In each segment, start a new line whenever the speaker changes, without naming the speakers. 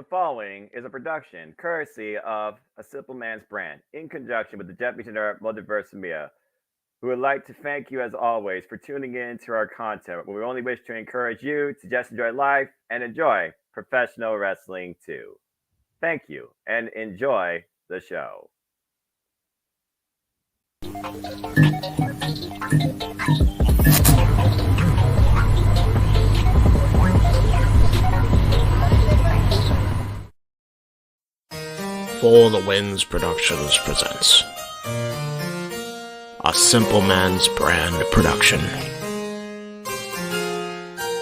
The following is a production courtesy of A Simple Man's Brand in conjunction with the Deputy General Multiverse Media, who would like to thank you as always for tuning in to our content. We only wish to encourage you to just enjoy life and enjoy professional wrestling too. Thank you and enjoy the show.
For the Winds Productions presents A Simple Man's Brand production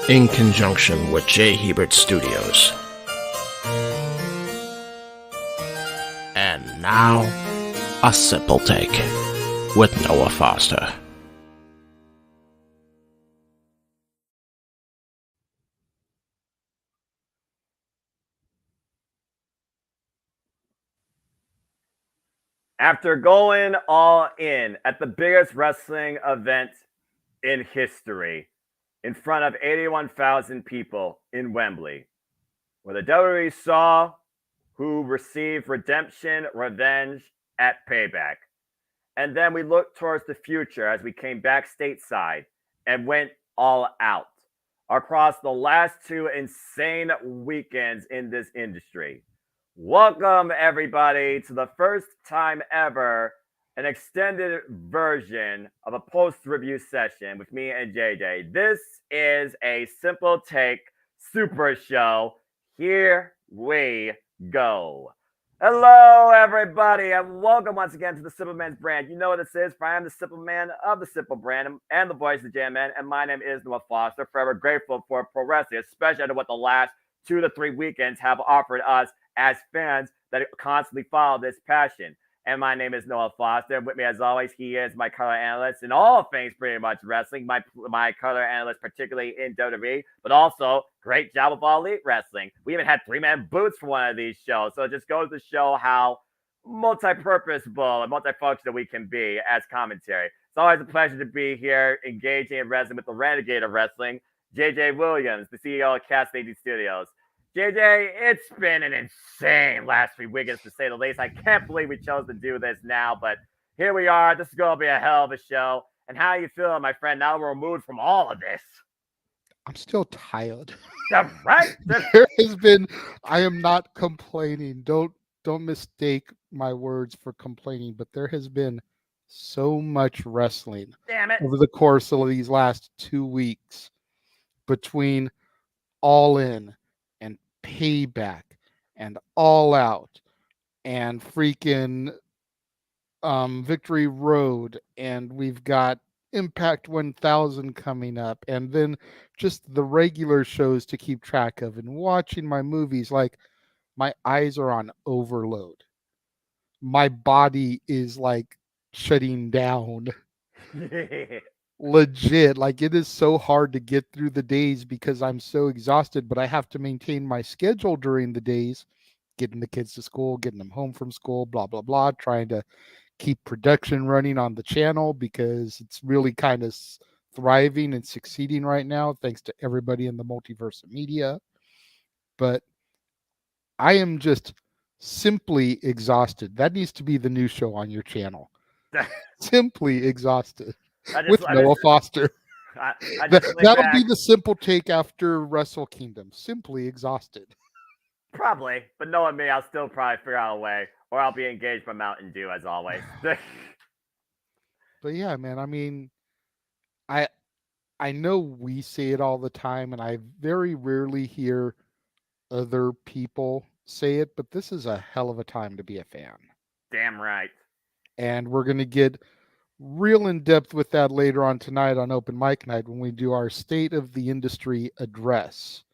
in conjunction with J. Hebert Studios. And now, A Simple Take with Noah Foster.
After going all in at the biggest wrestling event in history, in front of 81,000 people in Wembley, where the WWE saw who received redemption, revenge at Payback. And then we looked towards the future as we came back stateside and went all out across the last two insane weekends in this industry. Welcome, everybody, to the first time ever an extended version of a post review session with me and JJ. This is a Simple Take Super Show. Here we go. Hello, everybody, and welcome once again to the Simple Man's Brand. You know what this is, for I am the Simple Man of the Simple Brand and the voice of the Jam Man, and my name is Noah Foster. Forever grateful for pro wrestling, especially after what the last 2 to 3 weekends have offered us as fans that constantly follow this passion. And my name is Noah Foster. With me, as always, he is my color analyst in all things pretty much wrestling. My color analyst, particularly in WWE, but also great job with All Elite Wrestling. We even had 3-man boots for one of these shows. So it just goes to show how multi-purposeful and multifunctional we can be as commentary. It's always a pleasure to be here engaging in wrestling with the renegade of wrestling, JJ Williams, the CEO of Cast 80 Studios. JJ, it's been an insane last 3 weekends, to say the least. I can't believe we chose to do this now, but here we are. This is going to be a hell of a show. And how you feeling, my friend, now we're removed from all of this?
I'm still tired.
Yeah, right?
There has been, I am not complaining. Don't mistake my words for complaining, but there has been so much wrestling
Damn it.
over the course of these last 2 weeks between All In and Payback and All Out and freaking Victory Road, and we've got Impact 1000 coming up, and then just the regular shows to keep track of, and watching my movies. Like, my eyes are on overload. My body is like shutting down. Legit. Like, it is so hard to get through the days because I'm so exhausted, but I have to maintain my schedule during the days, getting the kids to school, getting them home from school, blah, blah, blah, trying to keep production running on the channel because it's really kind of thriving and succeeding right now, thanks to everybody in the multiverse of media. But I am just simply exhausted. That needs to be the new show on your channel. Simply exhausted with Noah Foster. That'll be the Simple Take after Wrestle Kingdom. Simply exhausted.
Probably, but knowing me, I'll still probably figure out a way, or I'll be engaged by Mountain Dew as always.
But yeah, man, I mean, I know we say it all the time, and I very rarely hear other people say it, but this is a hell of a time to be a fan.
Damn right.
And we're going to get real in depth with that later on tonight on Open Mic Night when we do our State of the Industry address.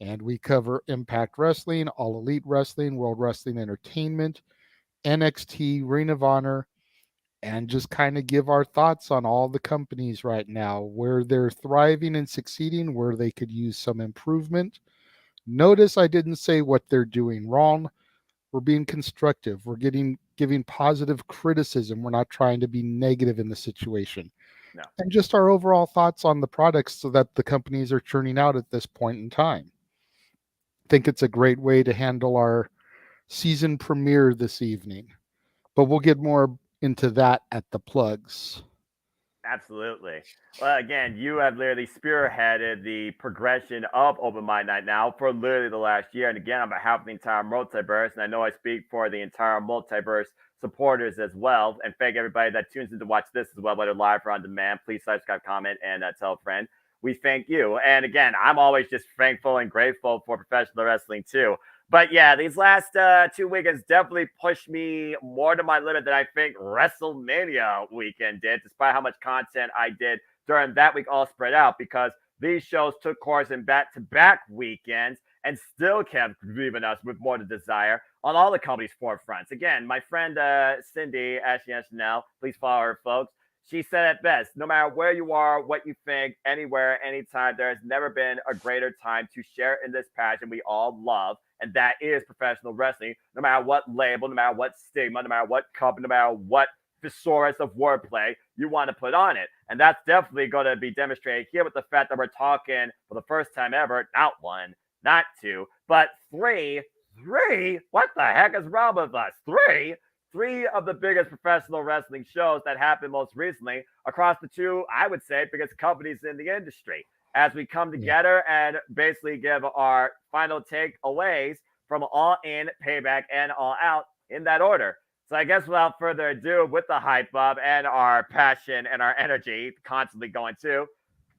And we cover Impact Wrestling, All Elite Wrestling, World Wrestling Entertainment, NXT, Ring of Honor, and just kind of give our thoughts on all the companies right now, where they're thriving and succeeding, where they could use some improvement. Notice I didn't say what they're doing wrong. We're being constructive. We're giving positive criticism. We're not trying to be negative in the situation.
No.
And just our overall thoughts on the products so that the companies are churning out at this point in time. think it's a great way to handle our season premiere this evening. But we'll get more into that at the plugs.
Absolutely. Well, again, you have literally spearheaded the progression of Open Mind Night Now for literally the last year. And again, on behalf of the entire multiverse, and I know I speak for the entire multiverse supporters as well. And thank everybody that tunes in to watch this as well, whether live or on demand. Please subscribe, comment, and tell a friend. We thank you. And again, I'm always just thankful and grateful for professional wrestling too. But yeah, these last 2 weekends definitely pushed me more to my limit than I think WrestleMania weekend did, despite how much content I did during that week all spread out, because these shows took course in back-to-back weekends and still kept leaving us with more to desire on all the company's forefronts. Again, my friend Cindy, Ashley Chanel, please follow her, folks. She said it best. No matter where you are, what you think, anywhere, anytime, there has never been a greater time to share in this passion we all love, and that is professional wrestling. No matter what label, no matter what stigma, no matter what company, no matter what thesaurus of wordplay you want to put on it. And that's definitely going to be demonstrated here with the fact that we're talking for the first time ever, not one, not two, but three. What the heck is wrong with us? Three of the biggest professional wrestling shows that happened most recently across the two, I would say, biggest companies in the industry, as we come together and basically give our final takeaways from All In, Payback, and All Out in that order. So I guess without further ado, with the hype up and our passion and our energy constantly going too,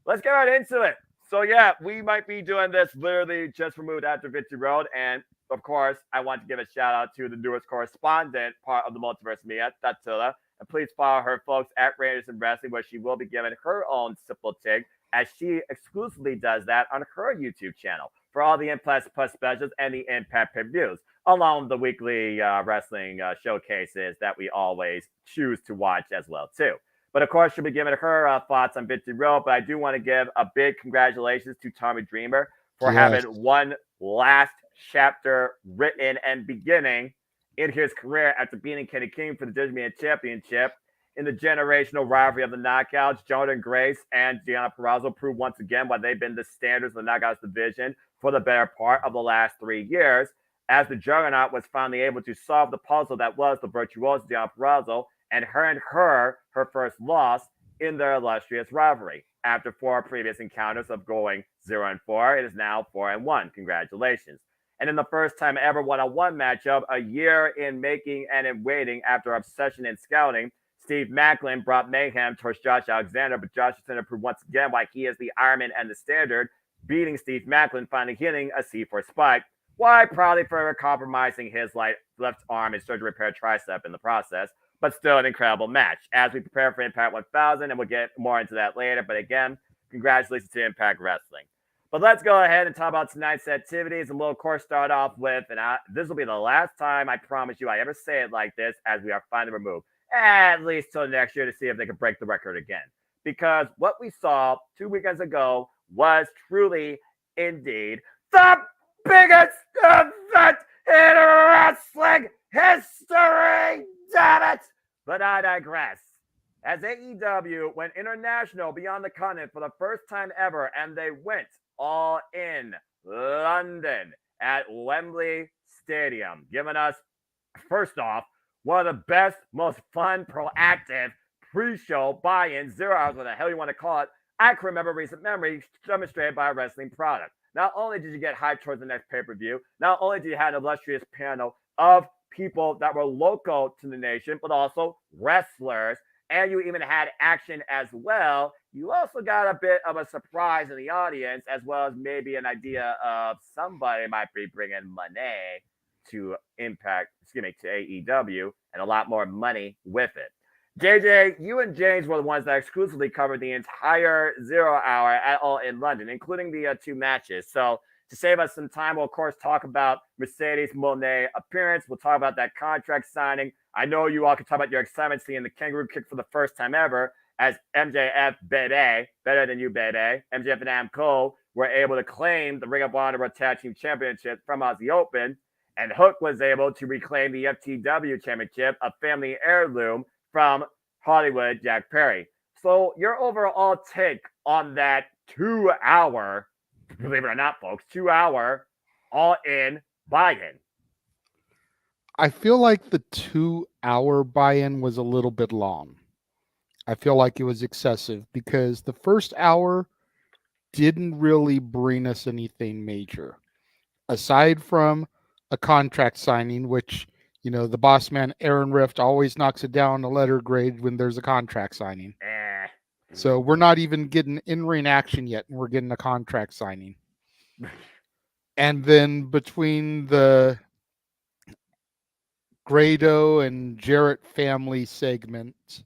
let's get right into it. So yeah, we might be doing this literally just removed after Victory Road, and of course, I want to give a shout out to the newest correspondent part of the Multiverse Media, Tatula. And please follow her, folks, at Raiders and Wrestling, where she will be giving her own simple take, as she exclusively does that on her YouTube channel for all the Impact Plus specials and the Impact pay-per-views, along with the weekly wrestling showcases that we always choose to watch as well, too. But of course, she'll be giving her thoughts on Victory Road. But I do want to give a big congratulations to Tommy Dreamer for having one last chapter written and beginning in his career after beating Kenny King for the Disney Championship in the generational rivalry of the Knockouts. Jordan Grace and Deonna Purrazzo proved once again why they've been the standards of the Knockouts division for the better part of the last 3 years, as the Juggernaut was finally able to solve the puzzle that was the virtuoso Deonna Purrazzo and her first loss in their illustrious rivalry. After 4 previous encounters of going 0-4, it is now 4-1. Congratulations. And in the first time ever one-on-one matchup, a year in making and in waiting after obsession and scouting, Steve Macklin brought mayhem towards Josh Alexander, but Josh Alexander proved once again why he is the Ironman and the standard, beating Steve Macklin, finally hitting a C4 spike, while proudly forever compromising his left arm and surgery repair tricep in the process. But still an incredible match as we prepare for Impact 1000, and we'll get more into that later. But again, congratulations to Impact Wrestling. But let's go ahead and talk about tonight's activities, and we'll, of course, start off with, and this will be the last time, I promise you, I ever say it like this, as we are finally removed, at least till next year, to see if they can break the record again. Because what we saw 2 weekends ago was truly, indeed, the biggest event in wrestling history, damn it! But I digress. As AEW went international beyond the continent for the first time ever, and they went all in London at Wembley Stadium, giving us, first off, one of the best, most fun, proactive pre-show buy-in, 0 hours, what the hell you want to call it, I can remember recent memory demonstrated by a wrestling product. Not only did you get hyped towards the next pay-per-view, not only did you have an illustrious panel of people that were local to the nation, but also wrestlers, and you even had action as well. You also got a bit of a surprise in the audience, as well as maybe an idea of somebody might be bringing money to to AEW, and a lot more money with it. JJ, you and James were the ones that exclusively covered the entire 0 hour at All in London, including the 2 matches. So to save us some time, we'll, of course, talk about Mercedes Moné appearance. We'll talk about that contract signing. I know you all can talk about your excitement seeing the kangaroo kick for the first time ever, as MJF, baby, better than you, baby, MJF and Adam Cole were able to claim the Ring of Honor World Tag Team Championship from Aussie Open, and Hook was able to reclaim the FTW Championship, a family heirloom, from Hollywood Jack Perry. So your overall take on that 2 hour, believe it or not, folks, 2 hour All In buy-in?
I feel like the 2-hour buy-in was a little bit long. I feel like it was excessive because the first hour didn't really bring us anything major. Aside from a contract signing, which, the boss man, Aaron Rift, always knocks it down a letter grade when there's a contract signing.
Eh.
So we're not even getting in-ring action yet, and we're getting a contract signing. And then between the Grado and Jarrett family segment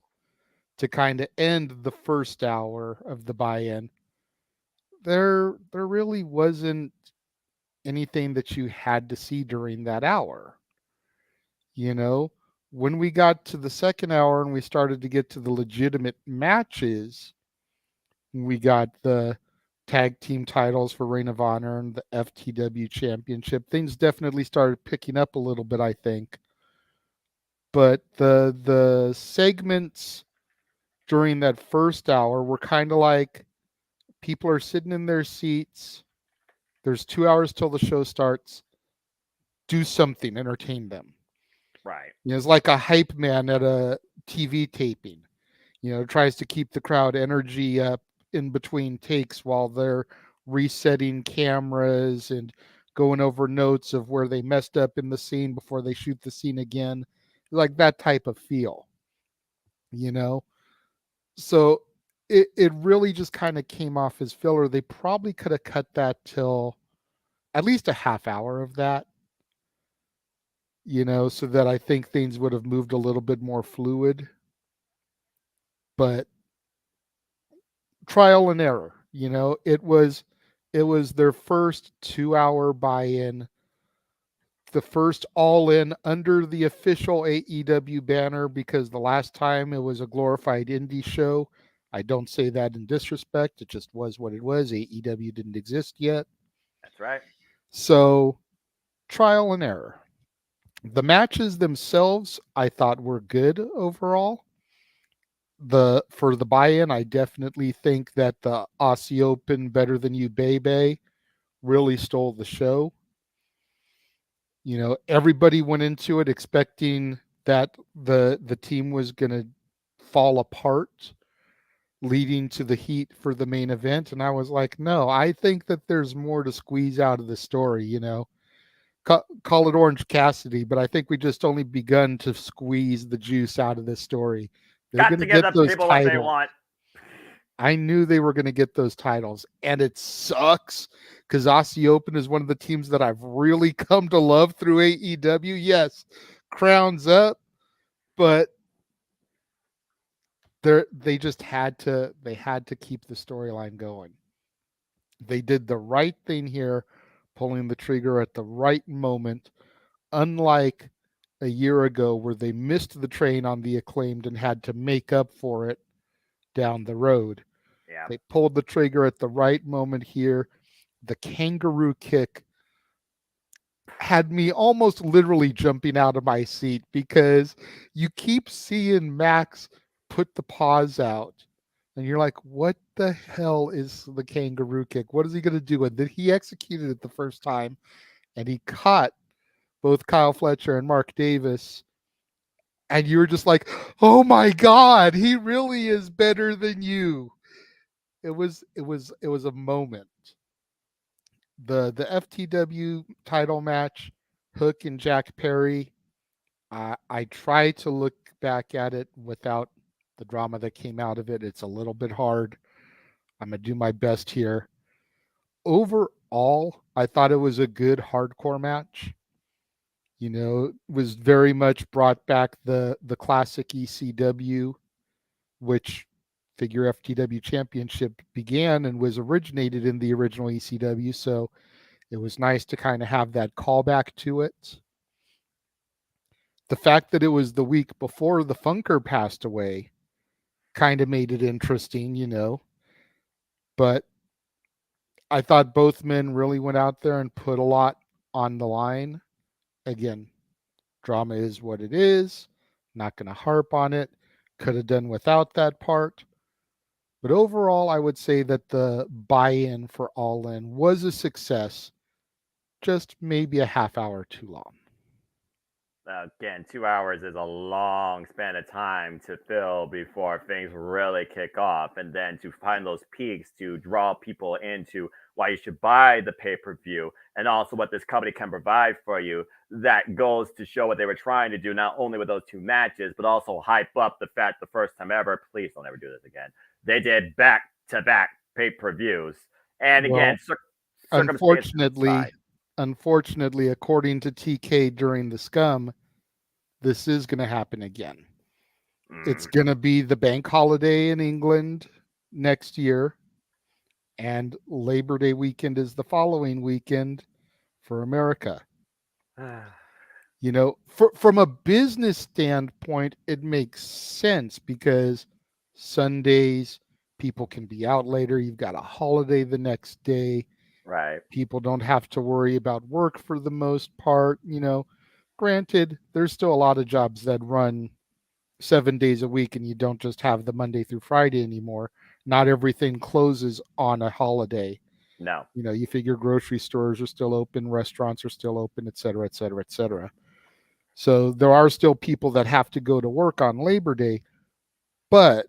to kind of end the first hour of the buy-in, there really wasn't anything that you had to see during that hour. When we got to the second hour and we started to get to the legitimate matches, we got the tag team titles for Ring of Honor and the FTW championship. Things definitely started picking up a little bit, I think. But the segments during that first hour were kind of like people are sitting in their seats. There's 2 hours till the show starts. Do something, entertain them.
Right.
It's like a hype man at a TV taping. Tries to keep the crowd energy up in between takes while they're resetting cameras and going over notes of where they messed up in the scene before they shoot the scene again. Like that type of feel, So it really just kind of came off as filler. They probably could have cut that till at least a half hour of that, so that I think things would have moved a little bit more fluid. But trial and error, it was their first 2-hour buy-in, the first All In under the official AEW banner, because the last time it was a glorified indie show. I don't say that in disrespect. It just was what it was. AEW didn't exist yet.
That's right.
So trial and error. The matches themselves, I thought, were good overall. For the buy-in, I definitely think that the Aussie Open Better Than You Baby really stole the show. Everybody went into it expecting that the team was going to fall apart, leading to the heat for the main event. And I was like, no, I think that there's more to squeeze out of the story. Call it Orange Cassidy, but I think we just only begun to squeeze the juice out of this story. They're
Got
going
to
to
give
get
the
those
people what they
titles.
want.
I knew they were going to get those titles, and it sucks because Aussie Open is one of the teams that I've really come to love through AEW. Yes, crowns up, but they just had to keep the storyline going. They did the right thing here, pulling the trigger at the right moment, unlike a year ago where they missed the train on the Acclaimed and had to make up for it down the road.
Yeah.
They pulled the trigger at the right moment here. The kangaroo kick had me almost literally jumping out of my seat because you keep seeing Max put the paws out and you're like, what the hell is the kangaroo kick? What is he going to do? And then he executed it the first time and he caught both Kyle Fletcher and Mark Davis. And you were just like, oh my God, he really is better than you. It was a moment. The FTW title match, Hook and Jack Perry. I try to look back at it without the drama that came out of it. It's a little bit hard. I'm gonna do my best here. Overall, I thought it was a good hardcore match. It was very much brought back the classic ECW, which Figure FTW Championship began and was originated in the original ECW. So it was nice to kind of have that callback to it. The fact that it was the week before the Funker passed away kind of made it interesting. But I thought both men really went out there and put a lot on the line. Again, drama is what it is. Not going to harp on it. Could have done without that part. But overall, I would say that the buy-in for All In was a success. just maybe a half hour too long.
Again, 2 hours is a long span of time to fill before things really kick off. And then to find those peaks to draw people into why you should buy the pay per view and also what this company can provide for you. That goes to show what they were trying to do, not only with those two matches, but also hype up the fact the first time ever, please don't ever do this again. They did back to back pay per views. And again,
Well,
circumstances
unfortunately,
aside.
unfortunately, according to TK during the scum, this is going to happen again. It's
Mm,
going to be the bank holiday in England next year, and Labor Day weekend is the following weekend for America. You know, from a business standpoint, it makes sense because Sundays people can be out later. You've got a holiday the next day.
right.
People don't have to worry about work for the most part. You know, granted, there's still a lot of jobs that run 7 days a week and you don't just have the Monday through Friday anymore. Not everything closes on a holiday.
No.
You know, you figure grocery stores are still open, restaurants are still open, et cetera, et cetera, et cetera. So there are still people that have to go to work on Labor Day, but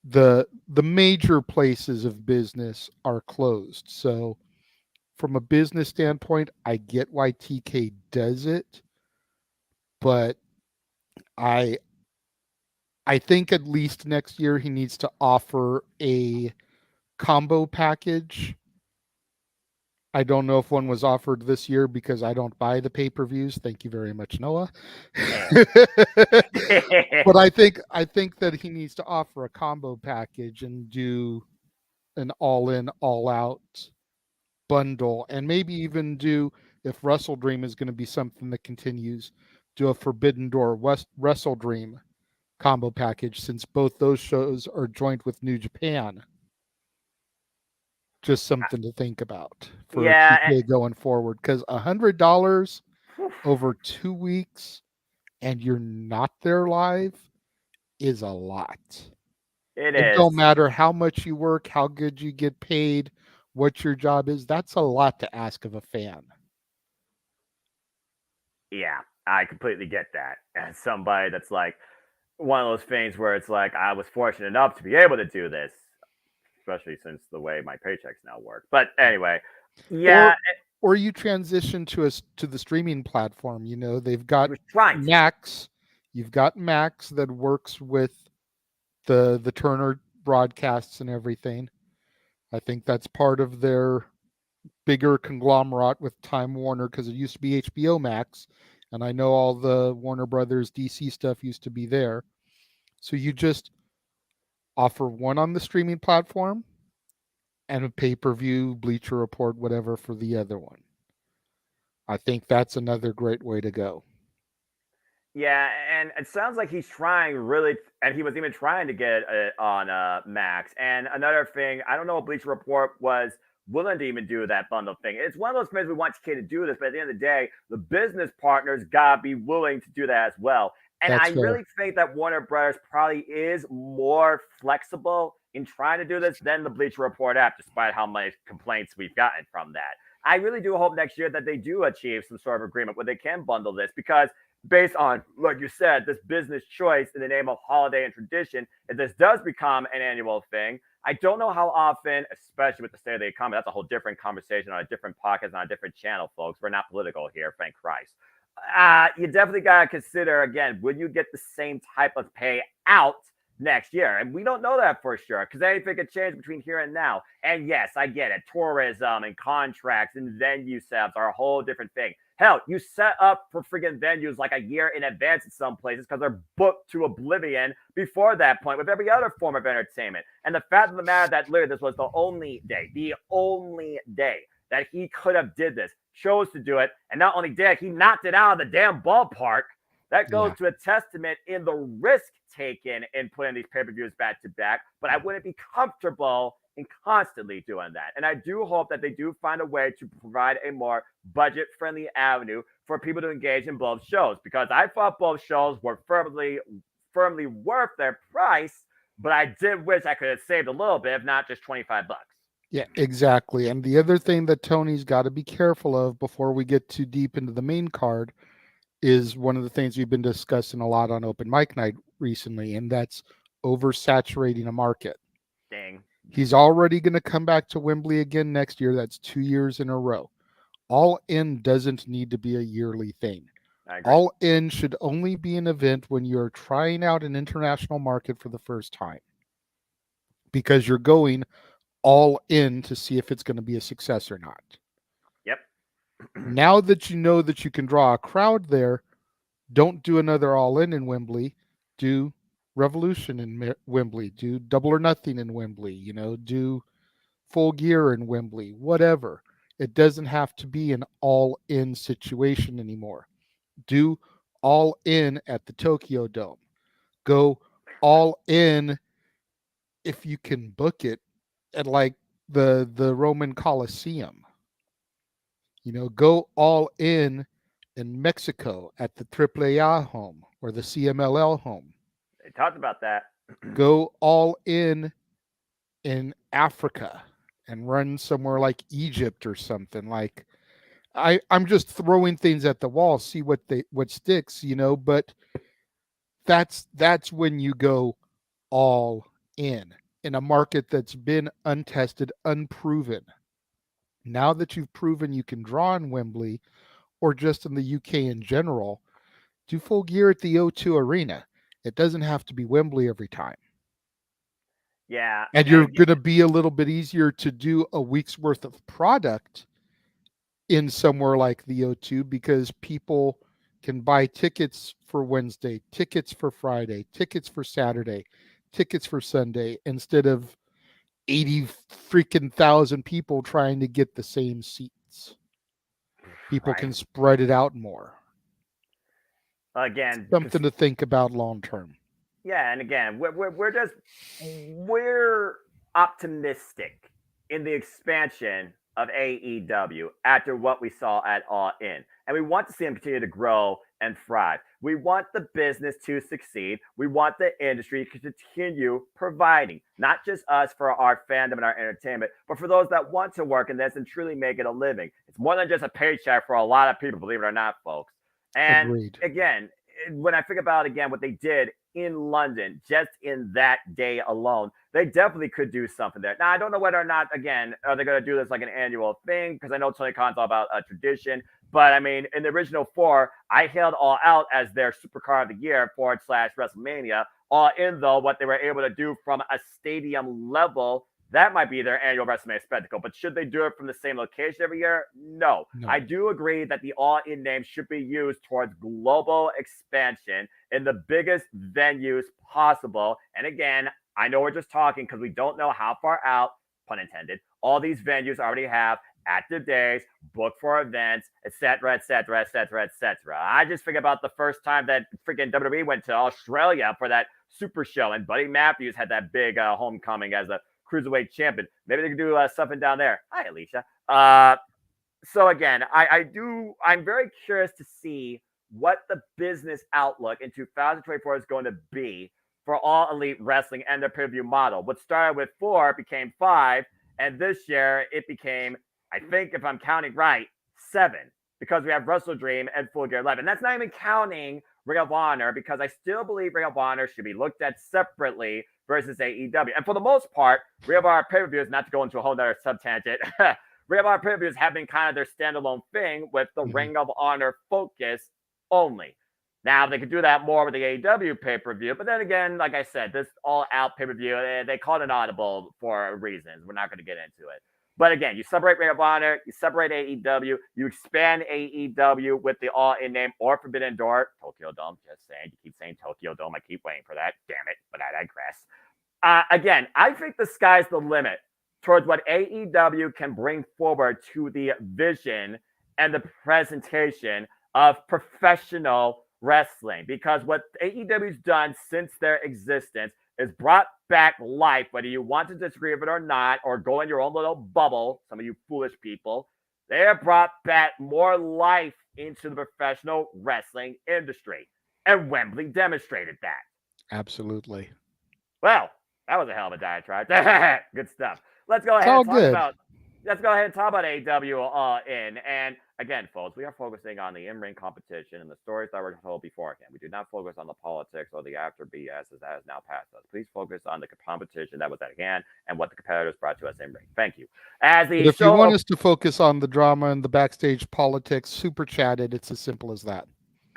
the major places of business are closed. So from a business standpoint, I get why TK does it, but I I think at least next year he needs to offer a combo package. I don't know if one was offered this year because I don't buy the pay-per-views. Thank you very much, Noah. But I think that he needs to offer a combo package and do an all-in, all-out bundle, and maybe even do, if Wrestle Dream is going to be something that continues, do a Forbidden Door Wrestle Dream combo package, since both those shows are joint with New Japan. Just something to think about for
Yeah,
TK going forward, because $100
whew,
over 2 weeks and you're not there live is a lot.
it
It
is.
don't matter how much you work, how good you get paid, what your job is. That's a lot to ask of a fan.
Yeah, I completely get that. As somebody that's like one of those things where it's like I was fortunate enough to be able to do this, especially since the way my paychecks now work. But anyway, yeah,
Or or you transition to the streaming platform. You know, they've got
I was trying to.
Max. You've got Max that works with the Turner broadcasts and everything. I think that's part of their bigger conglomerate with Time Warner, because it used to be HBO Max, and I know all the Warner Brothers DC stuff used to be there. So you just offer one on the streaming platform and a pay-per-view, Bleacher Report, whatever for the other one. I think that's another great way to go.
Yeah, and it sounds like he's trying really, and he was even trying to get it on Max. And another thing, I don't know if Bleacher Report was willing to even do that bundle thing. It's one of those things we want TK to do this, but at the end of the day, the business partners gotta be willing to do that as well. And I
That's fair.
really think that Warner Brothers probably is more flexible in trying to do this than the Bleacher Report app, despite how many complaints we've gotten from that. I really do hope next year that they do achieve some sort of agreement where they can bundle this because based on, like you said, this business choice in the name of holiday and tradition, if this does become an annual thing, I don't know how often, especially with the state of the economy, that's a whole different conversation on a different podcast on a different channel, folks. We're not political here, thank Christ. You definitely got to consider, again, will you get the same type of payout next year? And we don't know that for sure because anything could change between here and now. And yes, I get it. Tourism and contracts and venue setups are a whole different thing. Hell, you set up for freaking venues like a year in advance in some places because they're booked to oblivion before that point with every other form of entertainment. And the fact of the matter that literally this was the only day that he could have did this, chose to do it, and not only did he knocked it out of the damn ballpark. That goes
Yeah.
to a testament in the risk taken in putting these pay-per-views back to back. But I wouldn't be comfortable in constantly doing that. And I do hope that they do find a way to provide a more budget-friendly avenue for people to engage in both shows. Because I thought both shows were firmly worth their price, but I did wish I could have saved a little bit, if not just $25.
Yeah, exactly. And the other thing that Tony's got to be careful of before we get too deep into the main card is one of the things we've been discussing a lot on Open Mic Night recently, and that's oversaturating a market.
Dang.
He's already going to come back to Wembley again next year. That's 2 years in a row. All In doesn't need to be a yearly thing.
I agree.
All In should only be an event when you're trying out an international market for the first time, because you're going all in to see if it's going to be a success or not.
Yep.
Now that you know that you can draw a crowd there, don't do another all in Wembley. Do Revolution in Wembley. Do Double or Nothing in Wembley. Do Full Gear in Wembley. Whatever. It doesn't have to be an all in situation anymore. Do all in at the Tokyo Dome. Go all in if you can book it at like the Roman Colosseum. Go all in Mexico at the AAA home or the CMLL home.
They talked about that.
Go all in Africa and run somewhere like Egypt or something. Like I'm just throwing things at the wall, see what sticks, but that's when you go all in a market that's been untested, unproven. Now that you've proven you can draw in Wembley or just in the UK in general, do Full Gear at the O2 Arena. It doesn't have to be Wembley every time.
Yeah.
And you're going to be a little bit easier to do a week's worth of product in somewhere like the O2 because people can buy tickets for Wednesday, tickets for Friday, tickets for Saturday, tickets for Sunday instead of 80 freaking thousand people trying to get the same seats. People can spread it out more.
Again,
something to think about long term.
Yeah, and again, we're optimistic in the expansion of AEW after what we saw at All In, and we want to see them continue to grow and thrive. We want the business to succeed. We want the industry to continue providing, not just us for our fandom and our entertainment, but for those that want to work in this and truly make it a living. It's more than just a paycheck for a lot of people, believe it or not, folks. And
Agreed.
Again, when I think about again what they did in London, just in that day alone, they definitely could do something there. Now, I don't know whether or not, again, are they going to do this like an annual thing? Because I know Tony Khan's all about tradition. But I mean, in the original four, I hailed All Out as their supercar of the year / WrestleMania. All In, though, what they were able to do from a stadium level, that might be their annual WrestleMania spectacle. But should they do it from the same location every year? No. I do agree that the All In name should be used towards global expansion in the biggest venues possible. And again, I know we're just talking because we don't know how far out, pun intended, all these venues already have active days, booked for events, etc., etc., etc., etc. I just think about the first time that freaking WWE went to Australia for that Super Show, and Buddy Matthews had that big homecoming as a cruiserweight champion. Maybe they could do something down there. Hi, Alicia. So again, I'm very curious to see what the business outlook in 2024 is going to be for All Elite Wrestling and their pay-per-view model. What started with 4 became 5, and this year it became, I think if I'm counting right, 7, because we have Wrestle Dream and Full Gear 11. That's not even counting Ring of Honor, because I still believe Ring of Honor should be looked at separately versus AEW. And for the most part, Ring of Honor pay-per-views, not to go into a whole other sub-tangent, Ring of Honor pay-per-views have been kind of their standalone thing with the Ring of Honor focus only. Now, they could do that more with the AEW pay-per-view, but then again, like I said, this all-out pay-per-view, they called it audible for reasons. We're not going to get into it. But again, you separate Ring of Honor, you separate AEW, you expand AEW with the All-In name or Forbidden Door, Tokyo Dome, just saying. You keep saying Tokyo Dome. I keep waiting for that. Damn it, but I digress. Again, I think the sky's the limit towards what AEW can bring forward to the vision and the presentation of professional wrestling, because what AEW's done since their existence is brought back life, whether you want to disagree with it or not, or go in your own little bubble, some of you foolish people. They have brought back more life into the professional wrestling industry, and Wembley demonstrated that.
Absolutely.
Well, that was a hell of a diatribe. Good stuff. let's go
It's
ahead
all
and talk
good.
about AEW All In. And again, folks, we are focusing on the in-ring competition and the stories that were told beforehand. We do not focus on the politics or the after BS as that has now passed us. Please focus on the competition that was at hand and what the competitors brought to us in ring. Thank you. As
But
the
if you
show,
want us to focus on the drama and the backstage politics, super chatted. It's as simple as that.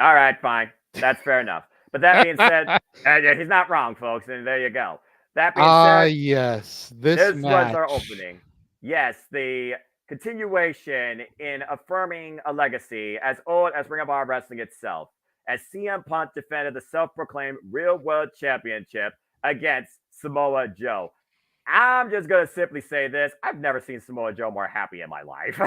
all right, fine, that's fair enough. But that being said, yeah, he's not wrong, folks, and there you go. That being said,
Yes, this
this was our
match.
opening. Yes, the continuation in affirming a legacy as old as Ring of Honor Wrestling itself, as CM Punk defended the self-proclaimed Real World Championship against Samoa Joe. I'm just gonna simply say this: I've never seen Samoa Joe more happy in my life.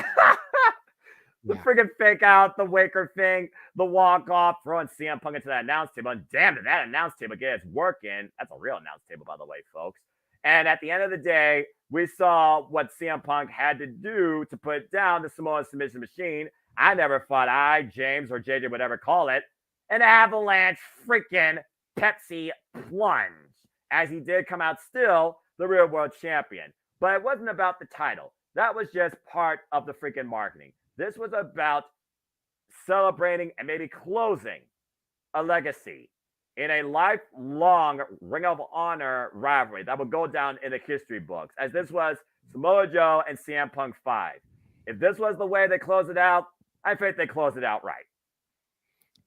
The
Yeah.
freaking fake out, the Waker thing, the walk off, throwing CM Punk into that announce table. And damn, did that announce table get its work in? That's a real announce table, by the way, folks. And at the end of the day, we saw what CM Punk had to do to put down the Samoan submission machine. I never thought James, or JJ, would ever call it an avalanche freaking Pepsi plunge, as he did come out still the real world champion. But it wasn't about the title. That was just part of the freaking marketing. This was about celebrating and maybe closing a legacy in a lifelong Ring of Honor rivalry that will go down in the history books, as this was Samoa Joe and CM Punk 5. If this was the way they close it out, I think they closed it out right.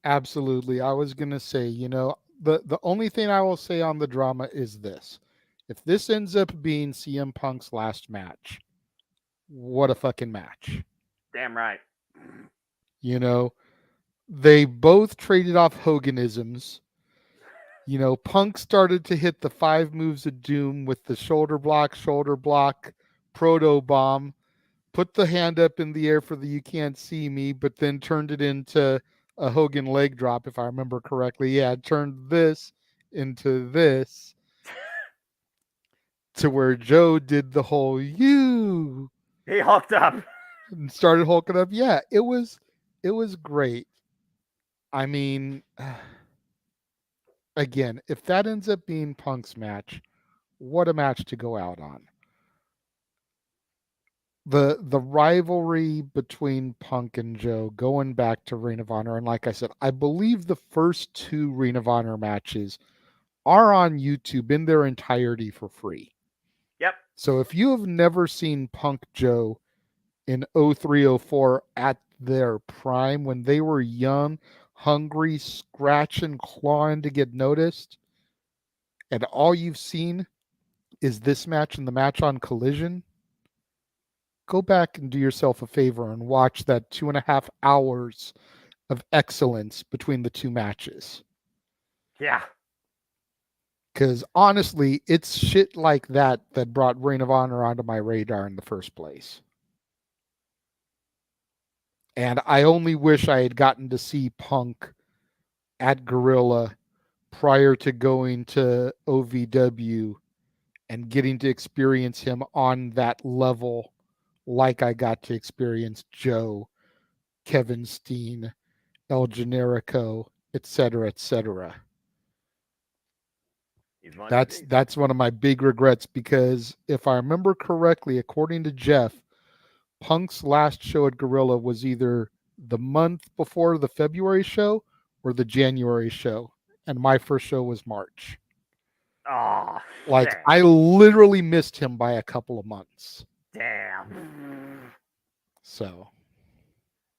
Absolutely. I was going to say, the only thing I will say on the drama is this. If this ends up being CM Punk's last match, what a fucking match.
Damn right.
They both traded off Hoganisms. Punk started to hit the 5 moves of doom with the shoulder block, proto bomb, put the hand up in the air for the you can't see me, but then turned it into a Hogan leg drop, if I remember correctly. Yeah, turned this into this to where Joe did the whole you
He hooked up.
and started hulking up. Yeah, it was great. I mean, again, if that ends up being Punk's match, what a match to go out on. The rivalry between Punk and Joe going back to Ring of Honor, and like I said, I believe the first 2 Ring of Honor matches are on YouTube in their entirety for free.
Yep.
So if you have never seen Punk Joe in 0304 at their prime, when they were young, hungry, scratching, clawing to get noticed, and all you've seen is this match and the match on Collision, go back and do yourself a favor and watch that 2.5 hours of excellence between the 2 matches.
Yeah.
Because honestly, it's shit like that that brought Ring of Honor onto my radar in the first place. And I only wish I had gotten to see Punk at Gorilla prior to going to OVW and getting to experience him on that level like I got to experience Joe, Kevin Steen, El Generico, etc., etc. That's one of my big regrets, because if I remember correctly, according to Jeff, Punk's last show at Gorilla was either the month before the February show or the January show, and my first show was March.
Oh,
Like,
shit.
I literally missed him by a couple of months.
Damn.
So,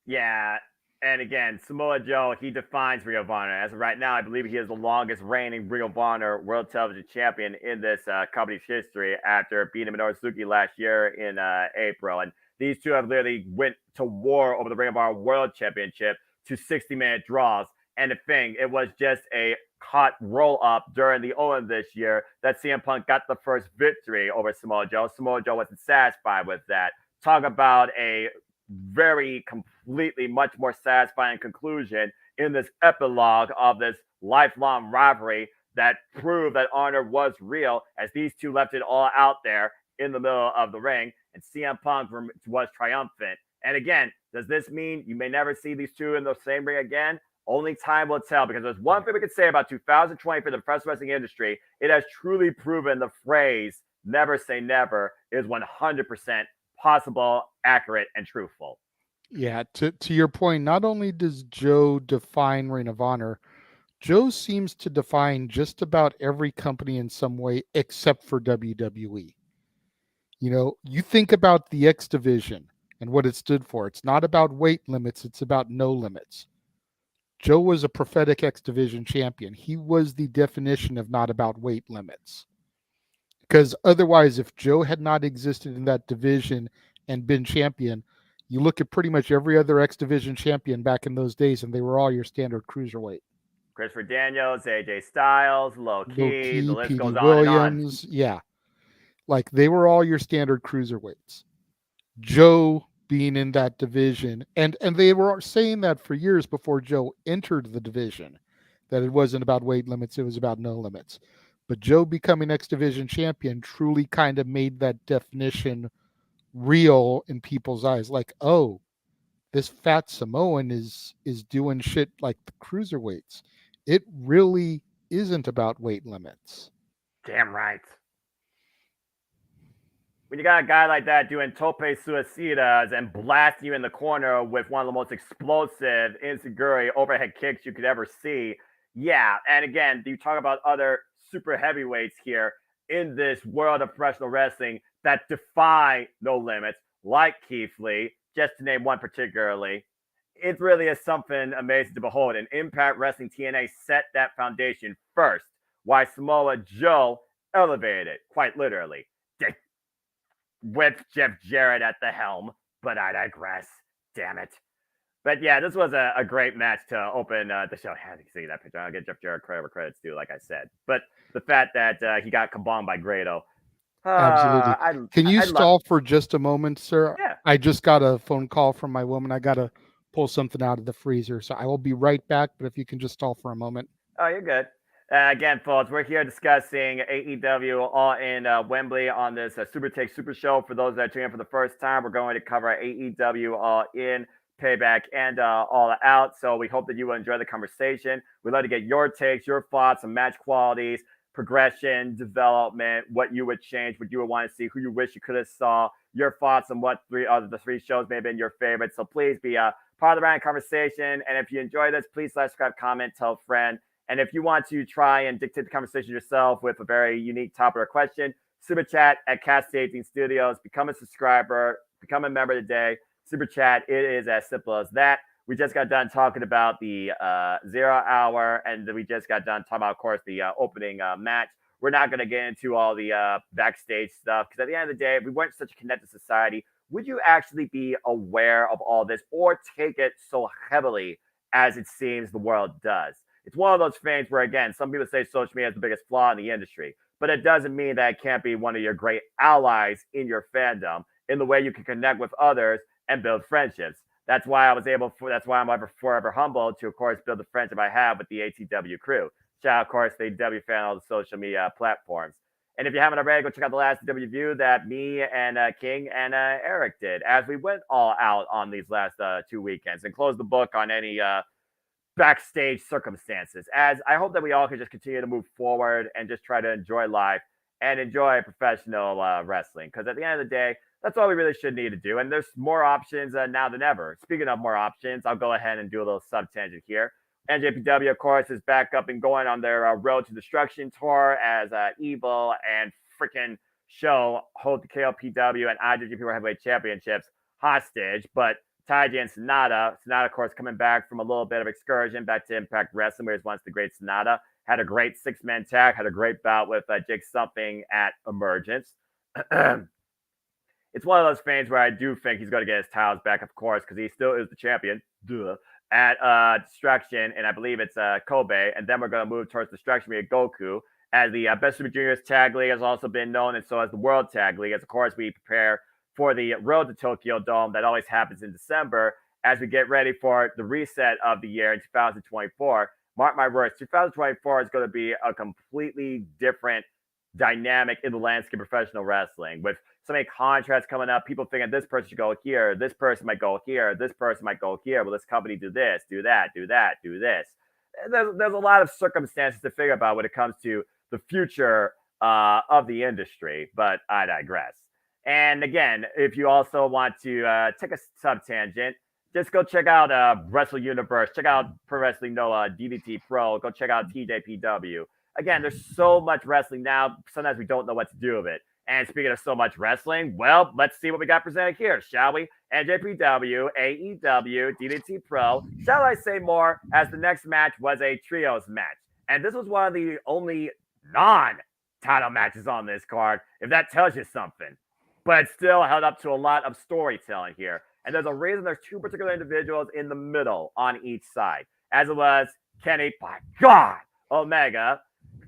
yeah. And again, Samoa Joe, he defines Ring of Honor. As of right now, I believe he is the longest reigning Ring of Honor World Television Champion in this company's history, after beating Minoru Suzuki last year in April. And these two have literally went to war over the Ring of Honor World Championship to 60-minute draws. And the thing, it was just a caught roll up during the Owen this year that CM Punk got the first victory over Samoa Joe. Samoa Joe wasn't satisfied with that. Talk about a very completely much more satisfying conclusion in this epilogue of this lifelong rivalry that proved that honor was real, as these two left it all out there in the middle of the ring, and CM Punk was triumphant. And again, does this mean you may never see these two in the same ring again? Only time will tell, because there's one thing we can say about 2020 for the professional wrestling industry. It has truly proven the phrase never say never is 100% possible, accurate, and truthful.
Yeah, to your point, not only does Joe define Ring of Honor, Joe seems to define just about every company in some way except for WWE. You know, you think about the X division and what it stood for. It's not about weight limits, it's about no limits. Joe was a prophetic X division champion. He was the definition of not about weight limits. Because otherwise, if Joe had not existed in that division and been champion, you look at pretty much every other X division champion back in those days, and they were all your standard cruiserweight.
Christopher Daniels, AJ Styles, Low
Low
Key, the
Key,
list goes
Petey
on and on.
Williams, yeah, like they were all your standard cruiserweights. Joe being in that division, and they were saying that for years before Joe entered the division, that it wasn't about weight limits, it was about no limits. But Joe becoming X Division champion truly kind of made that definition real in people's eyes. Like, oh, this fat Samoan is doing shit like the cruiserweights. It really isn't about weight limits.
Damn right. When you got a guy like that doing tope suicidas and blasting you in the corner with one of the most explosive enziguri overhead kicks you could ever see, yeah. And again, you talk about other super heavyweights here in this world of professional wrestling that defy no limits, like Keith Lee, just to name one particularly. It really is something amazing to behold. And Impact Wrestling TNA set that foundation first, why Samoa Joe elevated it, quite literally, with Jeff Jarrett at the helm. But I digress. Damn it. But yeah, this was a great match to open the show. I had to see that picture. I'll get Jeff Jarrett credit where credit's due, like I said. But the fact that he got kabombed by Grado.
Absolutely. Can you stall
love...
for just a moment, sir?
Yeah.
I just got a phone call from my woman. I got to pull something out of the freezer. So I will be right back. But if you can just stall for a moment.
Oh, you're good. Again, folks, we're here discussing AEW All in Wembley on this Super Take Super Show. For those that are tuning in for the first time, we're going to cover AEW All in, Payback, and All Out. So we hope that you will enjoy the conversation. We'd love to get your takes, your thoughts on match qualities, progression, development, what you would change, what you would want to see, who you wish you could have saw, your thoughts on what the three shows may have been your favorites. So please be part of the round conversation. And if you enjoy this, please subscribe, comment, tell a friend. And if you want to try and dictate the conversation yourself with a very unique topic or question, super chat at Cast 18 Studios. Become a subscriber. Become a member today. Super chat. It is as simple as that. We just got done talking about the 0 hour, and we just got done talking about, of course, the opening match. We're not going to get into all the backstage stuff because at the end of the day, if we weren't such a connected society, would you actually be aware of all this or take it so heavily as it seems the world does? It's one of those things where, again, some people say social media is the biggest flaw in the industry, but it doesn't mean that it can't be one of your great allies in your fandom in the way you can connect with others and build friendships. That's why that's why I'm forever humbled to, of course, build the friendship I have with the ATW crew. Shout out, of course, the ATW fan on all the social media platforms. And if you haven't already, go check out the last ATW review that me and King and Eric did as we went all out on these last 2 weekends and closed the book on any backstage circumstances, as I hope that we all can just continue to move forward and just try to enjoy life and enjoy professional wrestling. Because at the end of the day, that's all we really should need to do. And there's more options now than ever. Speaking of more options, I'll go ahead and do a little sub-tangent here. NJPW, of course, is back up and going on their Road to Destruction tour as Evil and freaking Show hold the KOPW and IWGP World Heavyweight Championships hostage. But Taiji and Sonata, of course, coming back from a little bit of excursion back to Impact Wrestling, where he's once the great Sonata. Had a great six-man tag, had a great bout with Jake Something at Emergence. It's one of those things where I do think he's going to get his titles back, of course, because he still is the champion at Destruction, and I believe it's Kobe. And then we're going to move towards Destruction via Goku, as the Best Super Juniors Tag League has also been known, and so has the World Tag League, as, of course, we prepare for the Road to Tokyo Dome that always happens in December as we get ready for the reset of the year in 2024. Mark my words, 2024 is going to be a completely different dynamic in the landscape of professional wrestling, with so many contracts coming up, people thinking this person should go here, this person might go here, this person might go here. Will this company do this, do that, do that, do this? There's a lot of circumstances to figure about when it comes to the future of the industry, but I digress. And again, if you also want to take a sub tangent, just go check out Wrestle Universe, check out Pro Wrestling Noah, DDT Pro, go check out TJPW. Again, there's so much wrestling now, sometimes we don't know what to do with it. And speaking of so much wrestling, well, let's see what we got presented here, shall we? NJPW, AEW, DDT Pro. Shall I say more, as the next match was a trios match. And this was one of the only non-title matches on this card, if that tells you something. But it still held up to a lot of storytelling here. And there's a reason there's two particular individuals in the middle on each side, as it was Kenny, by God, Omega,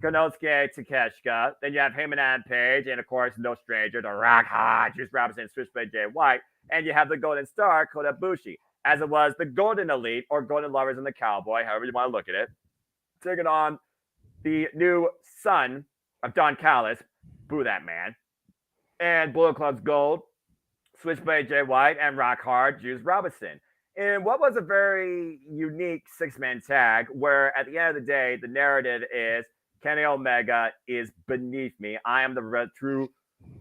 Konosuke Takeshita. Then you have Heyman and Page, and of course, no stranger, the Rock Hard, Juice Robinson, Switchblade Jay White. And you have the Golden Star, Kota Ibushi, as it was the Golden Elite, or Golden Lovers and the Cowboy, however you want to look at it, taking on the new son of Don Callis, boo that man, and Bullet Club's Gold, Switchblade Jay White, and Rock Hard, Juice Robinson. In what was a very unique six-man tag, where at the end of the day, the narrative is Kenny Omega is beneath me. I am the true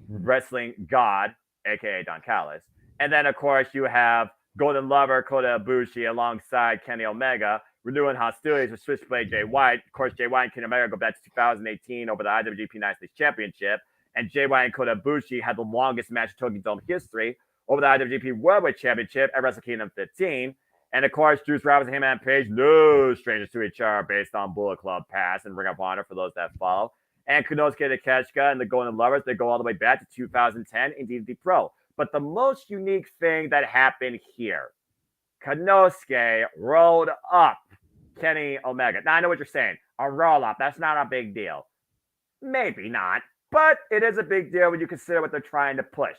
wrestling god, aka Don Callis. And then, of course, you have Golden Lover Kota Ibushi alongside Kenny Omega, renewing hostilities with Switchblade Jay White. Of course, Jay White and Kenny Omega go back to 2018 over the IWGP United States Championship. And Jay White and Kota Ibushi had the longest match in Tokyo Dome history over the IWGP Worldwide Championship at Wrestle Kingdom 15. And of course, Juice Robinson, Heyman, and Page, no strangers to each other based on Bullet Club Pass and Ring of Honor for those that follow. And Konosuke Takeshita and the Golden Lovers, they go all the way back to 2010 in DDT Pro. But the most unique thing that happened here, Konosuke rolled up Kenny Omega. Now, I know what you're saying. A roll up, that's not a big deal. Maybe not, but it is a big deal when you consider what they're trying to push.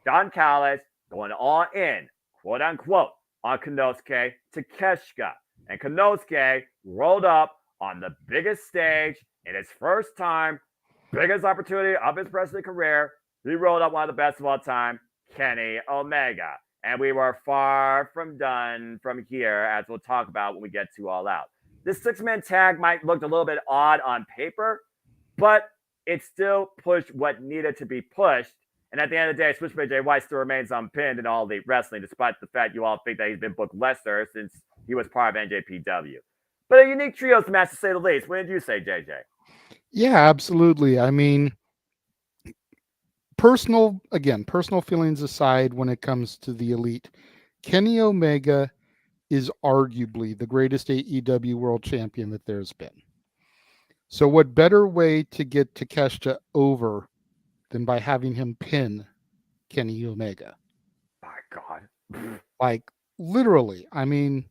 Don Callis going all in, quote unquote, on Konosuke Takeshita. And Konosuke rolled up on the biggest stage in his first time, biggest opportunity of his wrestling career. He rolled up one of the best of all time, Kenny Omega. And we were far from done from here, as we'll talk about when we get to All Out. This six-man tag might look a little bit odd on paper, but it still pushed what needed to be pushed. And at the end of the day, Switchblade Jay White still remains unpinned in All Elite Wrestling, despite the fact you all think that he's been booked lesser since he was part of NJPW. But a unique trios match, to say the least. What did you say, JJ?
Yeah, absolutely. I mean, personal feelings aside, when it comes to the Elite, Kenny Omega is arguably the greatest AEW world champion that there's been. So what better way to get Takeshita over than by having him pin Kenny Omega?
My God.
Like, literally. I mean,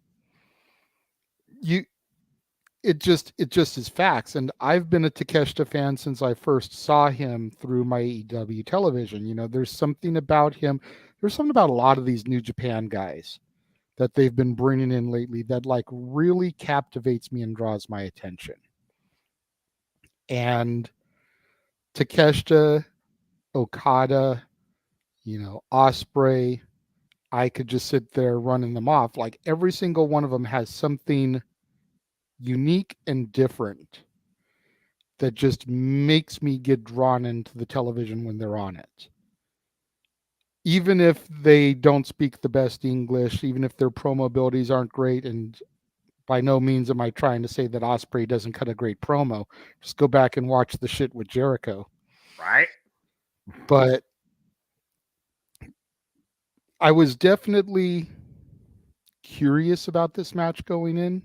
it just is facts. And I've been a Takeshita fan since I first saw him through my AEW television. You know, there's something about him. There's something about a lot of these New Japan guys that they've been bringing in lately that like really captivates me and draws my attention. And Takeshita, Okada, Ospreay, I could just sit there running them off. Like every single one of them has something unique and different that just makes me get drawn into the television when they're on it. Even if they don't speak the best English, even if their promo abilities aren't great, and by no means am I trying to say that Ospreay doesn't cut a great promo. Just go back and watch the shit with Jericho.
Right?
But I was definitely curious about this match going in.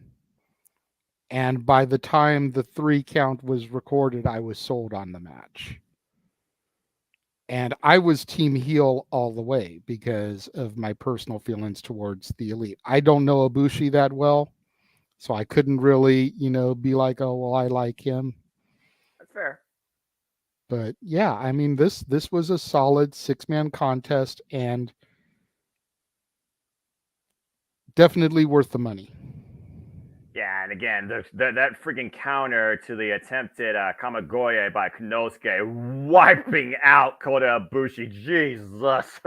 And by the time the 3 count was recorded, I was sold on the match. And I was team heel all the way because of my personal feelings towards the Elite. I don't know Ibushi that well, so I couldn't really, be like, oh, well, I like him.
That's fair.
But yeah, I mean, this was a solid 6-man contest and definitely worth the money.
Yeah, and again, that freaking counter to the attempted Kamigoye by Konosuke, wiping out Kota Ibushi. Jesus.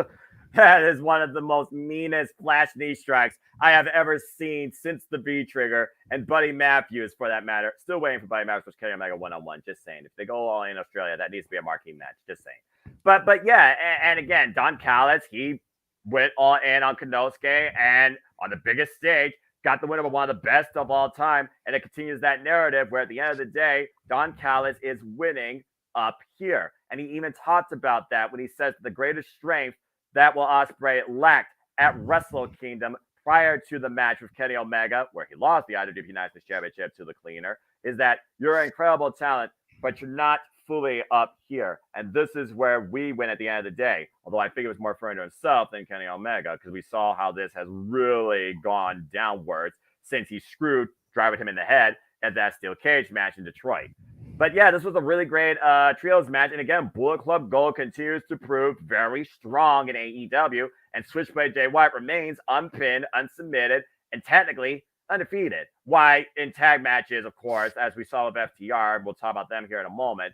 That is one of the most meanest flash knee strikes I have ever seen since the V trigger and Buddy Matthews, for that matter. Still waiting for Buddy Matthews versus Kenny Omega 1-on-1. Just saying. If they go all in Australia, that needs to be a marquee match. Just saying. But yeah, and again, Don Callis, he went all in on Konosuke and on the biggest stage got the win over one of the best of all time. And it continues that narrative where at the end of the day, Don Callis is winning up here. And he even talked about that when he says the greatest strength that Will Ospreay lacked at Wrestle Kingdom prior to the match with Kenny Omega, where he lost the IWGP United States Championship to the Cleaner, is that you're an incredible talent, but you're not fully up here. And this is where we win at the end of the day. Although I think it was more referring to himself than Kenny Omega, because we saw how this has really gone downwards since he screwed driving him in the head at that steel cage match in Detroit. But yeah, this was a really great trios match. And again, Bullet Club Gold continues to prove very strong in AEW. And Switchblade Jay White remains unpinned, unsubmitted, and technically undefeated. Why in tag matches, of course, as we saw with FTR, we'll talk about them here in a moment.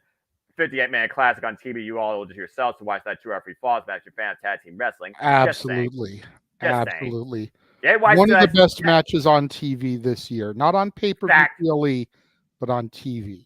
58-man classic on TV. You all will just yourselves to watch that 2 out 3 falls match. Your fan of tag team wrestling.
Absolutely.
Absolutely.
One of the best matches on TV this year. Not on pay-per-view PLE, but on TV.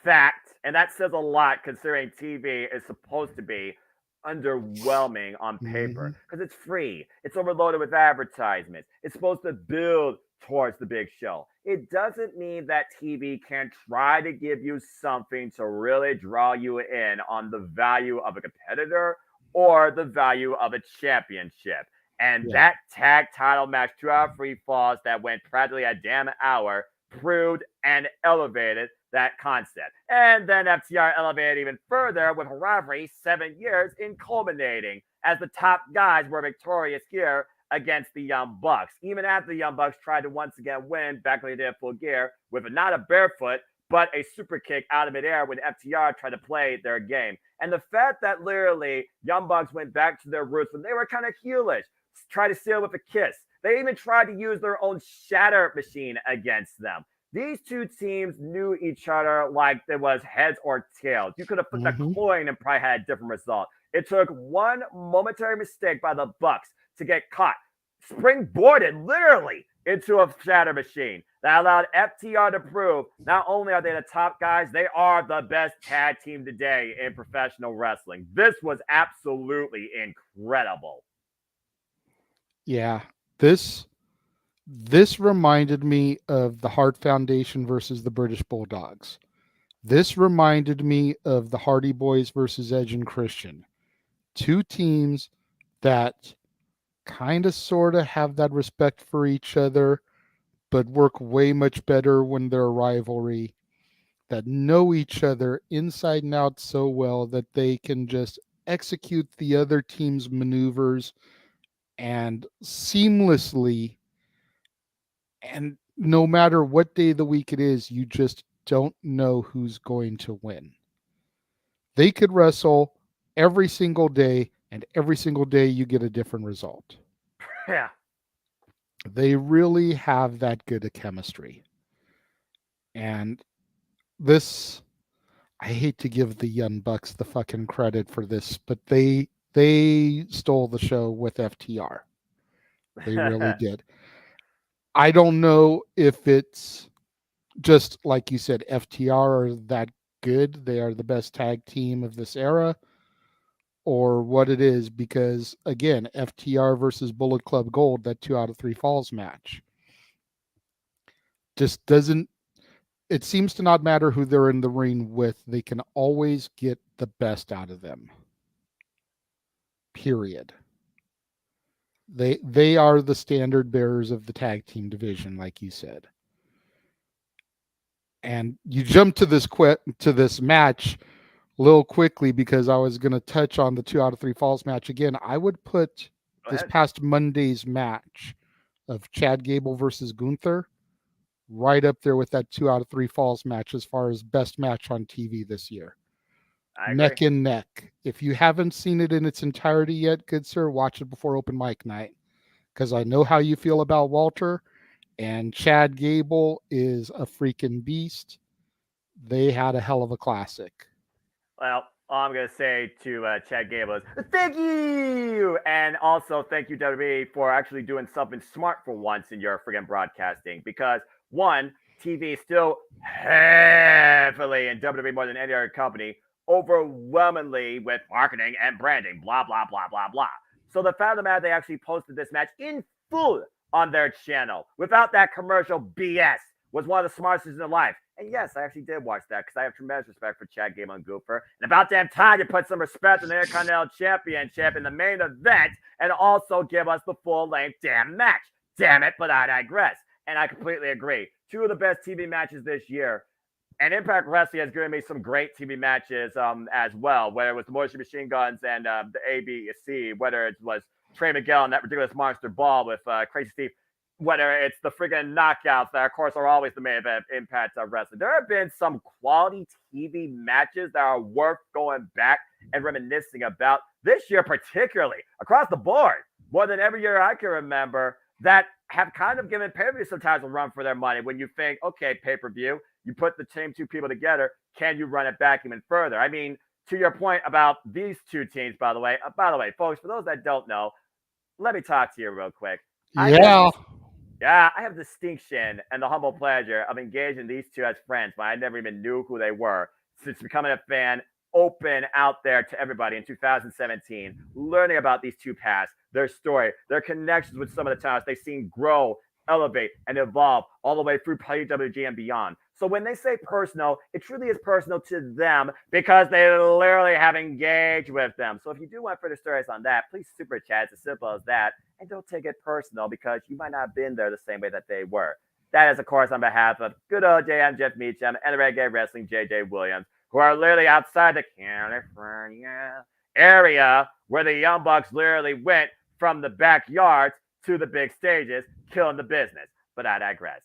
Fact. And that says a lot considering TV is supposed to be underwhelming on paper because it's free. It's overloaded with advertisements. It's supposed to build towards the big show. It doesn't mean that TV can try to give you something to really draw you in on the value of a competitor or the value of a championship. And that tag title match, 2 out of 3 falls that went practically a damn hour, proved and elevated that concept. And then FTR elevated even further with rivalry 7 years in culminating as the top guys were victorious here against the Young Bucks. Even after the Young Bucks tried to once again win back when they did Full Gear with not a barefoot, but a super kick out of midair when FTR tried to play their game. And the fact that literally Young Bucks went back to their roots when they were kind of heelish, tried to seal with a kiss. They even tried to use their own shatter machine against them. These two teams knew each other like there was heads or tails. You could have put the coin and probably had a different result. It took one momentary mistake by the Bucks to get caught, springboarded literally into a shatter machine that allowed FTR to prove not only are they the top guys, they are the best tag team today in professional wrestling. This was absolutely incredible.
Yeah, this reminded me of the Hart Foundation versus the British Bulldogs. This reminded me of the Hardy Boys versus Edge and Christian. Two teams that kind of sort of have that respect for each other, but work way much better when they're a rivalry, that know each other inside and out so well that they can just execute the other team's maneuvers and seamlessly. And no matter what day of the week it is, you just don't know who's going to win. They could wrestle every single day, and every single day you get a different result.
Yeah.
They really have that good a chemistry. And this, I hate to give the Young Bucks the fucking credit for this, but they stole the show with FTR. They really did. I don't know if it's just like you said, FTR are that good. They are the best tag team of this era, or what it is, because again, FTR versus Bullet Club Gold, that 2 out of 3 falls match, just doesn't, it seems to not matter who they're in the ring with. They can always get the best out of them. Period. They are the standard bearers of the tag team division, like you said. And you jump to this match a little quickly because I was going to touch on the 2 out of 3 falls match again. I would put this past Monday's match of Chad Gable versus Gunther right up there with that 2 out of 3 falls match as far as best match on TV this year. Neck and neck. If you haven't seen it in its entirety yet, good sir, watch it before open mic night, because I know how you feel about Walter, and Chad Gable is a freaking beast. They had a hell of a classic.
Well, all I'm going to say to Chad Gable is thank you. And also thank you, WWE, for actually doing something smart for once in your friggin' broadcasting. Because, one, TV is still heavily in WWE more than any other company, overwhelmingly with marketing and branding, blah, blah, blah, blah, blah. So the fact of the matter, they actually posted this match in full on their channel without that commercial BS was one of the smartest things in life. And yes, I actually did watch that because I have tremendous respect for Chad Gable and Goofer. And about damn time you put some respect on the Intercontinental Championship in the main event and also give us the full-length damn match. Damn it, but I digress. And I completely agree. Two of the best TV matches this year. And Impact Wrestling has given me some great TV matches as well, whether it was the Motion Machine Guns and the ABC, whether it was Trey Miguel and that ridiculous monster ball with Crazy Steve, whether it's the friggin' knockouts that, of course, are always the main event of Impact Wrestling. There have been some quality TV matches that are worth going back and reminiscing about this year, particularly across the board, more than every year I can remember, that have kind of given pay-per-view sometimes a run for their money when you think, okay, pay-per-view, you put the same two people together, can you run it back even further? I mean, to your point about these two teams, by the way, folks, for those that don't know, let me talk to you real quick. I have the distinction and the humble pleasure of engaging these two as friends when I never even knew who they were. Since becoming a fan, open out there to everybody in 2017, learning about these two paths, their story, their connections with some of the talents they've seen grow, elevate, and evolve all the way through PWG and beyond. So when they say personal, it truly is personal to them because they literally have engaged with them. So if you do want further stories on that, please super chat. It's as simple as that. And don't take it personal because you might not have been there the same way that they were. That is, of course, on behalf of good old JM Jeff Meacham and the Reggae Wrestling JJ Williams, who are literally outside the California area where the Young Bucks literally went from the backyard to the big stages, killing the business. But I digress.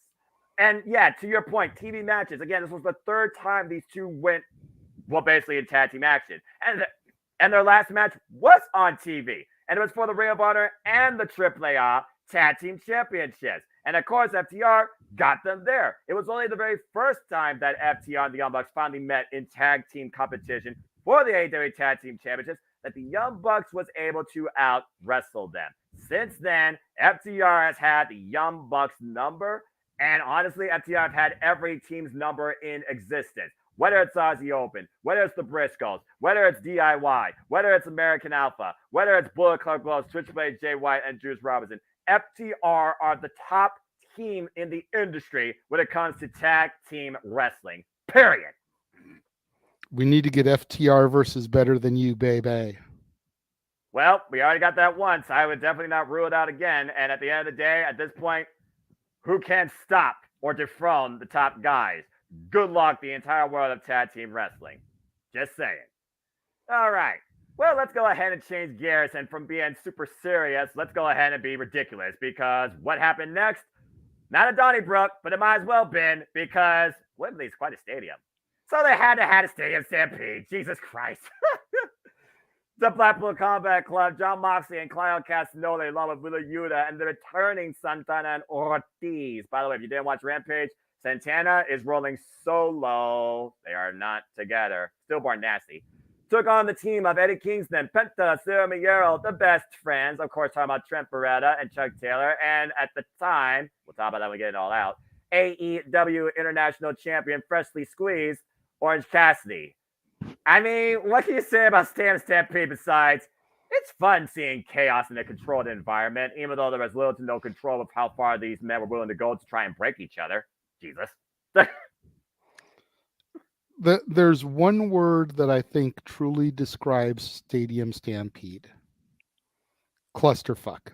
And yeah, to your point, TV matches. Again, this was the third time these two went, well, basically in tag team action. And their last match was on TV. And it was for the Ring of Honor and the AAA Tag Team Championships. And of course, FTR got them there. It was only the very first time that FTR and the Young Bucks finally met in tag team competition for the AEW Tag Team Championships that the Young Bucks was able to out wrestle them. Since then, FTR has had the Young Bucks number. And honestly, FTR have had every team's number in existence. Whether it's Aussie Open, whether it's the Briscoes, whether it's DIY, whether it's American Alpha, whether it's Bullet Club Gloves, Switchblade, Jay White, and Juice Robinson, FTR are the top team in the industry when it comes to tag team wrestling. Period.
We need to get FTR versus Better Than You, baby.
Well, we already got that once. I would definitely not rule it out again. And at the end of the day, at this point, who can stop or dethrone the top guys? Good luck, the entire world of tag team wrestling. Just saying. All right. Well, let's go ahead and change gears. And from being super serious, let's go ahead and be ridiculous. Because what happened next? Not at Donnybrook, but it might as well been because Wembley is quite a stadium. So they had to have a stadium stampede. Jesus Christ. The Blackpool Combat Club, John Moxley and Claudio Castagnoli, along with Wheeler Yuta, and the returning Santana and Ortiz. By the way, if you didn't watch Rampage, Santana is rolling solo. They are not together. Stillborn Nasty. Took on the team of Eddie Kingston, Penta, Cero Miguel, the best friends. Of course, talking about Trent Beretta and Chuck Taylor. And at the time, we'll talk about that when we get it all out, AEW International Champion, freshly squeezed, Orange Cassidy. I mean, what can you say about Stampede besides it's fun seeing chaos in a controlled environment, even though there was little to no control of how far these men were willing to go to try and break each other. Jesus.
There's one word that I think truly describes Stadium Stampede. Clusterfuck.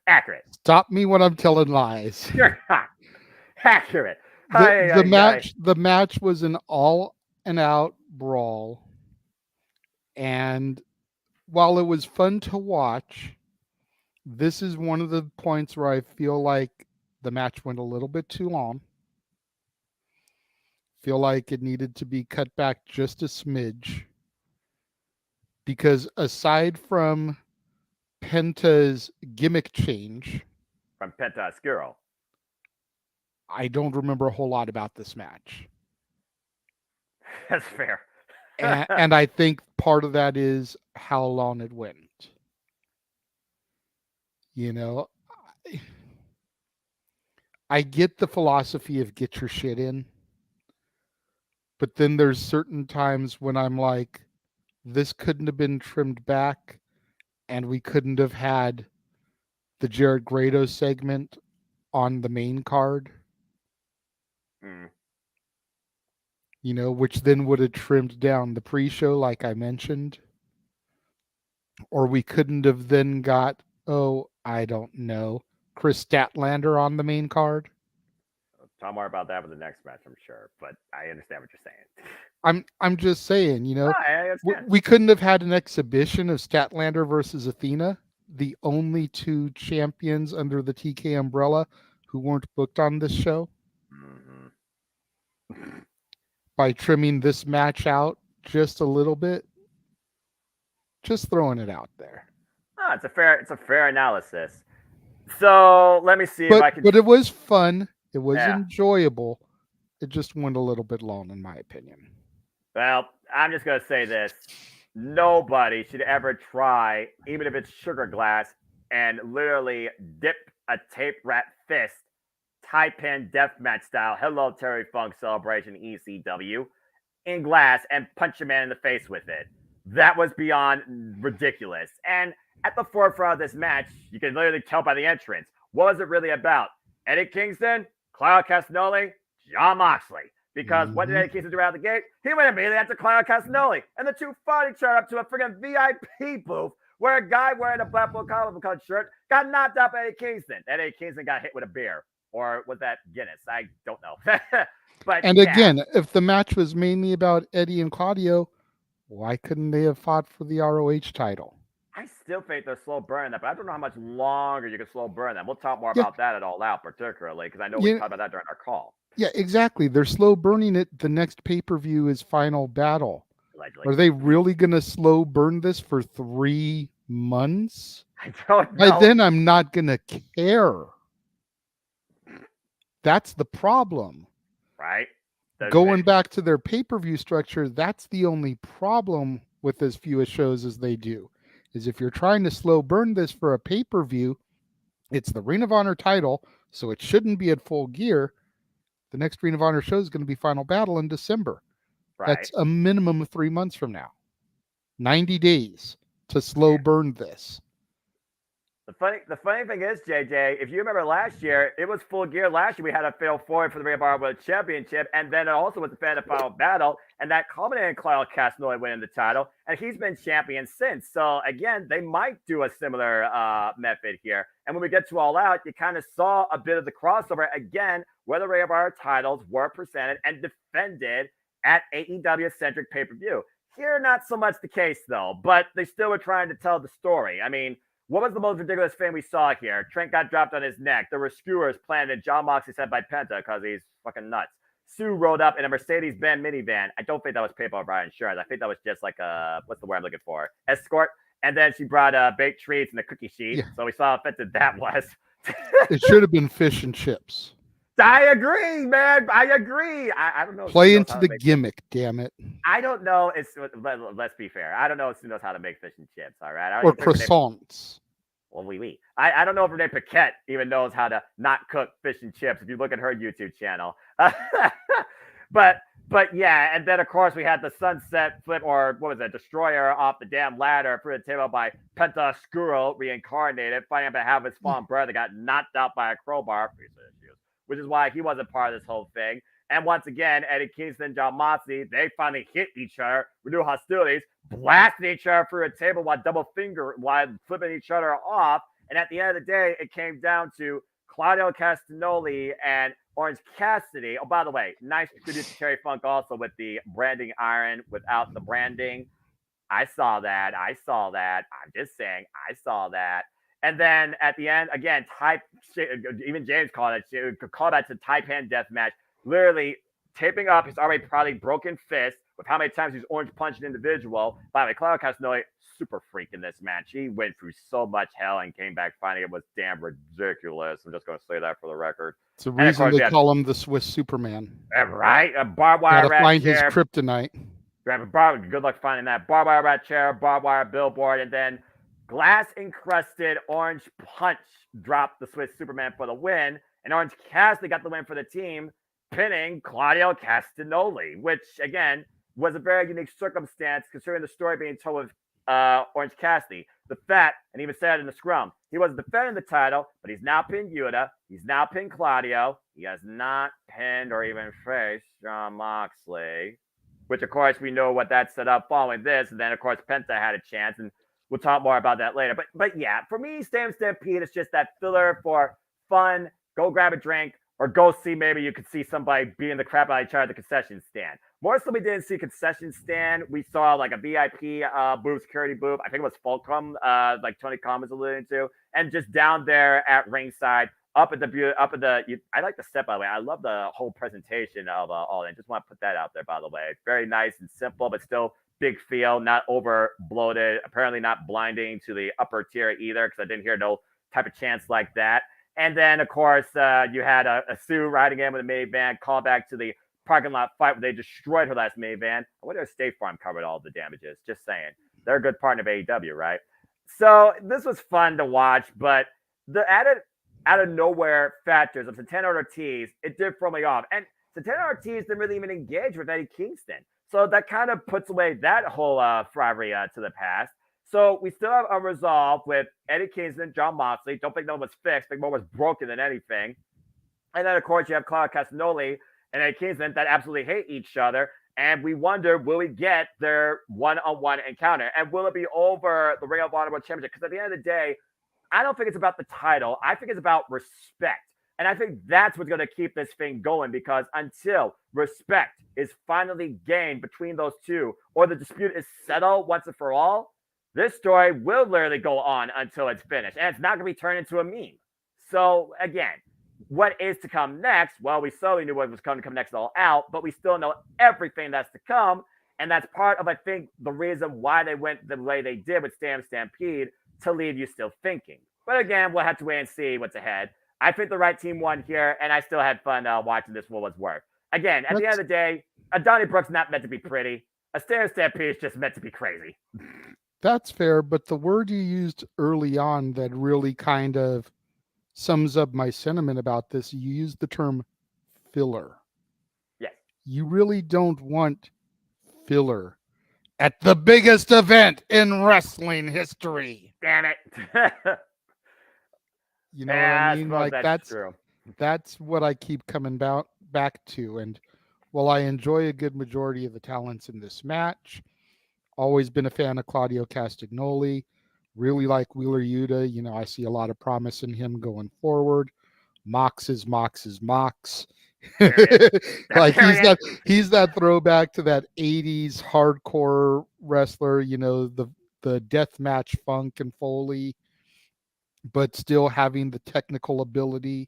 Accurate.
Stop me when I'm telling lies.
Accurate.
The match was an all and out brawl. And while it was fun to watch, this is one of the points where I feel like the match went a little bit too long. Feel like it needed to be cut back just a smidge. Because aside from Penta's gimmick change,
from Penta Oscuro,
I don't remember a whole lot about this match.
That's fair.
and I think part of that is how long it went. You know, I get the philosophy of get your shit in, but then there's certain times when I'm like, this couldn't have been trimmed back, and we couldn't have had the Jared Grado segment on the main card. You know, which then would have trimmed down the pre-show, like I mentioned. Or we couldn't have then got, I don't know, Chris Statlander on the main card.
Talk more about that with the next match, I'm sure, but I understand what you're saying.
I'm just saying, you know, we couldn't have had an exhibition of Statlander versus Athena, the only two champions under the TK umbrella who weren't booked on this show. By trimming this match out just a little bit. Just throwing it out there.
Oh, it's a fair analysis. So let me see if I can.
But it was fun. It was enjoyable. It just went a little bit long, in my opinion.
Well, I'm just gonna say this: nobody should ever try, even if it's sugar glass, and literally dip a tape wrap fist, tie-pin deathmatch style. Hello, Terry Funk Celebration ECW in glass and punch a man in the face with it. That was beyond ridiculous. And at the forefront of this match, you can literally tell by the entrance. What was it really about? Eddie Kingston, Claudio Castagnoli, Jon Moxley. Because what did Eddie Kingston do out of the gate? He went immediately after Claudio Castagnoli. And the two fought each other up to a freaking VIP booth where a guy wearing a Blackpool Collar Cut shirt got knocked out by Eddie Kingston. Eddie Kingston got hit with a beer. Or was that Guinness? I don't know. But
again, if the match was mainly about Eddie and Claudio, why couldn't they have fought for the ROH title?
I still think they're slow burning that, but I don't know how much longer you can slow burn them. We'll talk more about that at All Out, particularly, because I know we talked about that during our call.
Yeah, exactly. They're slow burning it. The next pay-per-view is Final Battle.
Allegedly.
Are they really going to slow burn this for 3 months?
I don't know.
By then, I'm not going to care. That's the problem.
Right?
Going back to their pay-per-view structure, that's the only problem with as few shows as they do. Is if you're trying to slow burn this for a pay-per-view, it's the Ring of Honor title, so it shouldn't be at Full Gear. The next Ring of Honor show is going to be Final Battle in December. Right. That's a minimum of 3 months from now. 90 days to slow burn this.
The funny thing is, JJ, if you remember last year, it was Full Gear. Last year, we had a fail forward for the Ring of Honor World Championship, and then it also was the Final Battle, and that culminated in Claudio Castagnoli winning the title, and he's been champion since. So, again, they might do a similar method here. And when we get to All Out, you kind of saw a bit of the crossover, again, where the Ring of Honor titles were presented and defended at AEW-centric pay-per-view. Here, not so much the case, though, but they still were trying to tell the story. I mean, what was the most ridiculous thing we saw here? Trent got dropped on his neck. There were skewers planted in Jon Moxley's head by Penta because he's fucking nuts. Sue rode up in a Mercedes-Benz minivan. I don't think that was paid for by insurance. I think that was just like a, what's the word I'm looking for? Escort. And then she brought baked treats and a cookie sheet. Yeah. So we saw how offensive that was.
It should have been fish and chips.
I agree, man. I agree. I don't know.
Play into the gimmick, damn it.
I don't know. Let's be fair. I don't know if Sue knows how to make fish and chips. All right.
Or croissants.
Well, oui. I don't know if Renee Paquette even knows how to not cook fish and chips. If you look at her YouTube channel, but yeah. And then of course we had the sunset flip, or what was it, destroyer off the damn ladder through the table by Penta Oscuro reincarnated, fighting on behalf of his fallen brother, got knocked out by a crowbar. Which is why he wasn't part of this whole thing. And once again, Eddie Kingston and Jon Moxley, they finally hit each other, renewed hostilities, blasting each other through a table while flipping each other off. And at the end of the day, it came down to Claudio Castagnoli and Orange Cassidy. Oh, by the way, nice tribute to Terry Funk also with the branding iron without the branding. I saw that. I'm just saying, I saw that. And then at the end, again, even James called that to tie-pan death match, literally taping up his already probably broken fist with how many times he's orange punched an individual. By the way, Claudio Castagnoli, super freak in this match. He went through so much hell and came back finding it was damn ridiculous. I'm just going to say that for the record.
It's the
And of
reason
course,
they call him the Swiss Superman.
right, a barbed wire
Gotta
rat
find
chair.
his kryptonite.
Good luck finding that barbed wire rat chair, barbed wire billboard, and then glass encrusted orange punch dropped the Swiss Superman for the win. And Orange Cassidy got the win for the team, pinning Claudio Castagnoli, which again was a very unique circumstance considering the story being told with Orange Cassidy. The fact, and he even said it in the scrum, he wasn't defending the title, but he's now pinned Yuta. He's now pinned Claudio. He has not pinned or even faced Jon Moxley, which of course we know what that set up following this. And then of course Penta had a chance, and we'll talk more about that later. But yeah, for me, Stampede is just that filler for fun. Go grab a drink, or go see, maybe you could see somebody beating the crap out of each other at the concession stand. More so, we didn't see concession stand. We saw like a VIP booth, security booth. I think it was Fulcrum, like Tony Khan was alluding to, and just down there at ringside, I like the set, by the way. I love the whole presentation of all that. Just want to put that out there, by the way. It's very nice and simple, but still big feel, not over bloated. Apparently not blinding to the upper tier either, because I didn't hear no type of chants like that. And then, of course, you had a Sue riding in with a minivan, call back to the parking lot fight where they destroyed her last minivan. I wonder if State Farm covered all the damages. Just saying. They're a good partner of AEW, right? So this was fun to watch, but the added out of nowhere factors of Santana Ortiz, it did throw me off. And Santana Ortiz didn't really even engage with Eddie Kingston. So that kind of puts away that whole rivalry to the past. So we still have unresolved with Eddie Kingston, Jon Moxley. Don't think no one was fixed. I think more was broken than anything. And then, of course, you have Claudio Castagnoli and Eddie Kingston that absolutely hate each other. And we wonder, will we get their one-on-one encounter? And will it be over the Ring of Honor World Championship? Because at the end of the day, I don't think it's about the title. I think it's about respect. And I think that's what's going to keep this thing going, because until respect is finally gained between those two, or the dispute is settled once and for all, this story will literally go on until it's finished. And it's not going to be turned into a meme. So, again, what is to come next? Well, we slowly knew what was going to come next all out, but we still know everything that's to come. And that's part of, I think, the reason why they went the way they did with Stampede, to leave you still thinking. But again, we'll have to wait and see what's ahead. I think the right team won here, and I still had fun watching this for what's worth. Again, at the end of the day, a Donnie Brooks not meant to be pretty. A Stampede is just meant to be crazy.
That's fair, but the word you used early on that really kind of sums up my sentiment about this, you used the term filler.
Yes.
You really don't want filler at the biggest event in wrestling history.
Damn it.
You know what I mean? Like
that's true.
That's what I keep coming back to. And while I enjoy a good majority of the talents in this match, always been a fan of Claudio Castagnoli. Really like Wheeler Yuta. You know, I see a lot of promise in him going forward. Mox is Mox. Like he's that throwback to that 80s hardcore wrestler, you know, the death match Funk and Foley, but still having the technical ability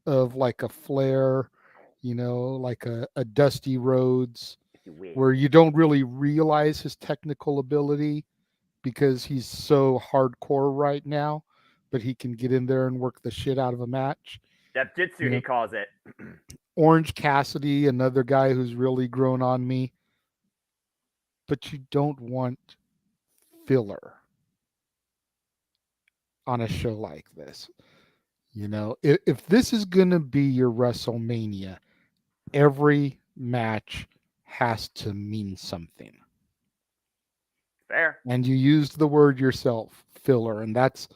of like a Flair, you know, like a Dusty Rhodes, where you don't really realize his technical ability because he's so hardcore right now, but he can get in there and work the shit out of a match.
That jitsu, he calls it.
Orange Cassidy, another guy who's really grown on me. But you don't want filler on a show like this. You know, if this is going to be your WrestleMania, every match has to mean something.
Fair.
And you used the word yourself, filler, and that's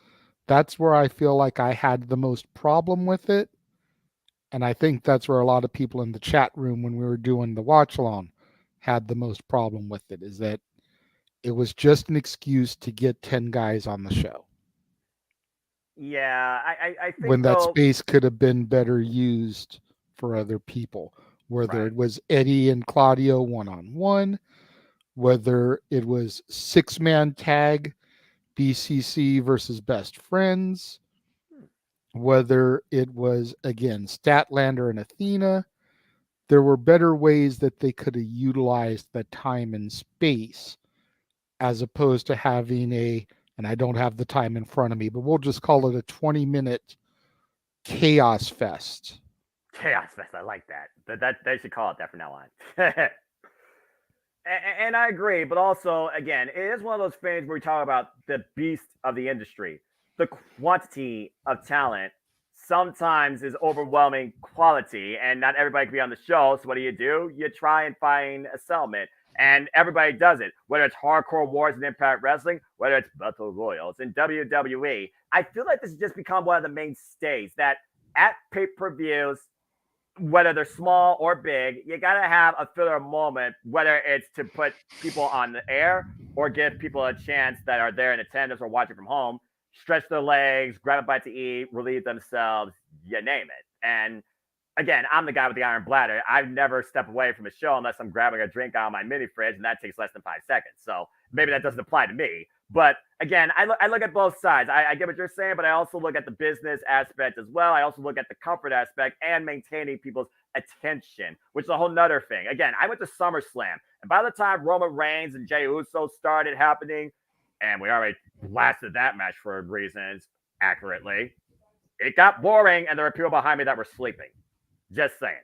where I feel like I had the most problem with it. And I think that's where a lot of people in the chat room when we were doing the watch along had the most problem with it, is that it was just an excuse to get 10 guys on the show.
Yeah, I think
when that space could have been better used for other people, whether it was Eddie and Claudio one-on-one, whether it was 6-man tag, BCC versus Best Friends, whether it was, again, Statlander and Athena, there were better ways that they could have utilized the time and space, as opposed to having and I don't have the time in front of me, but we'll just call it a 20-minute chaos fest.
Chaos Fest. I like that. That they should call it that from now on. And I agree, but also, again, it is one of those things where we talk about the beast of the industry. The quantity of talent sometimes is overwhelming quality, and not everybody can be on the show. So what do? You try and find a settlement, and everybody does it. Whether it's Hardcore Wars in Impact Wrestling, whether it's Battle Royals in WWE, I feel like this has just become one of the mainstays that at pay-per-views, whether they're small or big, you gotta have a filler moment, whether it's to put people on the air or give people a chance that are there in attendance or watching from home, stretch their legs, grab a bite to eat, relieve themselves, you name it. And again, I'm the guy with the iron bladder. I never step away from a show unless I'm grabbing a drink out of my mini fridge, and that takes less than 5 seconds. So maybe that doesn't apply to me. But again, I look at both sides. I get what you're saying, but I also look at the business aspect as well. I also look at the comfort aspect and maintaining people's attention, which is a whole nother thing. Again, I went to SummerSlam, and by the time Roman Reigns and Jey Uso started happening, and we already blasted that match for reasons accurately, it got boring, and there were people behind me that were sleeping. Just saying.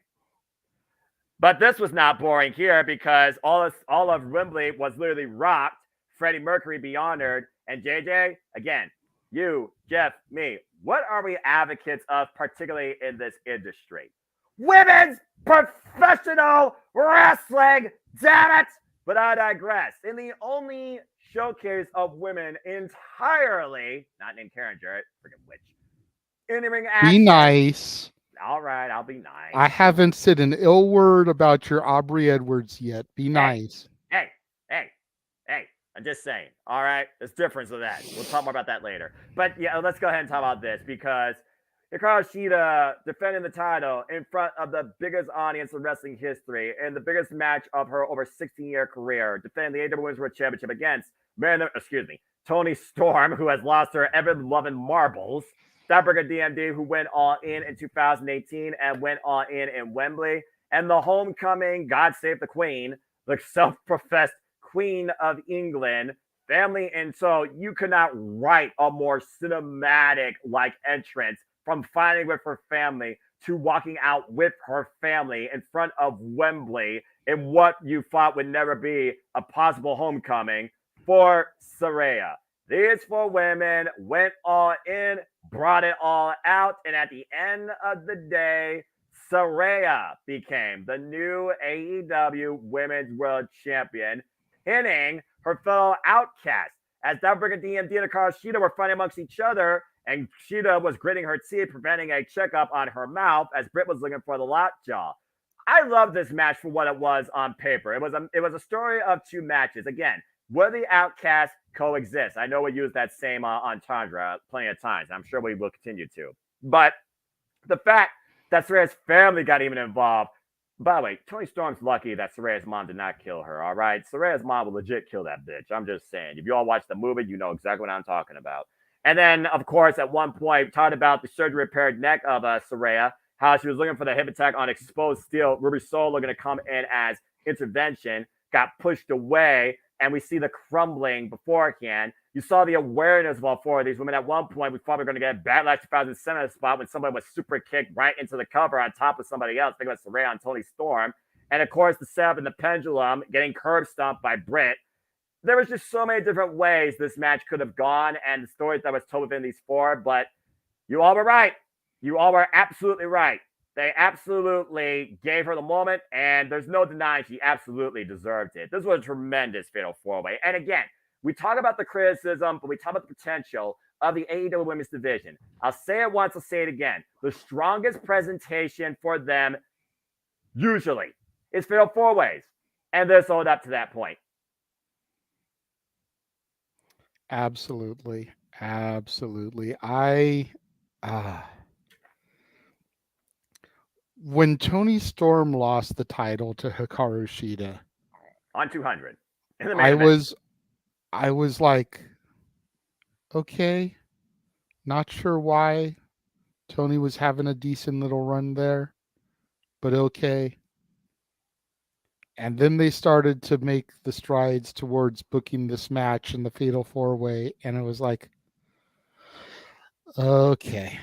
But this was not boring here because all of Wembley was literally rocked. Freddie Mercury be honored. And JJ, again, you, Jeff, me, what are we advocates of, particularly in this industry? Women's professional wrestling, damn it! But I digress. In the only showcase of women entirely, not named Karen Jarrett, freaking witch, in-ring action.
Be nice.
All right, I'll be nice.
I haven't said an ill word about your Aubrey Edwards yet. Be nice.
Hey, I'm just saying. All right, there's difference with that. We'll talk more about that later. But yeah, let's go ahead and talk about this because Hikaru Shida defending the title in front of the biggest audience in wrestling history and the biggest match of her over 16-year career, defending the AEW Women's World Championship against Toni Storm, who has lost her ever-loving marbles. Steinberger DMD, who went all in 2018 and went all in Wembley. And the homecoming, God Save the Queen, the self-professed Queen of England, family. And so you could not write a more cinematic-like entrance from fighting with her family to walking out with her family in front of Wembley in what you thought would never be a possible homecoming for Saraya. These four women went all in, brought it all out, and at the end of the day, Saraya became the new AEW Women's World Champion, pinning her fellow outcast. As Steinberger DMD and Hikaru Shida were fighting amongst each other, and Shida was gritting her teeth, preventing a checkup on her mouth as Britt was looking for the lockjaw. I love this match for what it was on paper. It was a story of two matches. Again, will the outcasts coexist? I know we use that same entendre plenty of times. I'm sure we will continue to. But the fact that Saraya's family got even involved. By the way, Toni Storm's lucky that Saraya's mom did not kill her, all right? Saraya's mom will legit kill that bitch. I'm just saying. If you all watch the movie, you know exactly what I'm talking about. And then, of course, at one point, we talked about the surgery-repaired neck of Saraya, how she was looking for the hip attack on exposed steel. Ruby Soho looking to come in as intervention, got pushed away, and we see the crumbling beforehand. You saw the awareness of all four of these women. At one point, we thought we were going to get Backlash 2007 spot when somebody was super kicked right into the cover on top of somebody else. Think about Saraya and Toni Storm. And, of course, the setup and the pendulum getting curb stomped by Britt. There was just so many different ways this match could have gone and the stories that was told within these four, but you all were right. You all were absolutely right. They absolutely gave her the moment, and there's no denying she absolutely deserved it. This was a tremendous fatal four-way. And again, we talk about the criticism, but we talk about the potential of the AEW women's division. I'll say it once, I'll say it again. The strongest presentation for them usually is fatal four-ways, and this owed up to that point.
Absolutely. When Toni Storm lost the title to Hikaru Shida
on 200,
I was like, okay, not sure why Toni was having a decent little run there, but okay. And then they started to make the strides towards booking this match in the Fatal 4-Way. And it was like, okay.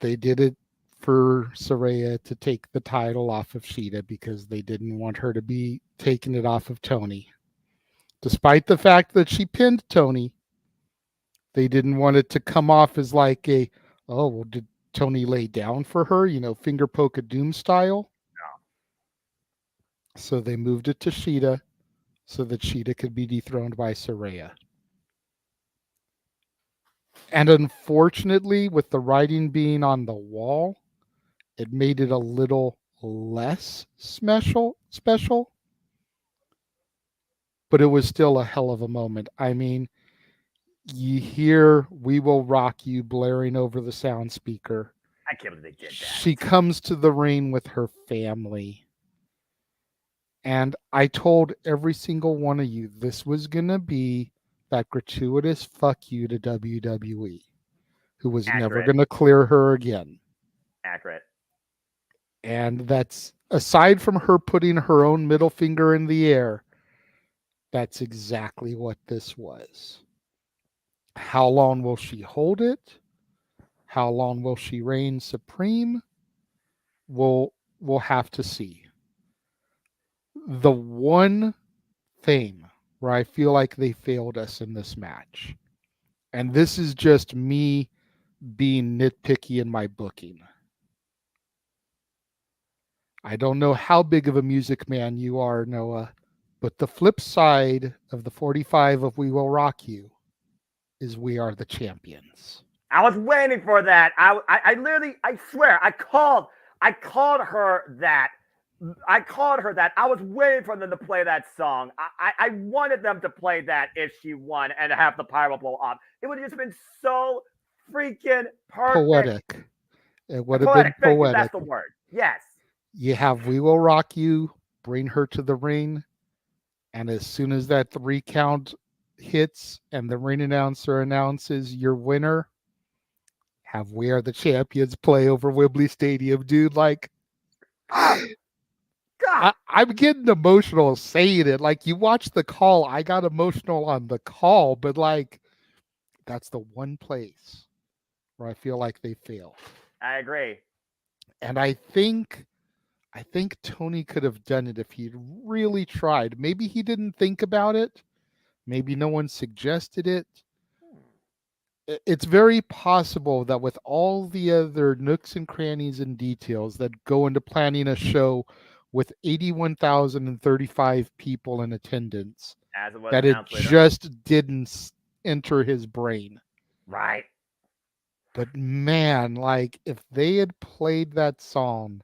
They did it for Saraya to take the title off of Sheeta because they didn't want her to be taking it off of Tony. Despite the fact that she pinned Tony, they didn't want it to come off as like a, oh, well, did Tony lay down for her? Finger poke of doom style. So they moved it to Sheeta so that Sheeta could be dethroned by Saraya. And unfortunately, with the writing being on the wall, it made it a little less special, but it was still a hell of a moment. I mean, you hear "We Will Rock You" blaring over the sound speaker.
I can't believe they did that.
She comes to the ring with her family. And I told every single one of you this was going to be that gratuitous fuck you to WWE, who was never going to clear her again.
Accurate.
And that's, aside from her putting her own middle finger in the air, that's exactly what this was. How long will she hold it? How long will she reign supreme? We'll have to see. The one thing where I feel like they failed us in this match, and this is just me being nitpicky in my booking. I don't know how big of a music man you are, Noah, but the flip side of the 45 of "We Will Rock You" is "We Are the Champions."
I was waiting for that. I literally, I swear, I called her that. I was waiting for them to play that song. I wanted them to play that if she won and have the pyro blow up. It would have just been so freaking perfect.
Poetic. It would have been poetic.
That's the word. Yes.
You have "We Will Rock You," bring her to the ring, and as soon as that 3 count hits and the ring announcer announces your winner, have "We Are the Champions" play over Wembley Stadium, dude. Like,
God.
I'm getting emotional saying it. Like, you watch the call, I got emotional on the call, but like, that's the one place where I feel like they failed.
I agree.
And I think Tony could have done it if he'd really tried. Maybe he didn't think about it. Maybe no one suggested it. It's very possible that with all the other nooks and crannies and details that go into planning a show with 81,035 people in attendance, that it just didn't enter his brain.
Right.
But man, like, if they had played that song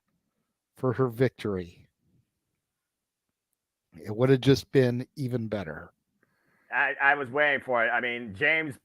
for her victory, it would have just been even better.
I was waiting for it. I mean, James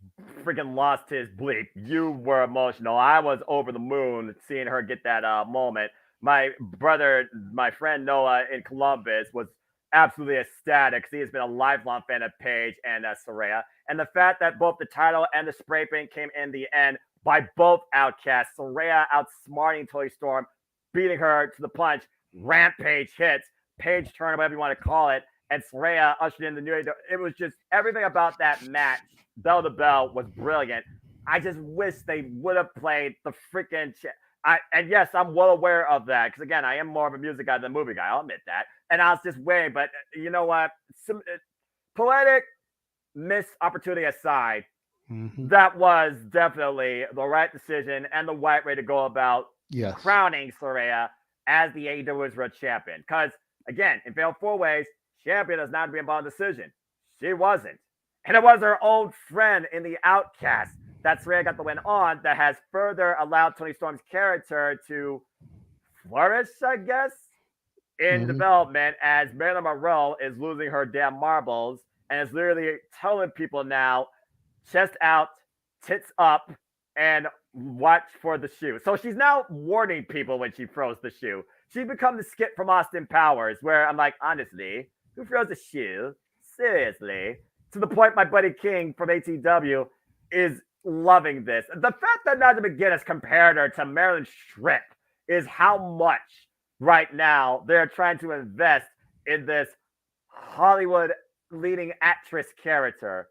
freaking lost his bleep. You were emotional. I was over the moon seeing her get that moment. My friend Noah in Columbus was absolutely ecstatic because he has been a lifelong fan of Paige and Saraya. And the fact that both the title and the spray paint came in the end by both outcasts. Saraya outsmarting Toni Storm, beating her to the punch. Rampage hits. Paige turn, whatever you want to call it. And Saraya ushered in the new age. It was just everything about that match, bell to bell, was brilliant. I just wish they would have played the freaking. And yes, I'm well aware of that because again, I am more of a music guy than a movie guy. I'll admit that. And I was just waiting, but you know what? Poetic missed opportunity aside, that was definitely the right decision and the right way to go about crowning Saraya as the AEW World Champion. Because again, in Fatal 4-Ways, champion does not be involved in decision. She wasn't. And it was her old friend in the Outcast that Saraya got the win on that has further allowed Toni Storm's character to flourish, I guess, in development as Marilyn Monroe is losing her damn marbles and is literally telling people now, chest out, tits up, and watch for the shoe. So she's now warning people when she throws the shoe. She's become the skit from Austin Powers where I'm like, honestly, who throws a shoe? Seriously? To the point my buddy King from ATW is loving this. The fact that Nigel McGuinness compared her to Marilyn Strip is how much right now they're trying to invest in this Hollywood leading actress character.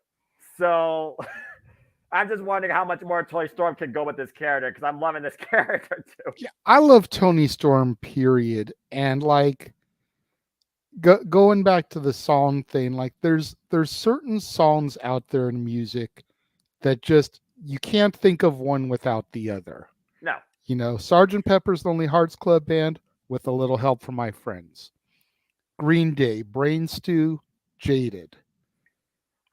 So I'm just wondering how much more Toni Storm can go with this character because I'm loving this character too.
Yeah, I love Toni Storm, period. And like going back to the song thing, like there's certain songs out there in music that just you can't think of one without the other.
No.
You know, Sgt. Pepper's Lonely Hearts Club Band, With a Little Help from My Friends. Green Day, Brain Stew, Jaded.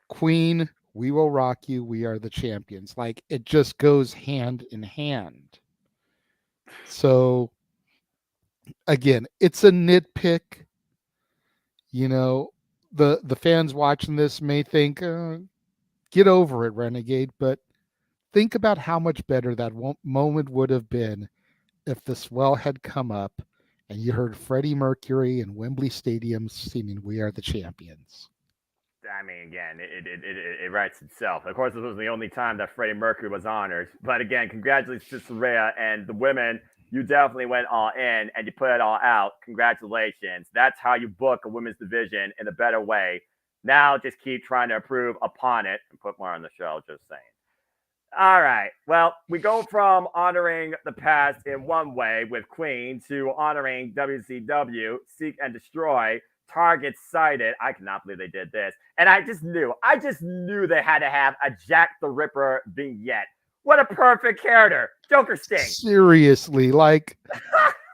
Queen, We Will Rock You, We Are the Champions. Like it just goes hand in hand. So again, it's a nitpick. You know, the fans watching this may think, get over it, Renegade, but think about how much better that moment would have been if the swell had come up and you heard Freddie Mercury in Wembley Stadium singing "We Are the Champions."
I mean, again, it writes itself. Of course, this was the only time that Freddie Mercury was honored. But again, congratulations to Saraya and the women. You definitely went all in and you put it all out. Congratulations. That's how you book a women's division in a better way. Now just keep trying to improve upon it and put more on the show, just saying. All right. Well, we go from honoring the past in one way with Queen to honoring WCW, Seek and Destroy, Target Sighted. I cannot believe they did this. And I just knew they had to have a Jack the Ripper vignette. What a perfect character. Joker Sting.
Seriously, like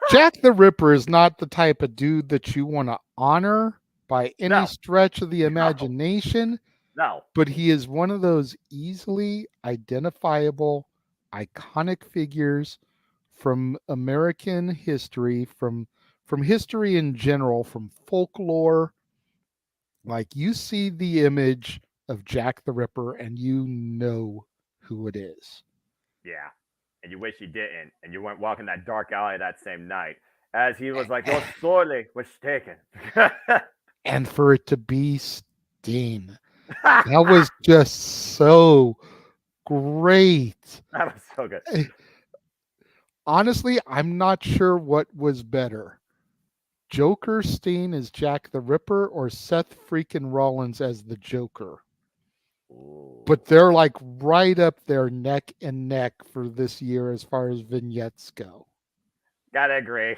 Jack the Ripper is not the type of dude that you want to honor by any stretch of the imagination.
No.
But he is one of those easily identifiable, iconic figures from American history, from history in general, from folklore. Like you see the image of Jack the Ripper and you know who it is.
Yeah. And you wish you didn't. And you weren't walking that dark alley that same night. As he was like, your sword was taken.
And for it to be Sting. That was just so great.
That was so good.
Honestly, I'm not sure what was better. Joker Sting as Jack the Ripper or Seth freaking Rollins as the Joker.
Ooh.
But they're like right up there neck and neck for this year as far as vignettes go.
Gotta agree.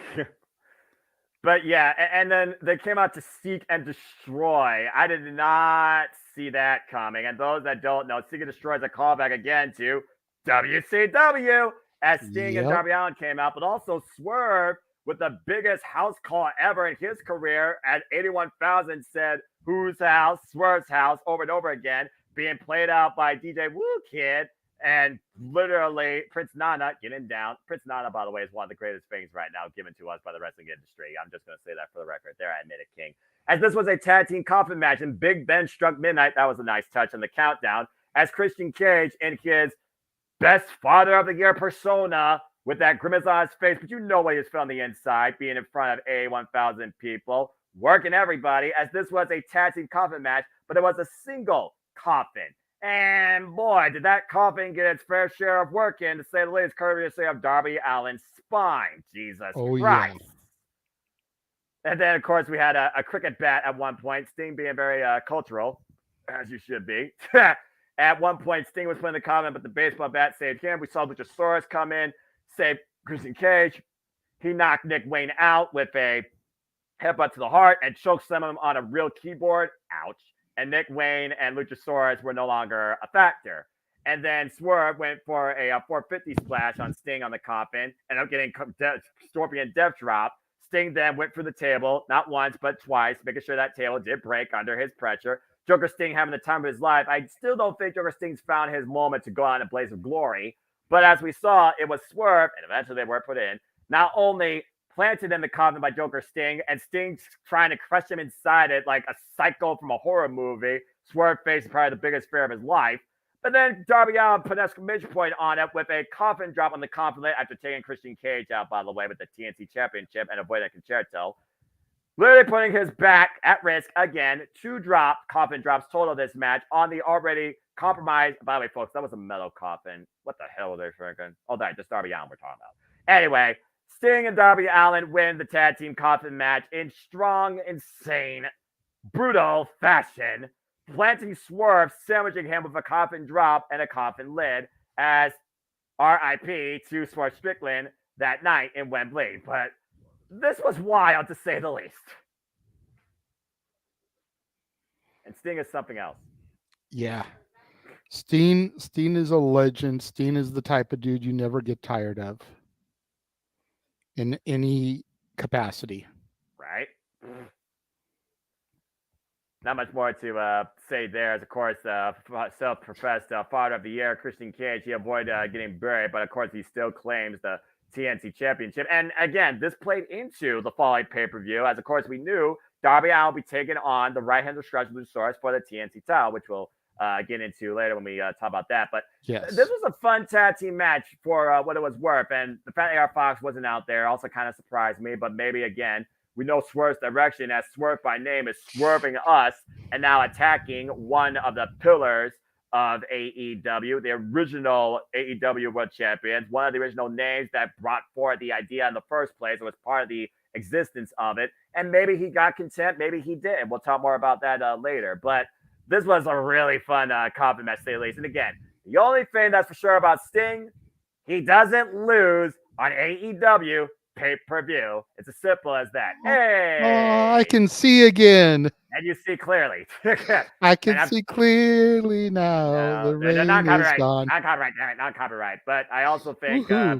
But yeah, and then they came out to Seek and Destroy. I did not see that coming. And those that don't know, Seek and Destroy is a callback again to WCW as Sting and Darby Allin came out, but also Swerve with the biggest house call ever in his career at 81,000 said, "Whose house?" Swerve's house over and over again, being played out by DJ Woo Kid. And literally, Prince Nana getting down. Prince Nana, by the way, is one of the greatest things right now given to us by the wrestling industry. I'm just going to say that for the record. There, I admit it, King. As this was a tag team coffin match, and Big Ben struck midnight. That was a nice touch in the countdown. As Christian Cage in his best Father of the Year persona with that grimace on his face, but you know what he was feeling on the inside, being in front of 81,000 people, working everybody, as this was a tag team coffin match, but it was a single coffin. And boy, did that coffin get its fair share of work in, to say the least, courtesy of Darby Allin's spine. Jesus Christ. Yeah. And then, of course, we had a cricket bat at one point, Sting being very cultural, as you should be. At one point, Sting was playing the coffin, but the baseball bat saved him. We saw Luchasaurus come in, save Christian Cage. He knocked Nick Wayne out with a headbutt to the heart and chokeslammed him on a real keyboard. Ouch. And Nick Wayne and Luchasaurus were no longer a factor. And then Swerve went for a 450 splash on Sting on the coffin, ended up getting Scorpion Death Drop. Sting then went for the table, not once, but twice, making sure that table did break under his pressure. Joker Sting having the time of his life. I still don't think Joker Sting's found his moment to go out in a blaze of glory. But as we saw, it was Swerve, and eventually they were put in, not only planted in the coffin by Joker Sting, and Sting's trying to crush him inside it like a psycho from a horror movie. Swerve faced probably the biggest fear of his life. But then Darby Allin put an exclamation point on it with a coffin drop on the coffin lid after taking Christian Cage out, by the way, with the TNT Championship and avoiding a concerto. Literally putting his back at risk again. 2 coffin drops total this match on the already compromised. By the way, folks, that was a metal coffin. What the hell were they freaking? Oh, that just Darby Allin we're talking about. Anyway, Sting and Darby Allin win the tag team coffin match in strong, insane, brutal fashion, planting Swerve, sandwiching him with a coffin drop and a coffin lid as RIP to Swerve Strickland that night in Wembley. But this was wild to say the least. And Sting is something else.
Yeah. Steen is a legend. Steen is the type of dude you never get tired of in any capacity.
Right? Not much more to say there. As of course, self-professed father of the year, Christian Cage, he avoided getting buried, but of course he still claims the TNT Championship. And again, this played into the following pay-per-view, as of course we knew Darby Allin will be taking on the right-hand destruction Luchasaurus for the TNT title, which we'll get into later when we talk about that. But
Yes.
this was a fun tag team match for what it was worth. And the fact that AR Fox wasn't out there also kind of surprised me, but maybe again, we know Swerve's direction, as Swerve by name is swerving us and now attacking one of the pillars of AEW, the original AEW World Champions, one of the original names that brought forward the idea in the first place. It was part of the existence of it. And maybe he got content, maybe he didn't. We'll talk more about that later. But this was a really fun coffin match, to say the least. And again, the only thing that's for sure about Sting, he doesn't lose on AEW pay-per-view. It's as simple as that. Hey!
Oh, I can see again.
And you see clearly.
I can see clearly now. The rain is gone.
Not copyright, damn it, not copyright. But I also think I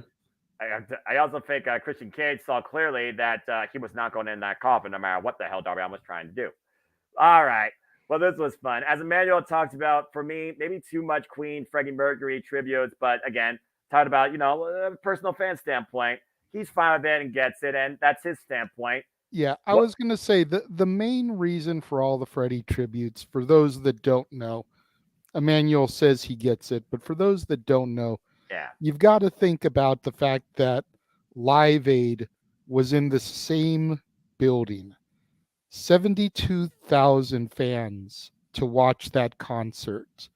also think Christian Cage saw clearly that he was not going in that coffin no matter what the hell Darby Allin was trying to do. All right. Well, this was fun. As Emmanuel talked about, for me, maybe too much Queen, Freddie Mercury tributes. But again, talked about, a personal fan standpoint. He's fine with it and gets it, and that's his standpoint.
Yeah, I was going to say the main reason for all the Freddie tributes, for those that don't know, Emmanuel says he gets it, but for those that don't know, you've got to think about the fact that Live Aid was in the same building, 72,000 fans to watch that concert.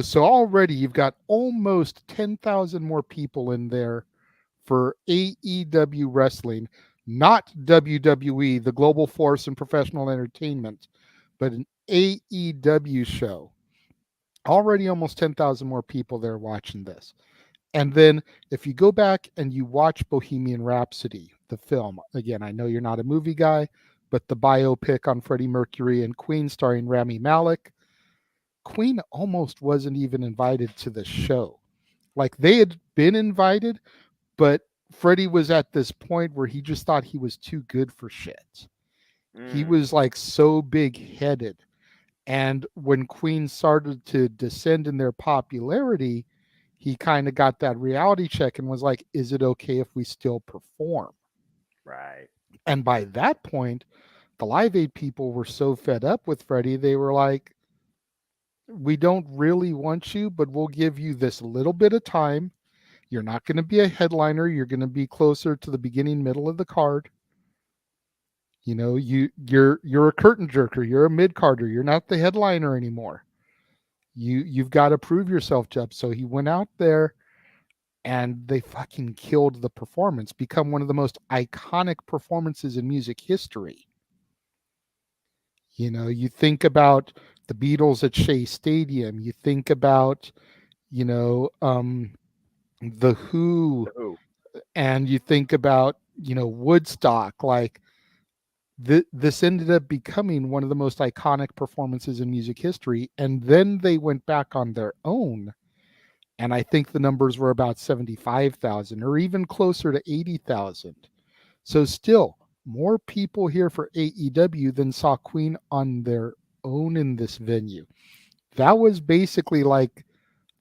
So already you've got almost 10,000 more people in there for AEW wrestling, not WWE, the global force in professional entertainment, but an AEW show. Already almost 10,000 more people there watching this. And then if you go back and you watch Bohemian Rhapsody, the film, again, I know you're not a movie guy, but the biopic on Freddie Mercury and Queen starring Rami Malek, Queen almost wasn't even invited to the show. Like, they had been invited, but Freddie was at this point where he just thought he was too good for shit. He was like so big-headed. And when Queen started to descend in their popularity, he kind of got that reality check and was like, is it okay if we still perform?
Right.
And by that point, the Live Aid people were so fed up with Freddie, they were like, we don't really want you, but we'll give you this little bit of time. You're not going to be a headliner. You're going to be closer to the beginning, middle of the card. You're a curtain jerker. You're a mid-carder. You're not the headliner anymore. You've got to prove yourself, Jeb. So he went out there and they fucking killed the performance, become one of the most iconic performances in music history. You think about the Beatles at Shea Stadium. You think about, the Who, and you think about, Woodstock. Like, this ended up becoming one of the most iconic performances in music history. And then they went back on their own. And I think the numbers were about 75,000 or even closer to 80,000. So still more people here for AEW than saw Queen on their own in this venue. That was basically like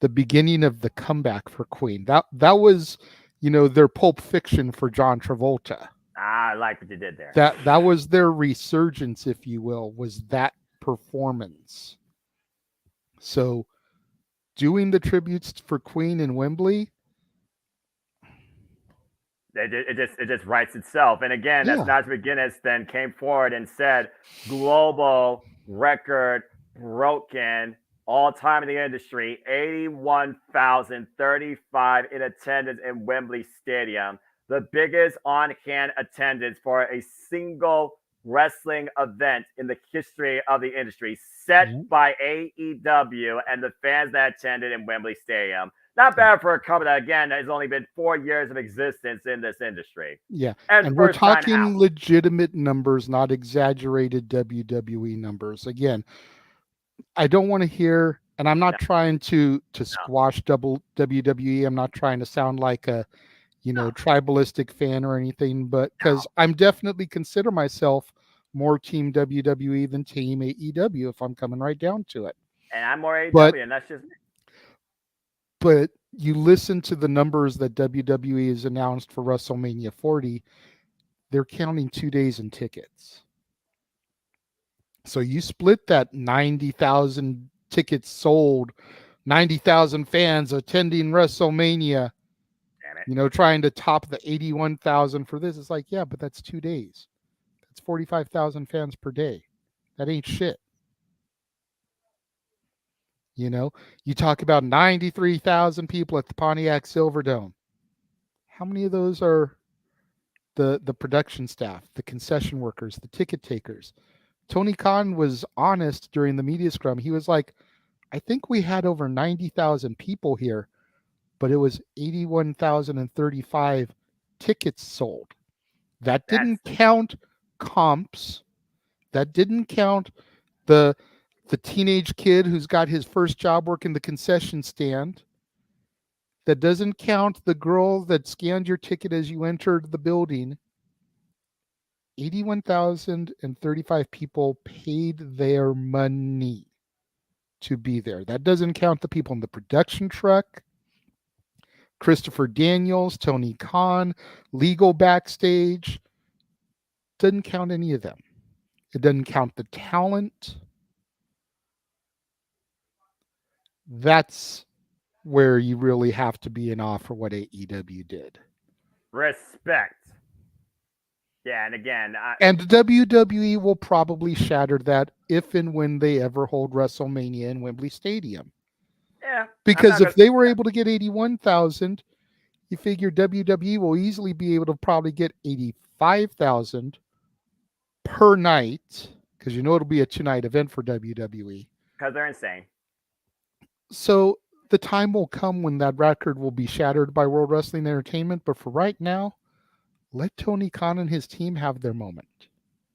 the beginning of the comeback for Queen. That was, their Pulp Fiction for John Travolta.
I like what you did there.
That was their resurgence, if you will, was that performance. So doing the tributes for Queen in Wembley,
it just writes itself. And again, that's Naj McGuinness then came forward and said, global record broken, all time in the industry, 81,035 in attendance in Wembley Stadium. the biggest on-hand attendance for a single wrestling event in the history of the industry, set by AEW and the fans that attended in Wembley Stadium. Not bad for a company that, again, has only been 4 years of existence in this industry.
Yeah.
And
we're
first time
talking
out.
legitimate numbers, not exaggerated WWE numbers. Again, I don't want to hear, and I'm not trying to squash WWE. I'm not trying to sound like a, tribalistic fan or anything, but because I'm definitely consider myself more team WWE than team AEW if I'm coming right down to it.
And I'm more AEW, and that's just me.
But you listen to the numbers that WWE has announced for WrestleMania 40, they're counting 2 days in tickets. So you split that 90,000 tickets sold, 90,000 fans attending WrestleMania, trying to top the 81,000 for this. It's like, yeah, but that's 2 days. That's 45,000 fans per day. That ain't shit. You talk about 93,000 people at the Pontiac Silverdome. How many of those are the production staff, the concession workers, the ticket takers? Tony Khan was honest during the media scrum. He was like, I think we had over 90,000 people here, but it was 81,035 tickets sold. That didn't count comps. That didn't count the teenage kid who's got his first job working the concession stand. That doesn't count the girl that scanned your ticket as you entered the building. 81,035 people paid their money to be there. That doesn't count the people in the production truck, Christopher Daniels, Tony Khan, legal backstage. Doesn't count any of them. It doesn't count the talent. That's where you really have to be in awe for what AEW did.
Respect. Yeah, and again...
and WWE will probably shatter that if and when they ever hold WrestleMania in Wembley Stadium.
Yeah.
Because if they were able to get 81,000, you figure WWE will easily be able to probably get 85,000 per night, because it'll be a 2-night event for WWE.
Because they're insane.
So the time will come when that record will be shattered by World Wrestling Entertainment, but for right now, let Tony Khan and his team have their moment.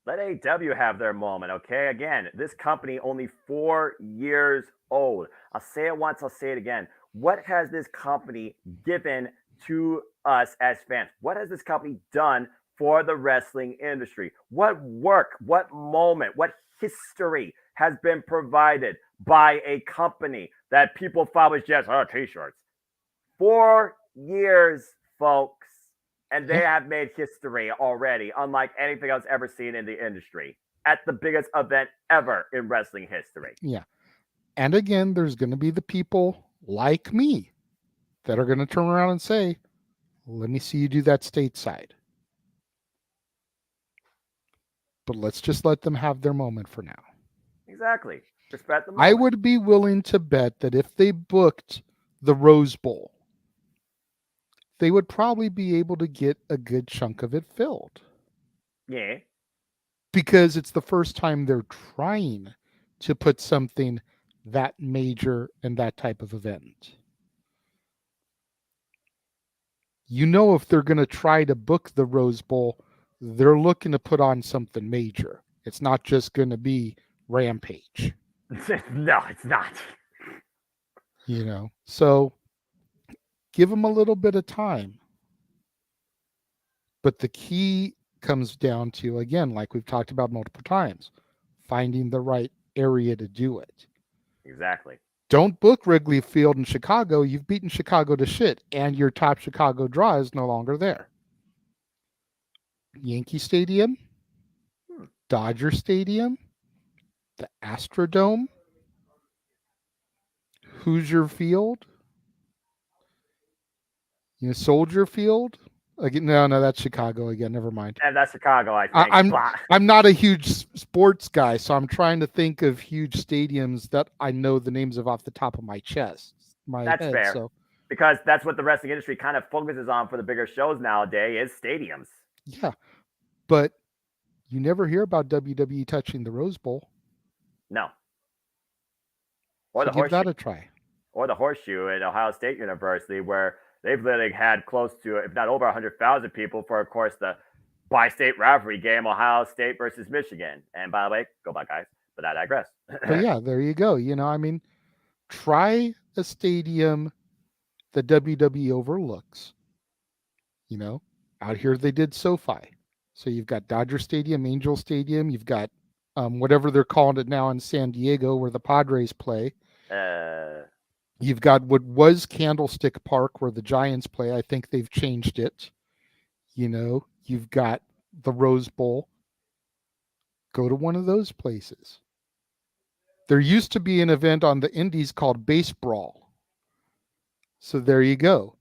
Let AEW have their moment, okay? Again, this company only 4 years old. I'll say it once, I'll say it again. What has this company given to us as fans? What has this company done for the wrestling industry? What work, what moment, what history has been provided by a company that people thought was just, t-shirts? 4 years, folks. And they have made history already, unlike anything else ever seen in the industry, at the biggest event ever in wrestling history.
Yeah. And again, there's going to be the people like me that are going to turn around and say, let me see you do that stateside. But let's just let them have their moment for now.
Exactly. Respect the moment.
I would be willing to bet that if they booked the Rose Bowl, they would probably be able to get a good chunk of it filled.
Yeah.
Because it's the first time they're trying to put something that major in that type of event. If they're going to try to book the Rose Bowl, they're looking to put on something major. It's not just going to be Rampage.
No, it's not.
So give them a little bit of time. But the key comes down to, again, like we've talked about multiple times, finding the right area to do it.
Exactly.
Don't book Wrigley Field in Chicago. You've beaten Chicago to shit, and your top Chicago draw is no longer there. Yankee Stadium, Dodger Stadium, the Astrodome, Hoosier Field, Soldier Field. Again, no, that's Chicago again. Never mind.
And that's Chicago, I think.
I'm not a huge sports guy, so I'm trying to think of huge stadiums that I know the names of off the top of my chest.
That's
head,
fair.
So
Because that's what the wrestling industry kind of focuses on for the bigger shows nowadays is stadiums.
Yeah, but you never hear about WWE touching the Rose Bowl.
No. Or
So
the
give
horseshoe.
that a try.
Or the horseshoe at Ohio State University, where they've literally had close to, if not over 100,000 people for, of course, the bi-state rivalry game, Ohio State versus Michigan. And by the way, go Buckeyes, but I digress.
But yeah, there you go. I mean, try a stadium that WWE overlooks. Out here they did SoFi. So you've got Dodger Stadium, Angel Stadium. You've got whatever they're calling it now in San Diego where the Padres play. You've got what was Candlestick Park where the Giants play. I think they've changed it. You've got the Rose Bowl. Go to one of those places. There used to be an event on the Indies called Base Brawl. So there you go.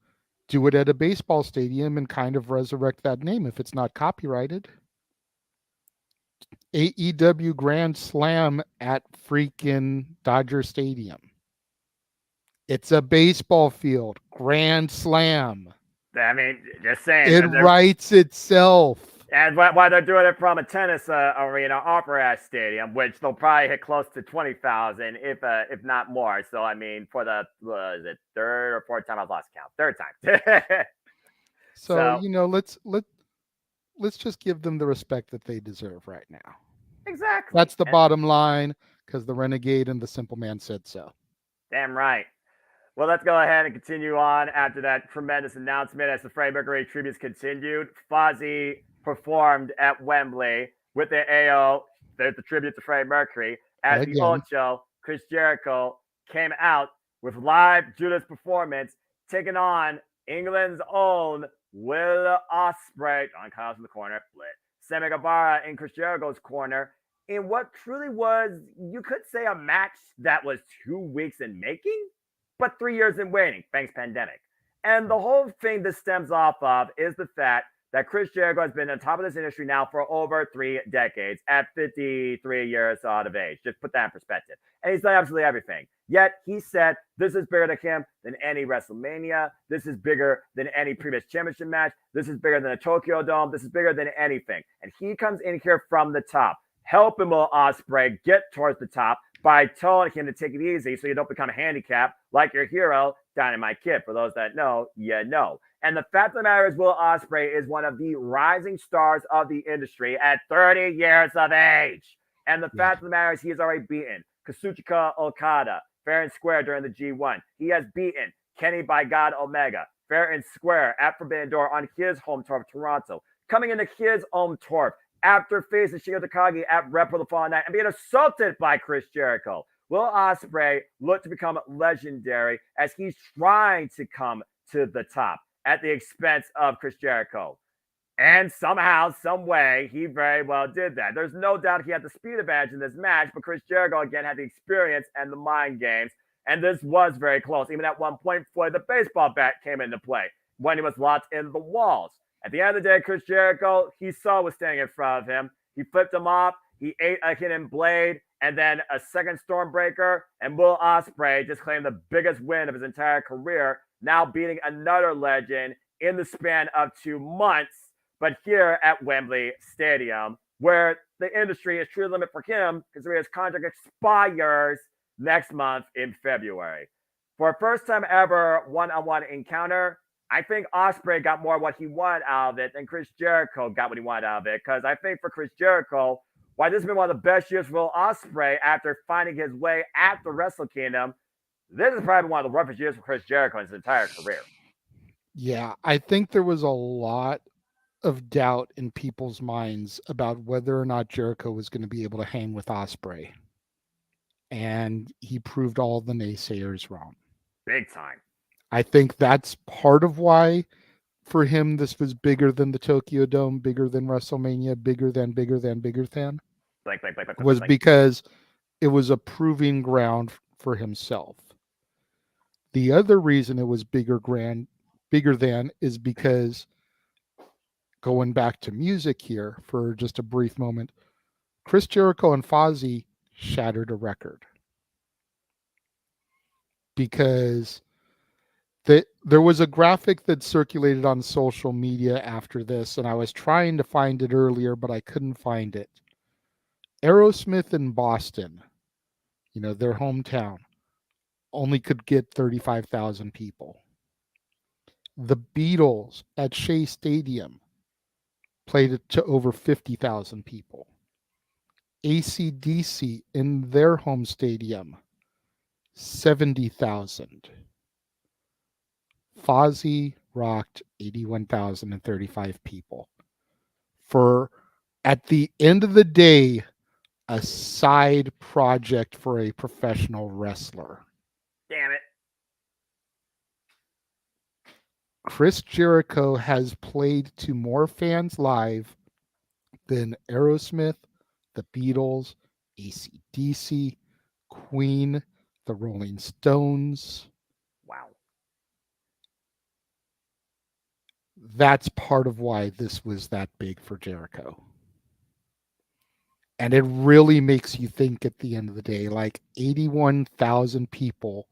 Do it at a baseball stadium and kind of resurrect that name if it's not copyrighted. AEW Grand Slam at freaking Dodger Stadium. It's a baseball field. Grand Slam.
I mean, just saying.
It writes itself.
And why they're doing it from a tennis arena, Opera Stadium, which they'll probably hit close to 20,000, if not more. So, I mean, for the is it third or fourth time I've lost count? Third time.
So let's just give them the respect that they deserve right now.
Exactly.
That's the bottom line, because the Renegade and the Simple Man said so.
Damn right. Well, let's go ahead and continue on after that tremendous announcement as the Freddie Mercury tributes continued. Fozzy performed at Wembley with the AO. There's the tribute to Freddie Mercury. As the Ocho, Chris Jericho came out with live Judas performance, taking on England's own Will Ospreay. Don Kyle's in the corner. Split. Sammy Guevara in Chris Jericho's corner. In what truly was, you could say, a match that was 2 weeks in making, but 3 years in waiting, thanks pandemic. And the whole thing this stems off of is the fact that Chris Jericho has been on top of this industry now for over 3 decades at 53 years out of age. Just put that in perspective. And he's done absolutely everything. Yet he said this is bigger to him than any WrestleMania. This is bigger than any previous championship match. This is bigger than a Tokyo Dome. This is bigger than anything. And he comes in here from the top, helping Will Ospreay get towards the top by telling him to take it easy so you don't become handicapped like your hero, Dynamite Kid. For those that know, you know. And the fact of the matter is Will Ospreay is one of the rising stars of the industry at 30 years of age. And the fact of the matter is he has already beaten Kazuchika Okada fair and square during the G1. He has beaten Kenny by God Omega fair and square at Forbidden Door on his home turf, Toronto. Coming into his home turf after facing Shingo Takagi at Rep for the Fall Night and being assaulted by Chris Jericho. Will Ospreay look to become legendary as he's trying to come to the top at the expense of Chris Jericho. And somehow, some way, he very well did that. There's no doubt he had the speed advantage in this match, but Chris Jericho, again, had the experience and the mind games. And this was very close. Even at one point, Floyd the baseball bat came into play when he was locked in the walls. At the end of the day, Chris Jericho, he saw what was standing in front of him. He flipped him off. He ate a hidden blade and then a second Stormbreaker. And Will Ospreay just claimed the biggest win of his entire career, now beating another legend in the span of 2 months. But here at Wembley Stadium, where the industry is true limit for him, because his contract expires next month in February. For a first time ever one-on-one encounter, I think Ospreay got more what he wanted out of it than Chris Jericho got what he wanted out of it. Because I think for Chris Jericho, why this has been one of the best years for Will Ospreay after finding his way at the Wrestle Kingdom, this is probably one of the roughest years for Chris Jericho in his entire career.
Yeah, I think there was a lot of doubt in people's minds about whether or not Jericho was going to be able to hang with Ospreay. And he proved all the naysayers wrong.
Big time.
I think that's part of why for him this was bigger than the Tokyo Dome, bigger than WrestleMania, bigger than. Was because it was a proving ground for himself. The other reason it was bigger than is because, going back to music here for just a brief moment, Chris Jericho and Fozzy shattered a record. Because There was a graphic that circulated on social media after this, and I was trying to find it earlier, but I couldn't find it. Aerosmith in Boston, their hometown, only could get 35,000 people. The Beatles at Shea Stadium played it to over 50,000 people. AC/DC in their home stadium, 70,000. Fozzy rocked 81,035 people. For, at the end of the day, a side project for a professional wrestler.
Damn it.
Chris Jericho has played to more fans live than Aerosmith, the Beatles, AC/DC, Queen, the Rolling Stones.
Wow.
That's part of why this was that big for Jericho. And it really makes you think at the end of the day, like 81,000 people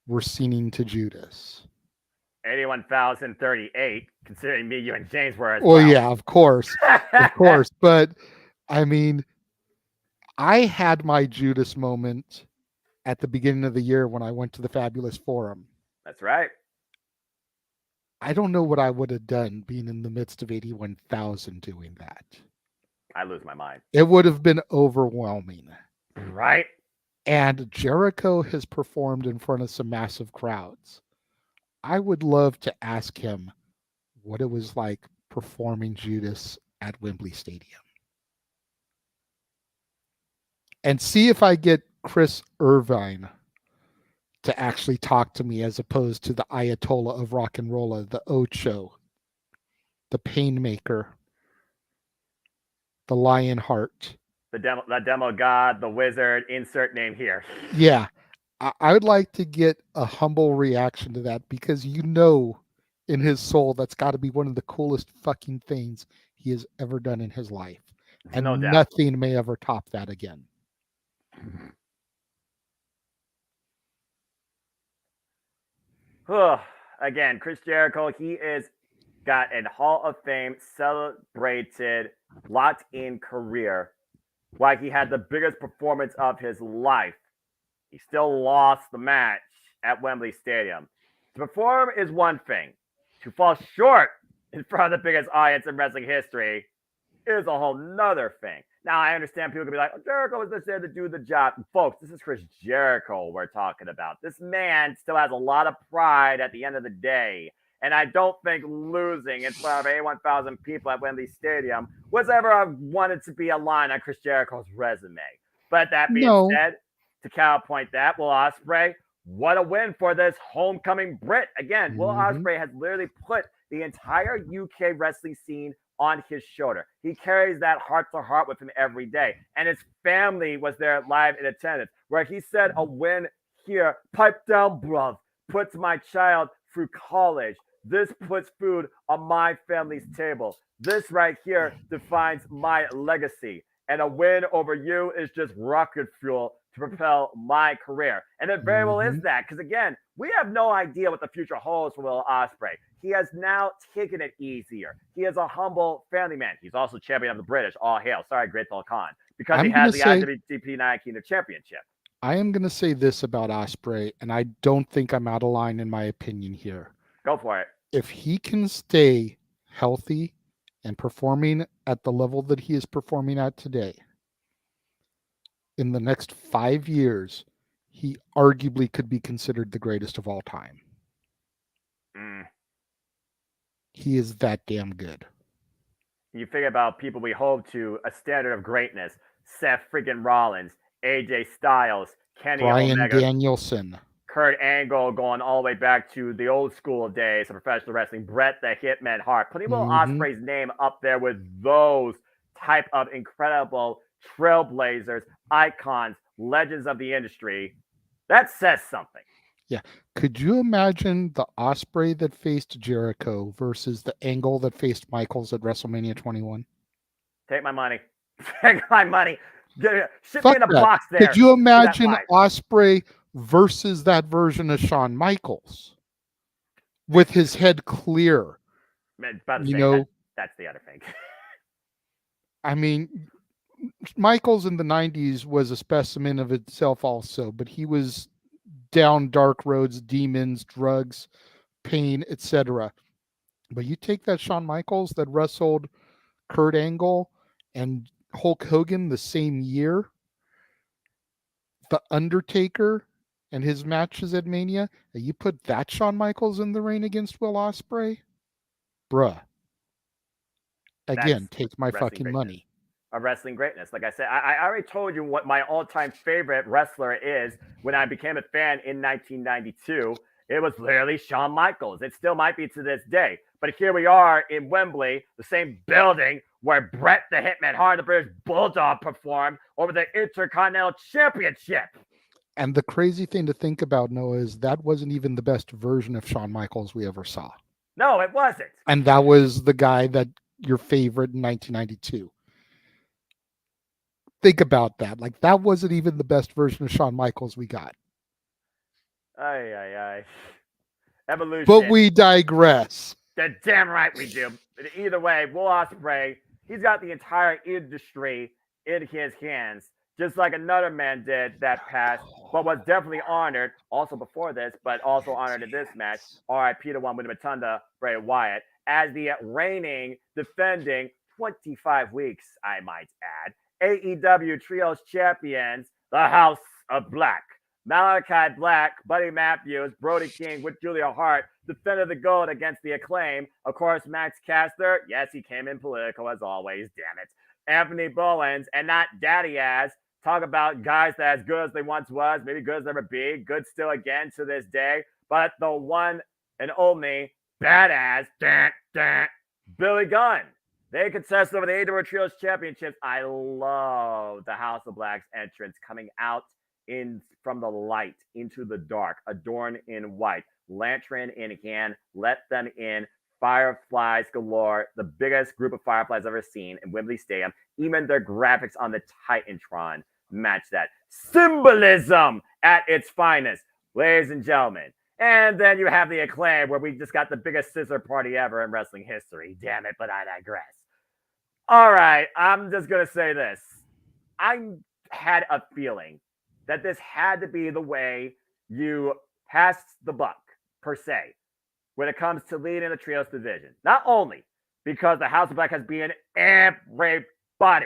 were singing to Judas.
81,038, considering me, you, and James were as well.
Well, yeah, of course. Of course. But, I mean, I had my Judas moment at the beginning of the year when I went to the Fabulous Forum.
That's right.
I don't know what I would have done being in the midst of 81,000 doing that.
I lose my mind.
It would have been overwhelming.
Right?
And Jericho has performed in front of some massive crowds. I would love to ask him what it was like performing Judas at Wembley Stadium. And see if I get Chris Irvine to actually talk to me as opposed to the Ayatollah of rock and roll, the Ocho, the Painmaker, the Lionheart.
The demo god, the wizard, insert name here.
Yeah. I would like to get a humble reaction to that because in his soul that's got to be one of the coolest fucking things he has ever done in his life. And
No doubt.
Nothing may ever top that again.
Again, Chris Jericho, he is got a Hall of Fame celebrated, locked-in career. While he had the biggest performance of his life, he still lost the match at Wembley Stadium. To perform is one thing. To fall short in front of the biggest audience in wrestling history is a whole nother thing. Now, I understand people can be like, oh, Jericho was just there to do the job. Folks, this is Chris Jericho we're talking about. This man still has a lot of pride at the end of the day. And I don't think losing in front of 81,000 people at Wembley Stadium was ever wanted to be a line on Chris Jericho's resume. But that being said, to counterpoint that, Will Ospreay, what a win for this homecoming Brit. Again, Will Ospreay has literally put the entire UK wrestling scene on his shoulder. He carries that heart to heart with him every day. And his family was there live in attendance, where he said a win here, pipe down, bruv, puts my child through college. This puts food on my family's table. This right here defines my legacy. And a win over you is just rocket fuel to propel my career. And it very well is that. Because again, we have no idea what the future holds for Will Ospreay. He has now taken it easier. He is a humble family man. He's also champion of the British. All hail. Sorry, Great Paul Khan. Because he has the IWGP Night Kingdom Championship.
I am going to say this about Ospreay, and I don't think I'm out of line in my opinion here.
Go for it.
If he can stay healthy and performing at the level that he is performing at today, in the next 5 years, he arguably could be considered the greatest of all time. He is that damn good.
You figure about people we hold to a standard of greatness. Seth freaking Rollins, AJ Styles, Kenny
Bryan
Omega,
Danielson,
Kurt Angle, going all the way back to the old school days of professional wrestling, Bret the Hitman Hart, putting Will Ospreay's name up there with those type of incredible trailblazers, icons, legends of the industry. That says something.
Yeah. Could you imagine the Ospreay that faced Jericho versus the Angle that faced Michaels at WrestleMania 21?
Take my money. Take my money. Ship me in a box there.
Could you imagine Ospreay versus that version of Shawn Michaels? with his head clear.
About to
You
say
know,
that's the other thing.
I mean, Michaels in the 90s was a specimen of itself also, but he was down dark roads, demons, drugs, pain, etc. But you take that Shawn Michaels that wrestled Kurt Angle and Hulk Hogan the same year, The Undertaker and his matches at Mania, and you put that Shawn Michaels in the ring against Will Ospreay, bruh.
That's
Again, take my
wrestling
fucking
greatness.
money.
Of wrestling greatness. Like I said, I already told you what my all-time favorite wrestler is when I became a fan in 1992. It was literally Shawn Michaels. It still might be to this day. But here we are in Wembley, the same building where Bret the Hitman Hart, the British Bulldog, performed over the Intercontinental Championship.
And the crazy thing to think about, Noah, is that wasn't even the best version of Shawn Michaels we ever saw.
No, it wasn't.
And that was the guy that your favorite in 1992. Think about that. Like, that wasn't even the best version of Shawn Michaels we got.
Ay. Evolution.
But we digress.
They're damn right we do. Either way, Will Ospreay, he's got the entire industry in his hands, just like another man did that passed, but was definitely honored also before this, but also honored in this match. R.I.P. the one with the Rotunda, Bray Wyatt, as the reigning, defending 25 weeks, I might add, AEW Trios champions, the House of Black. Malachi Black, Buddy Matthews, Brody King with Julia Hart defended the gold against the Acclaim. Of course, Max Caster, yes, he came in political as always, damn it. Anthony Bowens, and not Daddy Ass. Talk about guys that as good as they once was, maybe good as ever be, good still again to this day. But the one and only badass, Billy Gunn. They contest over the AEW Trios Championships. I love the House of Black's entrance coming out from the light into the dark, adorned in white, lantern in hand, let them in, fireflies galore, the biggest group of fireflies I've ever seen in Wembley Stadium. Even their graphics on the Titantron match that. Symbolism at its finest, ladies and gentlemen. And then you have the Acclaim, where we just got the biggest scissor party ever in wrestling history. Damn it, but I digress. All right, I'm just going to say this. I had a feeling that this had to be the way you pass the buck, per se, when it comes to leading the Trios division. Not only because the House of Black has been everybody.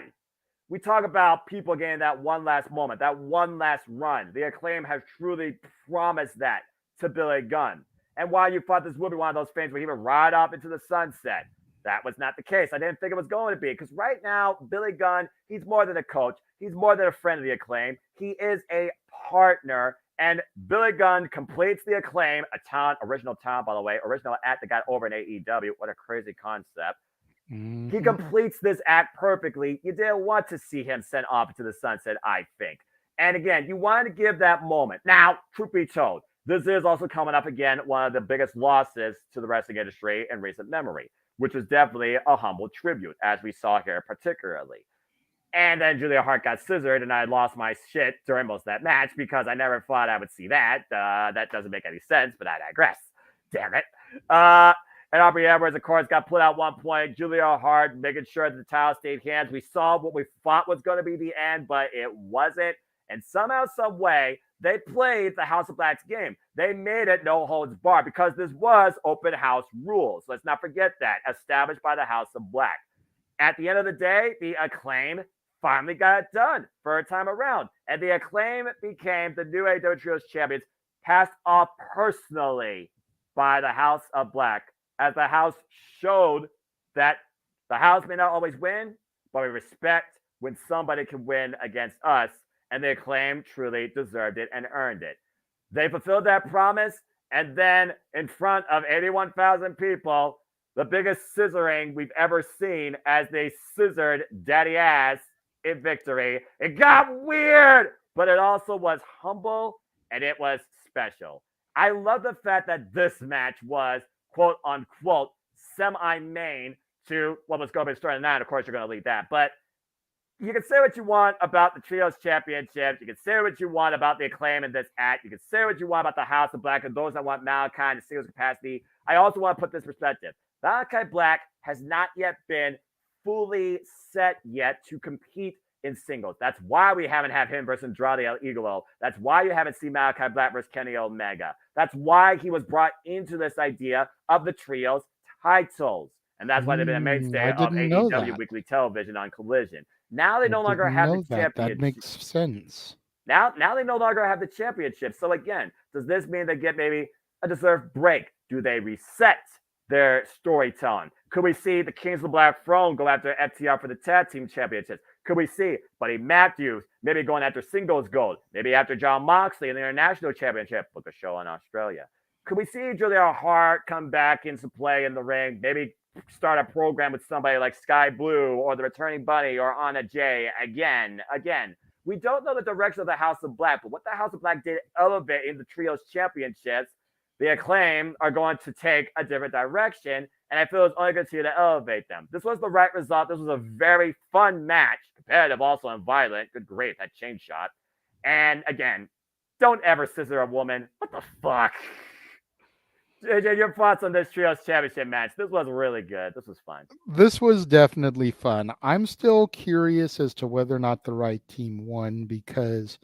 We talk about people getting that one last moment, that one last run. The Acclaim has truly promised that to Billy Gunn. And while you thought this would be one of those things where he would ride off into the sunset, that was not the case. I didn't think it was going to be, because right now, Billy Gunn, he's more than a coach. He's more than a friend of the Acclaim. He is a partner, and Billy Gunn completes the Acclaim, original talent, by the way, original act that got over in AEW. What a crazy concept. Mm-hmm. He completes this act perfectly. You didn't want to see him sent off into the sunset, I think. And again, you wanted to give that moment. Now, truth be told, this is also coming up again, one of the biggest losses to the wrestling industry in recent memory, which was definitely a humble tribute, as we saw here particularly. And then Julia Hart got scissored, and I lost my shit during most of that match because I never thought I would see that. That doesn't make any sense, but I digress. Damn it. And Aubrey Edwards, of course, got put out one point. Julia Hart making sure that the towel stayed hands. We saw what we thought was going to be the end, but it wasn't. And somehow, some way, they played the House of Black's game. They made it no holds barred because this was open house rules. Let's not forget that, established by the House of Black. At the end of the day, the Acclaim finally got it done for a time around. And the Acclaim became the new AEW Trios champions, passed off personally by the House of Black, as the House showed that the House may not always win, but we respect when somebody can win against us. And the Acclaim truly deserved it and earned it. They fulfilled that promise, and then in front of 81,000 people, the biggest scissoring we've ever seen as they scissored Daddy Ass in victory. It got weird, but it also was humble, and it was special. I love the fact that this match was, quote unquote, semi-main to what was going to be starting 9. Of course, you're going to lead that, but you can say what you want about the Trios Championships. You can say what you want about the Acclaim in this act. You can say what you want about the House of Black and those that want Malachi in a singles capacity. I also want to put this perspective. Malachi Black has not yet been fully set yet to compete in singles. That's why we haven't had him versus Andrade El Idolo. That's why you haven't seen Malachi Black versus Kenny Omega. That's why he was brought into this idea of the trios titles. And that's why they've been a mainstay
I
of
didn't know
AEW
that.
weekly television on Collision. Now they
I
no longer
didn't
have the
know that. That
championship.
makes sense.
Now they no longer have the championship. So again, does this mean they get maybe a deserved break? Do they reset their storytelling? Could we see the Kings of the Black Throne go after FTR for the tag team championships? Could we see Buddy Matthews maybe going after singles gold? Maybe after John Moxley in the international championship? Book a show in Australia. Could we see Julia Hart come back into play in the ring? Maybe start a program with somebody like Sky Blue or the returning Bunny or Anna Jay again. We don't know the direction of the House of Black, but what the House of Black did elevate in the Trios Championships, the Acclaim are going to take a different direction, and I feel it's only going to elevate them. This was the right result. This was a very fun match, competitive also and violent. Good grief, that chain shot. And again, don't ever scissor a woman. What the fuck? JJ, your thoughts on this Trios Championship match? This was really good. This was fun.
This was definitely fun. I'm still curious as to whether or not the right team won because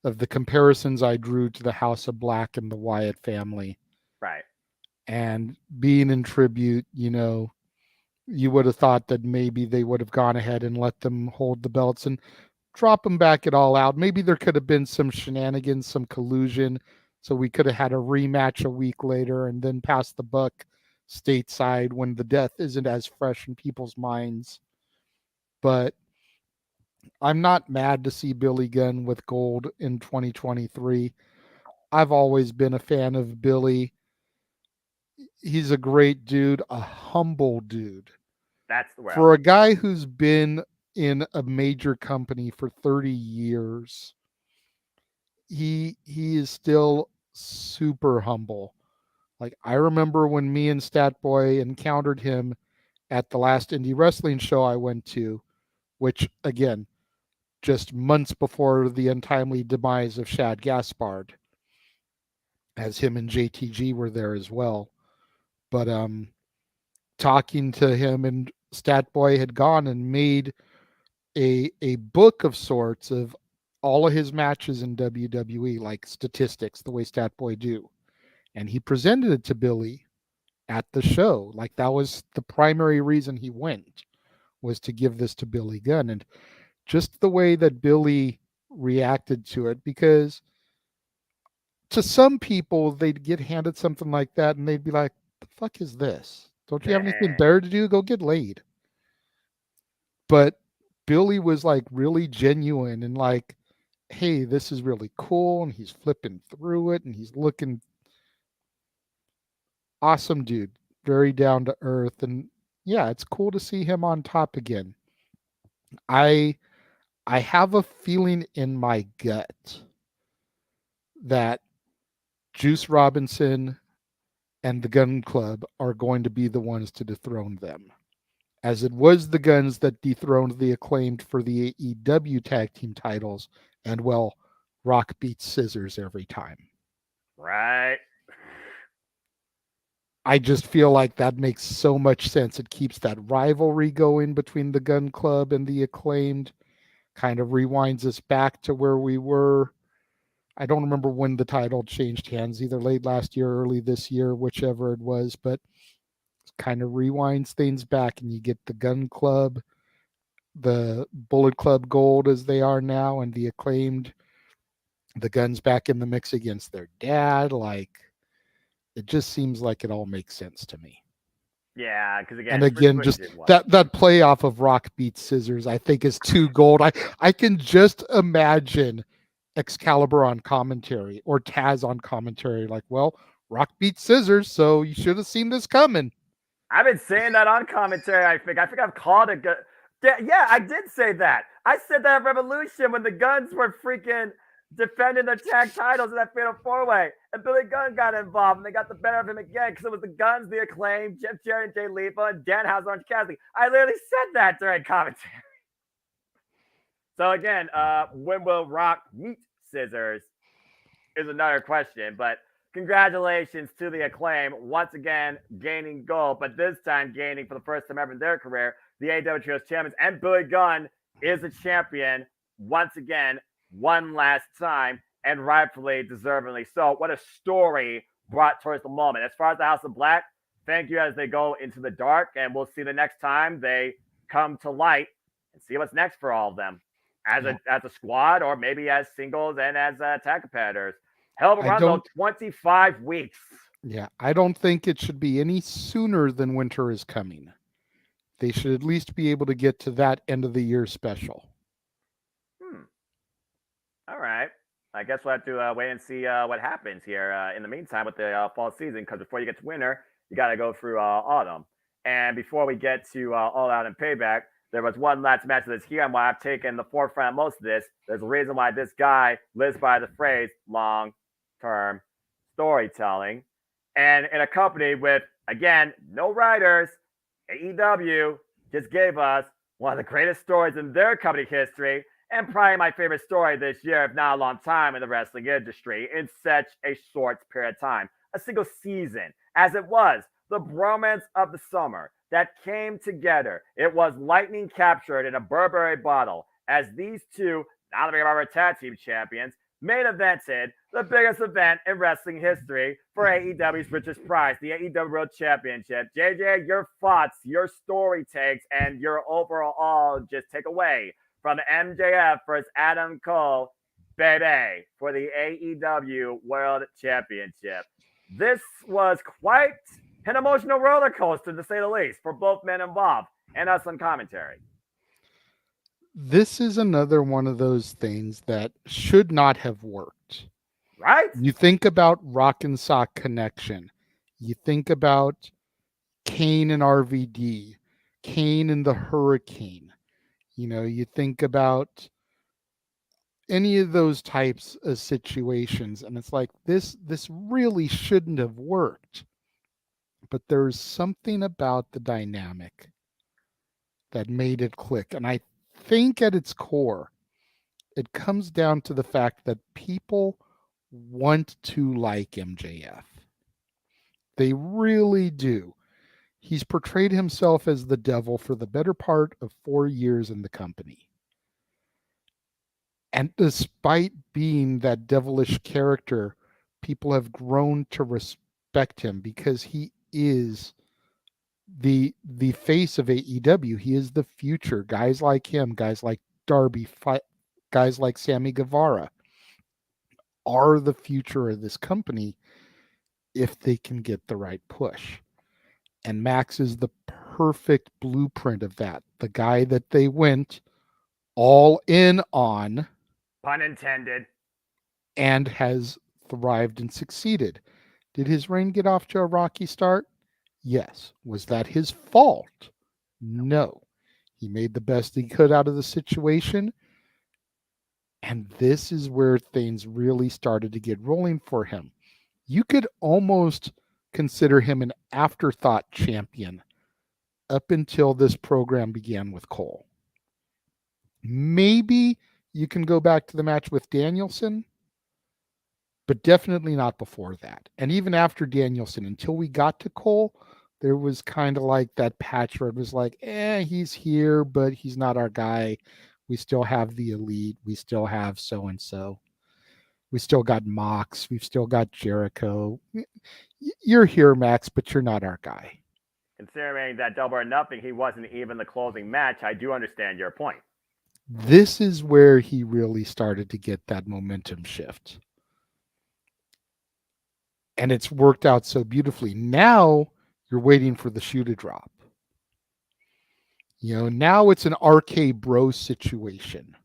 of the comparisons I drew to the House of Black and the Wyatt family.
Right.
And being in tribute, you would have thought that maybe they would have gone ahead and let them hold the belts and drop them back at All Out. Maybe there could have been some shenanigans, some collusion, so we could have had a rematch a week later and then pass the buck stateside when the death isn't as fresh in people's minds. But I'm not mad to see Billy Gunn with gold in 2023. I've always been a fan of Billy. He's a great dude, a humble dude.
That's the way.
For a guy who's been in a major company for 30 years, he is still super humble. Like, I remember when me and Statboy encountered him at the last indie wrestling show I went to, which again, just months before the untimely demise of Shad Gaspard, as him and JTG were there as well. But talking to him, and Statboy had gone and made a book of sorts of all of his matches in WWE, like statistics, the way Statboy do. And he presented it to Billy at the show. Like, that was the primary reason he went, was to give this to Billy Gunn. And just the way that Billy reacted to it, because to some people, they'd get handed something like that and they'd be like, the fuck is this? Don't you have anything better to do? Go get laid. But Billy was like really genuine and like, hey, this is really cool. And he's flipping through it and he's looking awesome, dude. Very down to earth. And yeah, it's cool to see him on top again. I have a feeling in my gut that Juice Robinson and the Gun Club are going to be the ones to dethrone them, as it was the Guns that dethroned the Acclaimed for the AEW tag team titles, and well, rock beats scissors every time.
Right.
I just feel like that makes so much sense. It keeps that rivalry going between the Gun Club and the Acclaimed, kind of rewinds us back to where we were. I don't remember when the title changed hands, either late last year or early this year, whichever it was, but kind of rewinds things back, and you get the Gun Club, the Bullet Club Gold as they are now, and the Acclaimed, the Guns back in the mix against their dad. Like, it just seems like it all makes sense to me.
Yeah, because again,
and again, just that play off of rock beats scissors, I think is too gold. I can just imagine Excalibur on commentary or Taz on commentary, like, well, rock beats scissors, so you should have seen this coming.
I've been saying that on commentary. I think I've called it good. Yeah, I did say that. I said that at Revolution when the Guns were freaking defending their tag titles in that fatal four-way, and Billy Gunn got involved, and they got the better of him again because it was the Guns, the Acclaim, Jeff Jarrett, and Jay Lethal, and Danhausen, Orange Cassidy. I literally said that during commentary. So again, when will rock meet scissors is another question, but Congratulations to the Acclaim, once again gaining gold, but this time gaining for the first time ever in their career the AEW Trios Champions. And Billy Gunn is a champion once again, one last time, and rightfully, deservingly so. What a story brought towards the moment. As far as the House of Black, thank you as they go into the dark, and we'll see the next time they come to light and see what's next for all of them as a squad, or maybe as singles and as tag competitors. Hell of a run, though, 25 weeks.
Yeah, I don't think it should be any sooner than Winter is Coming. They should at least be able to get to that end of the year special.
All right. I guess we'll have to wait and see what happens here in the meantime with the fall season, because before you get to winter, you got to go through autumn. And before we get to All Out and Payback, there was one last match that's here, and why I've taken the forefront of most of this. There's a reason why this guy lives by the phrase long-term storytelling. And in a company with, again, no writers, AEW just gave us one of the greatest stories in their company history, and probably my favorite story this year, if not a long time in the wrestling industry, in such a short period of time. A single season, as it was, the bromance of the summer that came together. It was lightning captured in a Burberry bottle as these two, now that we are tag team champions, main evented the biggest event in wrestling history for AEW's richest prize, the AEW World Championship. JJ, your thoughts, your story takes, and your overall just takeaway from MJF versus Adam Cole, baby, for the AEW World Championship. This was quite an emotional roller coaster, to say the least, for both men involved and us on commentary.
This is another one of those things that should not have worked.
Right?
You think about Rock and Sock Connection. You think about Kane and RVD, Kane and the Hurricane. You think about any of those types of situations, and it's like this really shouldn't have worked. But there's something about the dynamic that made it click. And I think at its core, it comes down to the fact that people want to like MJF. They really do. He's portrayed himself as the devil for the better part of 4 years in the company. And despite being that devilish character, people have grown to respect him because he is the face of AEW. He is the future. Guys like him, guys like Darby, guys like Sammy Guevara are the future of this company if they can get the right push. And Max is the perfect blueprint of that. The guy that they went all in on,
pun intended,
and has thrived and succeeded. Did his reign get off to a rocky start? Yes. Was that his fault? No. He made the best he could out of the situation. And this is where things really started to get rolling for him. You could almost consider him an afterthought champion up until this program began with Cole. Maybe you can go back to the match with Danielson, but definitely not before that. And even after Danielson, until we got to Cole, there was kind of like that patch where it was like, he's here, but he's not our guy. We still have the Elite. We still have so-and-so. We still got Mox. We've still got Jericho. You're here, Max, but you're not our guy.
Considering that Double or Nothing, he wasn't even the closing match, I do understand your point.
This is where he really started to get that momentum shift. And it's worked out so beautifully. Now you're waiting for the shoe to drop. Now it's an RK Bro situation.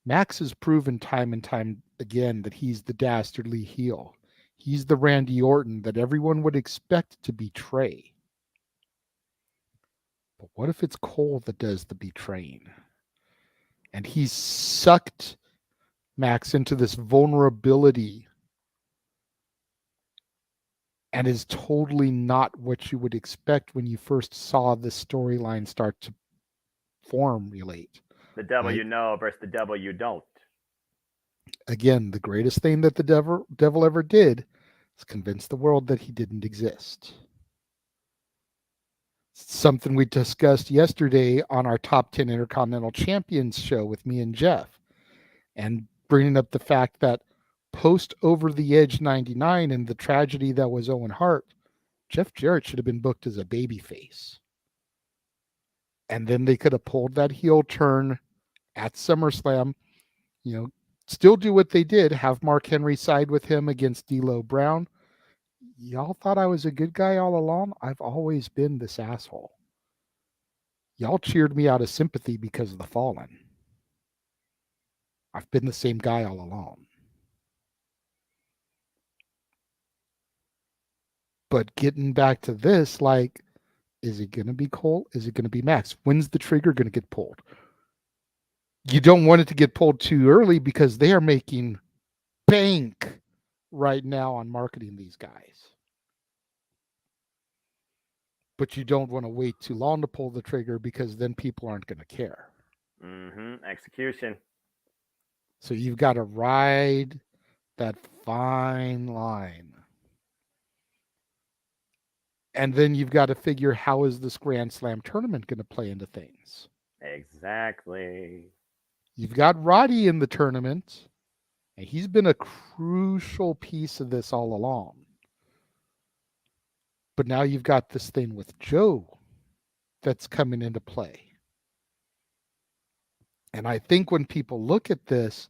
Max has proven time and time again that he's the dastardly heel. He's the Randy Orton that everyone would expect to betray. But what if it's Cole that does the betraying? And he's sucked Max into this vulnerability and is totally not what you would expect when you first saw the storyline start to formulate.
The devil you know versus the devil you don't.
Again, the greatest thing that the devil ever did is convince the world that he didn't exist. Something we discussed yesterday on our top 10 Intercontinental Champions show with me and Jeff, and bringing up the fact that post Over the Edge 99 and the tragedy that was Owen Hart, Jeff Jarrett should have been booked as a babyface. And then they could have pulled that heel turn at SummerSlam, still do what they did, have Mark Henry side with him against D'Lo Brown. Y'all thought I was a good guy all along? I've always been this asshole. Y'all cheered me out of sympathy because of the Fallen. I've been the same guy all along. But getting back to this, like, is it going to be Cole? Is it going to be Max? When's the trigger going to get pulled? You don't want it to get pulled too early because they are making bank right now on marketing these guys. But you don't want to wait too long to pull the trigger because then people aren't going to care.
Execution.
So you've got to ride that fine line. And then you've got to figure, how is this Grand Slam tournament going to play into things?
Exactly.
You've got Roddy in the tournament, and he's been a crucial piece of this all along. But now you've got this thing with Joe that's coming into play. And I think when people look at this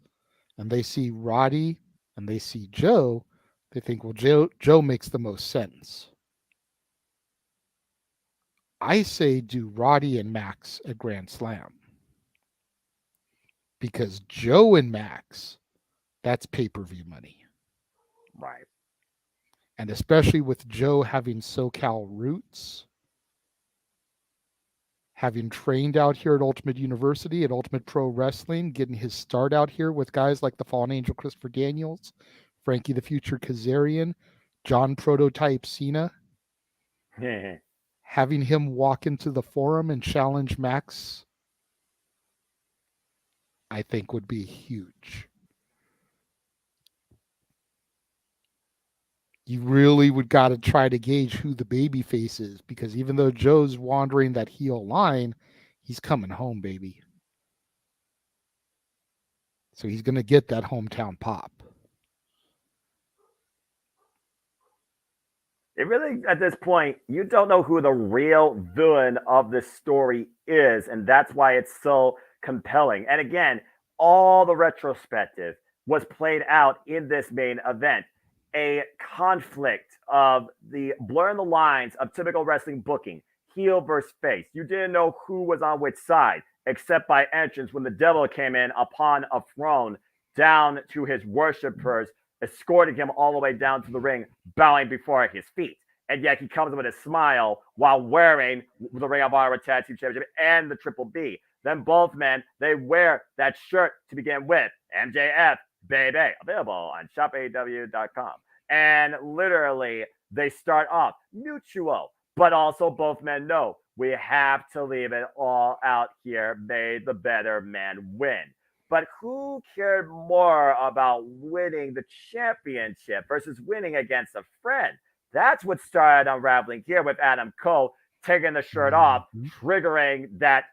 and they see Roddy and they see Joe, they think, well, Joe makes the most sense. I say do Roddy and Max at Grand Slam. Because Joe and Max, that's pay-per-view money.
Right.
And especially with Joe having SoCal roots, having trained out here at Ultimate University, at Ultimate Pro Wrestling, getting his start out here with guys like the Fallen Angel Christopher Daniels, Frankie the Future Kazarian, John Prototype Cena, having him walk into the forum and challenge Max, I think would be huge. You really would got to try to gauge who the baby face is, because even though Joe's wandering that heel line, he's coming home, baby. So he's going to get that hometown pop.
It really, at this point, you don't know who the real villain of this story is, and that's why it's so compelling. And again, all the retrospective was played out in this main event. A conflict of the blurring the lines of typical wrestling booking, heel versus face. You didn't know who was on which side, except by entrance when the devil came in upon a throne down to his worshipers, escorting him all the way down to the ring, bowing before his feet. And yet he comes with a smile while wearing the Ring of Honor Tag Team Championship and the Triple B. Then both men, they wear that shirt to begin with. MJF, baby, available on shopaw.com. And literally, they start off mutual, but also both men know we have to leave it all out here. May the better man win. But who cared more about winning the championship versus winning against a friend? That's what started unraveling here with Adam Cole taking the shirt off, triggering that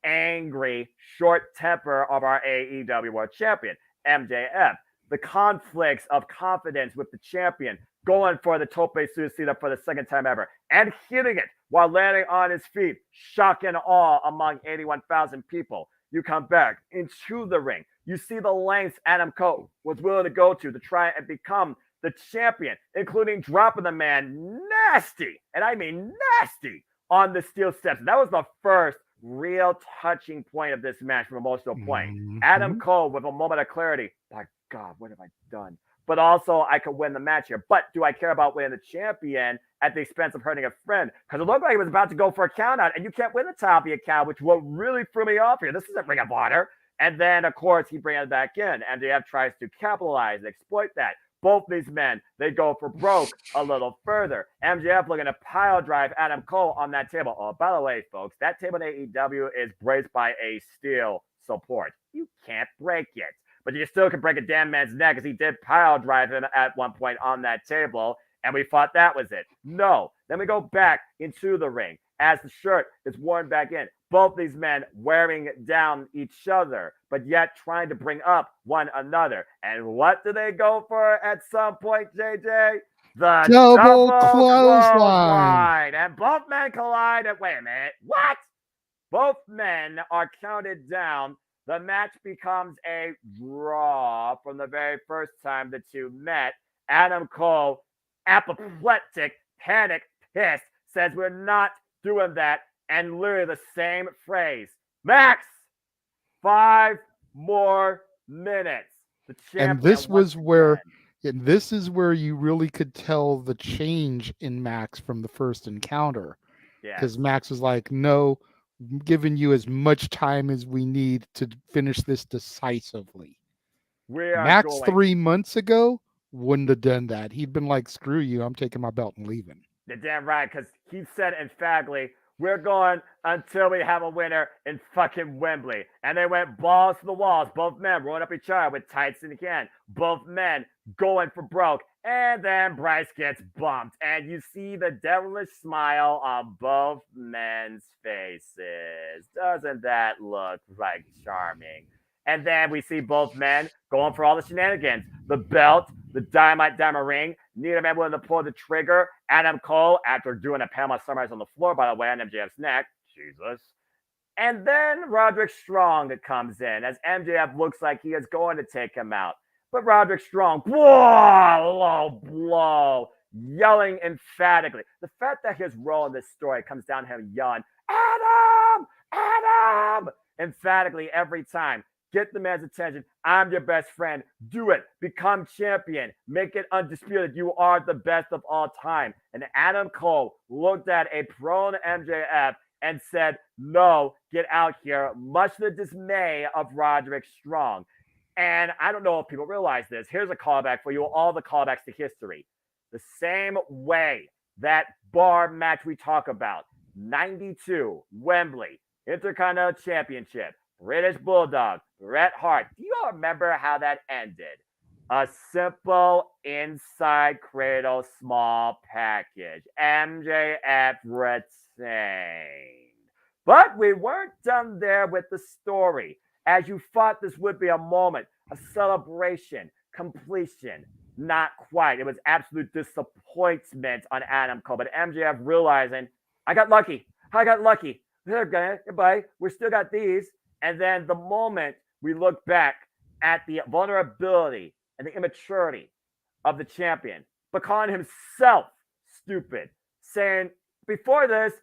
angry short temper of our AEW World Champion, MJF. The conflicts of confidence with the champion, going for the tope suicida for the second time ever, and hitting it while landing on his feet, shock and awe among 81,000 people. You come back into the ring. You see the lengths Adam Cole was willing to go to try and become the champion, including dropping the man nasty, and I mean nasty, on the steel steps. That was the first real touching point of this match from emotional point. Adam Cole with a moment of clarity. My God, what have I done? But also, I could win the match here. But do I care about winning the champion at the expense of hurting a friend? Because it looked like he was about to go for a count out, and you can't win the top of your count, which will really threw me off here. This isn't Ring of Honor. And then, of course, he brings it back in. MJF tries to capitalize and exploit that. Both these men, they go for broke a little further. MJF looking to pile drive Adam Cole on that table. Oh, by the way, folks, that table in AEW is braced by a steel support. You can't break it. but you still can break a damn man's neck, because he did pile drive him at one point on that table, and we thought that was it. No. Then we go back into the ring as the shirt is worn back in. Both these men wearing down each other, but yet trying to bring up one another. And what do they go for at some point, JJ? The
Double
double
clothesline.
clothesline. And both men collide. And wait a minute. What? Both men are counted down. The match becomes a draw from the very first time the two met. Adam Cole, apoplectic, panic, pissed, says we're not doing that. And literally the same phrase. Max, 5 more minutes. The champion.
And this was where, and this is where you really could tell the change in Max from the first encounter. Because Max was like, no, I'm giving you as much time as we need to finish this decisively. Max 3 months ago wouldn't have done that. He'd been like, screw you, I'm taking my belt and leaving.
You're damn right, because he said emphatically, we're going until we have a winner in fucking Wembley. And they went balls to the walls. Both men rolling up each other with tights in the can. Both men going for broke. And then Bryce gets bumped. And you see the devilish smile on both men's faces. Doesn't that look like charming? And then we see both men going for all the shenanigans. The belt, the dynamite diamond ring, neither man willing to pull the trigger. Adam Cole, after doing a Panama Sunrise on the floor, by the way, on MJF's neck. Jesus. And then Roderick Strong comes in as MJF looks like he is going to take him out. But Roderick Strong, low blow, yelling emphatically. The fact that his role in this story comes down to him yelling, Adam! Adam! Emphatically every time. Get the man's attention. I'm your best friend. Do it. Become champion. Make it undisputed. You are the best of all time. And Adam Cole looked at a prone MJF and said, no, get out here, much to the dismay of Roderick Strong. And I don't know if people realize this. Here's a callback for you, all the callbacks to history. The same way that bar match we talk about, 92, Wembley, Intercontinental Championship, British Bulldog, Bret Hart. Do you all remember how that ended? A simple inside cradle small package. MJF retained. But we weren't done there with the story. As you thought this would be a moment, a celebration, completion. Not quite. It was absolute disappointment on Adam Cole. But MJF realizing, I got lucky. They're gonna, goodbye. We still got these. And then the moment we look back at the vulnerability and the immaturity of the champion, but calling himself stupid, saying, before this,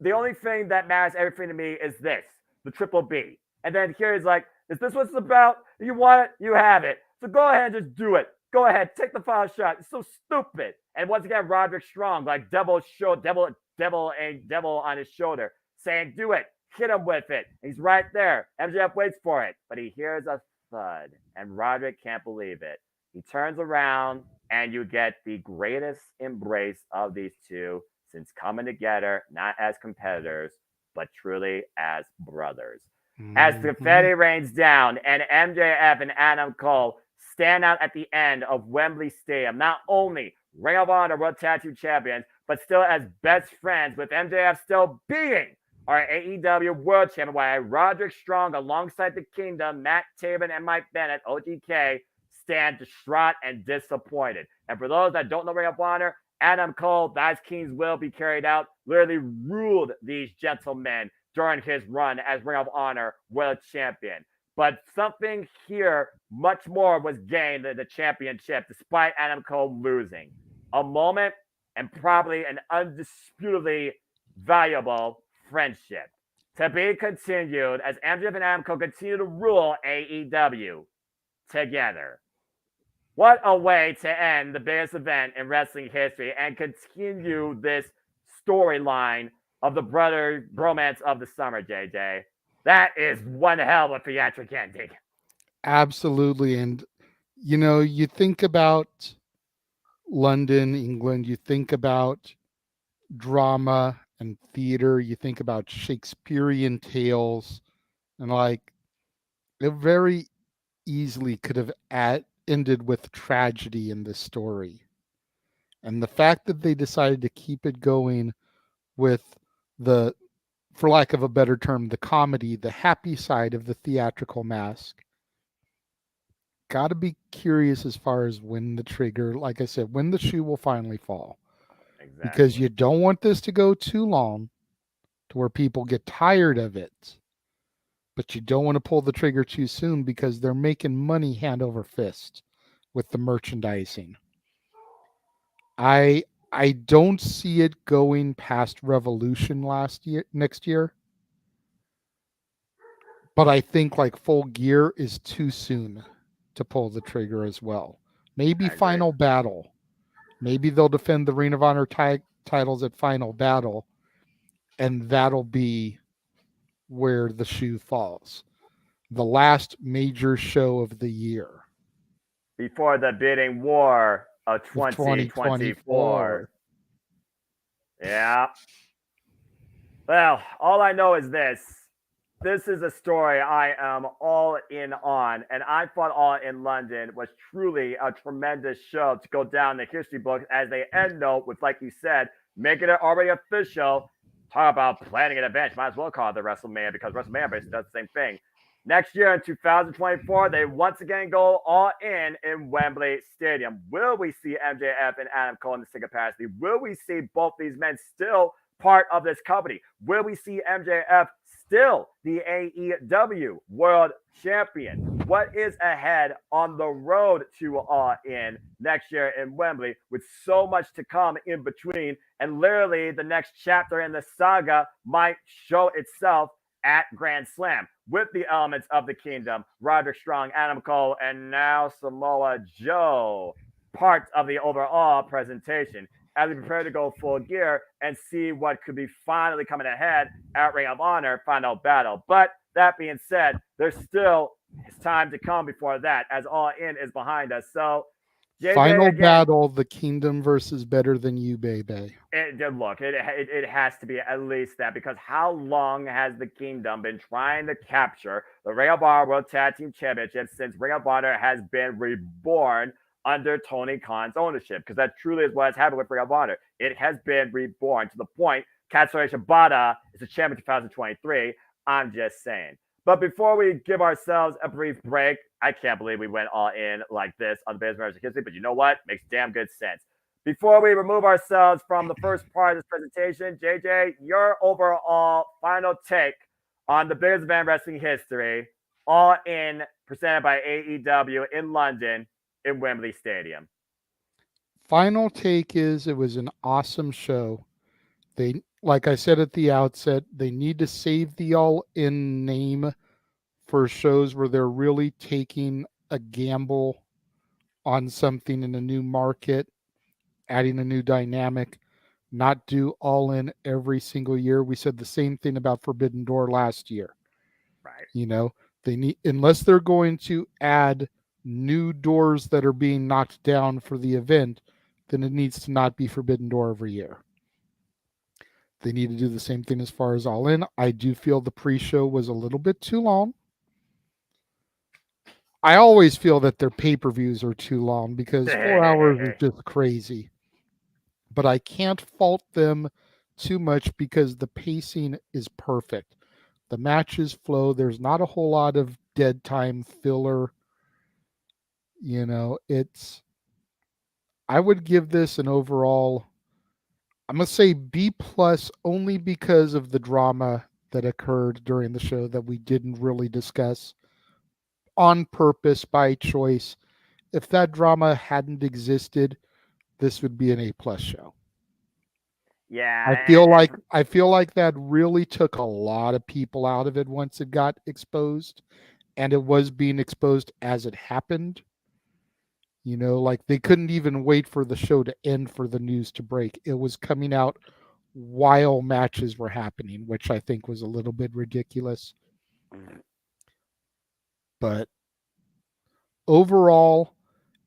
the only thing that matters everything to me is this, the triple B. And then here he's like, is this what it's about? You want it? You have it. So go ahead and just do it. Go ahead, take the final shot. It's so stupid. And once again, Roderick Strong, like devil on his shoulder, saying, do it. Hit him with it. He's right there. MJF waits for it, but he hears a thud, and Roderick can't believe it. He turns around, and you get the greatest embrace of these two since coming together, not as competitors, but truly as brothers. As the confetti rains down, and MJF and Adam Cole stand out at the end of Wembley Stadium, not only Ring of Honor World Tag Team Champions, but still as best friends, with MJF still being our AEW World Champion, while Roderick Strong, alongside the Kingdom, Matt Taven, and Mike Bennett, OGK, stand distraught and disappointed. And for those that don't know Ring of Honor, Adam Cole, Thy King's Will Be Carried Out, literally ruled these gentlemen during his run as Ring of Honor World Champion. But something here, much more was gained than the championship, despite Adam Cole losing. A moment and probably an undisputably valuable friendship to be continued as MJF and Adam Cole continue to rule AEW together. What a way to end the biggest event in wrestling history and continue this storyline of the brother bromance of the summer, JJ. That is one hell of a theatric ending.
Absolutely. And, you know, you think about London, England, you think about drama and theater, you think about Shakespearean tales, and like a very easily could have ended with tragedy in this story. And the fact that they decided to keep it going with the, for lack of a better term, the comedy, the happy side of the theatrical mask, got to be curious as far as when the trigger, like I said, when the shoe will finally fall. Because
Exactly.
you don't want this to go too long to where people get tired of it. But you don't want to pull the trigger too soon because they're making money hand over fist with the merchandising. I I don't see it going past Revolution next year, but I think like Full Gear is too soon to pull the trigger as well. Maybe
I agree.
Final Battle. Maybe they'll defend the Ring of Honor titles at Final Battle, and that'll be where the shoe falls. The last major show of the year
Before the bidding war of
of
2024.
2024.
Yeah. Well, all I know is this. This is a story I am all in on, and I thought All in London was truly a tremendous show to go down the history books as they end note with, like you said, making it already official. Talk about planning an event. Might as well call it the WrestleMania because WrestleMania basically does the same thing. Next year in 2024, they once again go all in Wembley Stadium. Will we see MJF and Adam Cole in the same capacity? Will we see both these men still part of this company? Will we see MJF still the AEW World Champion? What is ahead on the road to All In next year in Wembley with so much to come in between? And literally, the next chapter in the saga might show itself at Grand Slam with the elements of the Kingdom, Roderick Strong, Adam Cole, and now Samoa Joe, part of the overall presentation as we prepare to go full gear and see what could be finally coming ahead at Ring of Honor Final Battle. But that being said, there's still time to come before that as All In is behind us. So, JJ,
Final
again,
battle, the Kingdom versus Better Than You, baby.
it has to be at least that because how long has the Kingdom been trying to capture the Ring of Honor World Tag Team Championship since Ring of Honor has been reborn under Tony Khan's ownership? Because that truly is what has happened with Ring of Honor. It has been reborn to the point Katsuyori Shibata is the champion 2023. I'm just saying. But before we give ourselves a brief break, I can't believe we went all in like this on the Bears Marriage History, but you know what? Makes damn good sense. Before we remove ourselves from the first part of this presentation, JJ, your overall final take on the biggest event in wrestling history, All In, presented by AEW in London in Wembley Stadium.
Final take is it was an awesome show. They, like I said at the outset, they need to save the All In name for shows where they're really taking a gamble on something in a new market, adding a new dynamic, not do All In every single year. We said the same thing about Forbidden Door last year.
Right.
You know, they need, unless they're going to add new doors that are being knocked down for the event, then it needs to not be Forbidden Door every year. They need to do the same thing as far as All In. I do feel the pre-show was a little bit too long. I always feel that their pay-per-views are too long because 4 hours is just crazy. But I can't fault them too much because the pacing is perfect. The matches flow. There's not a whole lot of dead time filler. You know, I would give this an overall, I'm going to say B plus only because of the drama that occurred during the show that we didn't really discuss on purpose by choice. If that drama hadn't existed, this would be an A plus show.
Yeah,
I feel like that really took a lot of people out of it once it got exposed, and it was being exposed as it happened. You know, like they couldn't even wait for the show to end for the news to break. It was coming out while matches were happening, which I think was a little bit ridiculous. But overall,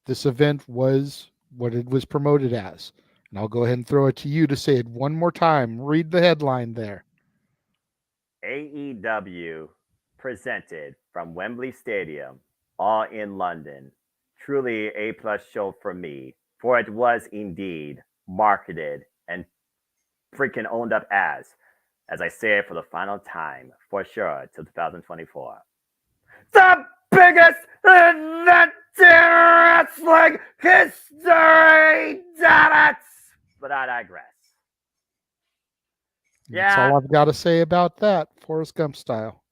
this event was what it was promoted as. And I'll go ahead and throw it to you to say it one more time. Read the headline there.
AEW presented from Wembley Stadium all in London. Truly a plus show for me, for it was indeed marketed and freaking owned up as I say it for the final time, for sure, till 2024. The biggest event in wrestling history, damn it! But I digress.
That's all I've got to say about that, Forrest Gump style.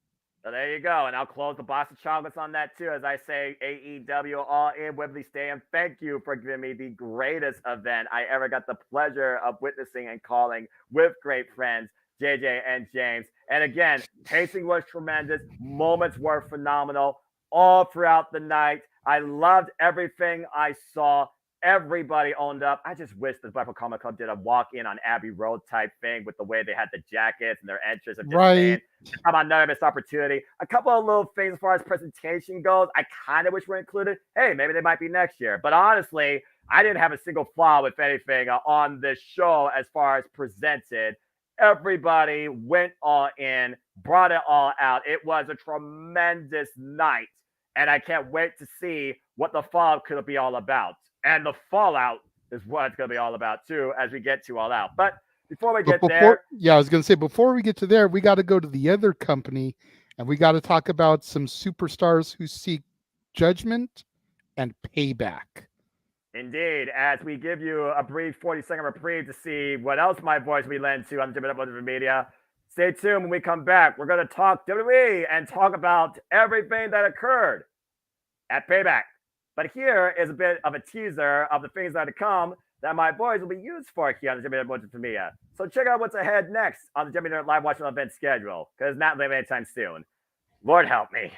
So there you go. And I'll close the box of chocolates on that too. As I say, AEW All In Wembley Stadium, thank you for giving me the greatest event I ever got the pleasure of witnessing and calling with great friends, JJ and James. And again, pacing was tremendous. Moments were phenomenal all throughout the night. I loved everything I saw. Everybody owned up. I just wish the Blackpool Comic Club did a walk-in on Abbey Road type thing with the way they had the jackets and their entrance of just saying, how about another missed opportunity? A couple of little things as far as presentation goes, I kind of wish were included. Hey, maybe they might be next year. But honestly, I didn't have a single flaw with anything on this show as far as presented. Everybody went all in, brought it all out. It was a tremendous night. And I can't wait to see what the fallout could be all about. And the fallout is what it's going to be all about, too, as we get to All Out. But before we get there.
Yeah, I was going to say, before we get to there, we got to go to the other company and we got to talk about some superstars who seek judgment and payback.
Indeed, as we give you a brief 40-second reprieve to see what else my voice we lend to on the different media. Stay tuned when we come back. We're going to talk WWE and talk about everything that occurred at Payback. But here is a bit of a teaser of the things that are to come that my boys will be used for here on the Jimmy Nerd Media. So check out what's ahead next on the Jimmy Nerd Live Watching event schedule, because it's not leaving anytime soon. Lord help me.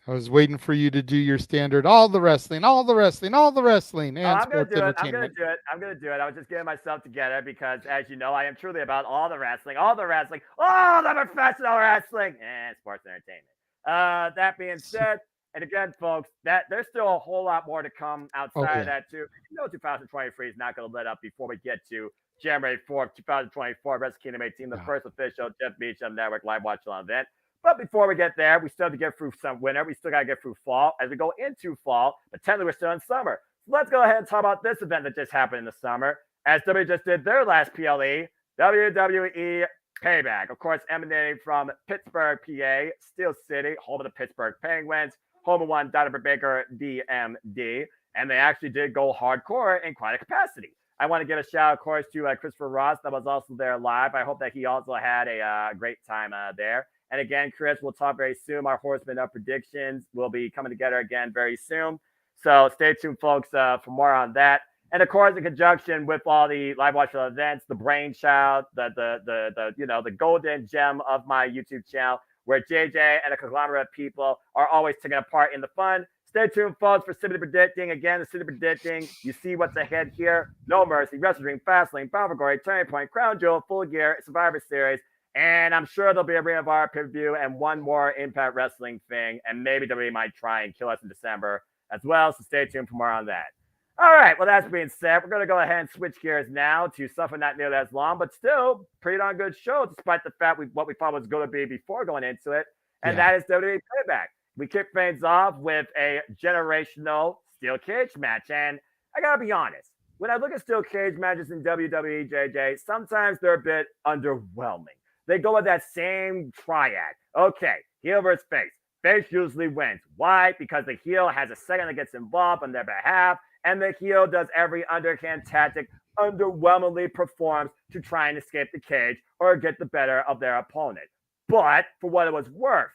I was waiting for you to do your standard, all the wrestling, and
I'm gonna
sports
do it.
entertainment.
I'm gonna do it. I was just getting myself together because, as you know, I am truly about all the professional wrestling, and sports entertainment. That being said, and again, folks, that there's still a whole lot more to come outside of that too. 2023 is not gonna let up before we get to January 4th, 2024, Wrestle Kingdom 18, the first official Jeff Beecham Network live watch event. But before we get there, we still have to get through some winter. We still got to get through fall as we go into fall. But technically, we're still in summer. So let's go ahead and talk about this event that just happened in the summer. As WWE just did their last PLE, WWE Payback. Of course, emanating from Pittsburgh, PA, Steel City, home of the Pittsburgh Penguins, home of one Dr. Baker, DMD. And they actually did go hardcore in quite a capacity. I want to give a shout out, of course, to Christopher Ross that was also there live. I hope that he also had a great time there. And again, Chris, we'll talk very soon. Our Horseman of Predictions will be coming together again very soon. So stay tuned, folks, for more on that. And of course, in conjunction with all the live watch events, the brainchild, the golden gem of my YouTube channel, where JJ and a conglomerate of people are always taking a part in the fun. Stay tuned, folks, for City Predicting. Again, the City Predicting. You see what's ahead here. No Mercy, Wrestle Dream, Fastlane, Battle for Glory, Turning Point, Crown Jewel, Full Gear, Survivor Series. And I'm sure there'll be a Ring of Honor pay-per-view and one more Impact Wrestling thing. And maybe WWE might try and kill us in December as well. So stay tuned for more on that. All right. Well, that's being said, we're going to go ahead and switch gears now to something not nearly as long, but still pretty darn good show, despite the fact what we thought was going to be before going into it. And that is WWE Payback. We kick things off with a generational steel cage match. And I got to be honest, when I look at steel cage matches in WWE, JJ, sometimes they're a bit underwhelming. They go with that same triad. Okay, heel versus face. Face usually wins. Why? Because the heel has a second that gets involved on their behalf, and the heel does every underhand tactic, underwhelmingly performs to try and escape the cage or get the better of their opponent. But for what it was worth,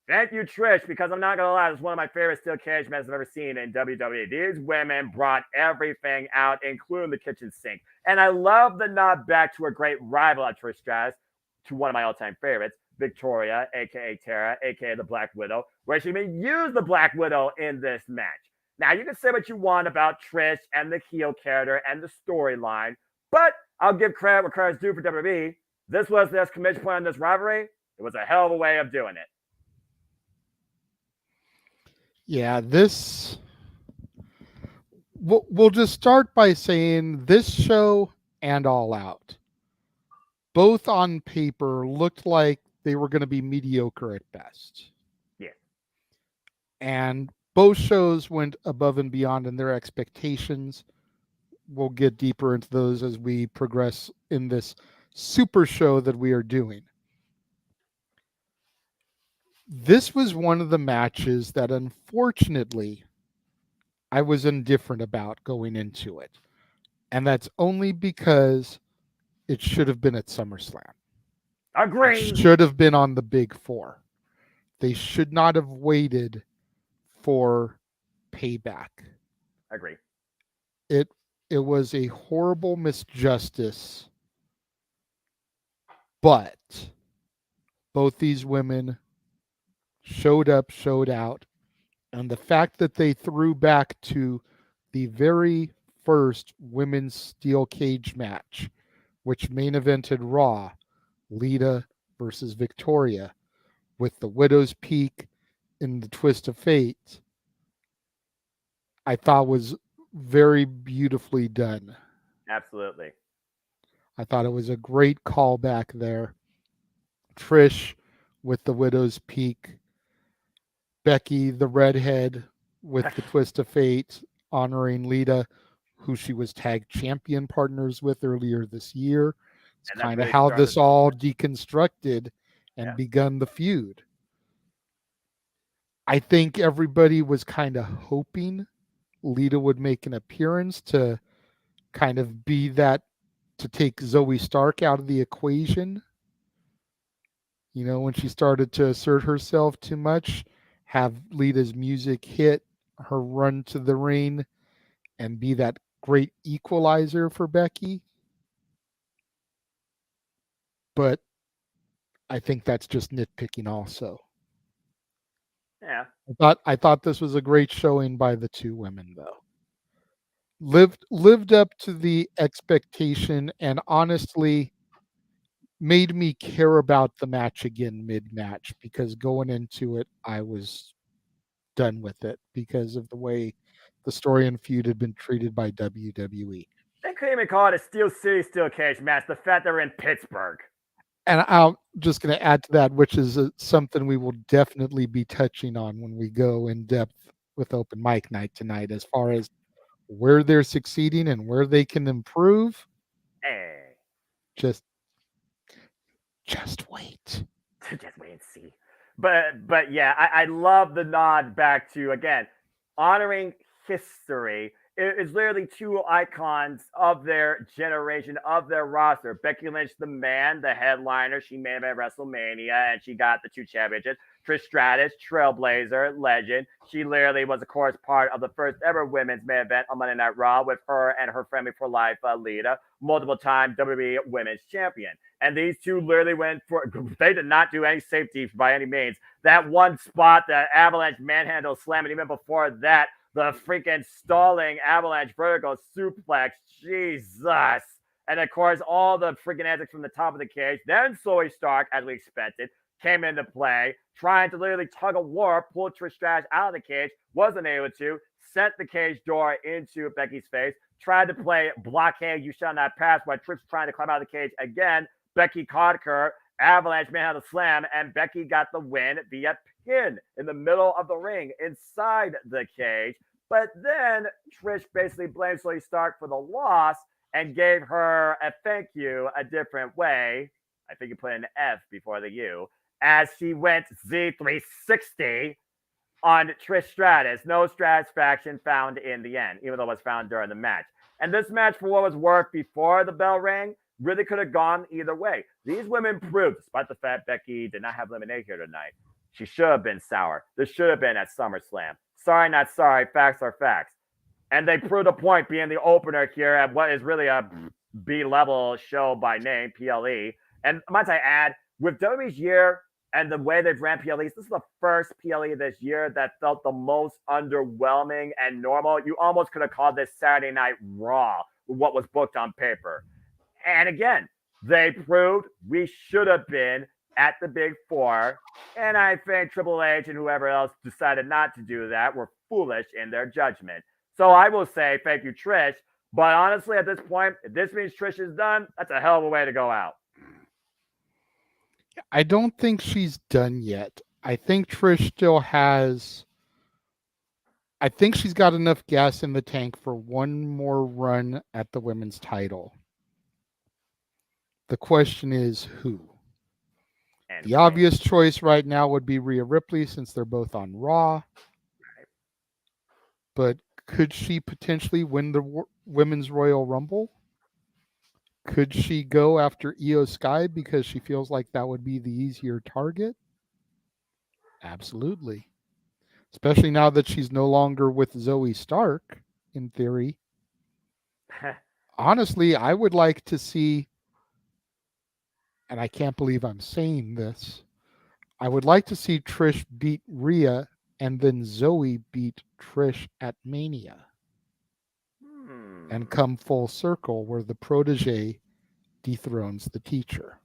Thank you, Trish, because I'm not going to lie, this is one of my favorite steel cage matches I've ever seen in WWE. These women brought everything out, including the kitchen sink. And I love the nod back to a great rival of Trish Stratus, to one of my all-time favorites, Victoria, a.k.a. Tara, a.k.a. the Black Widow, where she even used the Black Widow in this match. Now, you can say what you want about Trish and the heel character and the storyline, but I'll give credit where credit's due for WWE. This was the exclamation point on this rivalry. It was a hell of a way of doing it.
Yeah, this. We'll just start by saying this show and All Out, both on paper, looked like they were going to be mediocre at best.
Yeah.
And both shows went above and beyond in their expectations. We'll get deeper into those as we progress in this super show that we are doing. This was one of the matches that, unfortunately, I was indifferent about going into it. And that's only because it should have been at SummerSlam.
Agreed.
It should have been on the Big Four. They should not have waited for Payback.
Agree.
It was a horrible misjustice, but both these women showed up, showed out, and the fact that they threw back to the very first women's steel cage match, which main evented Raw, Lita versus Victoria, with the Widow's Peak in the Twist of Fate, I thought was very beautifully done.
Absolutely.
I thought it was a great callback there. Trish with the Widow's Peak, Becky the redhead with the Twist of Fate, honoring Lita, who she was tag champion partners with earlier this year. It's kind of how this all deconstructed and begun the feud. I think everybody was kind of hoping Lita would make an appearance to kind of be that, to take Zoe Stark out of the equation. You know, when she started to assert herself too much, have Lita's music hit, her run to the ring, and be that great equalizer for Becky. But I think that's just nitpicking also.
Yeah.
I thought this was a great showing by the two women, though. Lived up to the expectation, and honestly made me care about the match again mid-match, because going into it I was done with it because of the way the story and feud had been treated by WWE.
They couldn't even call it a Steel City Steel Cage match. The fact they're in Pittsburgh.
And I'm just going to add to that, which is something we will definitely be touching on when we go in depth with Open Mic Night tonight, as far as where they're succeeding and where they can improve.
Hey.
Just wait.
Just wait and see. But yeah, I love the nod back to, again, honoring history. It's literally two icons of their generation, of their roster. Becky Lynch, the man, the headliner. She made it at WrestleMania, and she got the 2 championships. Trish Stratus, trailblazer, legend. She literally was, of course, part of the first ever women's main event on Monday Night Raw with her and her friendly for life, Lita, multiple-time WWE Women's Champion. And these two literally went for, they did not do any safety by any means. That one spot, the Avalanche manhandle slam, and even before that, the freaking stalling Avalanche vertical suplex. Jesus. And of course, all the freaking antics from the top of the cage. Then Zoe Stark, as we expected, came into play, trying to literally tug a war, pull Trish Stratus out of the cage, wasn't able to, sent the cage door into Becky's face, tried to play blockade, you shall not pass, while Trish trying to climb out of the cage again. Becky caught her, Avalanche manhandle slam, and Becky got the win via pin in the middle of the ring inside the cage. But then Trish basically blamed Zoe Stark for the loss and gave her a thank you a different way. I think you put an F before the U, as she went Z360 on Trish Stratus. No Stratus faction found in the end, even though it was found during the match. And this match, for what was worth before the bell rang, really could have gone either way. These women proved, despite the fact Becky did not have lemonade here tonight, She should have been sour. This should have been at SummerSlam. Sorry, not sorry. Facts are facts. And they proved a point being the opener here at what is really a B-level show by name, PLE. And might I add, with WWE's year and the way they've ran PLEs, this is the first PLE this year that felt the most underwhelming and normal. You almost could have called this Saturday Night Raw with what was booked on paper. And again, they proved we should have been at the Big Four. And I think Triple H and whoever else decided not to do that were foolish in their judgment. So I will say thank you, Trish. But honestly, at this point, if this means Trish is done, that's a hell of a way to go out.
I don't think she's done yet. I think Trish still has. I think she's got enough gas in the tank for one more run at the women's title. The question is who? And the obvious choice right now would be Rhea Ripley since they're both on Raw. But could she potentially win the Women's Royal Rumble? Could she go after Io Sky because she feels like that would be the easier target? Absolutely. Especially now that she's no longer with Zoe Stark, in theory. Honestly, I would like to see, and I can't believe I'm saying this, I would like to see Trish beat Rhea and then Zoe beat Trish at Mania. And come full circle where the protege dethrones the teacher.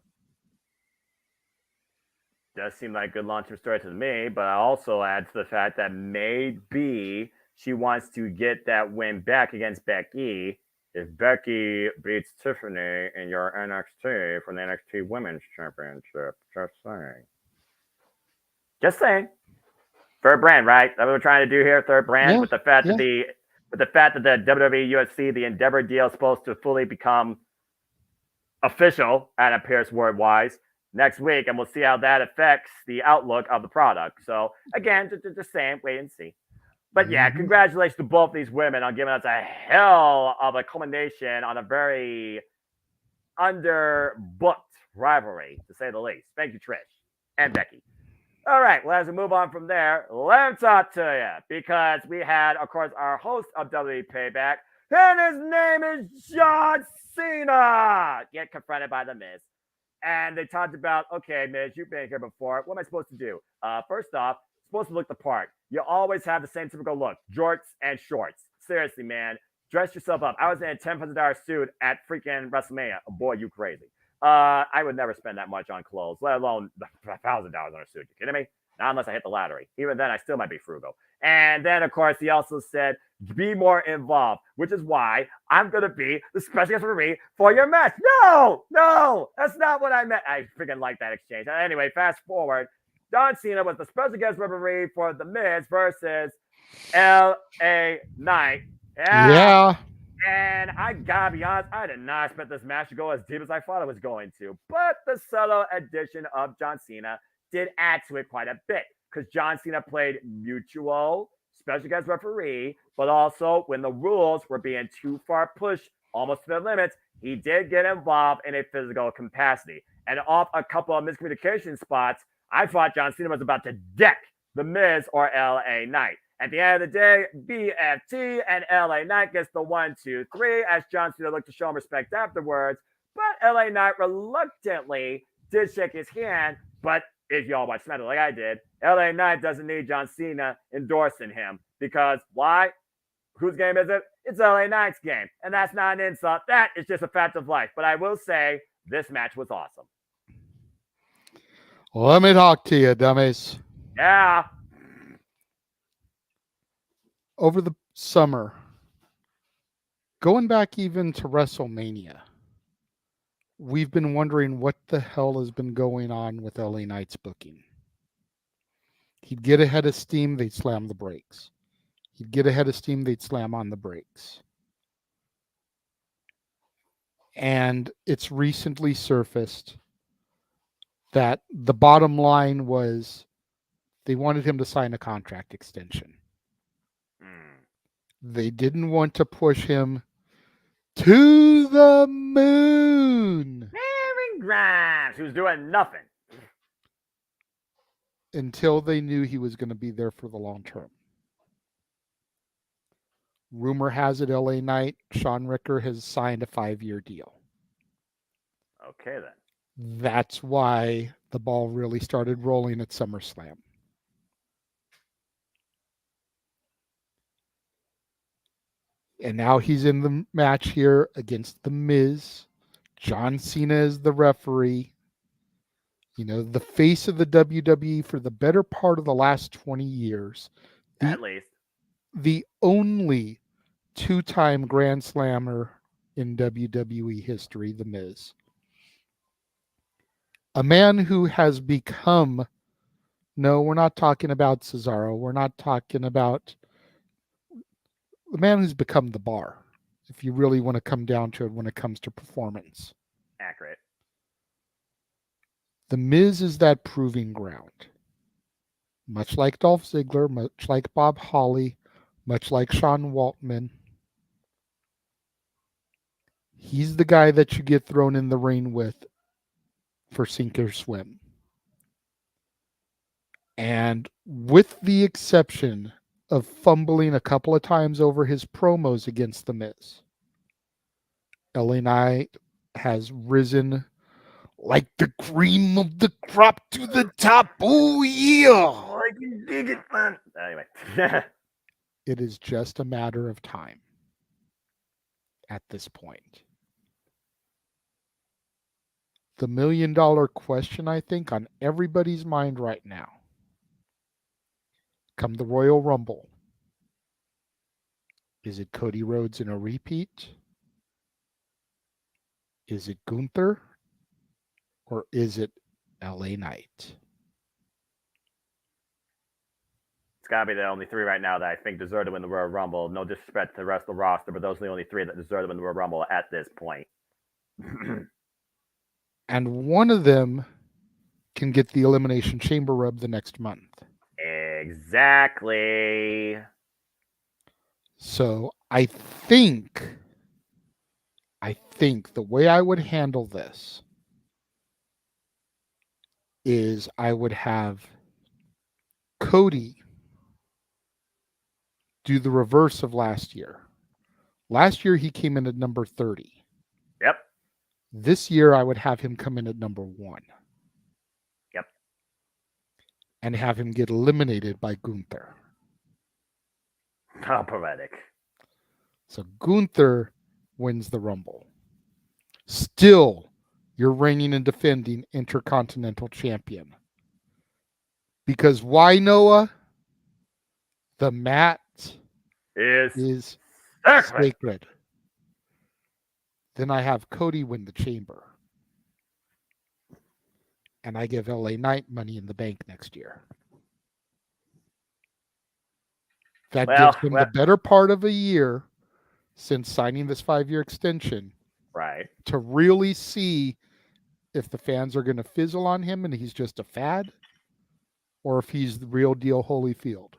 Does seem like a good long-term story to me, but I also add to the fact that maybe she wants to get that win back against Becky. If Becky beats Tiffany in your NXT from the NXT Women's Championship, just saying. Just saying. Third brand, right? That's what we're trying to do here. Third brand, with the fact that the WWE UFC, the Endeavor deal is supposed to fully become official, and appears word-wise, next week, and we'll see how that affects the outlook of the product. So again, just saying, wait and see. But yeah, congratulations to both these women on giving us a hell of a culmination on a very underbooked rivalry, to say the least. Thank you, Trish and Becky. All right, well, as we move on from there, let me talk to you, because we had, of course, our host of WWE Payback, and his name is John Cena, get confronted by The Miz. And they talked about, okay, Miz, you've been here before. What am I supposed to do? First off, supposed to look the part. You always have the same typical look, jorts and shorts. Seriously, man, dress yourself up. I was in a $10,000 suit at freaking WrestleMania. Oh, boy, you crazy. I would never spend that much on clothes, let alone $1,000 on a suit. You kidding me? Not unless I hit the lottery. Even then, I still might be frugal. And then, of course, he also said, be more involved, which is why I'm going to be the special guest referee for your match. No, that's not what I meant. I freaking like that exchange. Anyway, fast forward. John Cena was the special guest referee for The Miz versus LA Knight.
Yeah.
And I gotta be honest, I did not expect this match to go as deep as I thought it was going to. But the subtle addition of John Cena did add to it quite a bit, because John Cena played mutual special guest referee, but also when the rules were being too far pushed, almost to their limits, he did get involved in a physical capacity. And off a couple of miscommunication spots, I thought John Cena was about to deck The Miz or LA Knight. At the end of the day, BFT and LA Knight gets the 1, 2, 3 as John Cena looked to show him respect afterwards. But LA Knight reluctantly did shake his hand. But if y'all watch SmackDown like I did, LA Knight doesn't need John Cena endorsing him. Because why? Whose game is it? It's LA Knight's game. And that's not an insult. That is just a fact of life. But I will say, this match was awesome.
Let me talk to you, dummies.
Yeah.
Over the summer, going back even to WrestleMania, we've been wondering what the hell has been going on with LA Knight's booking. He'd get ahead of steam, they'd slam the brakes. He'd get ahead of steam, they'd slam on the brakes. And it's recently surfaced that the bottom line was they wanted him to sign a contract extension. They didn't want to push him to the moon.
Aaron Grimes, who's doing nothing.
until they knew he was going to be there for the long term. Rumor has it LA Knight, Sean Ricker has signed a 5-year deal.
Okay, then.
That's why the ball really started rolling at SummerSlam. And now he's in the match here against The Miz. John Cena is the referee. You know, the face of the WWE for the better part of the last 20 years.
At least.
The only 2-time Grand Slammer in WWE history, The Miz. A man who has become, no, we're not talking about Cesaro. We're not talking about the man who's become the bar, if you really want to come down to it when it comes to performance.
Accurate.
The Miz is that proving ground. Much like Dolph Ziggler, much like Bob Holly, much like Sean Waltman. He's the guy that you get thrown in the ring with for sink or swim. And with the exception of fumbling a couple of times over his promos against The Miz, LA Knight has risen like the cream of the crop to the top. Oh, yeah.
Oh, I can dig it, man. Anyway.
It is just a matter of time at this point. The $1 million question, I think, on everybody's mind right now. Come the Royal Rumble. Is it Cody Rhodes in a repeat? Is it Gunther? Or is it LA Knight?
It's got to be the only three right now that I think deserve to win the Royal Rumble. No disrespect to the rest of the roster, but those are the only three that deserve to win the Royal Rumble at this point.
And one of them can get the Elimination Chamber rub the next month.
Exactly.
So I think the way I would handle this is I would have Cody do the reverse of last year. Last year, he came in at number 30.
Yep.
This year, I would have him come in at number 1.
Yep.
And have him get eliminated by Gunther.
How poetic.
So Gunther wins the Rumble. Still, you're reigning and defending Intercontinental Champion. Because why, Noah? The mat is sacred. Then I have Cody win the chamber. And I give LA Knight Money in the Bank next year. That gives him the better part of a year since signing this 5-year extension.
Right.
To really see if the fans are going to fizzle on him and he's just a fad, or if he's the real deal Holyfield.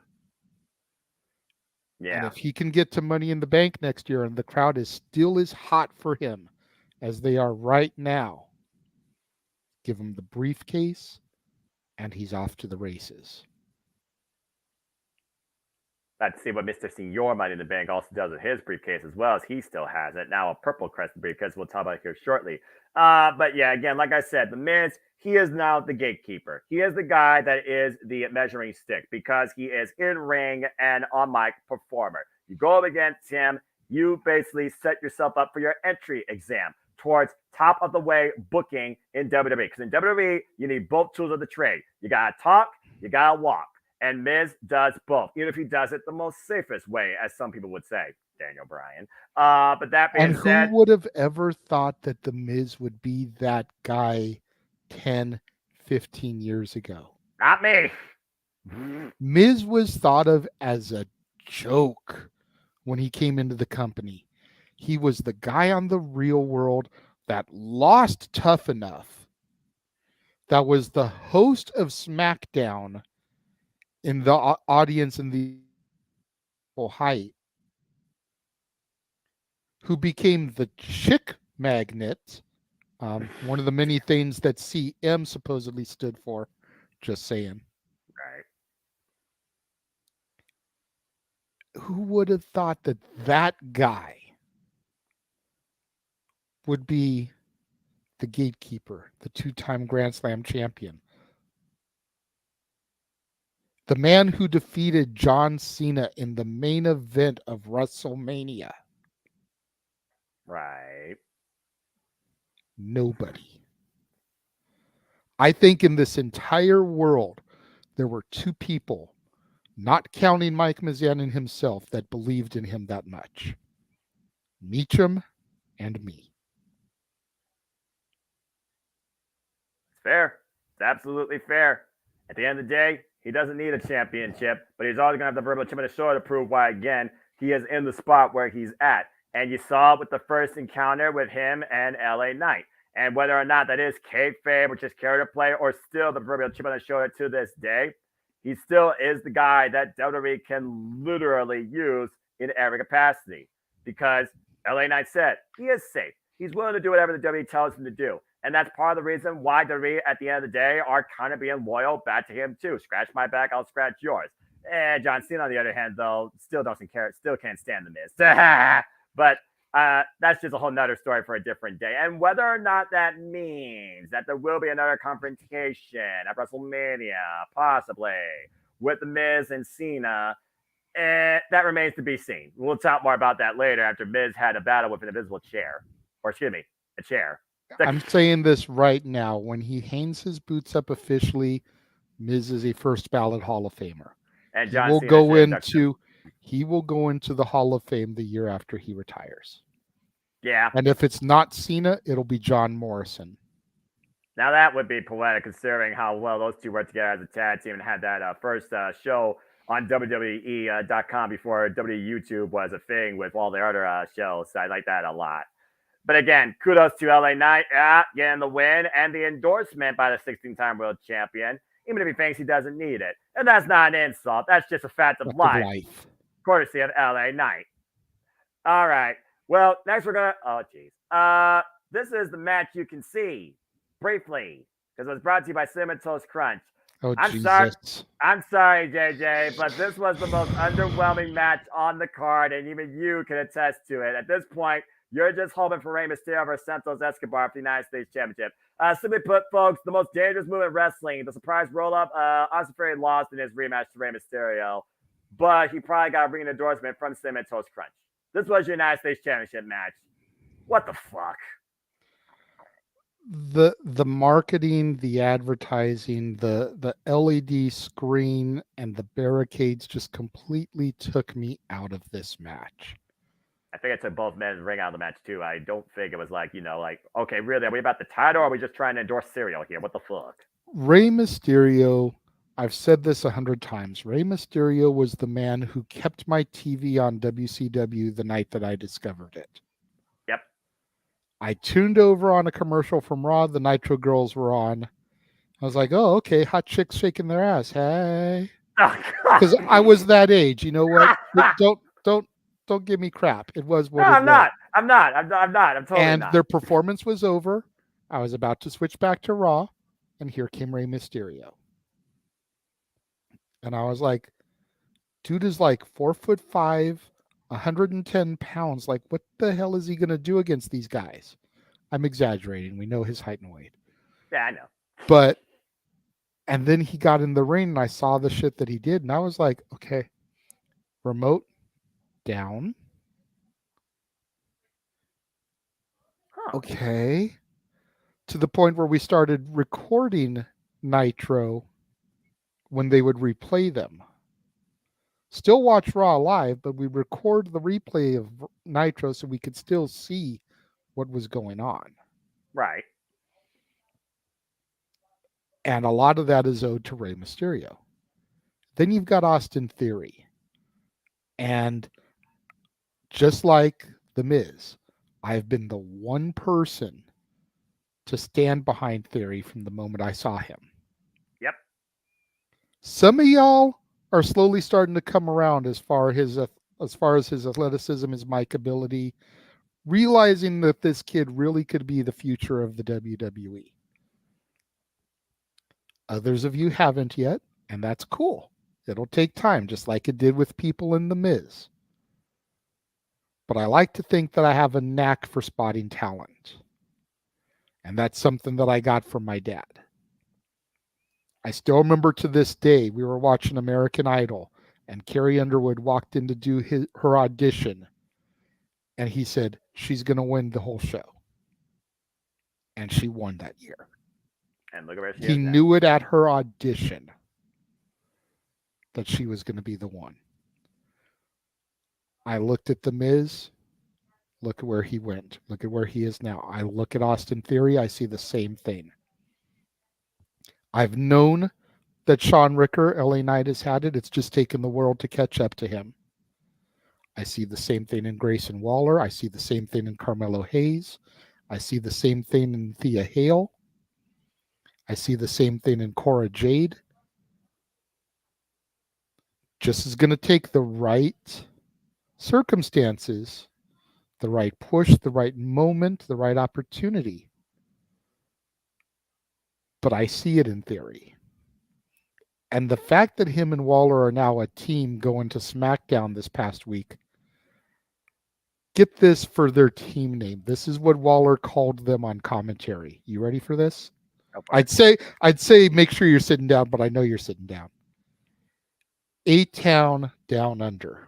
Yeah.
And if he can get to Money in the Bank next year and the crowd is still as hot for him as they are right now, give him the briefcase and he's off to the races.
Let's see what Mr. Senior Money in the Bank also does with his briefcase as well, as he still has it. Now a purple crescent briefcase we'll talk about here shortly. But yeah, again, like I said, the Miz, he is now the gatekeeper. He is the guy that is the measuring stick because he is in ring and on mic performer. You go up against him, you basically set yourself up for your entry exam towards top of the way booking in WWE. Because in WWE, you need both tools of the trade. You got to talk, you got to walk. And Miz does both, even if he does it the most safest way, as some people would say, Daniel Bryan. But that being said...
who would have ever thought that The Miz would be that guy 10, 15 years ago?
Not me.
Miz was thought of as a joke when he came into the company. He was the guy on the Real World that lost Tough Enough, that was the host of SmackDown in the audience in the height, who became the chick magnet, one of the many things that CM supposedly stood for. Just saying. who would have thought that that guy would be the gatekeeper, the two-time Grand Slam champion, the man who defeated John Cena in the main event of WrestleMania?
Right.
Nobody. I think in this entire world, there were two people, not counting Mike Mizanin himself, that believed in him that much. Meacham and me.
It's fair. It's absolutely fair. At the end of the day, he doesn't need a championship, but he's always going to have the verbal chip on his shoulder to prove why, again, he is in the spot where he's at. And you saw it with the first encounter with him and LA Knight. And whether or not that is kayfabe or just character play or still the proverbial chip on his shoulder to this day, he still is the guy that WWE can literally use in every capacity. Because LA Knight said he is safe. He's willing to do whatever the WWE tells him to do. And that's part of the reason why WWE at the end of the day are kind of being loyal back to him too. Scratch my back, I'll scratch yours. And John Cena, on the other hand, though, still doesn't care, still can't stand the Miz. But that's just a whole nother story for a different day. And whether or not that means that there will be another confrontation at WrestleMania, possibly, with The Miz and Cena, that remains to be seen. We'll talk more about that later after Miz had a battle with an invisible chair. Or excuse me, a chair.
I'm saying this right now. When he hangs his boots up officially, Miz is a first ballot Hall of Famer.
And
He
John
will
Cena
go
should
into the Hall of Fame the year after he retires.
Yeah.
And if it's not Cena, it'll be John Morrison.
Now that would be poetic considering how well those two worked together as a tag team and had that first show on WWE.com before WWE YouTube was a thing with all their other shows. So I like that a lot. But again, kudos to LA Knight, getting the win and the endorsement by the 16-time world champion, even if he thinks he doesn't need it. And that's not an insult. That's just a fact of life. Courtesy of LA Knight. All right. Well, next we're going to, this is the match you can see briefly because it was brought to you by Cinnamon Toast Crunch.
Oh,
I'm sorry, JJ, but this was the most underwhelming match on the card, and even you can attest to it. At this point, you're just hoping for Rey Mysterio versus Santos Escobar for the United States Championship. Simply put, folks, the most dangerous move in wrestling, the surprise roll-up. Austin Theory lost in his rematch to Rey Mysterio, but he probably got to bring an endorsement from Cinnamon Toast Crunch. This was your United States Championship match. What the fuck?
The marketing, the advertising, the LED screen, and the barricades just completely took me out of this match.
I think I took both men ring out of the match too. I don't think it was like, okay, really, are we about the title or are we just trying to endorse cereal here? What the fuck?
Rey Mysterio, I've said this 100 times. Rey Mysterio was the man who kept my TV on WCW the night that I discovered it.
Yep.
I tuned over on a commercial from Raw. The Nitro Girls were on. I was like, oh, okay, hot chicks shaking their ass. Hey. Because I was that age. You know what? Don't give me crap. It was what
I'm not. I'm totally
and
not.
Their performance was over. I was about to switch back to Raw, and here came Rey Mysterio. And I was like, dude is like 4'5", 110 pounds. Like, what the hell is he going to do against these guys? I'm exaggerating. We know his height and weight.
Yeah, I know.
And then he got in the ring, and I saw the shit that he did, and I was like, okay, remote down. Okay. To the point where we started recording Nitro when they would replay them. Still watch Raw live, but we record the replay of Nitro so we could still see what was going on.
Right.
And a lot of that is owed to Rey Mysterio. Then you've got Austin Theory. And just like The Miz, I've been the one person to stand behind Theory from the moment I saw him.
Yep.
Some of y'all are slowly starting to come around as far as his athleticism, his mic ability, realizing that this kid really could be the future of the WWE. Others of you haven't yet, and that's cool. It'll take time, just like it did with people in The Miz. But I like to think that I have a knack for spotting talent. And that's something that I got from my dad. I still remember to this day, we were watching American Idol, and Carrie Underwood walked in to do her audition. And he said, she's going to win the whole show. And she won that year.
And look at where she
He
is now.
knew it at her audition that she was going to be the one. I looked at The Miz. Look at where he went. Look at where he is now. I look at Austin Theory. I see the same thing. I've known that Sean Ricker, LA Knight, has had it. It's just taken the world to catch up to him. I see the same thing in Grayson Waller. I see the same thing in Carmelo Hayes. I see the same thing in Thea Hale. I see the same thing in Cora Jade. Just is going to take the right circumstances, the right push, the right moment, the right opportunity. But I see it in Theory. And the fact that him and Waller are now a team going to SmackDown this past week, get this for their team name. This is what Waller called them on commentary. You ready for this? I'd say make sure you're sitting down, but I know you're sitting down. A-Town Down Under.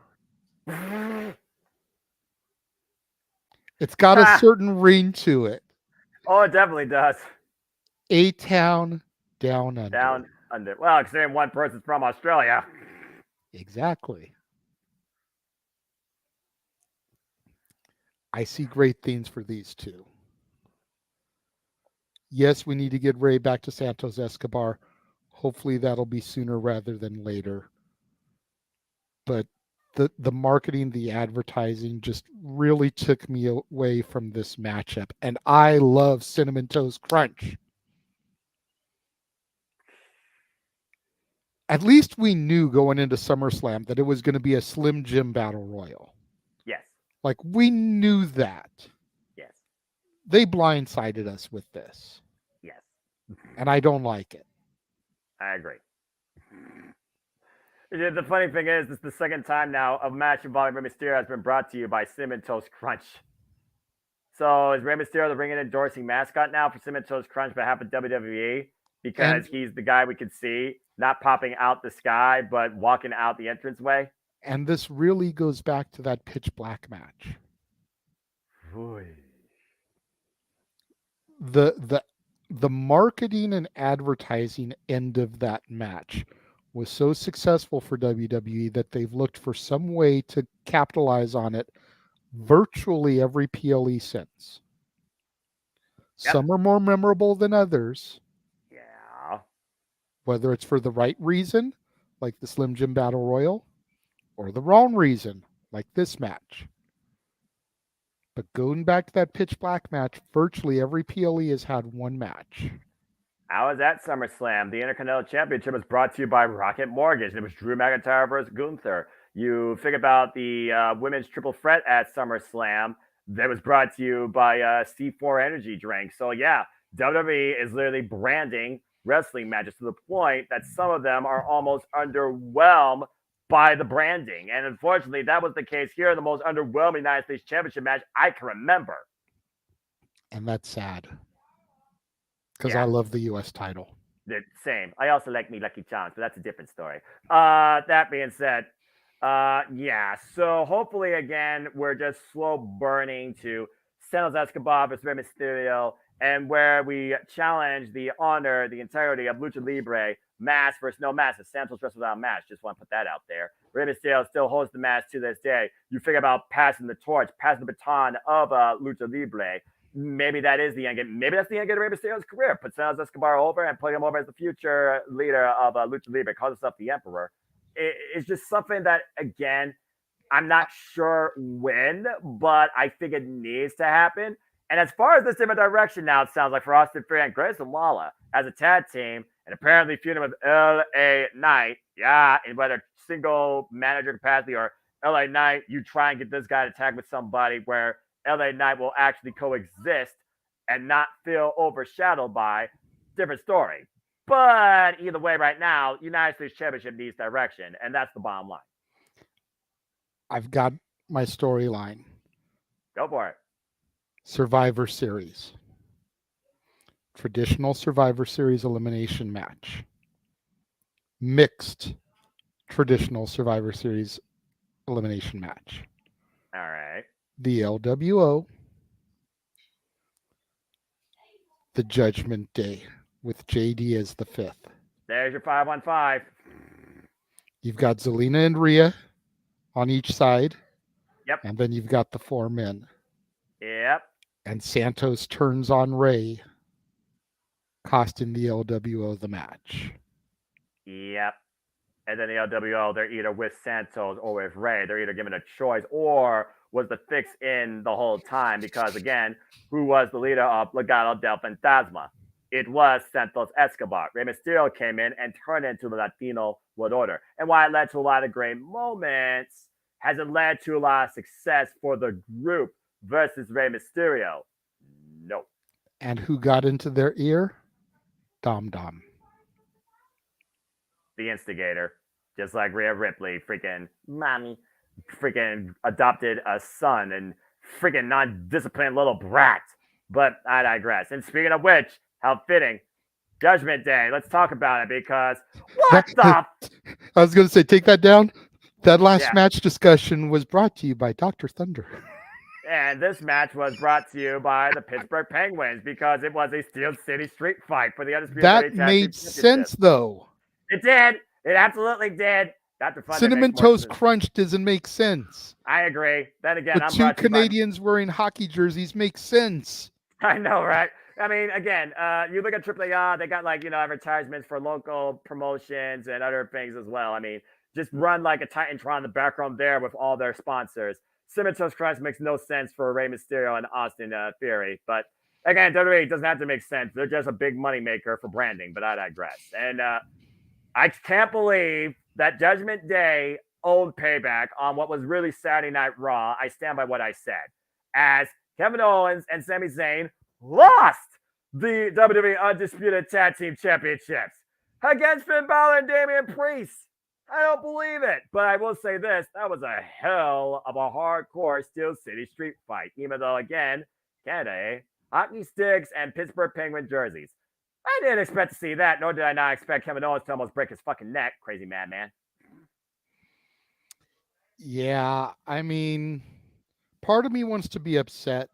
It's got a certain ring to it.
Oh, it definitely does.
A-Town Down Under.
Down under. Well, considering one person's from Australia.
Exactly. I see great things for these two. Yes, we need to get Ray back to Santos Escobar. Hopefully that'll be sooner rather than later. But the marketing, the advertising just really took me away from this matchup. And I love Cinnamon Toast Crunch. At least we knew going into SummerSlam that it was going to be a Slim Jim Battle Royal.
Yes.
Like, we knew that.
Yes.
They blindsided us with this.
Yes.
And I don't like it.
I agree. The funny thing is, this is the second time now a match involving Rey Mysterio has been brought to you by Cinnamon Toast Crunch. So is Rey Mysterio the ring and endorsing mascot now for Cinnamon Toast Crunch on behalf of WWE? Because he's the guy we could see not popping out the sky, but walking out the entranceway.
And this really goes back to that Pitch Black match.
Oy.
The marketing and advertising end of that match was so successful for WWE that they've looked for some way to capitalize on it virtually every PLE since. Yep. Some are more memorable than others.
Yeah.
Whether it's for the right reason, like the Slim Jim Battle Royal, or the wrong reason, like this match. But going back to that Pitch Black match, virtually every PLE has had one match.
How was that SummerSlam? The Intercontinental Championship was brought to you by Rocket Mortgage. It was Drew McIntyre versus Gunther. You think about the women's triple threat at SummerSlam that was brought to you by C4 Energy Drink. So, yeah, WWE is literally branding wrestling matches to the point that some of them are almost underwhelmed by the branding. And unfortunately, that was the case here in the most underwhelming United States Championship match I can remember.
And that's sad. Because I love the U.S. title.
Same. I also like me Lucky Charms, but that's a different story. That being said, so hopefully, again, we're just slow burning to Santos Escobar versus Rey Mysterio, and where we challenge the honor, the integrity of Lucha Libre, mask versus no mask. Santos wrestles without a mask. Just want to put that out there. Rey Mysterio still holds the mask to this day. You think about passing the torch, passing the baton of Lucha Libre. Maybe that is the end game. Maybe that's the end game of Rey Mysterio's career. Put Santos Escobar over and put him over as the future leader of Lucha Libre. Calls himself the Emperor. It's just something that, again, I'm not sure when, but I think it needs to happen. And as far as this different direction now, it sounds like for Austin Theory and Grayson Waller as a tag team, and apparently feuding with LA Knight, in whether single manager capacity or LA Knight, you try and get this guy to tag with somebody where LA Knight will actually coexist and not feel overshadowed by. Different story. But either way, right now, United States Championship needs direction, and that's the bottom line.
I've got my storyline.
Go for it.
Survivor Series. Traditional Survivor Series elimination match. Mixed traditional Survivor Series elimination match.
All right.
The LWO. The Judgment Day with JD as the fifth.
There's your 5-on-5.
You've got Zelina and Rhea on each side.
Yep.
And then you've got the four men.
Yep.
And Santos turns on Ray, costing the LWO the match.
Yep. And then the LWO, they're either with Santos or with Ray. They're either given a choice, or was the fix in the whole time? Because again, who was the leader of Legado del Fantasma? It was Santos Escobar. Rey Mysterio came in and turned into the Latino World Order. And while it led to a lot of great moments, has it led to a lot of success for the group versus Rey Mysterio? No.
And who got into their ear? Dom Dom.
The instigator. Just like Rhea Ripley, freaking mommy, freaking adopted a son and freaking non-disciplined little brat. But I digress. And speaking of which, how fitting. Judgment Day. Let's talk about it because what the?
I was going to say, take that down. That last match discussion was brought to you by Dr. Thunder.
And this match was brought to you by the Pittsburgh Penguins because it was a Steel City street fight for the Undisputed
That made sense, though.
It did. It absolutely did.
Cinnamon Toast Crunch doesn't make sense.
I agree. Then again,
the two Canadians wearing hockey jerseys makes sense.
I know, right? I mean, again, you look at AAA, they got advertisements for local promotions and other things as well. I mean, just run like a Titantron in the background there with all their sponsors. Cinnamon Toast Crunch makes no sense for Rey Mysterio and Austin Theory. But again, WWE doesn't have to make sense. They're just a big moneymaker for branding, but I digress. And I can't believe that Judgment Day owned Payback on what was really Saturday Night Raw. I stand by what I said. As Kevin Owens and Sami Zayn lost the WWE Undisputed Tag Team Championships against Finn Balor and Damian Priest. I don't believe it, but I will say this. That was a hell of a hardcore Steel City street fight, even though, again, Canada, hockey sticks and Pittsburgh Penguin jerseys. I didn't expect to see that, nor did I not expect Kevin Owens to almost break his fucking neck. Crazy madman.
Yeah, I mean, part of me wants to be upset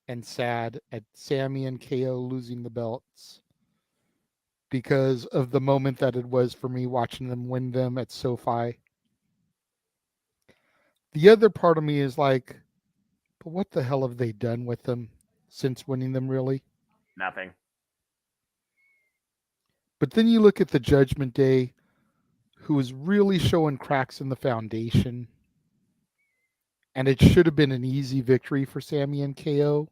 and sad at Sami and KO losing the belts because of the moment that it was for me watching them win them at SoFi. The other part of me is like, but what the hell have they done with them since winning them, really?
Nothing.
But then you look at the Judgment Day, who is really showing cracks in the foundation. And it should have been an easy victory for Sami and KO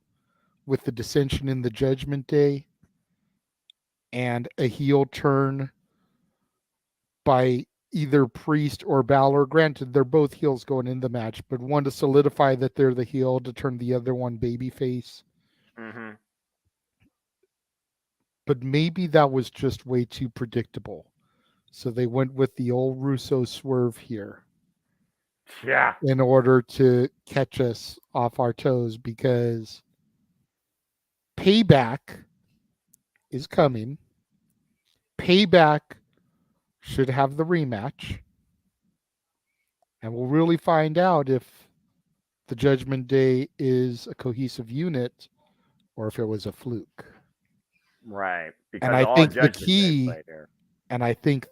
with the dissension in the Judgment Day and a heel turn by either Priest or Balor. Granted, they're both heels going in the match, but one to solidify that they're the heel, to turn the other one babyface.
Mm-hmm.
But maybe that was just way too predictable. So they went with the old Russo swerve here.
Yeah.
In order to catch us off our toes, because Payback is coming. Payback should have the rematch. And we'll really find out if the Judgment Day is a cohesive unit or if it was a fluke.
Right. Because
and I think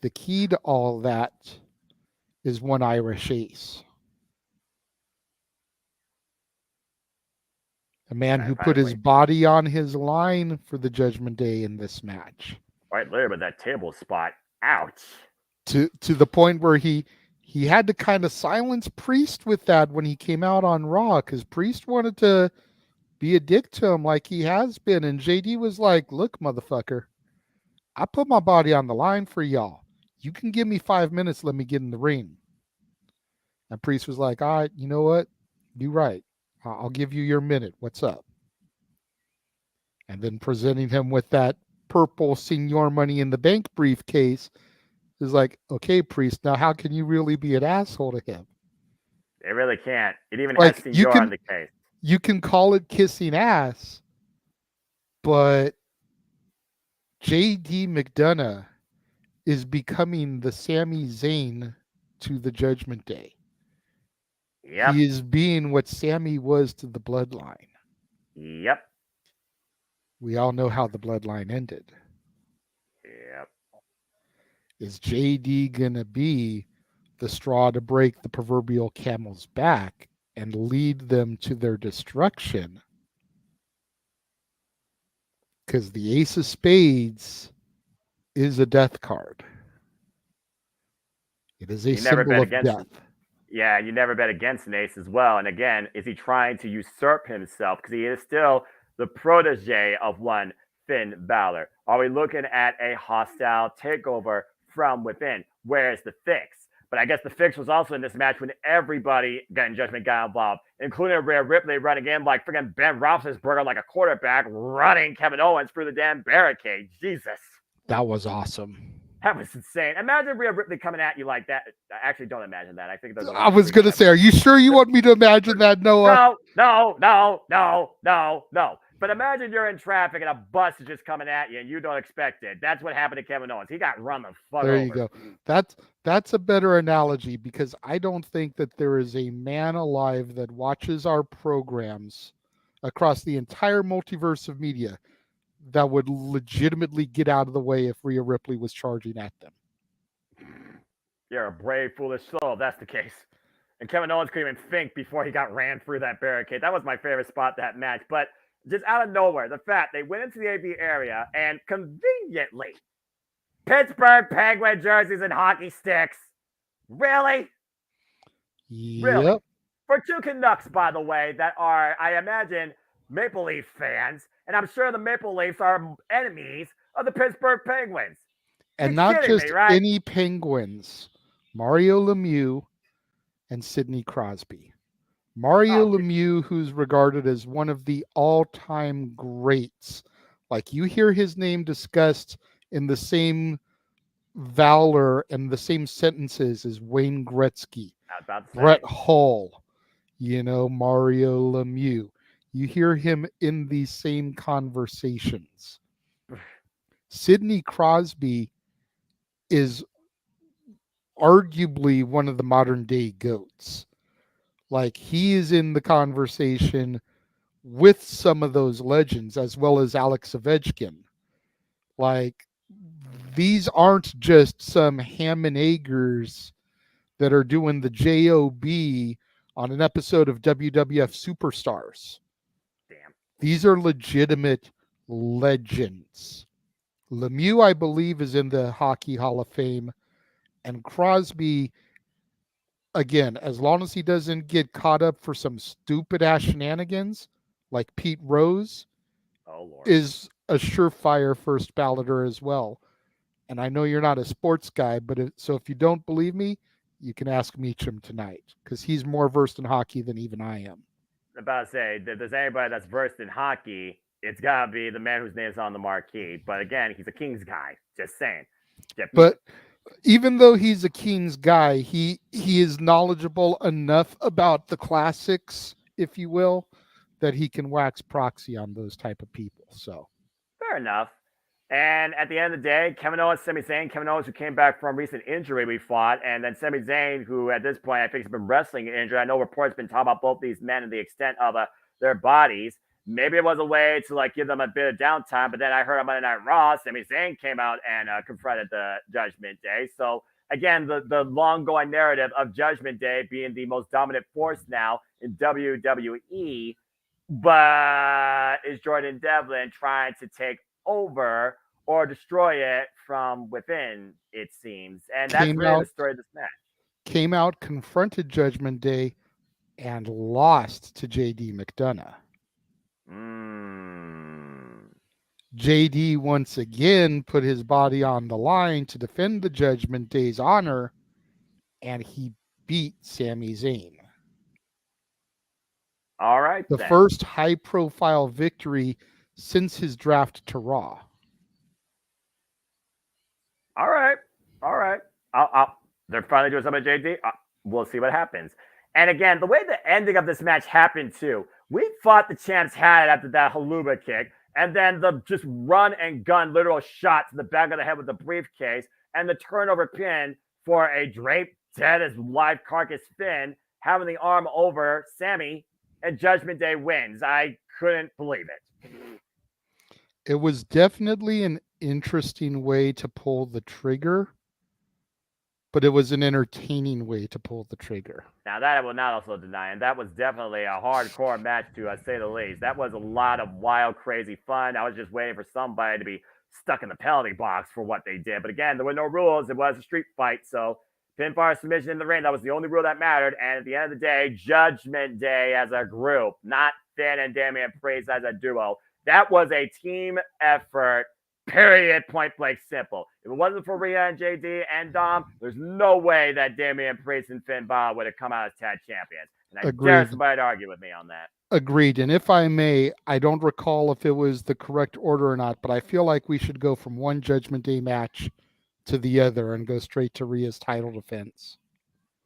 the key to all that is one Irish Ace. A man who put his body on his line for the Judgment Day in this match.
Right there, but that table spot, ouch.
To the point where he had to kind of silence Priest with that when he came out on Raw, because Priest wanted to be a dick to him like he has been. And JD was like, look, motherfucker, I put my body on the line for y'all. You can give me 5 minutes, let me get in the ring. And Priest was like, all right, you know what? You're right. I'll give you your minute. What's up? And then presenting him with that purple Senior Money in the Bank briefcase is like, okay, Priest, now how can you really be an asshole to him?
They really can't. It even has
Like
Senor on the case.
you can call it kissing ass, but J.D. McDonough is becoming the Sami Zayn to the Judgment Day.
Yep.
He is being what Sami was to the Bloodline.
Yep.
We all know how the Bloodline ended.
Yep.
Is JD going to be the straw to break the proverbial camel's back and lead them to their destruction? Because the Ace of Spades is a death card. It is a symbol of death.
Yeah, you never bet against an ace as well. And again, is he trying to usurp himself? Because he is still the protege of one Finn Balor. Are we looking at a hostile takeover from within? Where's the fix? But I guess the fix was also in this match when everybody in Judgment got involved, including Rhea Ripley running in like freaking Ben Roethlisberger like a quarterback, running Kevin Owens through the damn barricade. Jesus.
That was awesome.
That was insane. Imagine Rhea Ripley coming at you like that. I actually don't imagine that. I think those
I was going to say, are you sure you want me to imagine that, Noah?
No. But imagine you're in traffic and a bus is just coming at you and you don't expect it. That's what happened to Kevin Owens. He got run the fuck over.
There you go. That's a better analogy, because I don't think that there is a man alive that watches our programs across the entire multiverse of media that would legitimately get out of the way if Rhea Ripley was charging at them.
You're a brave, foolish soul if that's the case. And Kevin Owens couldn't even think before he got ran through that barricade. That was my favorite spot that match. But just out of nowhere, the fact they went into the AV area and conveniently Pittsburgh Penguin jerseys and hockey sticks. Really?
Yep.
Really? For two Canucks, by the way, that are, I imagine, Maple Leaf fans, and I'm sure the Maple Leafs are enemies of the Pittsburgh Penguins.
And not just any Penguins. Mario Lemieux and Sidney Crosby. Mario Lemieux, who's regarded as one of the all-time greats. Like, you hear his name discussed in the same valor and the same sentences as Wayne Gretzky, Brett Hull, Mario Lemieux. You hear him in these same conversations. Sidney Crosby is arguably one of the modern day GOATs. Like, he is in the conversation with some of those legends, as well as Alex Ovechkin. Like, these aren't just some ham and eggers that are doing the JOB on an episode of WWF Superstars.
Damn.
These are legitimate legends. Lemieux, I believe, is in the Hockey Hall of Fame. And Crosby, again, as long as he doesn't get caught up for some stupid ass shenanigans like Pete Rose, is a surefire first balloter as well. And I know you're not a sports guy, but so if you don't believe me, you can ask Meacham tonight, because he's more versed in hockey than even I am.
I'm about to say, if there's anybody that's versed in hockey, it's got to be the man whose name's on the marquee. But again, he's a Kings guy. Just saying.
But even though he's a Kings guy, he is knowledgeable enough about the classics, if you will, that he can wax proxy on those type of people. So
fair enough. And at the end of the day, Kevin Owens, Sami Zayn, Kevin Owens, who came back from recent injury we fought, and then Sami Zayn, who at this point I think has been wrestling injured. I know reports been talking about both these men and the extent of their bodies. Maybe it was a way to give them a bit of downtime, but then I heard on Monday Night Raw, Sami Zayn came out and confronted the Judgment Day. So again, the long-going narrative of Judgment Day being the most dominant force now in WWE, but is Jordan Devlin trying to take over or destroy it from within, it seems. And that's really the story of this match.
Came out, confronted Judgment Day, and lost to JD McDonough. JD once again put his body on the line to defend the Judgment Day's honor, and he beat Sami Zayn.
All right.
The first high-profile victory since his draft to Raw.
they're finally doing something with JD. We'll see what happens. And again, the way the ending of this match happened too, we thought the champs had it after that haluba kick, and then the just run and gun literal shot to the back of the head with the briefcase, and the turnover pin for a draped dead as live carcass Finn having the arm over Sammy, and Judgment Day wins. I couldn't believe it.
It was definitely an interesting way to pull the trigger, but it was an entertaining way to pull the trigger.
Now that I will not also deny, and that was definitely a hardcore match to say the least. That was a lot of wild, crazy fun. I was just waiting for somebody to be stuck in the penalty box for what they did. But again, there were no rules. It was a street fight, so pinfall submission in the ring, that was the only rule that mattered. And at the end of the day, Judgment Day as a group, not Finn and Damian Priest as a duo. That was a team effort. Period. Point blank simple. If it wasn't for Rhea and JD and Dom, there's no way that Damian Priest and Finn Balor would have come out as tag champions. And I dare somebody to argue with me on that.
Agreed. And if I may, I don't recall if it was the correct order or not, but I feel like we should go from one Judgment Day match to the other and go straight to Rhea's title defense.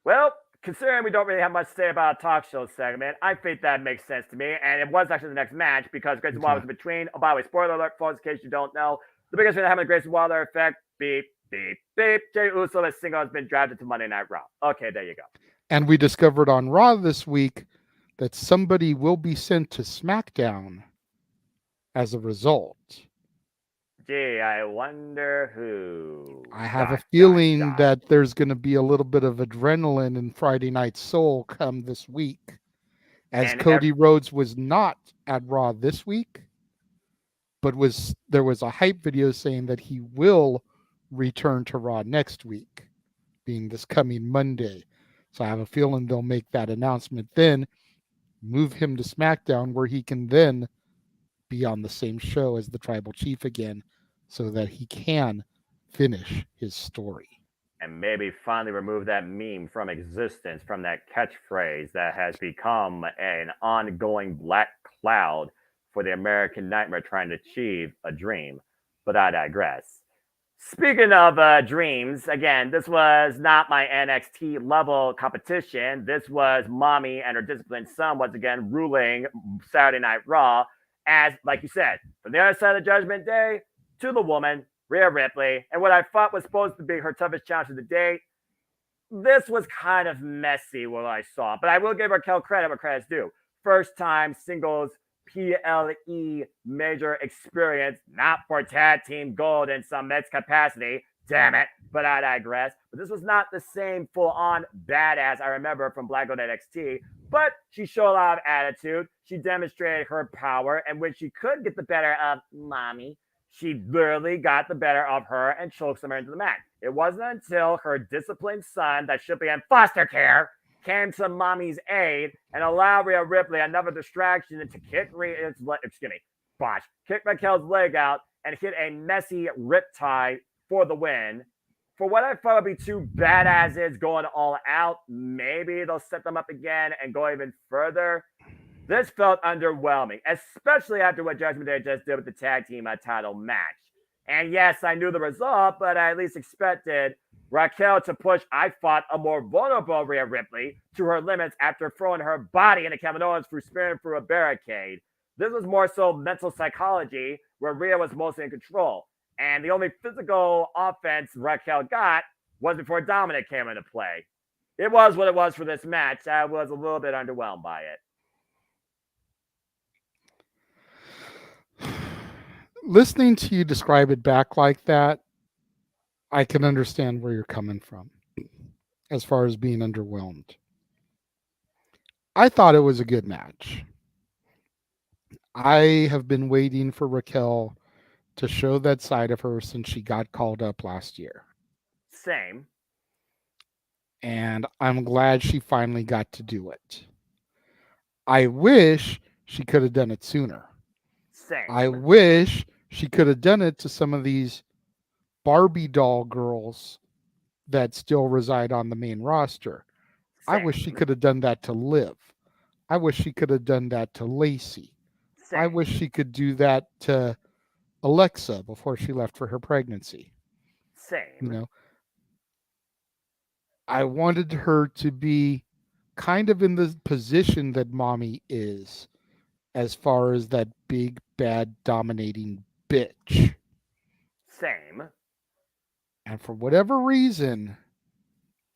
Well, considering we don't really have much to say about a talk show segment, I think that makes sense to me. And it was actually the next match because Grayson Waller was in between. Oh, by the way, spoiler alert, folks, in case you don't know. The biggest thing that happened to Grayson Waller effect, beep, beep, beep. Jey Uso as single has been drafted to Monday Night Raw. Okay, there you go.
And we discovered on Raw this week that somebody will be sent to SmackDown as a result.
Gee, I wonder who.
I have a feeling that there's going to be a little bit of adrenaline in Friday Night Soul come this week, as Cody Rhodes was not at Raw this week, but there was a hype video saying that he will return to Raw next week, being this coming Monday. So I have a feeling they'll make that announcement then, move him to SmackDown, where he can then be on the same show as the Tribal Chief again, so that he can finish his story.
And maybe finally remove that meme from existence, from that catchphrase that has become an ongoing black cloud for the American nightmare trying to achieve a dream. But I digress. Speaking of dreams, again, this was not my NXT level competition. This was Mommy and her disciplined son once again ruling Saturday Night Raw as, like you said, from the other side of the Judgment Day to the woman, Rhea Ripley, and what I thought was supposed to be her toughest challenge of the day. This was kind of messy what I saw, but I will give Raquel credit where credit's due. First time singles PLE major experience, not for tag team gold in some mixed capacity. Damn it, but I digress. But this was not the same full-on badass I remember from Black Gold NXT, but she showed a lot of attitude. She demonstrated her power, and when she could get the better of Mommy, she literally got the better of her and choked her into the mat. It wasn't until her disciplined son that should be in foster care came to Mommy's aid and allowed Rhea Ripley another distraction to kick Raquel's leg out and hit a messy riptide for the win. For what I thought would be two badasses going all out, maybe they'll set them up again and go even further. This felt underwhelming, especially after what Judgment Day just did with the tag team title match. And yes, I knew the result, but I at least expected Raquel to push, I thought, a more vulnerable Rhea Ripley to her limits after throwing her body into Kevin Owens through spearing through a barricade. This was more so mental psychology, where Rhea was mostly in control. And the only physical offense Raquel got was before Dominic came into play. It was what it was for this match. I was a little bit underwhelmed by it.
Listening to you describe it back like that, I can understand where you're coming from as far as being underwhelmed. I thought it was a good match. I have been waiting for Raquel to show that side of her since she got called up last year.
Same.
And I'm glad she finally got to do it. I wish she could have done it sooner.
Same.
I wish she could have done it to some of these Barbie doll girls that still reside on the main roster. Same. I wish she could have done that to Liv. I wish she could have done that to Lacey. Same. I wish she could do that to Alexa before she left for her pregnancy.
Same.
You know, I wanted her to be kind of in the position that mommy is, as far as that big, bad, dominating bitch.
Same.
And for whatever reason,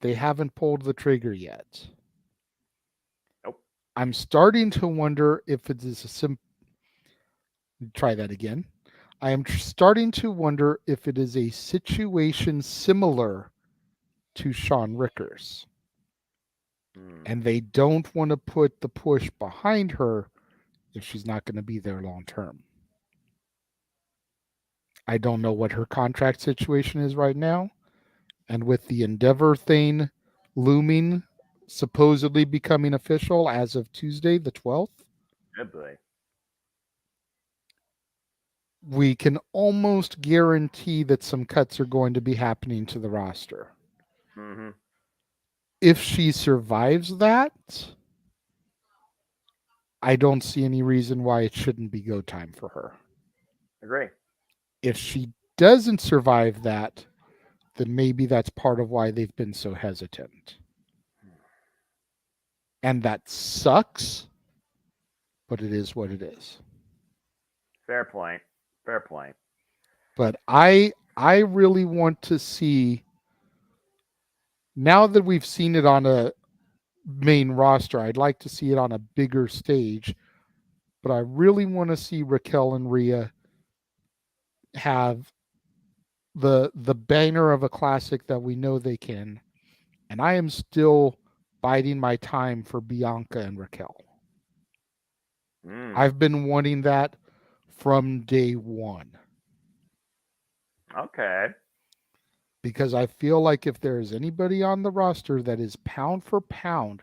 they haven't pulled the trigger yet.
Nope.
I'm starting to wonder if it is a try that again. I am starting to wonder if it is a situation similar to Sean Rickers. And they don't want to put the push behind her if she's not going to be there long term. I don't know what her contract situation is right now. And with the Endeavor thing looming, supposedly becoming official as of Tuesday, the 12th,
Good boy.
we can almost guarantee that some cuts are going to be happening to the roster.
Mm-hmm.
If she survives that, I don't see any reason why it shouldn't be go time for her.
Agree.
If she doesn't survive that, then maybe that's part of why they've been so hesitant. And that sucks, but it is what it is.
Fair point. Fair point.
But I really want to see, now that we've seen it on a main roster, I'd like to see it on a bigger stage. But I really want to see Raquel and Rhea have the banner of a classic that we know they can. And I am still biding my time for Bianca and Raquel. I've been wanting that from day one.
Okay.
Because I feel like if there is anybody on the roster that is pound for pound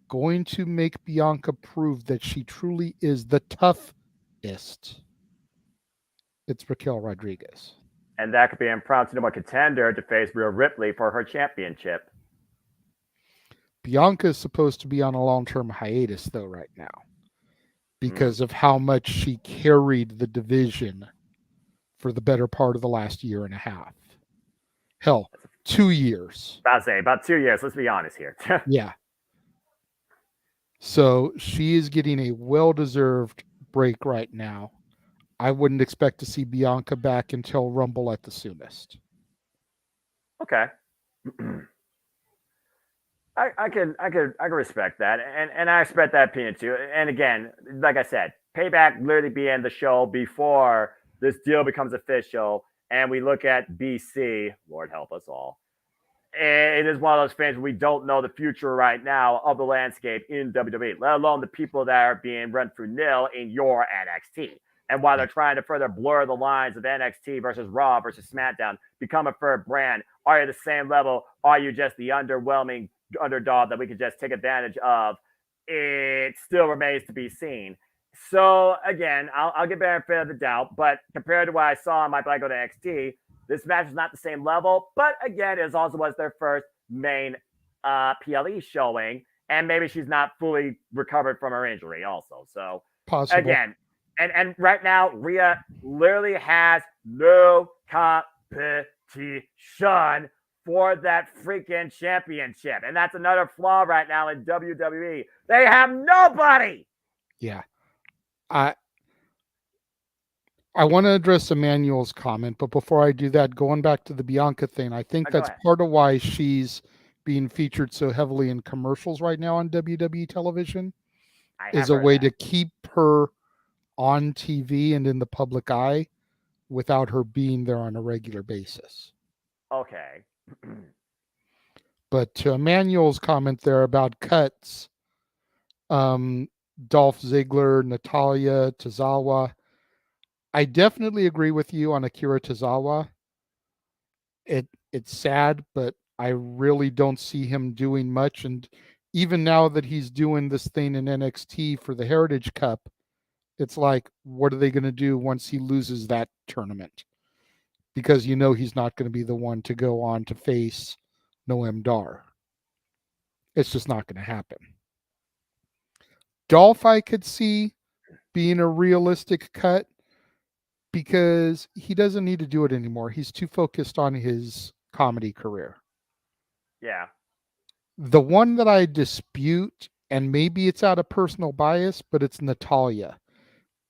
going to make Bianca prove that she truly is the toughest, it's Raquel Rodriguez.
And that could be an impromptu number contender to face Rhea Ripley for her championship.
Bianca is supposed to be on a long-term hiatus, though, right now, because of how much she carried the division for the better part of the last year and a half. Hell, 2 years.
About 2 years. Let's be honest here.
Yeah. So she is getting a well-deserved break right now. I wouldn't expect to see Bianca back until Rumble at the soonest.
Okay. I can respect that, and I respect that opinion too. And again, like I said, Payback literally being the show before this deal becomes official, and we look at BC. Lord help us all. It is one of those things we don't know the future right now of the landscape in WWE, let alone the people that are being run through nil in your NXT. And while they're trying to further blur the lines of NXT versus Raw versus SmackDown, become a third brand, are you the same level? Are you just the underwhelming underdog that we could just take advantage of? It still remains to be seen. So again, I'll give benefit of the doubt, but compared to what I saw on my Black Gold NXT, this match is not the same level. But again, it also was their first main PLE showing, and maybe she's not fully recovered from her injury, also. So
possible.
Again, and right now, Rhea literally has no competition for that freaking championship. And that's another flaw right now in WWE. They have nobody.
Yeah. I want to address Emmanuel's comment, but before I do that, going back to the Bianca thing, I think that's part of why she's being featured so heavily in commercials right now on WWE television, is a way to keep her on TV and in the public eye without her being there on a regular basis.
Okay.
But to Emmanuel's comment there about cuts, Dolph Ziggler, Natalia, Tozawa, I definitely agree with you on Akira Tozawa. It's sad, but I really don't see him doing much. And even now that he's doing this thing in NXT for the Heritage Cup, it's like, what are they going to do once he loses that tournament? Because he's not going to be the one to go on to face Noam Dar. It's just not going to happen. Dolph, I could see being a realistic cut because he doesn't need to do it anymore. He's too focused on his comedy career.
Yeah.
The one that I dispute, and maybe it's out of personal bias, but it's Natalia,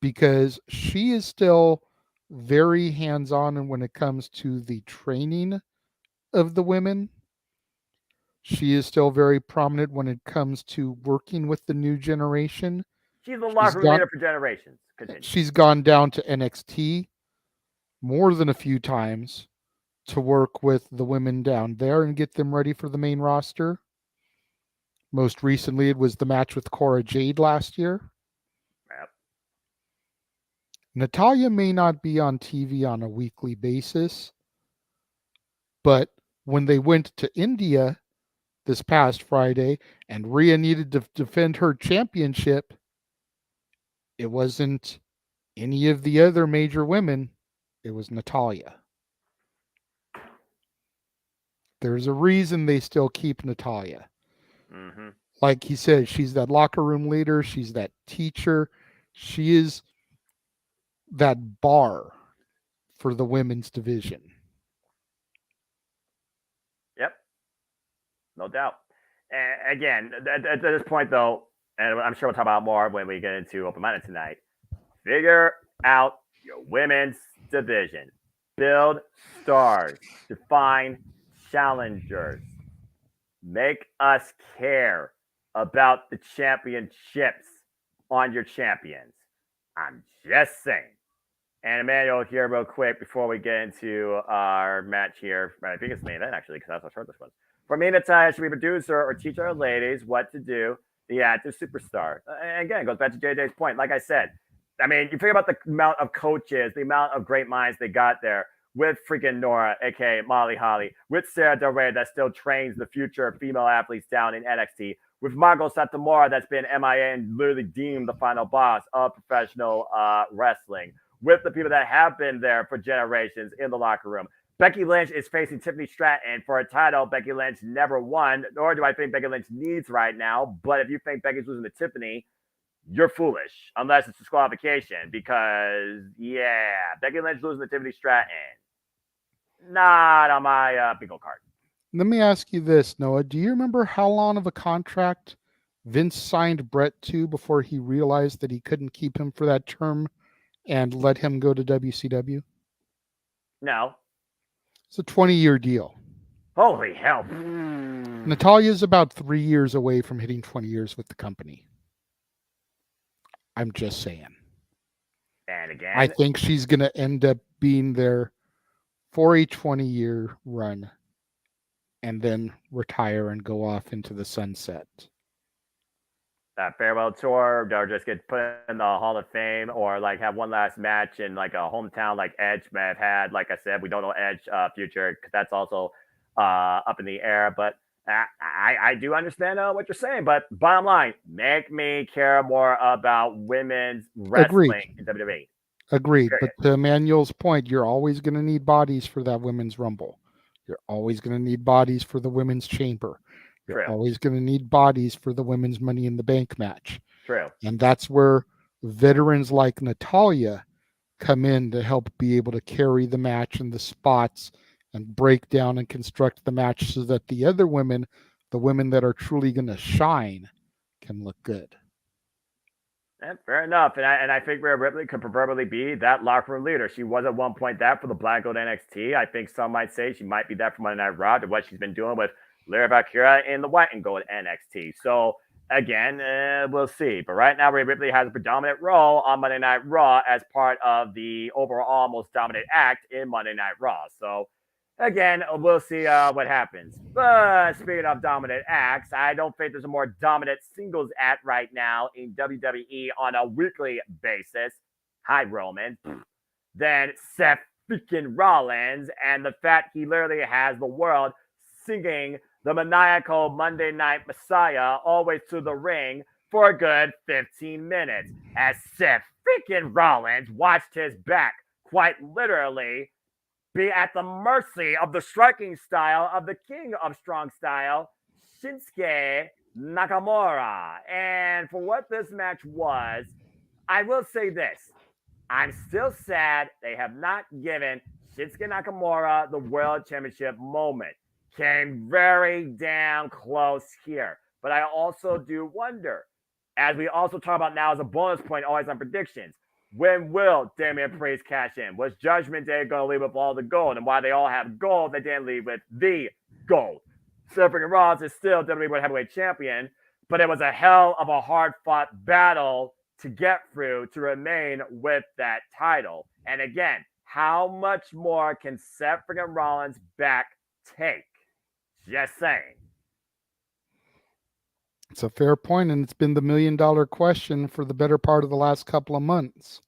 because she is still very hands-on when it comes to the training of the women. She is still very prominent when it comes to working with the new generation.
She's the
She's
locker room
gone
leader for generations. Continue.
she's gone down to NXT more than a few times to work with the women down there and get them ready for the main roster. Most recently, it was the match with Cora Jade last year.
Yep.
Natalia may not be on TV on a weekly basis, but when they went to India this past Friday and Rhea needed to defend her championship, it wasn't any of the other major women, it was Natalia. There's a reason they still keep Natalia.
Mm-hmm.
Like he said, she's that locker room leader, she's that teacher, she is that bar for the women's division.
Yep. No doubt. And again, at this point, though, and I'm sure we'll talk about more when we get into Open Minded tonight, figure out your women's division. Build stars. Define challengers. Make us care about the championships on your champions. I'm just saying. And Emmanuel, here, real quick, before we get into our match here, I think it's the main event, actually, because that's how short this was. For me, Natalia should be a producer or teach our ladies what to do, the active superstar. And again, it goes back to JJ's point. Like I said, I mean, you think about the amount of coaches, the amount of great minds they got there with freaking Nora, aka Molly Holly, with Sarah Del Rey that still trains the future female athletes down in NXT, with Margot Satomura that's been MIA and literally deemed the final boss of professional wrestling, with the people that have been there for generations in the locker room. Becky Lynch is facing Tiffany Stratton for a title Becky Lynch never won, nor do I think Becky Lynch needs right now. But if you think Becky's losing to Tiffany, you're foolish, unless it's disqualification. Because, yeah, Becky Lynch losing to Tiffany Stratton, not on my bingo card.
Let me ask you this, Noah. Do you remember how long of a contract Vince signed Brett to before he realized that he couldn't keep him for that term and let him go to WCW?
No.
It's a 20-year deal.
Holy hell.
Natalia's about 3 years away from hitting 20 years with the company. I'm just saying.
And again,
I think she's going to end up being there for a 20-year run and then retire and go off into the sunset.
That farewell tour, or just get put in the Hall of Fame, or like have one last match in like a hometown like Edge may have had. Like I said, we don't know Edge future because that's also up in the air. But I do understand what you're saying. But bottom line, make me care more about women's wrestling in WWE.
Agreed.
Period.
But to Emmanuel's point, you're always going to need bodies for that women's rumble. You're always going to need bodies for the women's chamber. You're
True.
always going to need bodies for the women's Money in the Bank match.
True.
And that's where veterans like Natalia come in to help be able to carry the match and the spots and break down and construct the match so that the other women, the women that are truly going to shine, can look good.
Yeah, fair enough. And I think Rhea Ripley could proverbially be that locker room leader. She was at one point that for the Black Gold NXT. I think some might say she might be that for Monday Night Raw to what she's been doing with Lyra Valkyria in the White and Gold NXT. So, again, we'll see. But right now, Rhea Ripley has a predominant role on Monday Night Raw as part of the overall most dominant act in Monday Night Raw. So, again, we'll see what happens. But speaking of dominant acts, I don't think there's a more dominant singles act right now in WWE on a weekly basis. Hi, Roman. Than Seth freaking Rollins, and the fact he literally has the world singing the maniacal Monday Night Messiah always to the ring for a good 15 minutes as Seth freaking Rollins watched his back quite literally be at the mercy of the striking style of the king of strong style, Shinsuke Nakamura. And for what this match was, I will say this. I'm still sad they have not given Shinsuke Nakamura the World Championship moment. came very damn close here. But I also do wonder, as we also talk about now as a bonus point, always on predictions, when will Damian Priest cash in? Was Judgment Day going to leave with all the gold? And why they all have gold, they didn't leave with the gold. Seth freaking Rollins is still WWE World Heavyweight Champion, but it was a hell of a hard-fought battle to get through to remain with that title. And again, how much more can Seth freaking Rollins back take? Just saying.
It's a fair point, and it's been the $1 million question for the better part of the last couple of months.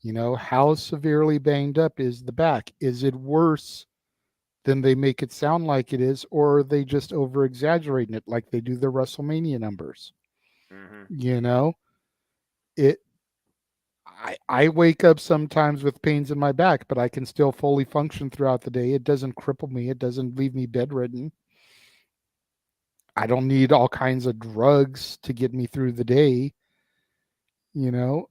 You know, how severely banged up is the back? Is it worse than they make it sound like it is, or are they just over exaggerating it like they do their WrestleMania numbers? You know, I wake up sometimes with pains in my back, but I can still fully function throughout the day. It doesn't cripple me. It doesn't leave me bedridden. I don't need all kinds of drugs to get me through the day. You know,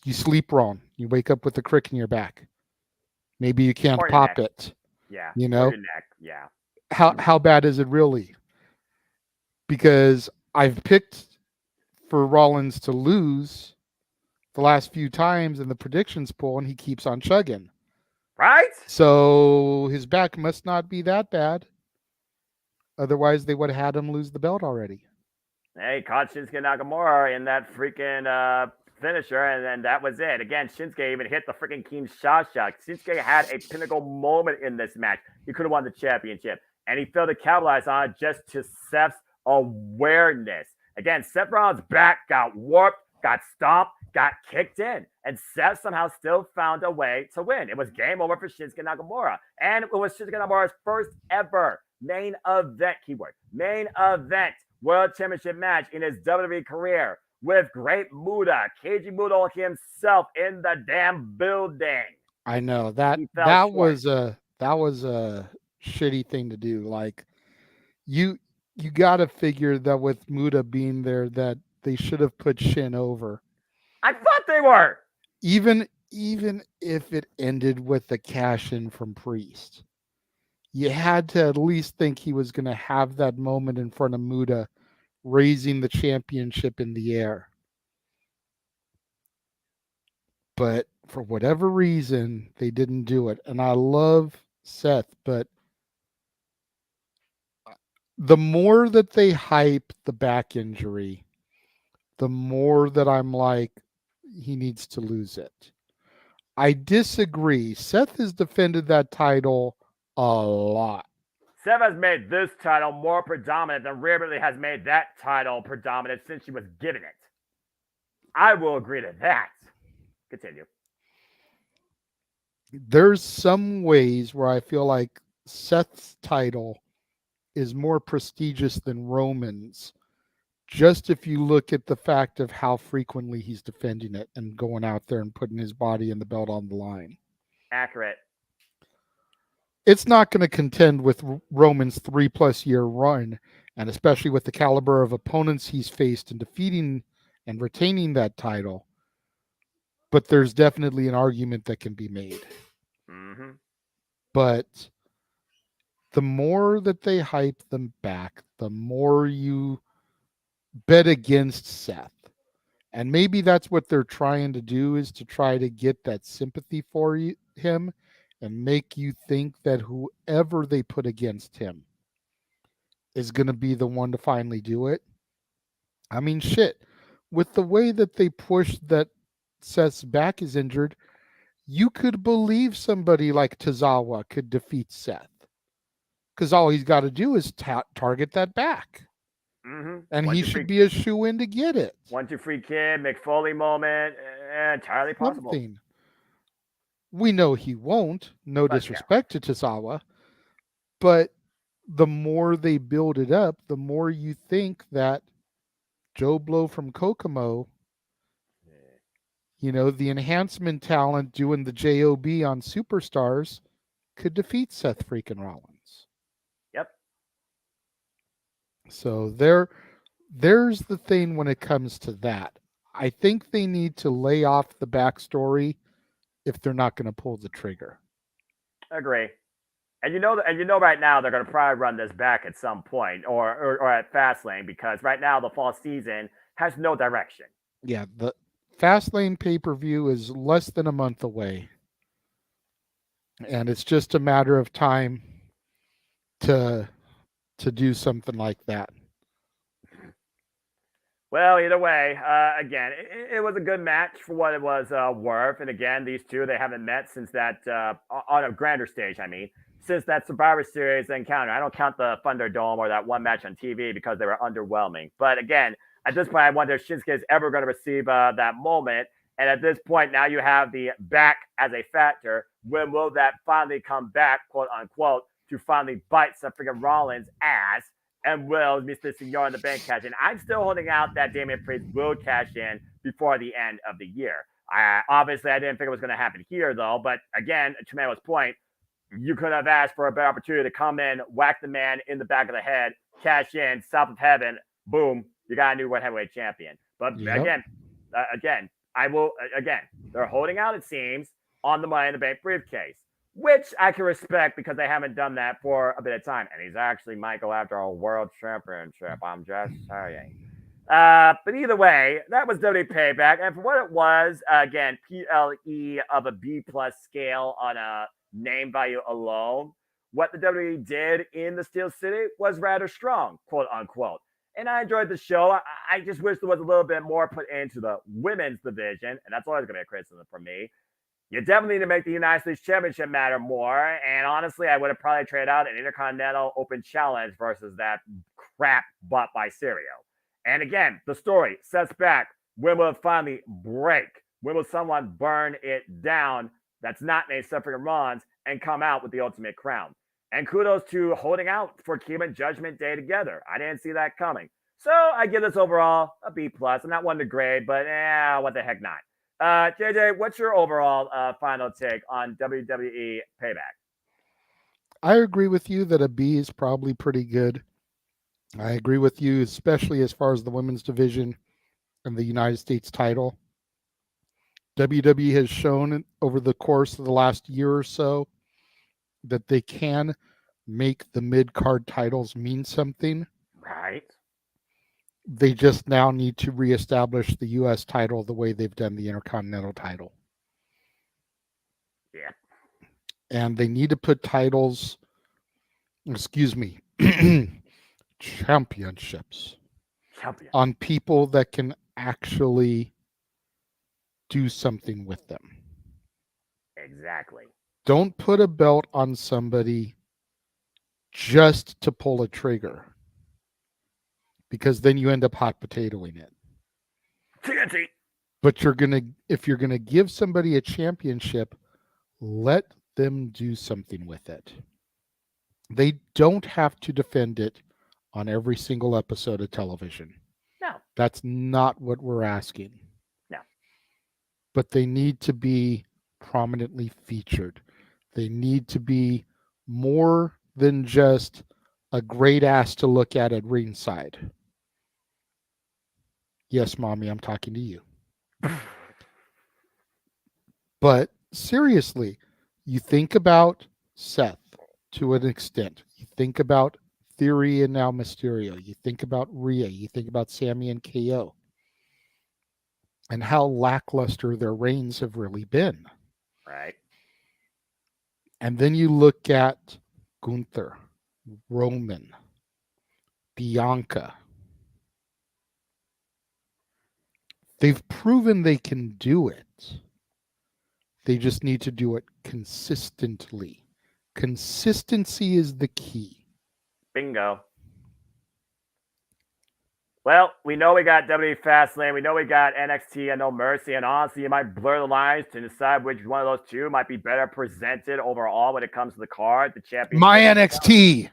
you sleep wrong. You wake up with a crick in your back. Maybe you can't pop it.
Yeah.
You know,
your neck. Yeah.
How bad is it really? Because I've picked for Rollins to lose the last few times in the predictions poll, and he keeps on chugging.
Right?
So his back must not be that bad. Otherwise, they would have had him lose the belt already.
Hey, caught Shinsuke Nakamura in that freaking finisher, and then that was it. Again, Shinsuke even hit the freaking Kinshasa. Shinsuke had a pinnacle moment in this match. He could have won the championship, and he failed to capitalize on it just to Seth's awareness. Again, Seth Rollins' back got warped, got stomped, got kicked in, and Seth somehow still found a way to win. It was game over for Shinsuke Nakamura, and it was Shinsuke Nakamura's first ever main event, keyword, main event World Championship match in his WWE career with Great Muta, Keiji Muto himself in the damn building.
I know that was a shitty thing to do. Like you got to figure that with Muta being there, that they should have put Shin over.
I thought they were.
Even if it ended with the cash in from Priest, you had to at least think he was going to have that moment in front of Muta, raising the championship in the air. But for whatever reason, they didn't do it. And I love Seth, but the more that they hype the back injury, the more that I'm like, he needs to lose it. I disagree. Seth has defended that title a lot.
Seth has made this title more predominant than Rhea Ripley has made that title predominant since she was given it. I will agree to that. Continue.
There's some ways where I feel like Seth's title is more prestigious than Roman's, just if you look at the fact of how frequently he's defending it and going out there and putting his body and the belt on the line.
Accurate.
It's not going to contend with Roman's 3+ year run, and especially with the caliber of opponents he's faced in defeating and retaining that title. But there's definitely an argument that can be made.
Mm-hmm.
But the more that they hype them back, the more you bet against Seth. And maybe that's what they're trying to do, is to try to get that sympathy for him and make you think that whoever they put against him is going to be the one to finally do it. I mean, shit, with the way that they push that Seth's back is injured, you could believe somebody like Tozawa could defeat Seth, because all he's got to do is target that back.
Mm-hmm.
And he should be a shoe-in to get it.
1-2 free kid, McFoley moment, entirely possible.
Something. We know he won't. No disrespect to Tozawa. But the more they build it up, the more you think that Joe Blow from Kokomo, the enhancement talent doing the JOB on Superstars, could defeat Seth freaking Rollins.
Yep.
So there's the thing when it comes to that. I think they need to lay off the backstory if they're not going to pull the trigger.
Agree. And right now they're going to probably run this back at some point, or at Fastlane, because right now the fall season has no direction.
Yeah, the Fastlane pay-per-view is less than a month away. And it's just a matter of time to do something like that.
Well, either way, again, it was a good match for what it was worth. And again, these two, they haven't met since that, on a grander stage, I mean, since that Survivor Series encounter. I don't count the Thunderdome or that one match on TV because they were underwhelming. But again, at this point, I wonder if Shinsuke is ever going to receive that moment. And at this point, now you have the back as a factor. When will that finally come back, quote unquote, to finally bite some freaking Rollins' ass? And will Mr. Senor in the Bank cash in? I'm still holding out that Damian Priest will cash in before the end of the year. Obviously, I didn't think it was going to happen here, though. But again, to Melo's point, you could have asked for a better opportunity to come in, whack the man in the back of the head, cash in, south of heaven, boom, you got a new world heavyweight champion. But again, they're holding out, it seems, on the Money in the Bank briefcase, which I can respect because they haven't done that for a bit of time. And he's actually might go after a world championship. I'm just saying. But either way, that was WWE Payback. And for what it was, again, PLE of a B plus scale on a name value alone, what the WWE did in the Steel City was rather strong, quote unquote. And I enjoyed the show. I just wish there was a little bit more put into the women's division. And that's always going to be a criticism from me. You definitely need to make the United States Championship matter more. And honestly, I would have probably traded out an Intercontinental Open Challenge versus that crap bought by Serio. And again, the story sets back. When will it finally break? When will someone burn it down that's not named Suffering Runs and come out with the ultimate crown? And kudos to holding out for keeping Judgment Day together. I didn't see that coming. So I give this overall a B plus. I'm not one to grade, but what the heck not. JJ, what's your overall final take on WWE Payback?
I agree with you that a B is probably pretty good. I agree with you, especially as far as the women's division and the United States title. WWE has shown over the course of the last year or so that they can make the mid-card titles mean something.
Right.
They just now need to reestablish the U.S. title the way they've done the Intercontinental title.
Yeah.
And they need to put championships on people that can actually do something with them.
Exactly.
Don't put a belt on somebody just to pull a trigger, because then you end up hot potatoing it.
TNT.
But if you're gonna give somebody a championship, let them do something with it. They don't have to defend it on every single episode of television.
No.
That's not what we're asking.
No.
But they need to be prominently featured. They need to be more than just a great ass to look at ringside. Yes, Mommy, I'm talking to you. But seriously, you think about Seth to an extent. You think about Theory and now Mysterio. You think about Rhea. You think about Sammy and KO. And how lackluster their reigns have really been.
Right.
And then you look at Gunther, Roman, Bianca. They've proven they can do it. They just need to do it consistently. Consistency is the key.
Bingo. Well, we know we got WWE Fastlane. We know we got NXT and No Mercy. And honestly, you might blur the lines to decide which one of those two might be better presented overall when it comes to the card. The championship.
My NXT.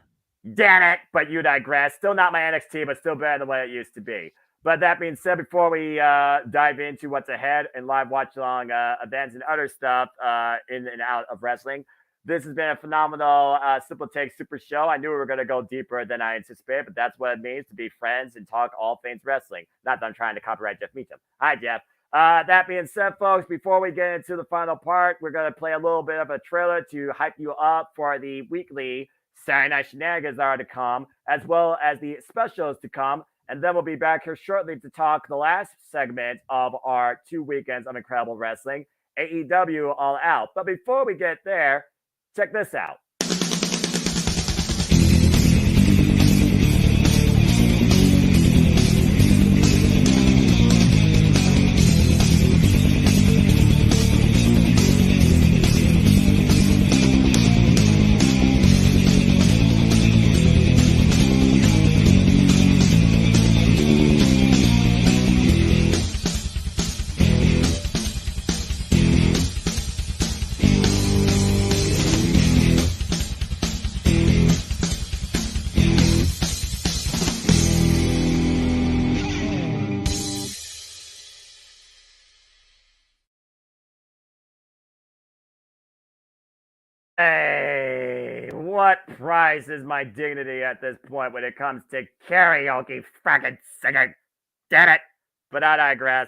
Damn it. But you digress. Still not my NXT, but still better than what it used to be. But that being said, before we dive into what's ahead and live watch-along events and other stuff in and out of wrestling, this has been a phenomenal Simple Take Super Show. I knew we were going to go deeper than I anticipated, but that's what it means to be friends and talk all things wrestling. Not that I'm trying to copyright Jeff Meacham. Hi, Jeff. That being said, folks, before we get into the final part, we're going to play a little bit of a trailer to hype you up for the weekly Saturday Night Shenanigans that are to come, as well as the specials to come. And then we'll be back here shortly to talk the last segment of our 2 weekends of incredible wrestling, AEW All Out. But before we get there, check this out. Hey, what price is my dignity at this point when it comes to karaoke fucking singing? Damn it. But I digress.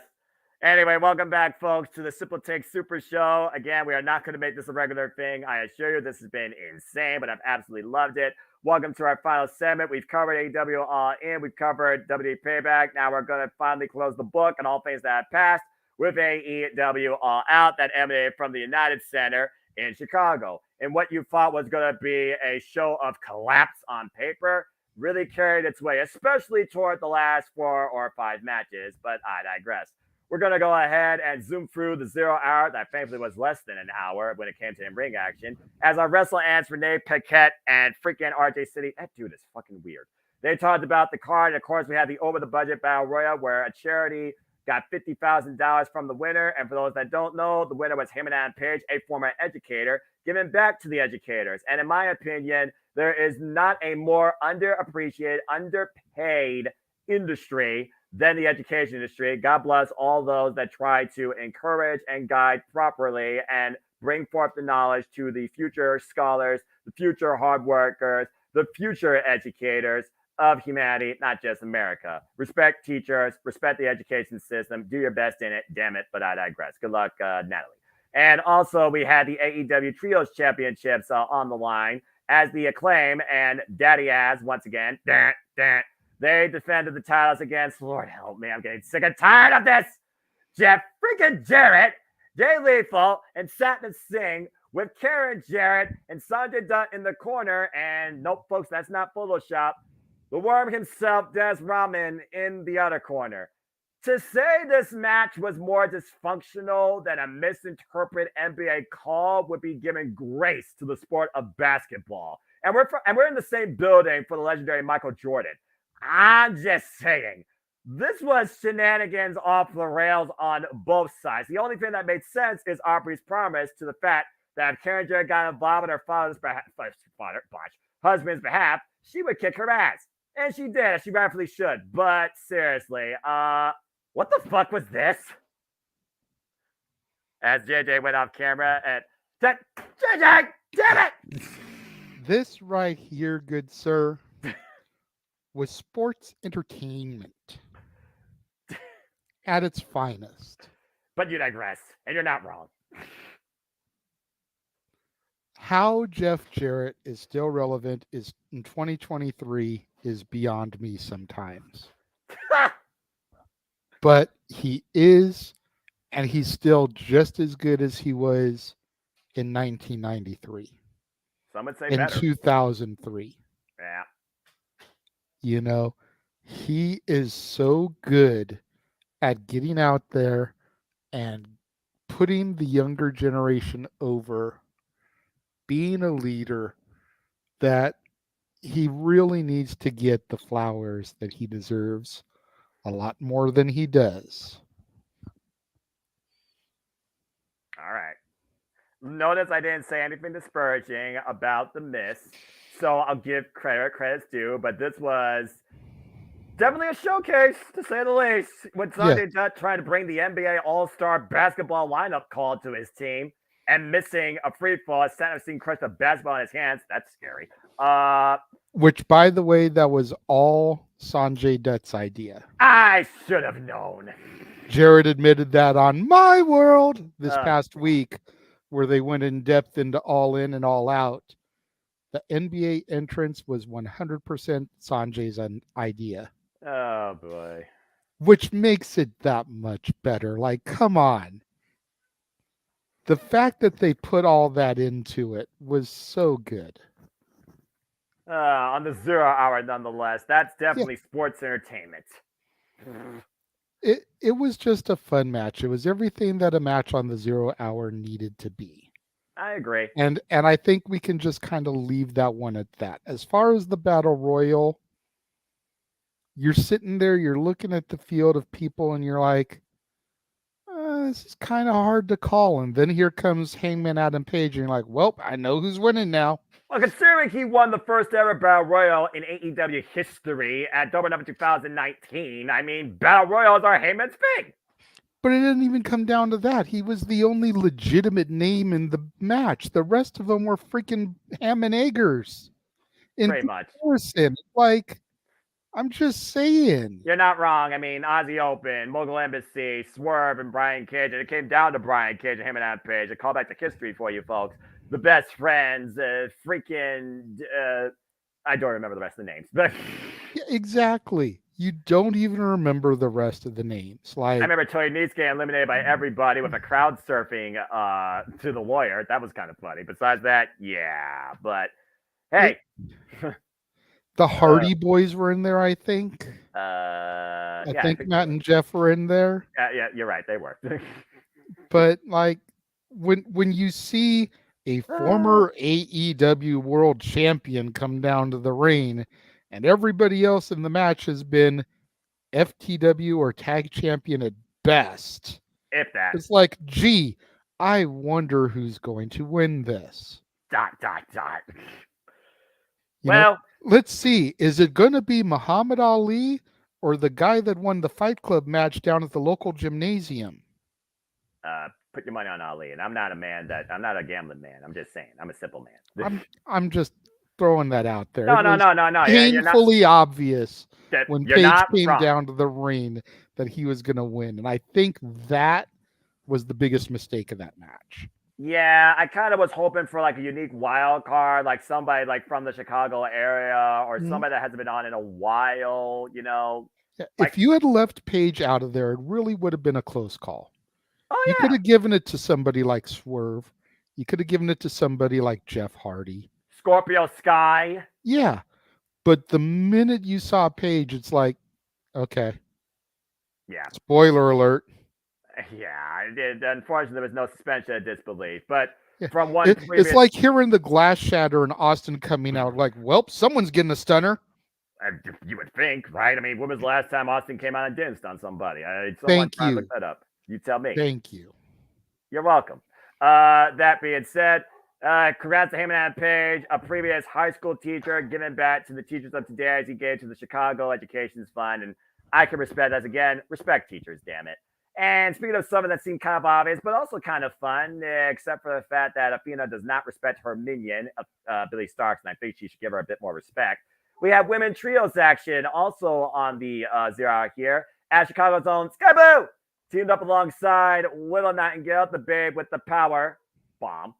Anyway, welcome back, folks, to the Simple Take Super Show. Again, we are not going to make this a regular thing. I assure you, this has been insane, but I've absolutely loved it. Welcome to our final segment. We've covered AEW All In. We've covered WWE Payback. Now we're going to finally close the book on all things that have passed with AEW All Out that emanated from the United Center in Chicago. And what you thought was going to be a show of collapse on paper really carried its way, especially toward the last 4 or 5 matches, but I digress. We're going to go ahead and zoom through the 0 hour that thankfully was less than an hour when it came to in-ring action, as our wrestle ants Renee Paquette and freaking RJ City. That dude is fucking weird. They talked about the card, and of course, we had the over-the-budget Battle Royal, where a charity got $50,000 from the winner. And for those that don't know, the winner was Heyman Page, a former educator, giving back to the educators. And in my opinion, there is not a more underappreciated, underpaid industry than the education industry. God bless all those that try to encourage and guide properly and bring forth the knowledge to the future scholars, the future hard workers, the future educators of humanity, not just America. Respect teachers, respect the education system, do your best in it, damn it, but I digress. Good luck, Natalie. And also, we had the AEW Trios Championships on the line as the Acclaim and Daddy Ass, once again, they defended the titles against, Lord help me, I'm getting sick and tired of this, Jeff freaking Jarrett, Jay Lethal, and Satnam Singh, with Karen Jarrett and Sanjay Dutt in the corner. And nope, folks, that's not Photoshop. The worm himself, Des Rahman, in the other corner. To say this match was more dysfunctional than a misinterpreted NBA call would be giving grace to the sport of basketball. And we're in the same building for the legendary Michael Jordan. I'm just saying, this was shenanigans off the rails on both sides. The only thing that made sense is Aubrey's promise to the fact that if Karen Jarrett got involved in her husband's behalf, she would kick her ass. And she did, as she rightfully should. But seriously, what the fuck was this? As JJ went off camera and said, JJ, damn it!
This right here, good sir, was sports entertainment at its finest.
But you digress, and you're not wrong.
How Jeff Jarrett is still relevant is in 2023 is beyond me sometimes. But he is, and he's still just as good as he was in 1993.
Some would say
in
better.
2003.
Yeah.
You know, he is so good at getting out there and putting the younger generation over, being a leader, that he really needs to get the flowers that he deserves a lot more than he does.
All right. Notice I didn't say anything disparaging about the Miss, so I'll give credit's due, but this was definitely a showcase, to say the least, when Sanjay Dutt tried to bring the NBA All-Star basketball lineup call to his team and missing a free fall as Satnam Singh crushed a basketball in his hands. That's scary.
Which, by the way, that was all Sanjay Dutt's idea.
I should have known.
Jared admitted that on My World this
Oh,
past week, where they went in depth into All In and All Out. The NBA entrance was 100% Sanjay's idea,
oh boy.
which makes it that much better. Like, come on. The fact that they put all that into it was so good.
On the 0 hour, nonetheless. That's
Yeah,
definitely sports entertainment.
it was just a fun match. It was everything that a match on the 0 hour needed to be.
I agree.
And I think we can just kind of leave that one at that. As far as the Battle Royal, you're sitting there, you're looking at the field of people, and you're like, this is kind of hard to call. And then here comes Hangman Adam Page, and you're like, well, I know who's winning now.
Well, considering he won the first ever Battle Royal in AEW history at Double Number 2019, I mean, Battle Royals are Heyman's thing.
But it didn't even come down to that. He was the only legitimate name in the match. The rest of them were freaking ham and eggers. In
Pretty much.
comparison, like, I'm just saying.
You're not wrong. I mean, Aussie Open, Mogul Embassy, Swerve, and Brian Cage. And it came down to Brian Cage and him and Adam Page. A callback to history for you folks. The best friends, freaking. I don't remember the rest of the names, but
Yeah, exactly. You don't even remember the rest of the names. Like,
I remember Tony Nese getting eliminated by everybody with a crowd surfing to the lawyer. That was kind of funny. Besides that, yeah. But hey,
the Hardy Boys were in there, I think.
I
think Matt and Jeff were in there.
Yeah, you're right. They were.
But like, when you see a former AEW World Champion come down to the ring, and everybody else in the match has been FTW or Tag Champion at best,
If that.
it's like, gee, I wonder who's going to win this. ...
Well,
let's see. Is it going to be Muhammad Ali or the guy that won the Fight Club match down at the local gymnasium?
put your money on Ali. And I'm not a gambling man. I'm just saying. I'm a simple man.
I'm just throwing that out there.
No.
Painfully obvious
that
when
you're
Page
not
came
wrong.
down to the ring that he was going to win. And I think that was the biggest mistake of that match.
Yeah, I kind of was hoping for like a unique wild card, like somebody like from the Chicago area or somebody that hasn't been on in a while, you know.
Yeah,
Like,
if you had left Page out of there, it really would have been a close call.
oh
You
yeah,
could have given it to somebody like Swerve. You could have given it to somebody like Jeff Hardy.
Scorpio Sky.
Yeah. But the minute you saw Page, it's like, okay.
Yeah.
Spoiler alert.
Yeah, unfortunately, there was no suspension of disbelief. But
Yeah.
from one
It's like hearing the glass shatter and Austin coming out like, well, someone's getting a stunner.
You would think, right? I mean, when was the last time Austin came out and didn't stun somebody?
Thank you.
Look that up. You tell me.
Thank you.
You're welcome. That being said, congrats to Heyman Adam Page, a previous high school teacher, giving back to the teachers of today as he gave to the Chicago Education Fund. And I can respect that again. Respect teachers, damn it. And speaking of something that seemed kind of obvious, but also kind of fun, except for the fact that Athena does not respect her minion, Billy Starks, and I think she should give her a bit more respect. We have women trios action also on the 0 hour here at Chicago's own Sky Blue, teamed up alongside Willow Nightingale, the babe with the power bomb,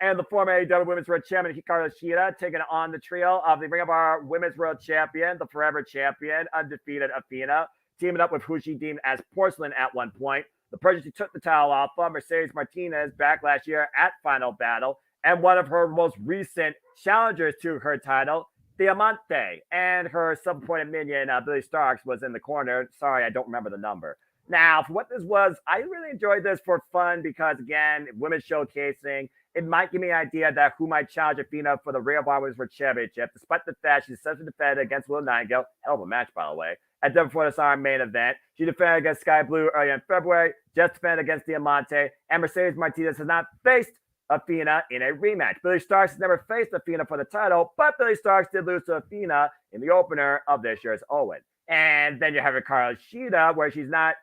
and the former AEW Women's World Champion Hikaru Shida, taking on the trio of the Ring of Honor Women's World Champion, the Forever Champion, undefeated Athena, teaming up with who she deemed as porcelain at one point. The person she took the title off of, Mercedes Martinez, back last year at Final Battle, and one of her most recent challengers to her title, Diamante, and her sub-appointed minion, Billy Starks, was in the corner. Sorry, I don't remember the number. Now, for what this was, I really enjoyed this for fun because, again, women's showcasing. It might give me an idea that who might challenge Athena for the Ring of Honor Women's World Championship, despite the fact she's successfully defended against Willow Nightingale. Hell of a match, by the way. At Devil for the main event. She defended against Sky Blue earlier in February, just defended against Diamante, and Mercedes Martinez has not faced Athena in a rematch. Billy Starks has never faced Athena for the title, but Billy Starks did lose to Athena in the opener of this year's Owen. And then you have Hikaru Shida, where she's not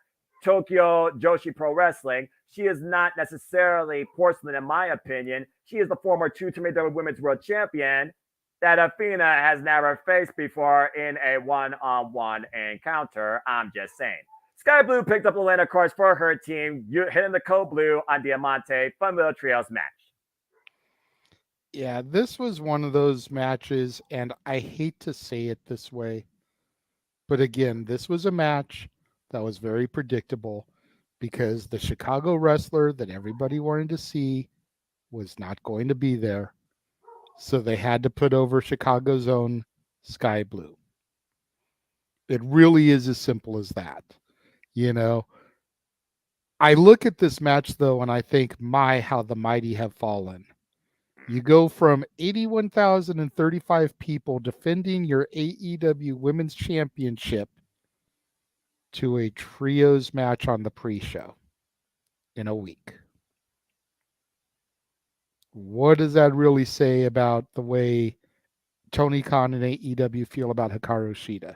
Tokyo Joshi Pro Wrestling. She is not necessarily porcelain, in my opinion. She is the former two-time Women's World Champion. that Athena has never faced before in a one-on-one encounter. I'm just saying. Sky Blue picked up the win, of course, for her team, hitting the Code Blue on Diamante. Fun little trios match.
Yeah, this was one of those matches, and I hate to say it this way, but again, this was a match that was very predictable because the Chicago wrestler that everybody wanted to see was not going to be there. So they had to put over Chicago's own Sky Blue. It really is as simple as that. You know, I look at this match though, and I think, my, how the mighty have fallen. You go from 81,035 people defending your AEW Women's Championship to a trios match on the pre-show in a week. What does that really say about the way Tony Khan and AEW feel about Hikaru Shida?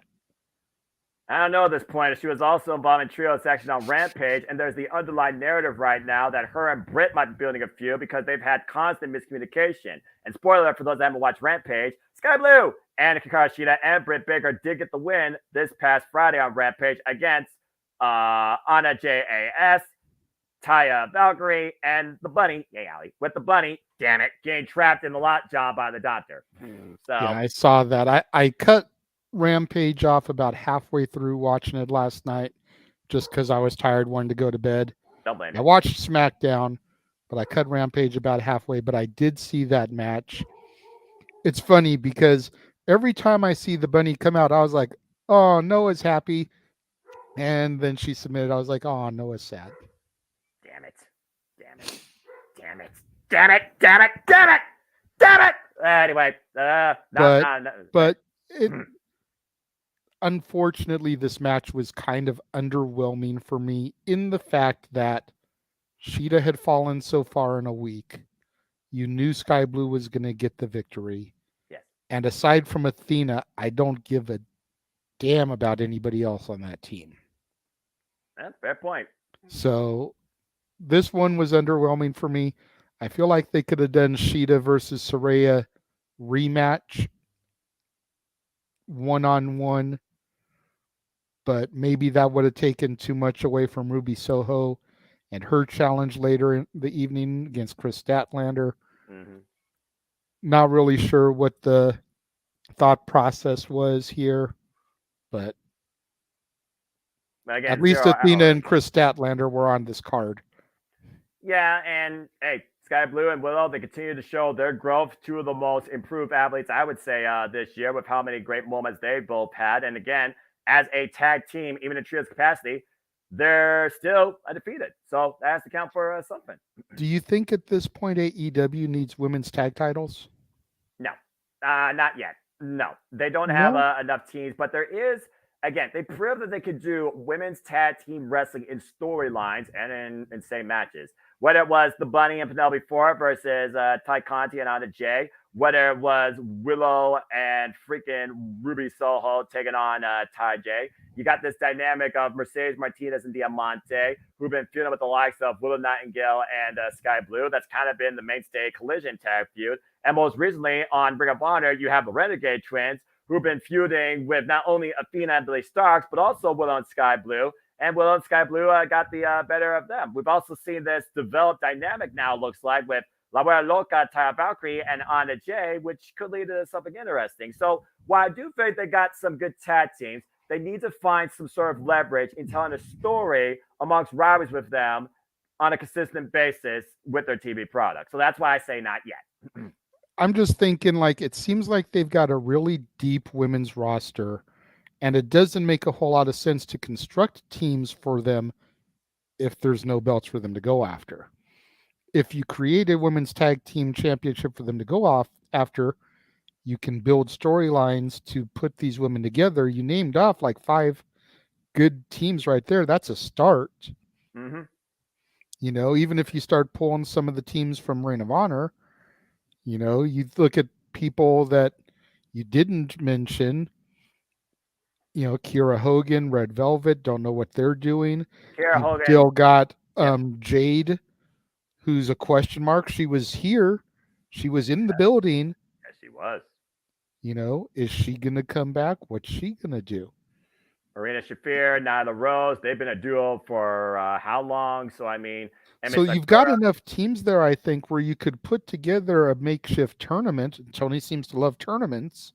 I don't know at this point if she was also involved in trios action on Rampage, and there's the underlying narrative right now that her and Britt might be building a feud because they've had constant miscommunication. And spoiler alert for those that haven't watched Rampage, Sky Blue and Hikaru Shida and Britt Baker did get the win this past Friday on Rampage against Anna JAS, Taya Valkyrie, and the Bunny. Yay, Allie. With the Bunny, damn it, getting trapped in the lot job by the doctor. So
yeah, I saw that. I cut Rampage off about halfway through watching it last night just because I was tired, wanting to go to bed.
Don't blame me.
I watched SmackDown, but I cut Rampage about halfway, but I did see that match. It's funny because every time I see the Bunny come out, I was like, oh, Noah's happy. And then she submitted. I was like, oh, Noah's sad.
Damn it. Damn it. Damn it. Damn it. Damn it. Damn it. Damn it. Anyway,
but it, unfortunately, this match was kind of underwhelming for me in the fact that Shida had fallen so far in a week. You knew Sky Blue was going to get the victory.
Yes.
And aside from Athena, I don't give a damn about anybody else on that team.
Fair point.
So this one was underwhelming for me. I feel like they could have done Shida versus Saraya rematch one-on-one, but maybe that would have taken too much away from Ruby Soho and her challenge later in the evening against Chris Statlander.
Mm-hmm.
Not really sure what the thought process was here, but
again,
at least Athena and Chris Statlander were on this card.
Yeah, and hey, Sky Blue and Willow, they continue to show their growth. Two of the most improved athletes, I would say, this year with how many great moments they both had. And again, as a tag team, even in trios capacity, they're still undefeated. So that has to count for something.
Do you think at this point AEW needs women's tag titles?
No, not yet. No, they don't have enough teams, but there is, again, they proved that they could do women's tag team wrestling in storylines and in insane matches. Whether it was the Bunny and Penelope Ford versus Ty Conti and Anna Jay, whether it was Willow and freaking Ruby Soho taking on Ty J. You got this dynamic of Mercedes Martinez and Diamante, who've been feuding with the likes of Willow Nightingale and Sky Blue. That's kind of been the mainstay collision tag feud. And most recently on Ring of Honor, you have the Renegade Twins, who've been feuding with not only Athena and Billy Starks, but also Willow and Sky Blue. And Willow and Sky Blue got the better of them. We've also seen this developed dynamic now, looks like, with La Wera Loca, Taya Valkyrie, and Anna Jay, which could lead to something interesting. So while I do think they got some good tag teams, they need to find some sort of leverage in telling a story amongst rivals with them on a consistent basis with their TV product. So that's why I say not yet.
I'm just thinking, like, it seems like they've got a really deep women's roster, and it doesn't make a whole lot of sense to construct teams for them if there's no belts for them to go after. If you create a women's tag team championship for them to go off after, you can build storylines to put these women together. You named off like 5 good teams right there. That's a start.
Mm-hmm.
You know, even if you start pulling some of the teams from Ring of Honor, you know, you look at people that you didn't mention, you know, Kiera Hogan, Red Velvet, don't know what they're doing.
Kiera Hogan.
Still got Jade, who's a question mark. She was here. She was in the building.
Yes, she was.
Is she going to come back? What's she going to do?
Marina Shafir, Nyla Rose, they've been a duo for how long? So, I mean, Emi
So you've got
Sakura,
enough teams there, I think, where you could put together a makeshift tournament. Tony seems to love tournaments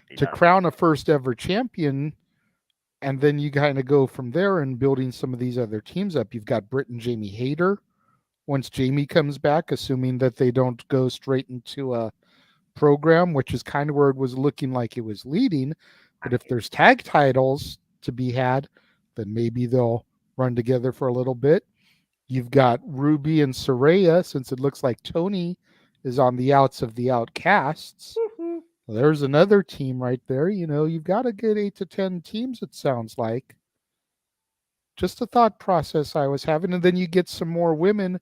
he
to
does.
crown a first ever champion. And then you kind of go from there and building some of these other teams up. You've got Britt and Jamie Hayter. Once Jamie comes back, assuming that they don't go straight into a program, which is kind of where it was looking like it was leading. But if there's tag titles to be had, then maybe they'll run together for a little bit. You've got Ruby and Soraya, since it looks like Tony is on the outs of the outcasts. Well, there's another team right there. You've got a good 8 to 10 teams, it sounds like. Just a thought process I was having. And then you get some more women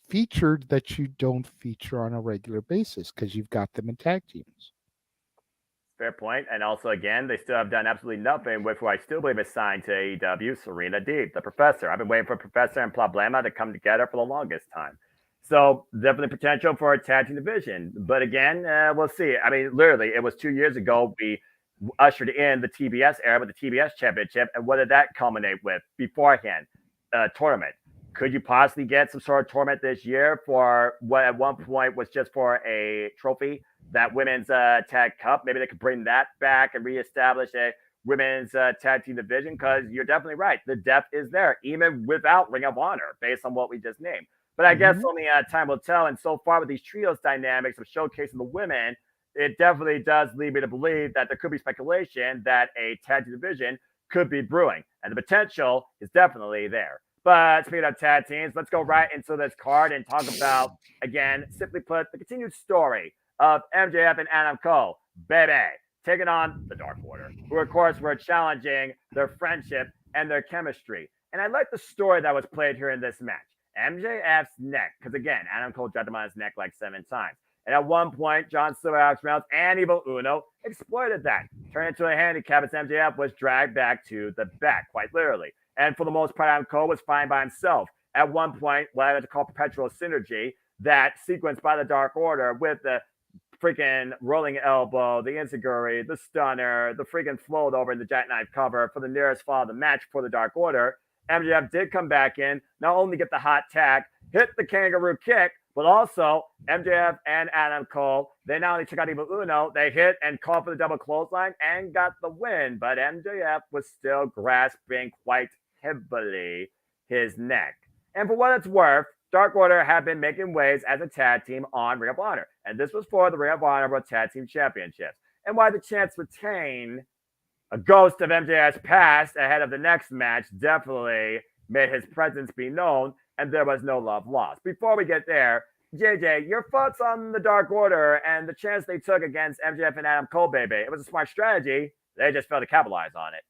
featured that you don't feature on a regular basis because you've got them in tag teams.
Fair point. And also, again, they still have done absolutely nothing with who I still believe is signed to AEW, Serena Deeb, the Professor. I've been waiting for Professor and Problema to come together for the longest time. So definitely potential for a tag team division. But again, we'll see. I mean, literally, it was 2 years ago we ushered in the TBS era with the TBS Championship. And what did that culminate with beforehand? Tournament. Could you possibly get some sort of tournament this year for what at one point was just for a trophy? That women's tag cup. Maybe they could bring that back and reestablish a women's tag team division because you're definitely right. The depth is there, even without Ring of Honor, based on what we just named. But I guess only time will tell. And so far with these trios dynamics of showcasing the women, it definitely does lead me to believe that there could be speculation that a tag team division could be brewing. And the potential is definitely there. But speaking of tag teams, let's go right into this card and talk about, again, simply put, the continued story of MJF and Adam Cole, baby, taking on the Dark Order, who, of course, were challenging their friendship and their chemistry. And I like the story that was played here in this match. MJF's neck, because again, Adam Cole dropped him on his neck like 7 times. And at one point, John Silver, Alex Reynolds, and Evil Uno exploited that, turning into a handicap as MJF was dragged back to the back, quite literally. And for the most part, Adam Cole was fine by himself. At one point, what I like to call perpetual synergy, that sequence by the Dark Order with the freaking rolling elbow, the enziguri, the stunner, the freaking float over in the jackknife cover for the nearest fall of the match for the Dark Order. MJF did come back in, not only get the hot tag, hit the kangaroo kick, but also MJF and Adam Cole, they not only took out Evil Uno, they hit and called for the double clothesline and got the win. But MJF was still grasping quite heavily his neck. And for what it's worth, Dark Order have been making waves as a tag team on Ring of Honor. And this was for the Ring of Honor World Tag Team Championships. And while the chance to retain a ghost of MJF's past ahead of the next match definitely made his presence be known, and there was no love lost. Before we get there, JJ, your thoughts on the Dark Order and the chance they took against MJF and Adam Cole, baby? It was a smart strategy. They just failed to capitalize on it.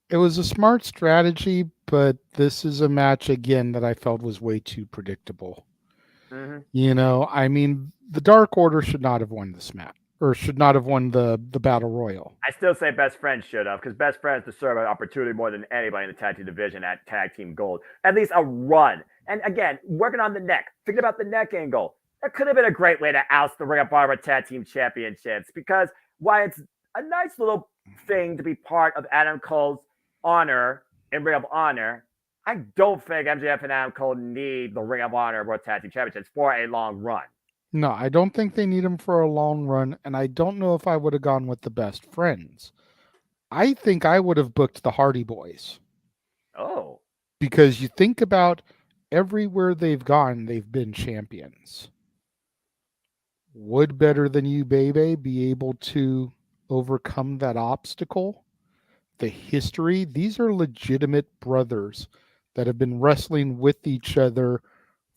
It was a smart strategy, but this is a match again that I felt was way too predictable. I mean, the Dark Order should not have won this match, or should not have won the Battle Royal.
I still say Best Friends should have, because Best Friends deserve an opportunity more than anybody in the tag team division at Tag Team Gold. At least a run. And again, working on the neck, thinking about the neck angle. That could have been a great way to oust the Ring of Honor Tag Team Championships, because while it's a nice little thing to be part of Adam Cole's honor in Ring of Honor, I don't think MJF and Adam Cole need the Ring of Honor World Tag Team Championships for a long run.
No, I don't think they need him for a long run, and I don't know if I would have gone with the Best Friends. I think I would have booked the Hardy Boys.
Oh.
Because you think about everywhere they've gone, they've been champions. Would Better Than You, Baby be able to overcome that obstacle? The history, these are legitimate brothers that have been wrestling with each other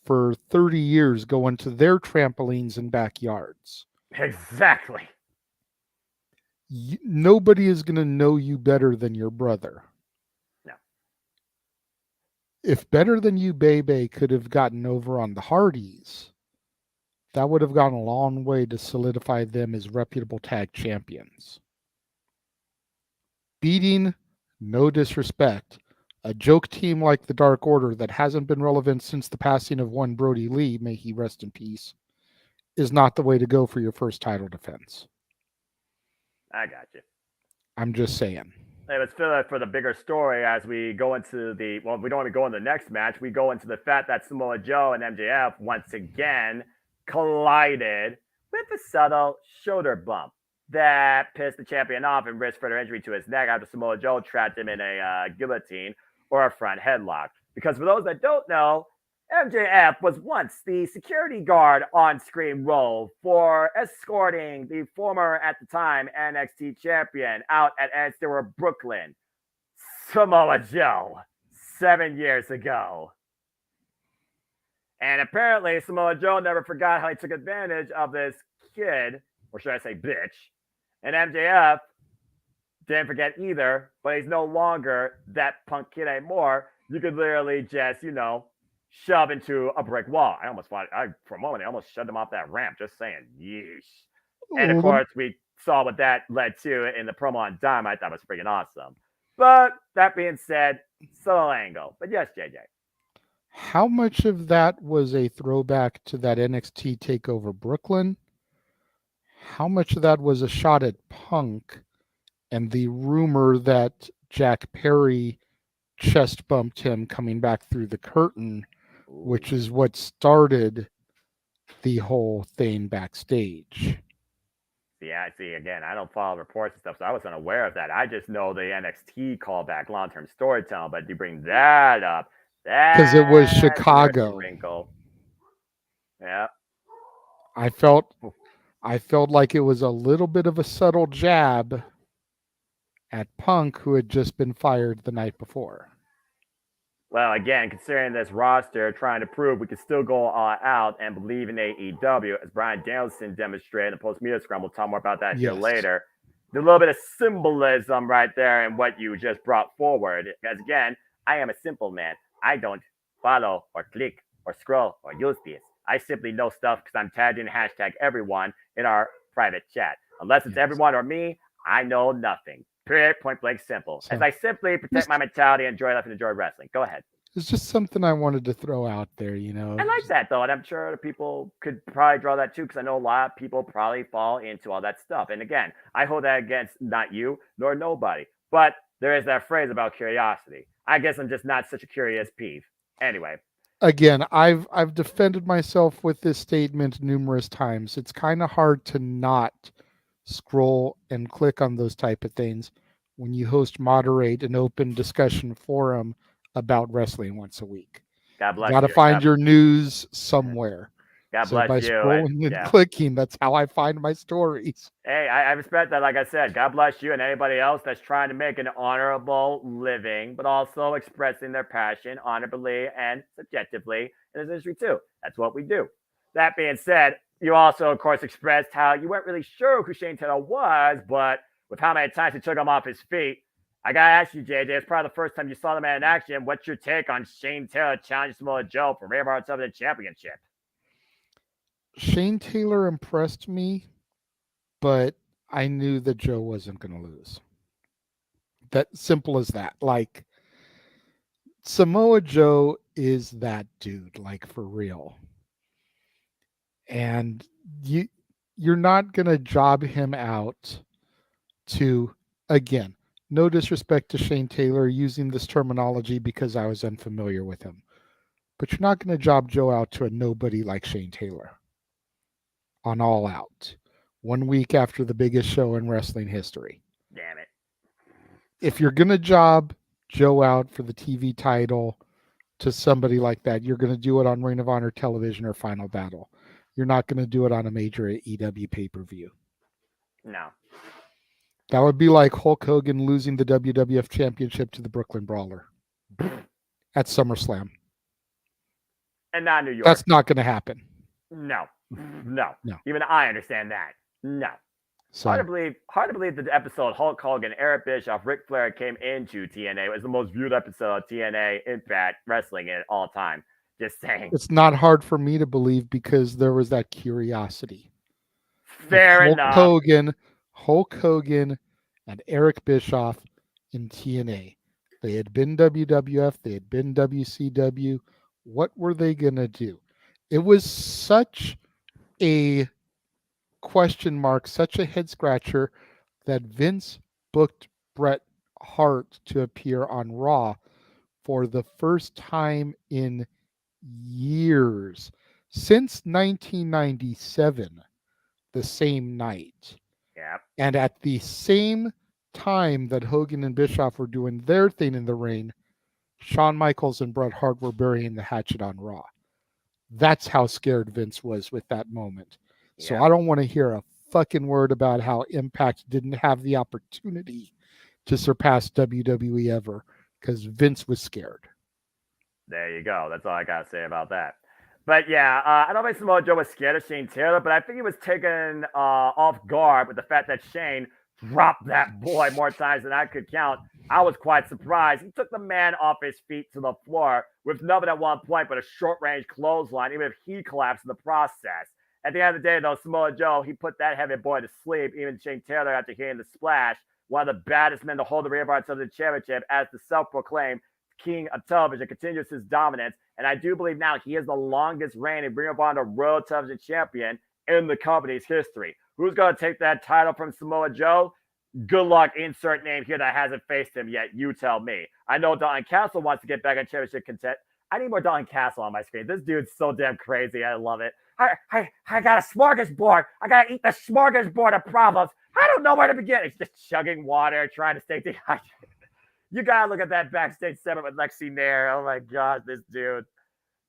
for 30 years, going to their trampolines and backyards.
Exactly.
Nobody is going to know you better than your brother.
No.
If Better Than You, Baby could have gotten over on the Hardys, that would have gone a long way to solidify them as reputable tag champions. Beating, no disrespect, a joke team like the Dark Order that hasn't been relevant since the passing of one Brody Lee, may he rest in peace, is not the way to go for your first title defense.
I got you.
I'm just saying.
Hey, let's fill it for the bigger story as we go into the we don't even go into the next match. We go into the fact that Samoa Joe and MJF once again collided with a subtle shoulder bump that pissed the champion off and risked further injury to his neck after Samoa Joe trapped him in a guillotine or a front headlock. Because for those that don't know, MJF was once the security guard on screen role for escorting the former, at the time, NXT champion out at Ansterer, Brooklyn, Samoa Joe, 7 years ago. And apparently, Samoa Joe never forgot how he took advantage of this kid, or should I say bitch, and MJF didn't forget either, but he's no longer that punk kid anymore. You could literally just, shove into a brick wall. For a moment, I almost shoved him off that ramp, just saying, yeesh. And of course, we saw what that led to in the promo on Dime. I thought was freaking awesome. But that being said, subtle angle. But yes, JJ.
How much of that was a throwback to that NXT TakeOver Brooklyn? How much of that was a shot at Punk and the rumor that Jack Perry chest bumped him coming back through the curtain, which is what started the whole thing backstage?
Yeah, see, again, I don't follow reports and stuff, so I wasn't aware of that. I just know the NXT callback, long-term storytelling, but you bring that up,
because it was Chicago.
Wrinkle. Yeah.
I felt like it was a little bit of a subtle jab at Punk, who had just been fired the night before.
Well, again, considering this roster, trying to prove we can still go all out and believe in AEW, as Bryan Danielson demonstrated in the post-media scrum. We'll talk more about that here later. There's a little bit of symbolism right there in what you just brought forward. Because again, I am a simple man. I don't follow or click or scroll or use this. I simply know stuff because I'm tagged in hashtag everyone in our private chat. Unless it's everyone or me, I know nothing. Period, point blank, simple. So, as I simply protect my mentality, enjoy life, and enjoy wrestling. Go ahead.
It's just something I wanted to throw out there,
I like that, though, and I'm sure people could probably draw that, too, because I know a lot of people probably fall into all that stuff. And again, I hold that against not you, nor nobody. But there is that phrase about curiosity. I guess I'm just not such a curious peeve. Anyway.
Again, I've defended myself with this statement numerous times. It's kind of hard to not scroll and click on those type of things when you moderate an open discussion forum about wrestling once a week.
God bless
you. Got to find your news somewhere.
God bless
by
you.
Scrolling and clicking, that's how I find my stories.
Hey, I respect that. Like I said, God bless you and anybody else that's trying to make an honorable living, but also expressing their passion honorably and subjectively in this industry too. That's what we do. That being said, you also, of course, expressed how you weren't really sure who Shane Taylor was, but with how many times he took him off his feet, I gotta ask you, JJ, it's probably the first time you saw the man in action. What's your take on Shane Taylor challenging Samoa Joe for Rave Hearts of the Championship?
Shane Taylor impressed me, but I knew that Joe wasn't going to lose. That simple as that. Like, Samoa Joe is that dude, like, for real. And you're not going to job him out to, again, no disrespect to Shane Taylor using this terminology because I was unfamiliar with him. But you're not going to job Joe out to a nobody like Shane Taylor on All Out 1 week after the biggest show in wrestling history.
Damn it.
If you're going to job Joe out for the TV title to somebody like that, you're going to do it on Ring of Honor television or Final Battle. You're not going to do it on a major AEW pay-per-view.
No.
That would be like Hulk Hogan losing the WWF Championship to the Brooklyn Brawler at SummerSlam.
And not New York.
That's not going to happen.
No. Even I understand that. No. So, hard to believe that the episode Hulk Hogan, Eric Bischoff, Ric Flair came into TNA. It was the most viewed episode of TNA Impact Wrestling in all time. Just saying.
It's not hard for me to believe because there was that curiosity.
Fair enough.
Hulk Hogan and Eric Bischoff in TNA. They had been WWF. They had been WCW. What were they going to do? It was such a question mark, such a head scratcher that Vince booked Bret Hart to appear on Raw for the first time in years, since 1997, the same night.
Yeah.
And at the same time that Hogan and Bischoff were doing their thing in the ring, Shawn Michaels and Bret Hart were burying the hatchet on Raw. That's how scared Vince was with that moment. So I don't want to hear a fucking word about how Impact didn't have the opportunity to surpass WWE ever, because Vince was scared.
There you go. That's all I gotta say about that. But yeah, I don't think Samoa Joe was scared of Shane Taylor, but I think he was taken off guard with the fact that Shane dropped that boy more times than I could count. I was quite surprised. He took the man off his feet to the floor with nothing at one point but a short range clothesline, even if he collapsed in the process. At the end of the day, though, Samoa Joe, he put that heavy boy to sleep. Even Shane Taylor, after hearing the splash, one of the baddest men to hold the rear parts of the championship as the self-proclaimed king of television, continues his dominance. And I do believe now he is the longest reigning Ring of Honor World Television Champion in the company's history. Who's going to take that title from Samoa Joe? Good luck, insert name here that hasn't faced him yet. You tell me. I know Dalton Castle wants to get back on championship content. I need more Dalton Castle on my screen. This dude's so damn crazy. I love it. I got a smorgasbord. I got to eat the smorgasbord of problems. I don't know where to begin. He's just chugging water, trying to stay dehydrated. You gotta look at that backstage segment with Lexi Nair. Oh my God, this dude.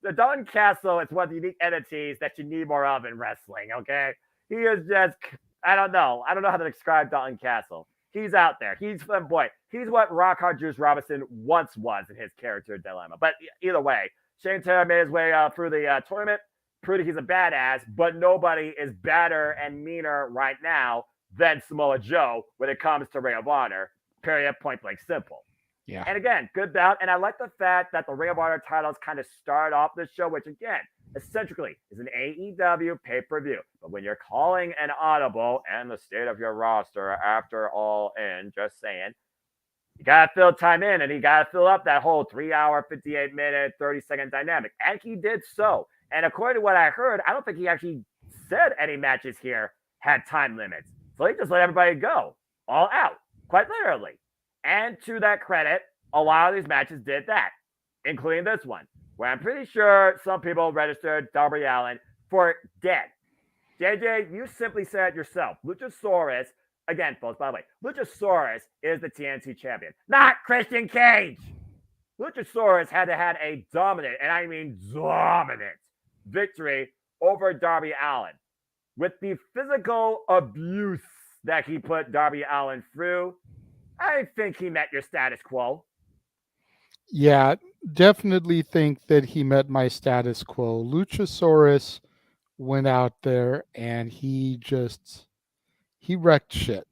The Dalton Castle is one of the unique entities that you need more of in wrestling, okay? He is just, I don't know how to describe Dalton Castle. He's out there. He's what Rock Hard Juice Robinson once was in his character dilemma. But either way, Shane Taylor made his way through the tournament, proved he's a badass, but nobody is badder and meaner right now than Samoa Joe when it comes to Ring of Honor. Period, point blank, simple.
Yeah.
And again, good bout. And I like the fact that the Ring of Honor titles kind of start off this show, which again, essentially is an AEW pay-per-view. But when you're calling an audible and the state of your roster after all in, just saying, you got to fill time in and you got to fill up that whole 3-hour, 58-minute, 30-second dynamic. And he did so. And according to what I heard, I don't think he actually said any matches here had time limits. So he just let everybody go all out, quite literally. And to that credit, a lot of these matches did that, including this one, where I'm pretty sure some people registered Darby Allin for dead. JJ, you simply said it yourself. Luchasaurus, again, folks, by the way, Luchasaurus is the TNT champion, not Christian Cage. Luchasaurus had to have a dominant, and I mean dominant, victory over Darby Allin. With the physical abuse that he put Darby Allin through, I think he met your status quo.
Yeah, definitely think that he met my status quo. Luchasaurus went out there and he wrecked shit.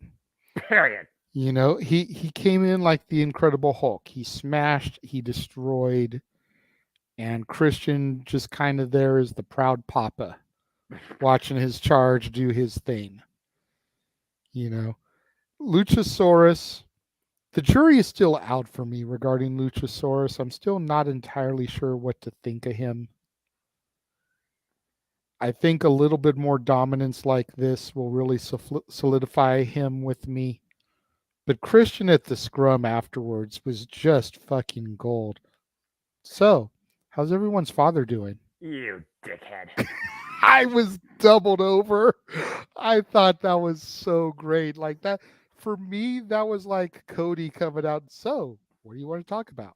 Period.
You know, he came in like the Incredible Hulk. He smashed, he destroyed, and Christian just kind of there as the proud papa, watching his charge do his thing. You know, Luchasaurus, the jury is still out for me regarding Luchasaurus. I'm still not entirely sure what to think of him. I think a little bit more dominance like this will really solidify him with me. But Christian at the scrum afterwards was just fucking gold. So, how's everyone's father doing?
You dickhead.
I was doubled over. I thought that was so great. Like that, for me, that was like Cody coming out. So, what do you want to talk about?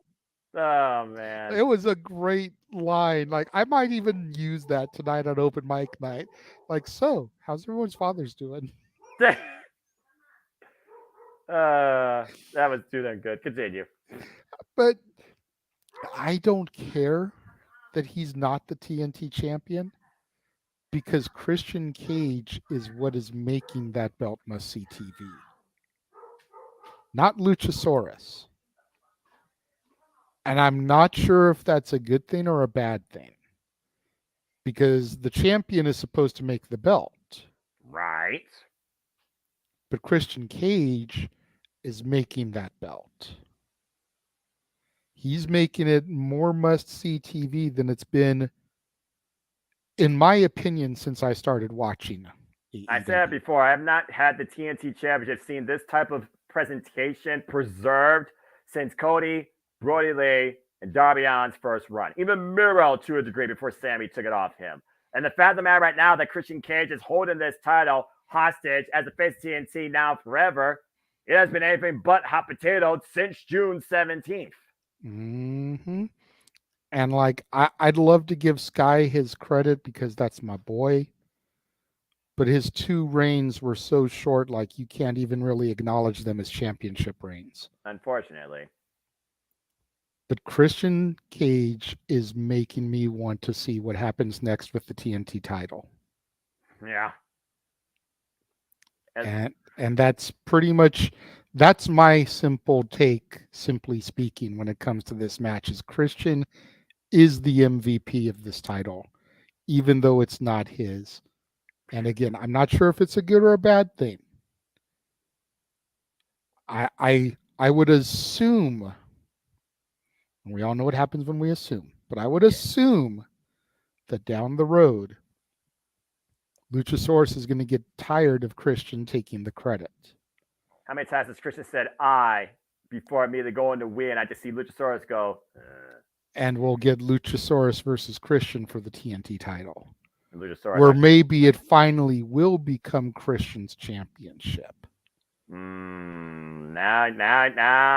Oh, man.
It was a great line. Like, I might even use that tonight on open mic night. Like, so, how's everyone's fathers doing?
That was too damn good. Continue.
But I don't care that he's not the TNT champion, because Christian Cage is what is making that belt must-see TV. Not Luchasaurus. And I'm not sure if that's a good thing or a bad thing, because the champion is supposed to make the belt.
Right.
But Christian Cage is making that belt. He's making it more must-see TV than it's been, in my opinion, since I started watching
I said it before. I have not had the TNT Championship seen this type of presentation preserved since Cody, Brody Lee, and Darby Allin's first run. Even Miro to a degree before Sammy took it off him. And the fact of the matter right now that Christian Cage is holding this title hostage as the face of TNT now forever, it has been anything but hot potato since June 17th.
Mm-hmm. And like, I'd love to give Sky his credit because that's my boy. But his 2 reigns were so short, like you can't even really acknowledge them as championship reigns.
Unfortunately.
But Christian Cage is making me want to see what happens next with the TNT title.
Yeah.
And that's pretty much, that's my simple take, simply speaking, when it comes to this match, is Christian is the MVP of this title, even though it's not his. And again, I'm not sure if it's a good or a bad thing. I would assume, and we all know what happens when we assume, but I would assume that down the road, Luchasaurus is going to get tired of Christian taking the credit.
How many times has Christian said "I" before immediately going to win? I just see Luchasaurus go.
And we'll get Luchasaurus versus Christian for the TNT title.
Luchasaurus,
where maybe it finally will become Christian's championship.
Now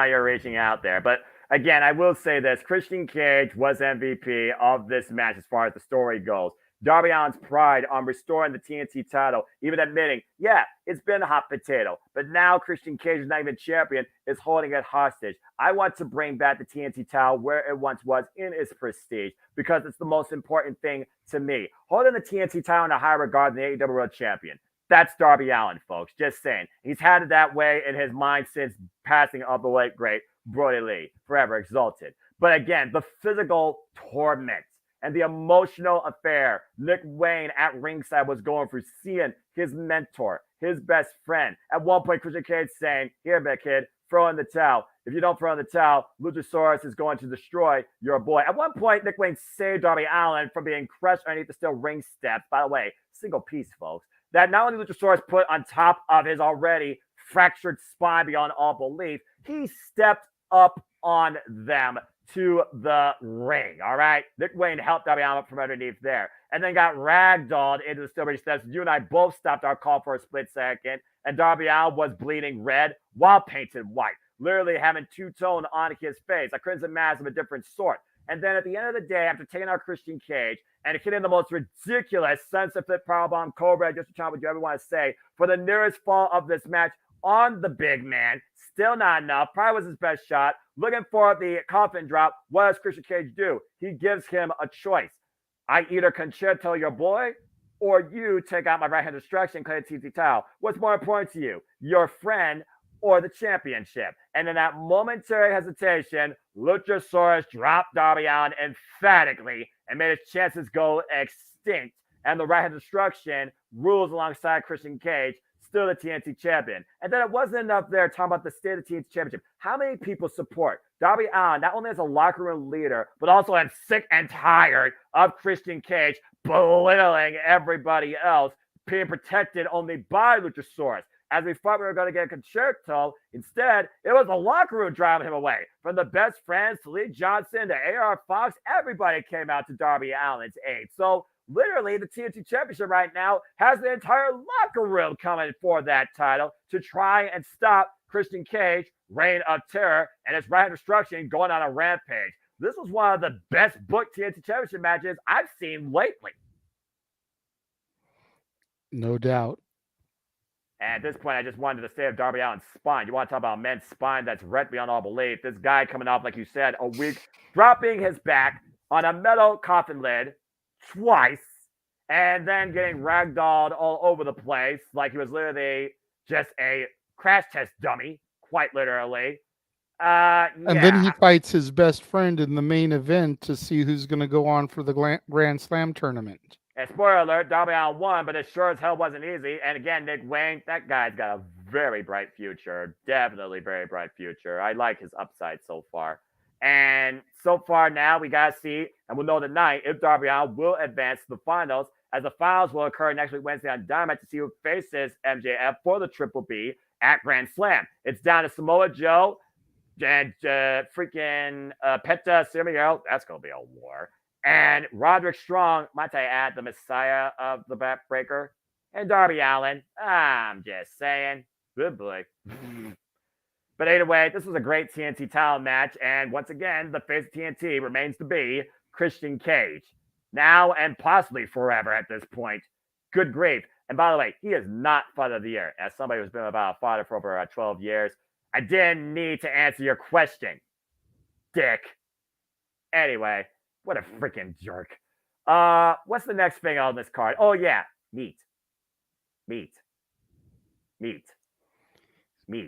you're reaching out there. But again, I will say this. Christian Cage was MVP of this match as far as the story goes. Darby Allin's pride on restoring the TNT title, even admitting, yeah, it's been a hot potato, but now Christian Cage is not even champion, is holding it hostage. I want to bring back the TNT title where it once was in its prestige because it's the most important thing to me. Holding the TNT title in a higher regard than the AEW World Champion. That's Darby Allin, folks. Just saying. He's had it that way in his mind since passing of the late, great Brody Lee, forever exalted. But again, the physical torment and the emotional affair Nick Wayne at ringside was going through, seeing his mentor, his best friend. At one point, Christian Cage saying, here, big kid, throw in the towel. If you don't throw in the towel, Luchasaurus is going to destroy your boy. At one point, Nick Wayne saved Darby Allin from being crushed underneath the steel ring steps. By the way, single piece, folks. That not only Luchasaurus put on top of his already fractured spine beyond all belief, he stepped up on them to the ring, all right? Nick Wayne helped Darby Allin from underneath there and then got ragdolled into the steel ring steps. You and I both stopped our call for a split second, and Darby Allin was bleeding red while painted white, literally having two-tone on his face, a crimson mask of a different sort. And then at the end of the day, after taking out Christian Cage and hitting the most ridiculous sunset flip powerbomb, Cobra, just to try what you ever want to say, for the nearest fall of this match on the big man, still not enough. Probably was his best shot. Looking for the coffin drop. What does Christian Cage do? He gives him a choice. I either concerto your boy, or you take out my right hand destruction, claim the TNT title. What's more important to you, your friend or the championship? And in that momentary hesitation, Luchasaurus dropped Darby Allin emphatically and made his chances go extinct. And the right hand destruction rules alongside Christian Cage, still the TNT champion. And then it wasn't enough there talking about the state of the TNT championship. How many people support Darby Allin, not only as a locker room leader, but also I'm sick and tired of Christian Cage belittling everybody else, being protected only by Luchasaurus. As we thought we were going to get a concerto, instead, it was the locker room driving him away. From the best friends to Lee Johnson to AR Fox, everybody came out to Darby Allin's aid. So literally, the TNT Championship right now has the entire locker room coming for that title to try and stop Christian Cage, Reign of Terror, and his right destruction going on a rampage. This was one of the best booked TNT Championship matches I've seen lately.
No doubt.
And at this point, I just wanted to say of Darby Allin's spine. You want to talk about a men's spine that's wrecked beyond all belief. This guy coming off, like you said, a week, dropping his back on a metal coffin lid twice, and then getting ragdolled all over the place like he was literally just a crash test dummy, quite literally.
And then he fights his best friend in the main event to see who's going to go on for the Grand Slam tournament.
And spoiler alert, Darby Allin won, but it sure as hell wasn't easy. And again, Nick Wayne, that guy's got a very bright future. Definitely very bright future. I like his upside so far. And so far now, we got to see, and we'll know tonight, if Darby Allin will advance to the finals as the finals will occur next week Wednesday on Dynamite to see who faces MJF for the Triple B at Grand Slam. It's down to Samoa Joe and freaking Penta Ciampa. That's going to be a war. And Roderick Strong, might I add, the Messiah of the Backbreaker, and Darby Allin. I'm just saying. Good boy. But anyway, this was a great TNT title match. And once again, the face of TNT remains to be Christian Cage. Now and possibly forever at this point. Good grief. And by the way, he is not Father of the Year. As somebody who's been about a father for over 12 years, I didn't need to answer your question, dick. Anyway, what a freaking jerk. What's the next thing on this card? Oh, yeah. Meat.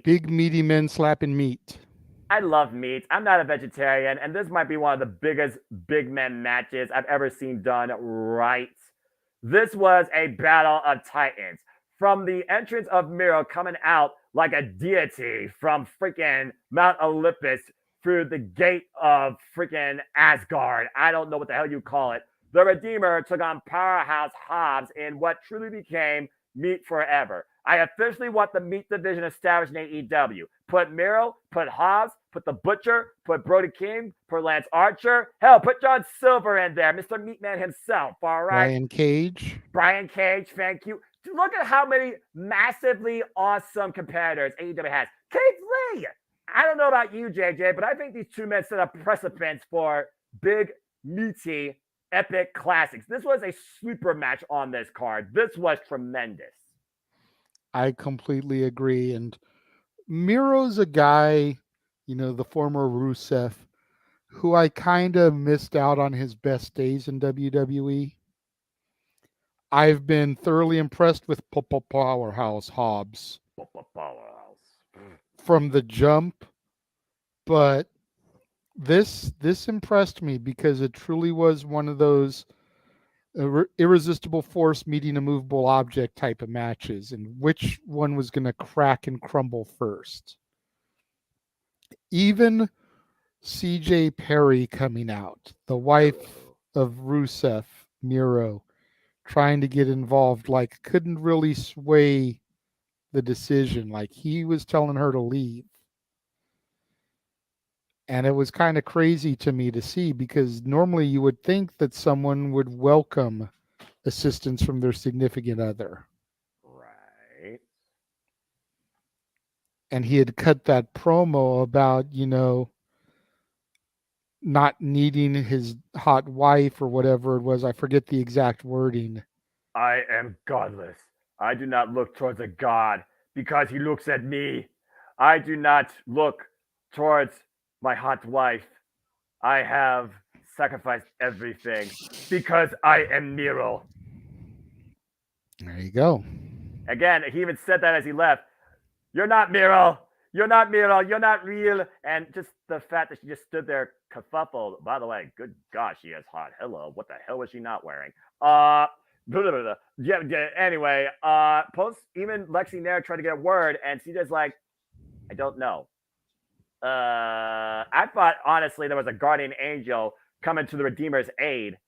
Big
meaty men slapping meat.
I love meat. I'm not a vegetarian, and this might be one of the biggest big men matches I've ever seen done right. This was a battle of titans. From the entrance of Miro coming out like a deity from freaking Mount Olympus through the gate of freaking Asgard. I don't know what the hell you call it. The Redeemer took on Powerhouse Hobbs in what truly became Meat Forever. I officially want the meat division established in AEW. Put Miro, put Hobbs, put the Butcher, put Brody King, put Lance Archer. Hell, put John Silver in there, Mr. Meatman himself, all right?
Brian Cage,
thank you. Look at how many massively awesome competitors AEW has. Keith Lee! I don't know about you, JJ, but I think these two men set a precedent for big, meaty, epic classics. This was a sleeper match on this card. This was tremendous.
I completely agree. And Miro's a guy, the former Rusev, who I kind of missed out on his best days in WWE. I've been thoroughly impressed with Powerhouse Hobbs from the jump, but this impressed me because it truly was one of those irresistible force meeting a movable object type of matches, and which one was going to crack and crumble first. Even CJ Perry coming out, the wife of Rusev, Miro, trying to get involved, couldn't really sway the decision. He was telling her to leave. And it was kind of crazy to me to see, because normally you would think that someone would welcome assistance from their significant other.
Right.
And he had cut that promo about, not needing his hot wife or whatever it was. I forget the exact wording.
I am godless. I do not look towards a god because he looks at me. I do not look towards my hot wife. I have sacrificed everything because I am Miro.
There you go.
Again, he even said that as he left. You're not Miro. You're not Miro. You're not real. And just the fact that she just stood there kerfuffled. By the way, good gosh, she is hot. Hello. What the hell was she not wearing? Anyway, post even Lexi Nair tried to get a word, and CJ's like, I don't know. I thought, honestly, there was a guardian angel coming to the Redeemer's aid,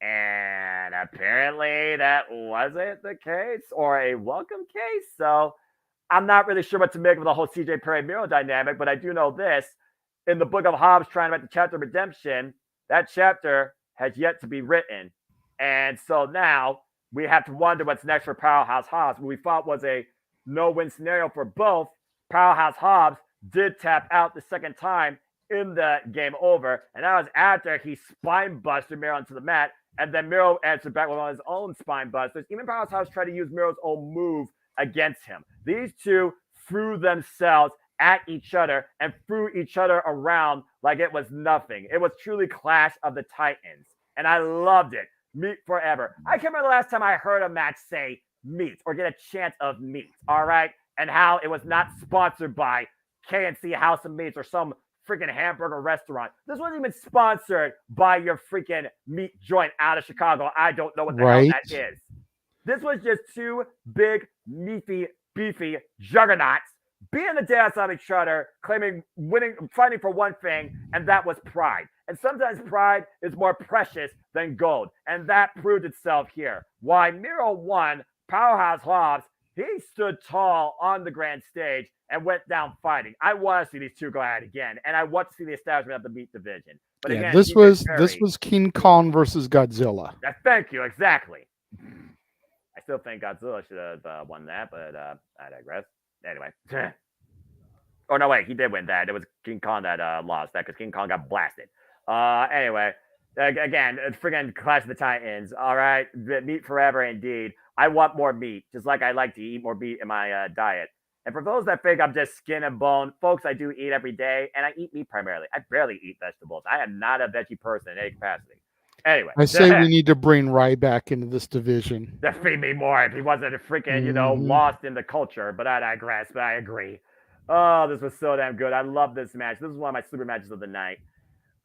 and apparently that wasn't the case, or a welcome case. So I'm not really sure what to make of the whole CJ Perry Miro dynamic, but I do know this. In the book of Hobbs trying to write the chapter of redemption, that chapter has yet to be written. And so now we have to wonder what's next for Powerhouse Hobbs. What we thought was a no-win scenario for both. Powerhouse Hobbs did tap out the second time in the game over, and that was after he spine busted Miro onto the mat, and then Miro answered back with one of his own spine busters. Even Powerhouse Hobbs tried to use Miro's own move against him. These two threw themselves at each other and threw each other around like it was nothing. It was truly Clash of the Titans, and I loved it. Meat Forever. I can't remember the last time I heard a match say meat or get a chance of meat, all right? And how it was not sponsored by KNC House of Meats or some freaking hamburger restaurant. This wasn't even sponsored by your freaking meat joint out of Chicago. I don't know what the hell that is. This was just two big, meaty, beefy juggernauts beating the dance out of each other, claiming winning, fighting for one thing, and that was pride. And sometimes pride is more precious than gold. And that proved itself here. Why Miro won, Powerhouse Hobbs, he stood tall on the grand stage and went down fighting. I want to see these two go at it again. And I want to see the establishment of the meat division. But
Yeah,
again,
this
TJ
was
Perry.
King Kong versus Godzilla.
Thank you, exactly. I still think Godzilla should have won that, but I digress. Anyway. Oh no, wait, he did win that. It was King Kong that lost that because King Kong got blasted. Anyway, again, friggin' Clash of the Titans. All right, meat forever, indeed. I want more meat, just like I like to eat more meat in my diet. And for those that think I'm just skin and bone, folks, I do eat every day, and I eat meat primarily. I barely eat vegetables. I am not a veggie person in any capacity. Anyway,
I say we need to bring Ryback into this division.
to feed me more if he wasn't a freaking, lost in the culture. But I digress. But I agree. Oh, this was so damn good. I love this match. This is one of my super matches of the night.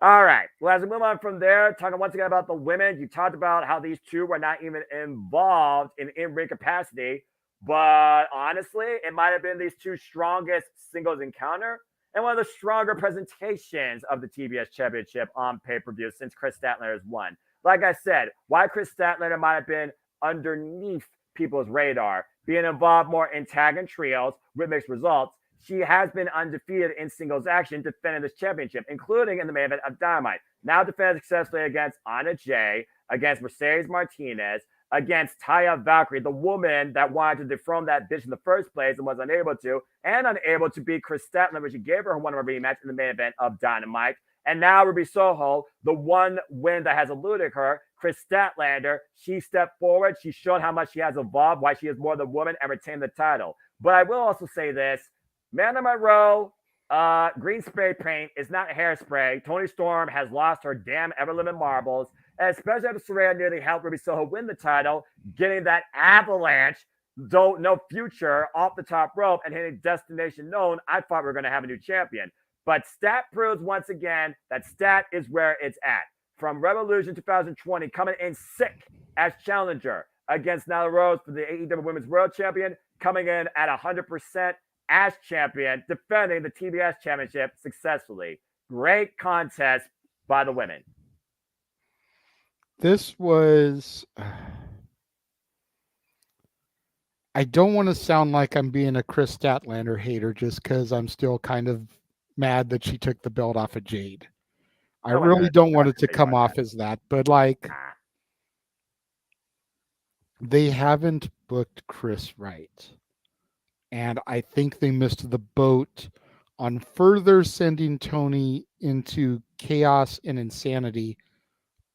All right. Well, as we move on from there, talking once again about the women, you talked about how these two were not even involved in in-ring capacity. But honestly, it might have been these two strongest singles encounter and one of the stronger presentations of the TBS Championship on pay-per-view since Chris Statlander has won. Like I said, why Chris Statlander might have been underneath people's radar, being involved more in tag and trios with mixed results. She has been undefeated in singles action, defending this championship, including in the main event of Dynamite. Now defended successfully against Anna Jay, against Mercedes Martinez, against Taya Valkyrie, the woman that wanted to dethrone that bitch in the first place and was unable to, and unable to beat Chris Statlander, which she gave her one of her rematch in the main event of Dynamite. And now Ruby Soho, the one win that has eluded her, Chris Statlander, she stepped forward. She showed how much she has evolved, why she is more than woman, and retained the title. But I will also say this. Amanda Monroe, green spray paint is not hairspray. Toni Storm has lost her damn ever-living marbles, especially after Saraya nearly helped Ruby Soho win the title, getting that avalanche, though no future, off the top rope and hitting destination known. I thought we were going to have a new champion. But Stat proves once again that Stat is where it's at. From Revolution 2020, coming in sick as challenger against Nyla Rose for the AEW Women's World Champion, coming in at 100% as champion, defending the TBS Championship successfully. Great contest by the women.
This was... I don't want to sound like I'm being a Chris Statlander hater just because I'm still kind of mad that she took the belt off of Jade. I really don't want it to come off as that, but like, they haven't booked Chris right. And I think they missed the boat on further sending Tony into chaos and insanity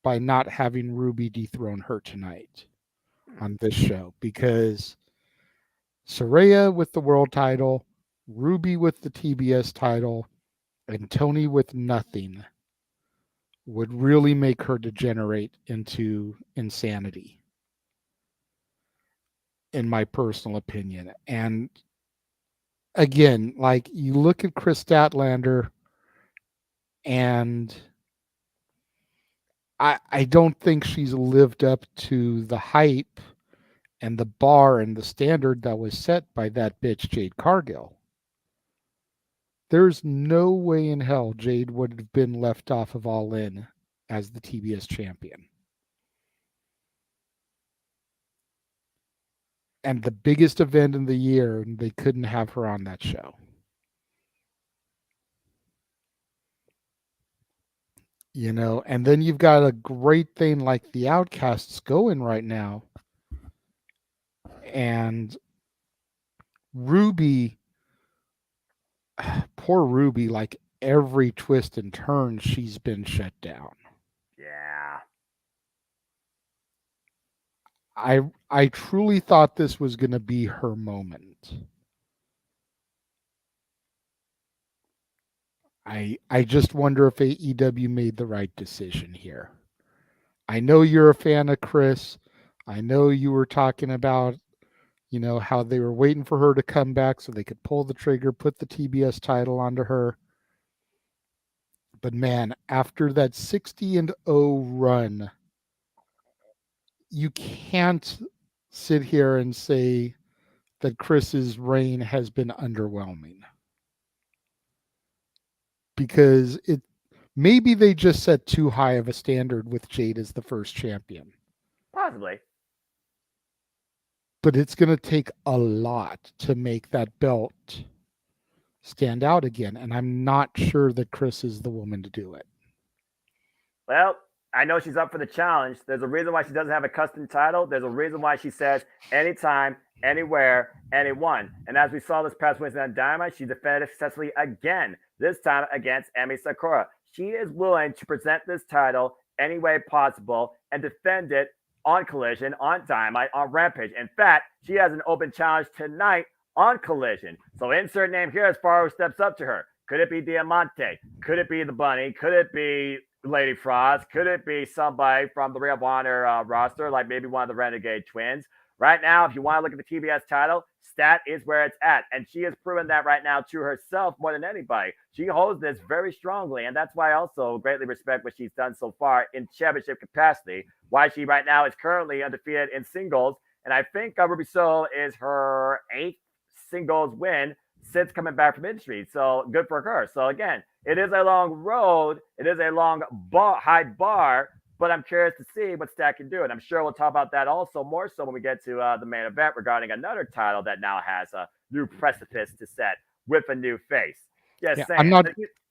by not having Ruby dethrone her tonight on this show, because Saraya with the world title, Ruby with the TBS title, and Tony with nothing would really make her degenerate into insanity, in my personal opinion. And again, like, you look at Chris Statlander, and I don't think she's lived up to the hype and the bar and the standard that was set by that bitch Jade Cargill. There's no way in hell Jade would have been left off of All In as the TBS champion. And the biggest event in the year, and they couldn't have her on that show. You know, and then you've got a great thing like the Outcasts going right now. And Ruby, poor Ruby, like every twist and turn, she's been shut down.
Yeah.
I truly thought this was going to be her moment. I just wonder if AEW made the right decision here. I know you're a fan of Chris. I know you were talking about, you know, how they were waiting for her to come back so they could pull the trigger, put the TBS title onto her. But man, after that 60-0 run, you can't sit here and say that Chris's reign has been underwhelming. Because Maybe they just set too high of a standard with Jade as the first champion.
Possibly.
But it's going to take a lot to make that belt stand out again. And I'm not sure that Chris is the woman to do it.
Well, I know she's up for the challenge. There's a reason why she doesn't have a custom title. There's a reason why she says anytime, anywhere, anyone. And as we saw this past Wednesday on Dynamite, she defended successfully again, this time against Emi Sakura. She is willing to present this title any way possible and defend it on Collision, on Dynamite, on Rampage. In fact, she has an open challenge tonight on Collision. So insert name here as far as steps up to her. Could it be Diamante? Could it be the Bunny? Could it be Lady Frost? Could it be somebody from the Ring of Honor roster, like maybe one of the Renegade Twins? Right now, if you want to look at the TBS title, Stat is where it's at. And she has proven that right now to herself more than anybody. She holds this very strongly. And that's why I also greatly respect what she's done so far in championship capacity. Why she right now is currently undefeated in singles. And I think Ruby Soho is her 8th singles win since coming back from injury. So good for her. So again, it is a long road. It is a long high bar, but I'm curious to see what Stat can do. And I'm sure we'll talk about that also more so when we get to the main event regarding another title that now has a new precipice to set with a new face. Just
Yeah,
saying.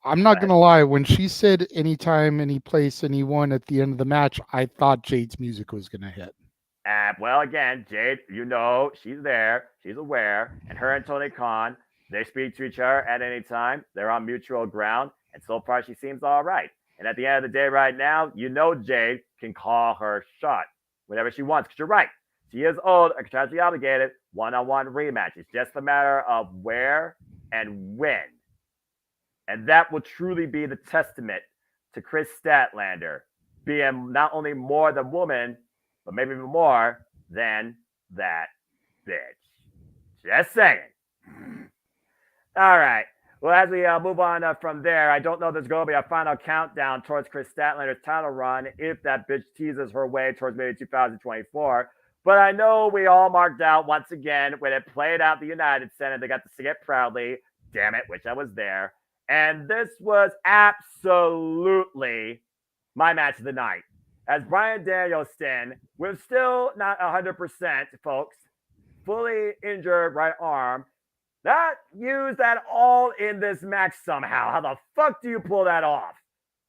I'm not going to lie. When she said anytime, any place, anyone at the end of the match, I thought Jade's music was going to hit.
Well, again, Jade, you know, she's there. She's aware. And her and Tony Khan, they speak to each other at any time. They're on mutual ground. And so far, she seems all right. And at the end of the day, right now, you know Jade can call her shot whenever she wants. Because you're right. She is old, contractually obligated, one-on-one rematch. It's just a matter of where and when. And that will truly be the testament to Chris Statlander being not only more than woman, but maybe even more than that bitch. Just saying. All right. Well, as we move on from there, I don't know if there's going to be a final countdown towards Chris Statlander's title run if that bitch teases her way towards maybe 2024. But I know we all marked out once again when it played out the United Center. They got to see it proudly. Damn it, wish I was there. And this was absolutely my match of the night. As Bryan Danielson, with still not 100%, folks, fully injured right arm, that used that all in this match somehow. How the fuck do you pull that off?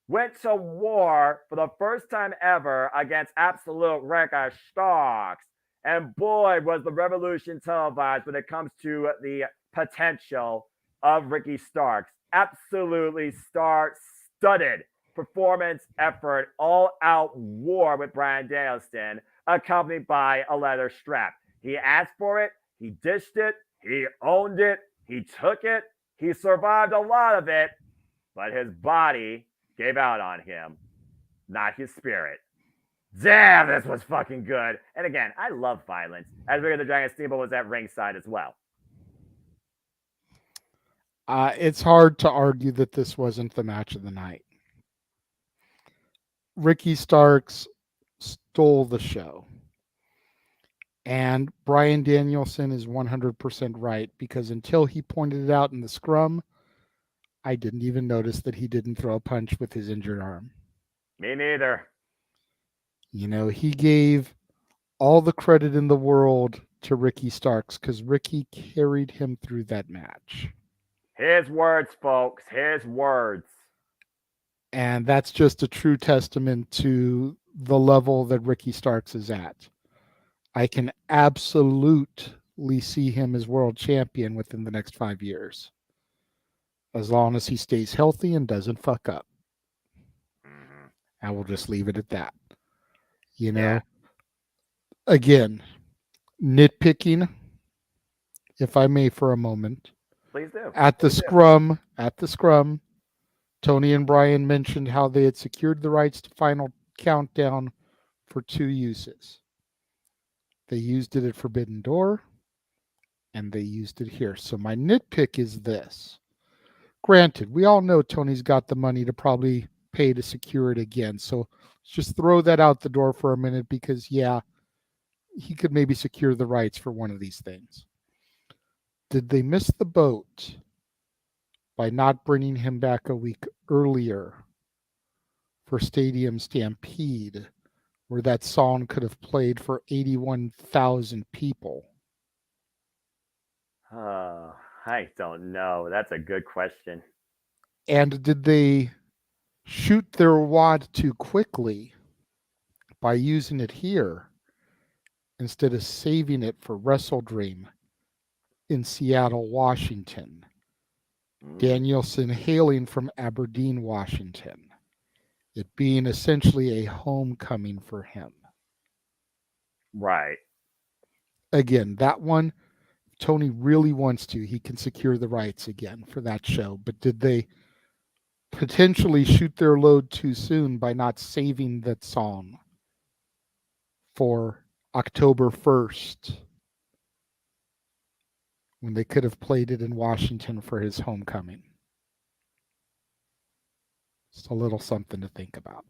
Went to war for the first time ever against Absolute Ricky Starks. And boy, was the revolution televised when it comes to the potential of Ricky Starks. Absolutely star-studded performance effort, all-out war with Bryan Danielson, accompanied by a leather strap. He asked for it. He dished it. He owned it. He took it. He survived a lot of it, but his body gave out on him, not his spirit. Damn, this was fucking good. And again, I love violence. As Ricky the Dragon Steamboat was at ringside as well.
It's hard to argue that this wasn't the match of the night. Ricky Starks stole the show. And Bryan Danielson is 100% right, because until he pointed it out in the scrum, I didn't even notice that he didn't throw a punch with his injured arm.
Me neither.
You know, he gave all the credit in the world to Ricky Starks because Ricky carried him through that match.
His words, folks. His words.
And that's just a true testament to the level that Ricky Starks is at. I can absolutely see him as world champion within the next 5 years, as long as he stays healthy and doesn't fuck up.
Mm-hmm.
I will just leave it at that. You know, again, nitpicking, if I may, for a moment.
Please do.
At the scrum, Tony and Bryan mentioned how they had secured the rights to Final Countdown for 2 uses. They used it at Forbidden Door, and they used it here. So my nitpick is this. Granted, we all know Tony's got the money to probably pay to secure it again. So let's just throw that out the door for a minute because, yeah, he could maybe secure the rights for one of these things. Did they miss the boat by not bringing him back a week earlier for Stadium Stampede, where that song could have played for 81,000 people?
I don't know. That's a good question.
And did they shoot their wad too quickly by using it here instead of saving it for Wrestle Dream in Seattle, Washington? Danielson hailing from Aberdeen, Washington, it being essentially a homecoming for him.
Right.
Again, that one, Tony really wants to, he can secure the rights again for that show. But did they potentially shoot their load too soon by not saving that song for October 1st when they could have played it in Washington for his homecoming? Just a little something to think about.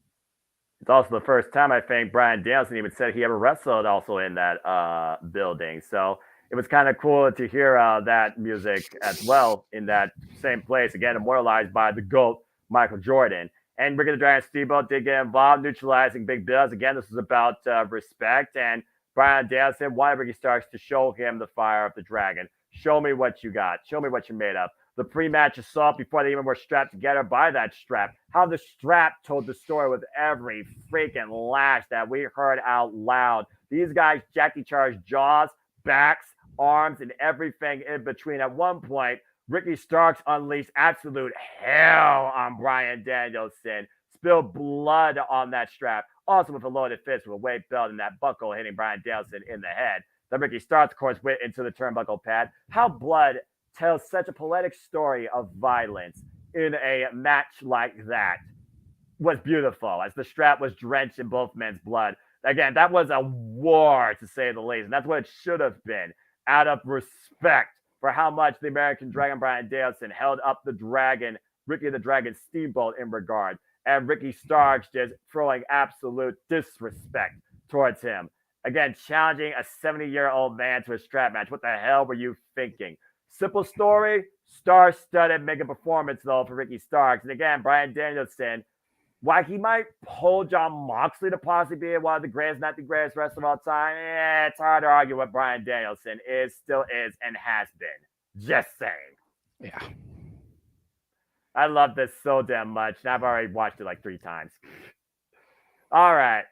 It's also the first time I think Brian Danielson even said he ever wrestled also in that building. So it was kind of cool to hear that music as well in that same place. Again, immortalized by the GOAT, Michael Jordan. And Ricky the Dragon Steamboat did get involved, neutralizing Big Bills. Again, this is about respect. And Brian Danielson wanted Ricky Starks to show him the fire of the dragon. Show me what you got. Show me what you're made of. The pre-match assault before they even were strapped together by that strap. How the strap told the story with every freaking lash that we heard out loud. These guys jacked each other's jaws, backs, arms, and everything in between. At one point, Ricky Starks unleashed absolute hell on Brian Danielson. Spilled blood on that strap. Also with a loaded fist with a weight belt and that buckle hitting Brian Danielson in the head. Then Ricky Starks, of course, went into the turnbuckle pad. How blood tells such a poetic story of violence in a match like that was beautiful as the strap was drenched in both men's blood. Again, that was a war, to say the least, and that's what it should have been, out of respect for how much the American Dragon Brian Danielson held up the Dragon, Ricky the Dragon Steamboat in regard, and Ricky Starks just throwing absolute disrespect towards him. Again, challenging a 70-year-old man to a strap match. What the hell were you thinking? Simple story, star-studded mega performance, though, for Ricky Starks. And again, Brian Danielson, while he might hold John Moxley to possibly be one of the greatest, not the greatest wrestler of all time, it's hard to argue what Brian Danielson is, still is, and has been. Just saying.
Yeah.
I love this so damn much, and I've already watched it like 3 times. All right.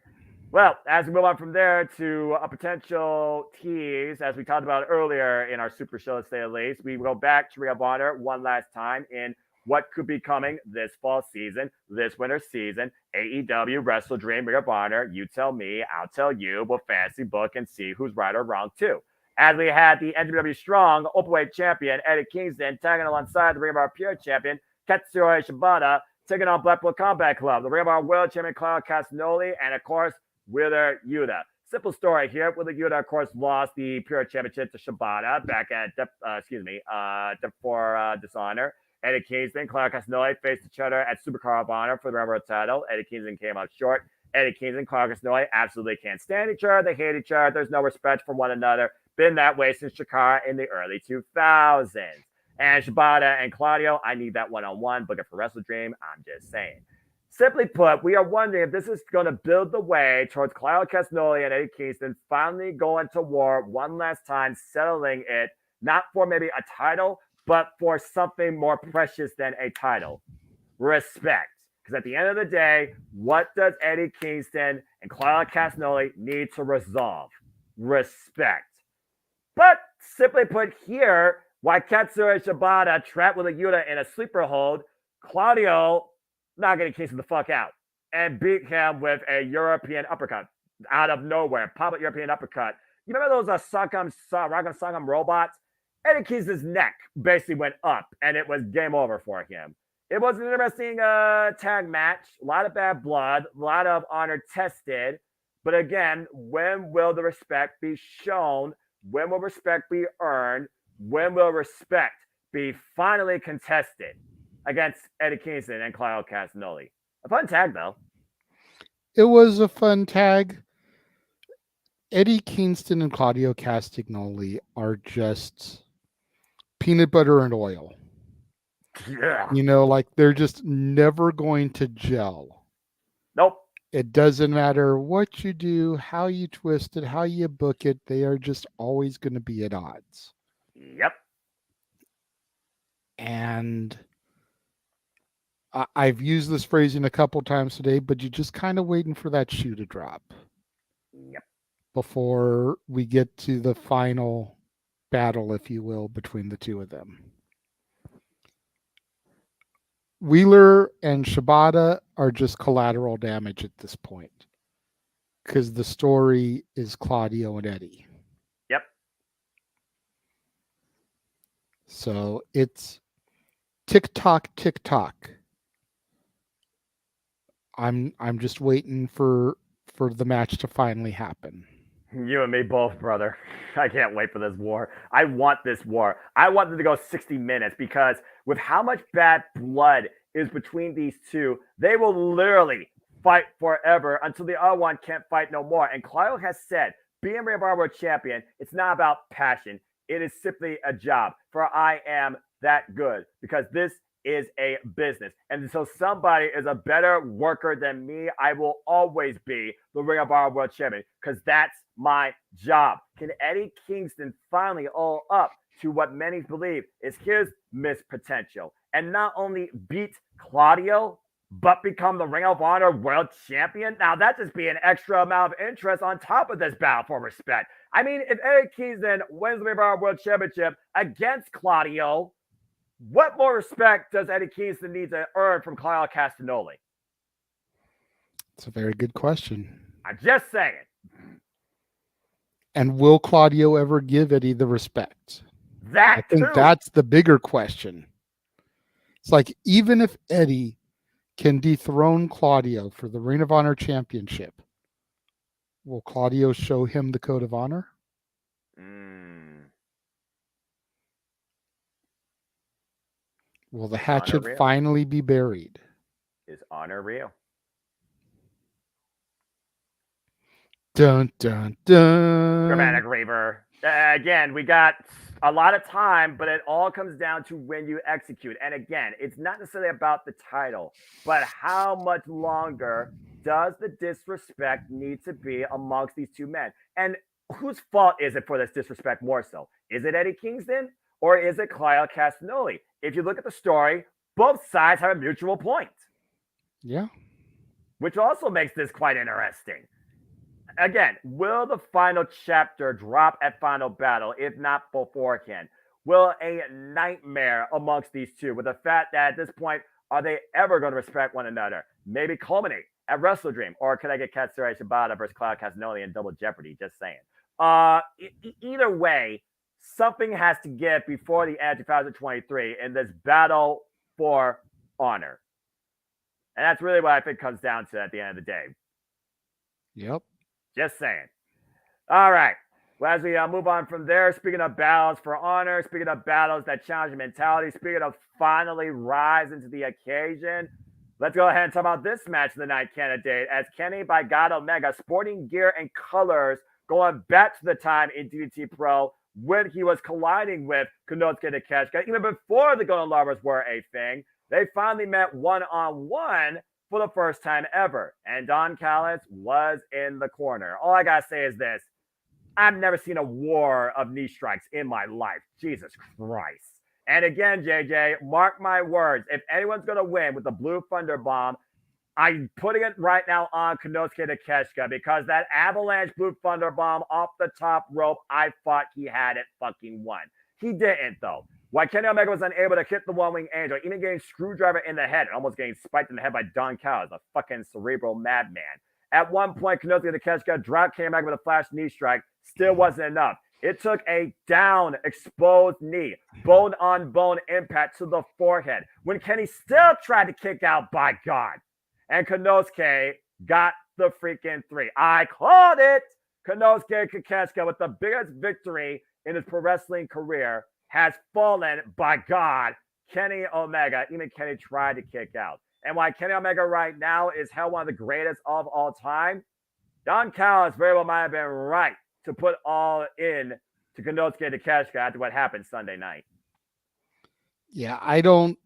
Well, as we move on from there to a potential tease, as we talked about earlier in our Super Show, to say the least, we go back to Ring of Honor one last time in what could be coming this fall season, this winter season. AEW, Wrestle Dream, Ring of Honor. You tell me, I'll tell you. We'll fancy book and see who's right or wrong too. As we had the NWW Strong Openweight Champion Eddie Kingston tagging alongside the Ring of Honor Pure Champion Katsuyori Shibata, taking on Blackpool Combat Club, the Ring of Honor World Champion Claudio Castagnoli, and of course, Wheeler Yuta. Simple story here. Wheeler Yuta, of course, lost the Pure Championship to Shibata back at for Dishonor. Eddie Kingston, Claudio Castagnoli faced each other at Supercard of Honor for the Railroad title. Eddie Kingston came up short. Eddie Kingston, Claudio Castagnoli absolutely can't stand each other. They hate each other. There's no respect for one another. Been that way since Chikara in the early 2000s. And Shibata and Claudio, I need that one-on-one. Book it for Wrestle Dream. I'm just saying. Simply put, we are wondering if this is going to build the way towards Claudio Castagnoli and Eddie Kingston finally going to war one last time, settling it, not for maybe a title, but for something more precious than a title. Respect. Because at the end of the day, what does Eddie Kingston and Claudio Castagnoli need to resolve? Respect. But simply put here, why Katsuyori Shibata trapped with a Yuta in a sleeper hold, Claudio not getting Kingston the fuck out and beat him with a European uppercut out of nowhere. Pop-up European uppercut. You remember those Rock'em Sangam robots? Eddie Kingston's neck basically went up and it was game over for him. It was an interesting tag match. A lot of bad blood, a lot of honor tested. But again, when will the respect be shown? When will respect be earned? When will respect be finally contested against Eddie Kingston and Claudio Castagnoli? A fun tag, though.
It was a fun tag. Eddie Kingston and Claudio Castagnoli are just peanut butter and oil.
Yeah.
You know, like they're just never going to gel. It doesn't matter what you do, how you twist it, how you book it, they are just always going to be at odds.
Yep.
And I've used this phrasing a couple times today, but you're just kind of waiting for that shoe to drop.
Yep.
Before we get to the final battle, if you will, between the two of them. Wheeler and Shibata are just collateral damage at this point because the story is Claudio and Eddie.
Yep.
So it's tick tock, tick tock. I'm just waiting for the match to finally happen.
You and me both, brother. I can't wait for this war. I want this war. I want them to go 60 minutes because with how much bad blood is between these two, they will literally fight forever until the other one can't fight no more. And Claudio has said, being Ring of Honor World Champion, it's not about passion. It is simply a job. For I am that good because this is a business. And until somebody is a better worker than me, I will always be the Ring of Honor World Champion because that's my job. Can Eddie Kingston finally all up to what many believe is his missed potential and not only beat Claudio, but become the Ring of Honor World Champion? Now, that just be an extra amount of interest on top of this battle for respect. I mean, if Eddie Kingston wins the Ring of Honor World Championship against Claudio, what more respect does Eddie Kingston need to earn from Claudio Castagnoli?
It's a very good question.
I'm just saying.
And will Claudio ever give Eddie the respect? I think that's the bigger question. It's like, even if Eddie can dethrone Claudio for the Ring of Honor Championship, will Claudio show him the code of honor? Will the hatchet finally be buried?
Is honor real?
Dun, dun, dun.
Dramatic Reaver. Again, we got a lot of time, but it all comes down to when you execute. And again, it's not necessarily about the title, but how much longer does the disrespect need to be amongst these two men? And whose fault is it for this disrespect more so? Is it Eddie Kingston or is it Claudio Castagnoli? If you look at the story, both sides have a mutual point.
Yeah.
Which also makes this quite interesting. Again, will the final chapter drop at Final Battle, if not beforehand? Will a nightmare amongst these two, with the fact that at this point, are they ever going to respect one another? Maybe culminate at Wrestle Dream, or could I get Katsuyori Shibata versus Claudio Castagnoli in Double Jeopardy? Just saying. Either way, something has to give before the end of 2023 in this battle for honor. And that's really what I think comes down to at the end of the day.
Yep.
Just saying. All right. Well, as we move on from there, speaking of battles for honor, speaking of battles that challenge mentality, speaking of finally rising to the occasion, let's go ahead and talk about this match of the night candidate as Kenny by God Omega, sporting gear and colors, going back to the time in DDT Pro when he was colliding with Konosuke Takeshita. Even before the Golden Lovers were a thing, they finally met one-on-one for the first time ever. And Don Callis was in the corner. All I got to say is this. I've never seen a war of knee strikes in my life. Jesus Christ. And again, JJ, mark my words. If anyone's going to win with the Blue Thunder Bomb, I'm putting it right now on Konosuke Takeshita because that avalanche Blue Thunder Bomb off the top rope, I thought he had it fucking won. He didn't, though. Why Kenny Omega was unable to hit the One-Wing Angel, even getting screwdriver in the head, almost getting spiked in the head by Don Callis, a fucking cerebral madman. At one point, Konosuke Takeshita dropped Kenny Omega with a flash knee strike. Still wasn't enough. It took a down, exposed knee, bone-on-bone impact to the forehead when Kenny still tried to kick out, by God. And Konosuke got the freaking 3. I called it! Konosuke Takeshita, with the biggest victory in his pro wrestling career, has fallen, by God. Kenny Omega, even Kenny tried to kick out. And why Kenny Omega right now is held one of the greatest of all time, Don Callis very well might have been right to put all in to Konosuke Takeshita after what happened Sunday night.
Yeah, I don't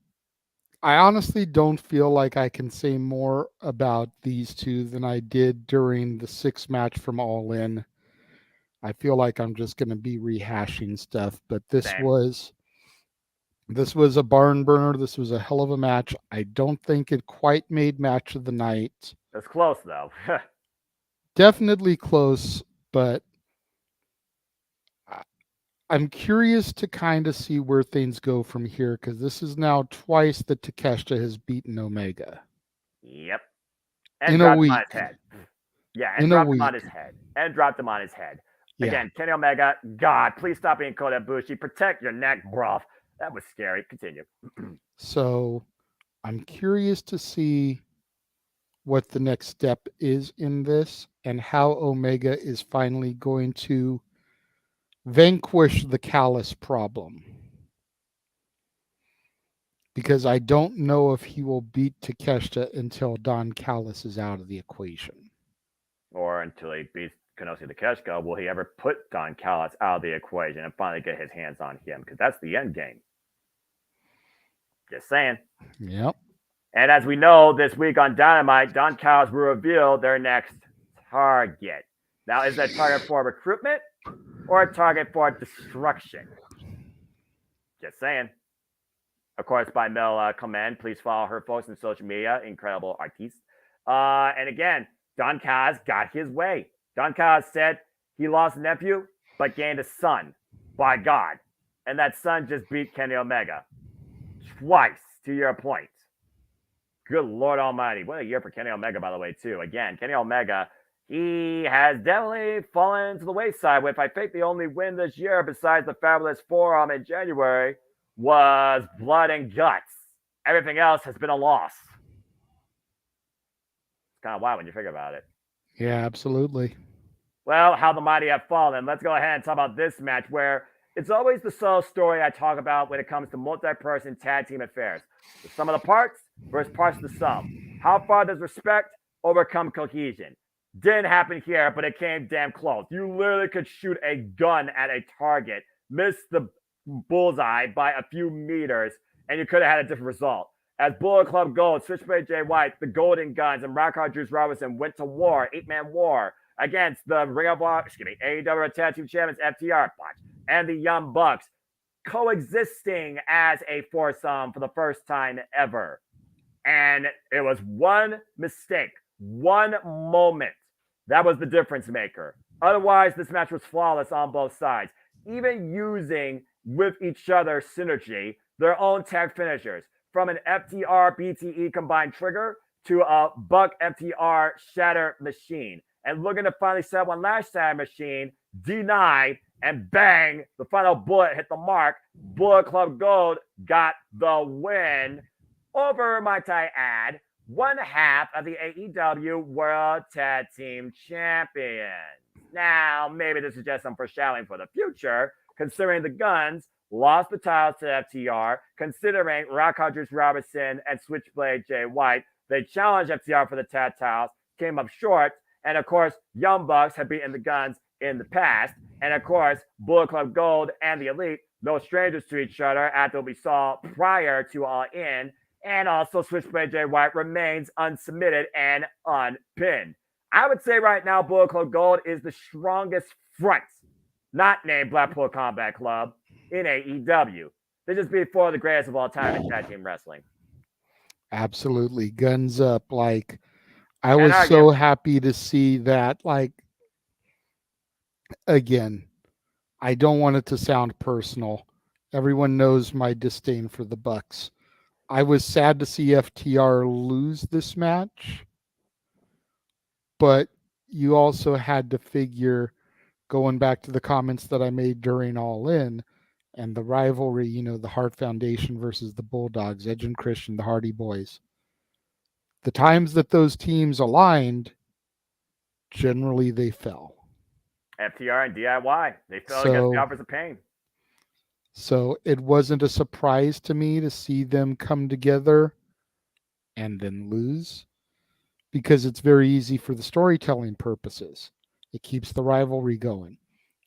I honestly don't feel like I can say more about these two than I did during the 6 match from All In. I feel like I'm just going to be rehashing stuff, but
Same.
this was a barn burner. This was a hell of a match. I don't think it quite made match of the night.
It's close though.
Definitely close, but I'm curious to kind of see where things go from here because this is now twice that Takeshita has beaten Omega
Yep. And
in a
dropped him on his
week.
head. Yeah, and
In a
dropped him on
week.
his head. And dropped him on his head.
Yeah.
Again, Kenny Omega, God, please stop being Kota Ibushi. Protect your neck, bruv. That was scary. Continue.
So I'm curious to see what the next step is in this and how Omega is finally going to vanquish the Callus problem. Because I don't know if he will beat Takeshita until Don Callis is out of the equation.
Or until he beats Konosuke Takeshita, will he ever put Don Callis out of the equation and finally get his hands on him? Because that's the end game. Just saying.
Yep.
And as we know, this week on Dynamite, Don Callis will reveal their next target. Now, is that target for recruitment or a target for destruction? Just saying. Of course, by Mel Clement. Please follow her folks on social media. Incredible artiste. And again, Don Callis got his way. Don Callis said he lost a nephew, but gained a son by God. And that son just beat Kenny Omega. Twice, to your point. Good Lord Almighty. What a year for Kenny Omega, by the way, too. Again, Kenny Omega, he has definitely fallen to the wayside with, I think, the only win this year besides the Fabulous Forum in January was blood and guts. Everything else has been a loss. It's kind of wild when you think about it.
Yeah, absolutely.
Well, how the mighty have fallen. Let's go ahead and talk about this match where it's always the solo story I talk about when it comes to multi-person tag team affairs. The sum of the parts versus parts of the sum. How far does respect overcome cohesion? Didn't happen here, but it came damn close. You literally could shoot a gun at a target, miss the bullseye by a few meters, and you could have had a different result. As Bullet Club Gold, Switchblade Jay White, the Golden Guns, and Rockhard Juice Robinson went to war, 8-man war, against the AEW Tag Team Champions FTR and the Young Bucks, coexisting as a foursome for the first time ever. And it was one mistake, one moment. That was the difference maker. Otherwise, this match was flawless on both sides. Even using with each other synergy, their own tag finishers, from an FTR BTE combined trigger to a Buck FTR shatter machine. And looking to finally set one last shatter machine, denied, and bang, the final bullet hit the mark. Bullet Club Gold got the win over, might I add, one half of the AEW World Tag Team Champions. Now, maybe this is just some foreshadowing for the future, considering the Guns lost the titles to FTR, considering Rockhodges Robinson and Switchblade Jay White, they challenged FTR for the tag titles, came up short, and of course, Young Bucks had beaten the Guns in the past, and of course, Bullet Club Gold and the Elite, no strangers to each other after we saw prior to All In, and also Switchblade Jay White remains unsubmitted and unpinned. I would say right now, Bullet Club Gold is the strongest front, not named Blackpool Combat Club, in AEW. They just beat four of the greatest of all time in tag team wrestling.
Absolutely. Guns up. Like, I was so happy to see that. Like, again, I don't want it to sound personal. Everyone knows my disdain for the Bucks. I was sad to see FTR lose this match, but you also had to figure, going back to the comments that I made during All In and the rivalry, you know, the Hart Foundation versus the Bulldogs, Edge and Christian, the Hardy Boys. The times that those teams aligned, generally they fell.
FTR and DIY, they fell against the Offers of Pain.
So it wasn't a surprise to me to see them come together and then lose, because it's very easy for the storytelling purposes. It keeps the rivalry going.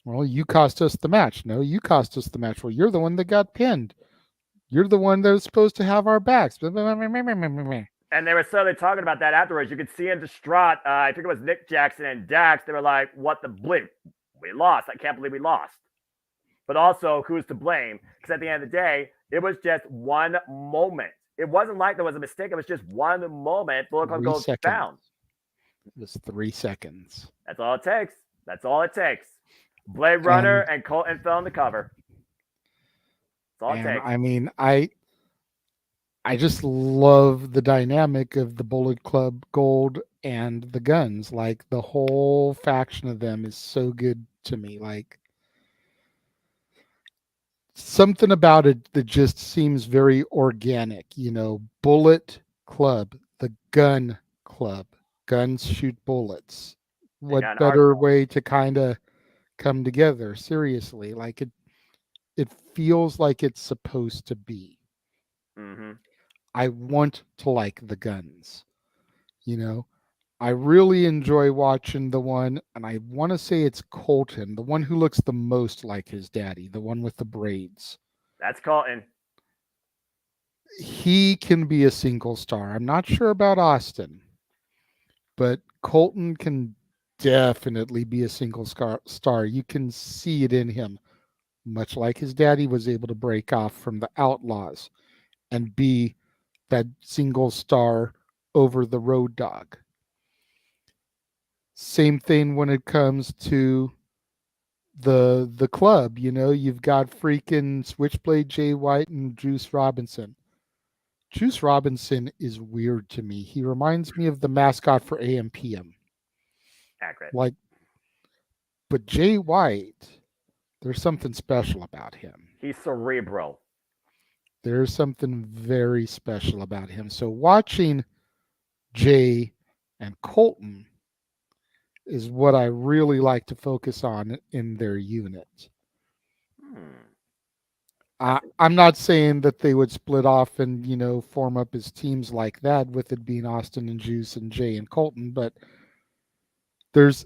Well, you cost us the match. No, you cost us the match. Well, you're the one that got pinned. You're the one that was supposed to have our backs.
And they were suddenly talking about that afterwards. You could see him distraught. I think it was Nick Jackson and Dax. They were like, "What the bleep? We lost. I can't believe we lost." But also, who's to blame? Because at the end of the day, it was just one moment. It wasn't like there was a mistake. It was just one moment. Bullet Club
3
Gold
seconds.
found.
It was 3 seconds.
That's all it takes. That's all it takes. Blade Runner and Colton fell in the cover. That's all it takes.
I mean, I just love the dynamic of the Bullet Club Gold and the Guns. Like the whole faction of them is so good to me. Like something about it that just seems very organic. Bullet Club, the Gun Club. Guns shoot bullets. What better way to kind of come together? Seriously, like it feels like it's supposed to be.
Mm-hmm.
I want to like the Guns. I really enjoy watching the one, and I want to say it's Colton, the one who looks the most like his daddy, the one with the braids.
That's Colton.
He can be a single star. I'm not sure about Austin, but Colton can definitely be a single star. You can see it in him, much like his daddy was able to break off from the Outlaws and be that single star over the Road Dog. Same thing when it comes to the club. You've got freaking Switchblade Jay White and Juice Robinson. Juice Robinson is weird to me. He reminds me of the mascot for AMPM.
Accurate.
But Jay White, there's something special about him.
He's cerebral.
There's something very special about him. So watching Jay and Colton is what I really like to focus on in their unit. I'm not saying that they would split off and, form up as teams like that, with it being Austin and Juice and Jay and Colton, but there's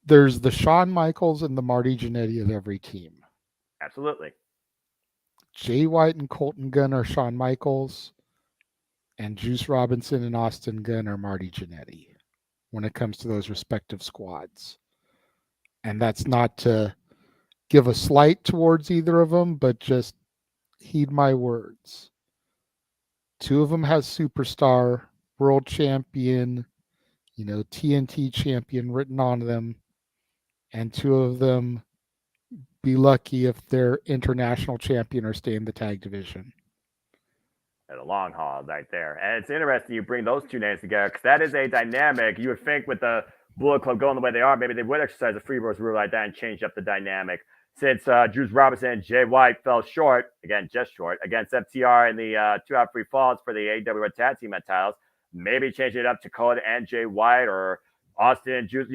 the Shawn Michaels and the Marty Jannetty of every team.
Absolutely.
Jay White and Colton Gunn are Shawn Michaels, and Juice Robinson and Austin Gunn are Marty Jannetty when it comes to those respective squads. And that's not to give a slight towards either of them, but just heed my words. Two of them has superstar, world champion, TNT champion written on them, and two of them be lucky if they're international champion or stay in the tag division.
At a long haul right there. And it's interesting you bring those two names together because that is a dynamic. You would think with the Bullet Club going the way they are, maybe they would exercise a Freebirds rule like that and change up the dynamic. Since Juice Robinson and Jay White fell short, again, just short, against FTR in the 2-out-3 falls for the AEW Tag Team titles, maybe change it up to Cole and Jay White or Austin and Juice,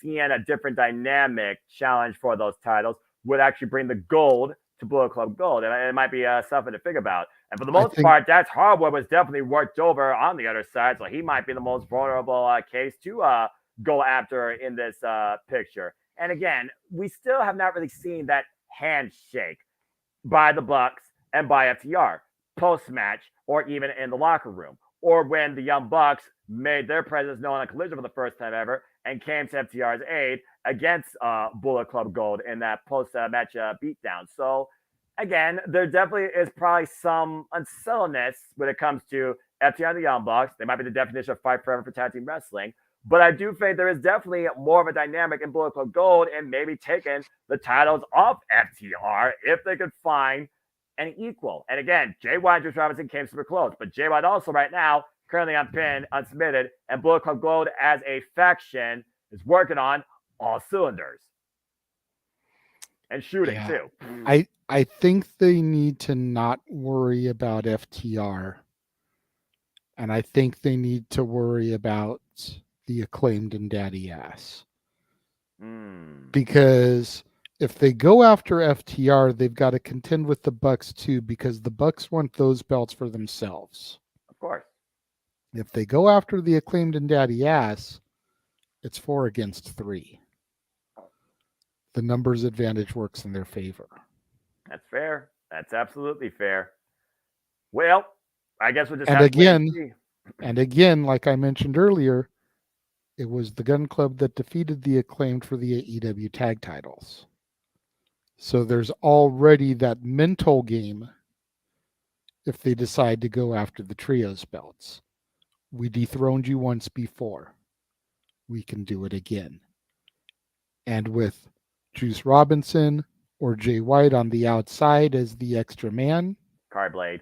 seeing a different dynamic challenge for those titles would actually bring the gold to Bullet Club Gold. And it might be something to think about. And for the most part, Dax Harwood was definitely worked over on the other side. So he might be the most vulnerable case to go after in this picture. And again, we still have not really seen that handshake by the Bucks and by FTR post-match or even in the locker room or when the Young Bucks made their presence known on Collision for the first time ever and came to FTR's aid against Bullet Club Gold in that post-match beatdown. So again, there definitely is probably some unsettledness when it comes to FTR and the Young Bucks. They might be the definition of fight forever for tag team wrestling. But I do think there is definitely more of a dynamic in Bullet Club Gold and maybe taking the titles off FTR if they could find an equal. And again, Jay White and Juice Robinson came super close. But Jay White also right now, currently on pin, unsubmitted, and Bullet Club Gold as a faction is working on all cylinders. And shooting too.
I think they need to not worry about FTR. And I think they need to worry about the Acclaimed and Daddy Ass. Because if they go after FTR, they've got to contend with the Bucks too, because the Bucks want those belts for themselves.
Of course.
If they go after the Acclaimed and Daddy Ass, it's 4 against 3. The numbers advantage works in their favor.
That's fair. That's absolutely fair. Well, I guess we'll just
And
have to wait and
again,
see.
like I mentioned earlier, it was the Gun Club that defeated the Acclaimed for the AEW tag titles. So there's already that mental game if they decide to go after the trios belts. We dethroned you once before. We can do it again. And with Juice Robinson or Jay White on the outside as the extra man,
Carblade.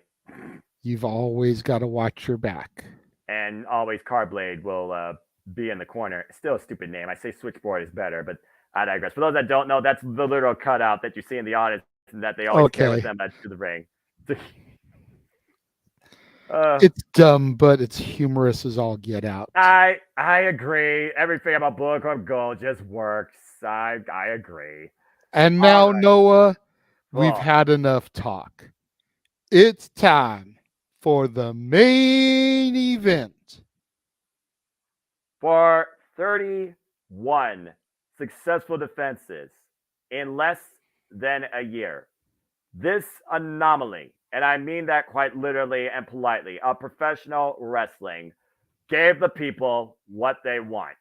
you've always got to watch your back.
And always Carblade will be in the corner. Still a stupid name. I say Switchboard is better, but I digress. For those that don't know, that's the literal cutout that you see in the audience and that they always carry with
Okay.
them to the ring.
It's dumb, but it's humorous as all get out.
I agree. Everything about Bullet Club Gold just works. I agree.
And
All
now,
right.
Noah, we've
Well,
had enough talk. It's time for the main event.
for 31 successful defenses in less than a year, this anomaly, and I mean that quite literally and politely, of professional wrestling gave the people what they want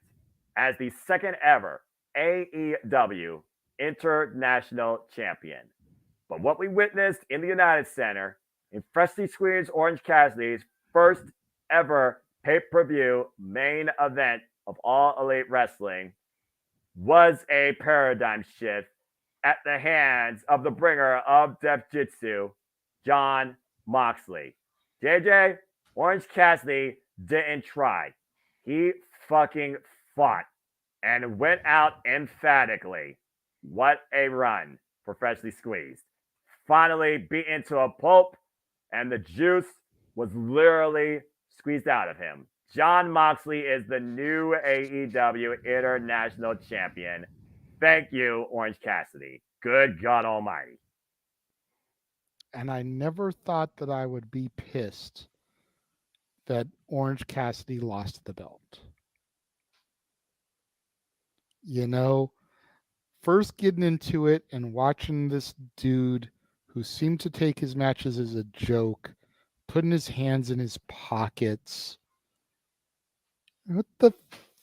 as the second ever AEW International Champion. But what we witnessed in the United Center in freshly squeezed Orange Cassidy's first ever pay per view main event of All Elite Wrestling was a paradigm shift at the hands of the bringer of Death Jitsu, John Moxley. JJ, Orange Cassidy didn't try. He fucking fought and went out emphatically. What a run for Freshly Squeezed. Finally beaten to a pulp, and the juice was literally squeezed out of him. John Moxley is the new AEW International Champion. Thank you, Orange Cassidy. Good God Almighty.
And I never thought that I would be pissed that Orange Cassidy lost the belt. You know, first getting into it and watching this dude who seemed to take his matches as a joke, putting his hands in his pockets. What the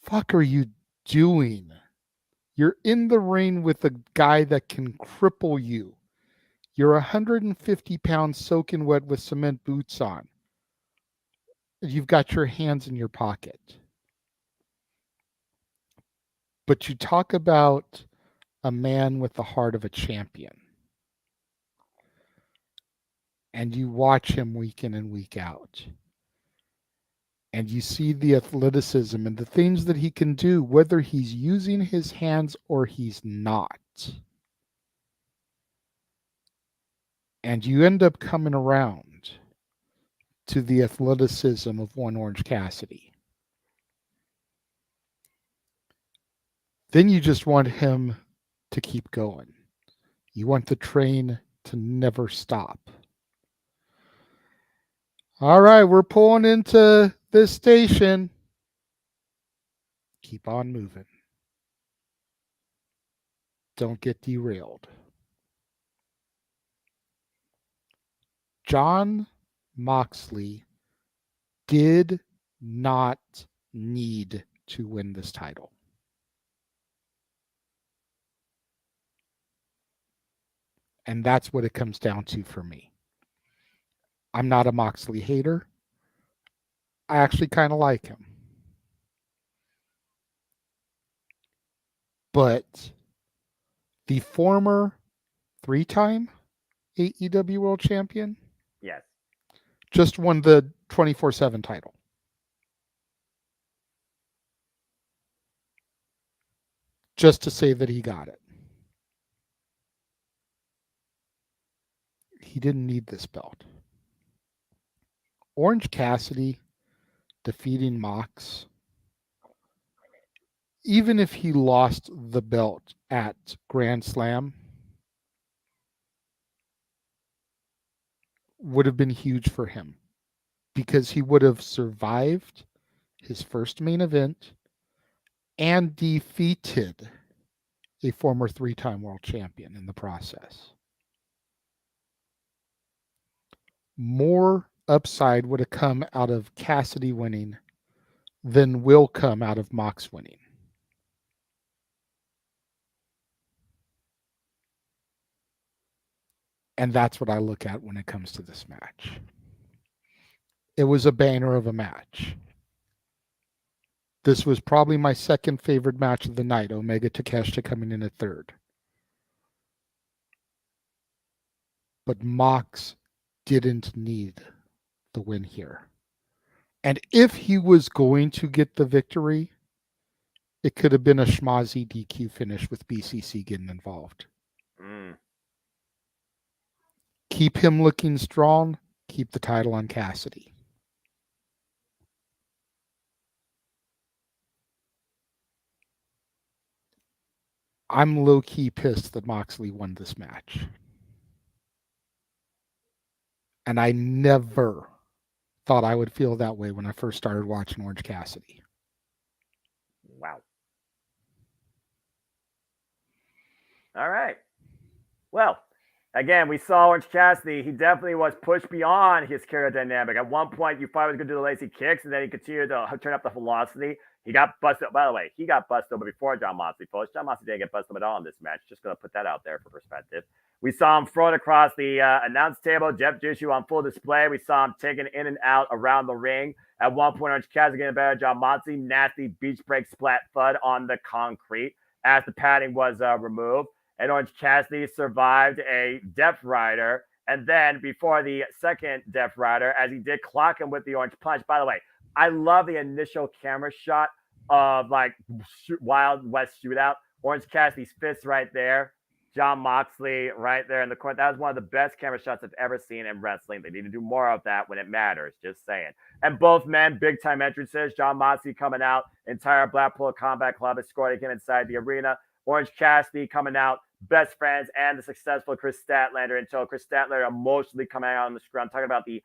fuck are you doing? You're in the ring with a guy that can cripple you. You're 150 pounds soaking wet with cement boots on. You've got your hands in your pocket. But you talk about a man with the heart of a champion. And you watch him week in and week out. And you see the athleticism and the things that he can do, whether he's using his hands or he's not. And you end up coming around to the athleticism of one Orange Cassidy. Then you just want him to keep going. You want the train to never stop. All right, we're pulling into this station. Keep on moving. Don't get derailed. John Moxley did not need to win this title. And that's what it comes down to for me. I'm not a Moxley hater. I actually kind of like him. But the former 3-time AEW World Champion
Yes.
just won the 24/7 title. Just to say that he got it. He didn't need this belt. Orange Cassidy defeating Mox, even if he lost the belt at Grand Slam, would have been huge for him because he would have survived his first main event and defeated a former 3-time world champion in the process. More upside would have come out of Cassidy winning than will come out of Mox winning. And that's what I look at when it comes to this match. It was a banner of a match. This was probably my second favorite match of the night, Omega Takeshita coming in at third. But Mox didn't need the win here. And if he was going to get the victory, it could have been a schmozzy DQ finish with BCC getting involved. Keep him looking strong. Keep the title on Cassidy. I'm low-key pissed that Moxley won this match. And I never thought I would feel that way when I first started watching Orange Cassidy.
Wow. All right. Well, again, we saw Orange Cassidy. He definitely was pushed beyond his character dynamic. At one point, you thought he was going to do the lazy kicks, and then he continued to turn up the velocity. He got busted. By the way, he got busted over before Jon Moxley, folks. Jon Moxley didn't get busted at all in this match. Just going to put that out there for perspective. We saw him thrown across the announce table. Jeff Jushu on full display. We saw him taken in and out around the ring. At one point, Orange Cassidy getting better. Jon Moxley, nasty beach break splat thud on the concrete as the padding was removed. And Orange Cassidy survived a Death Rider. And then before the second Death Rider, as he did clock him with the Orange Punch. By the way, I love the initial camera shot of like Wild West Shootout. Orange Cassidy's fist right there. Jon Moxley right there in the corner. That was one of the best camera shots I've ever seen in wrestling. They need to do more of that when it matters. Just saying. And both men, big time entrances. Jon Moxley coming out. Entire Blackpool Combat Club escorting him inside the arena. Orange Cassidy coming out. Best friends and the successful Chris Statlander until Chris Statlander emotionally coming out on the screen. I'm talking about the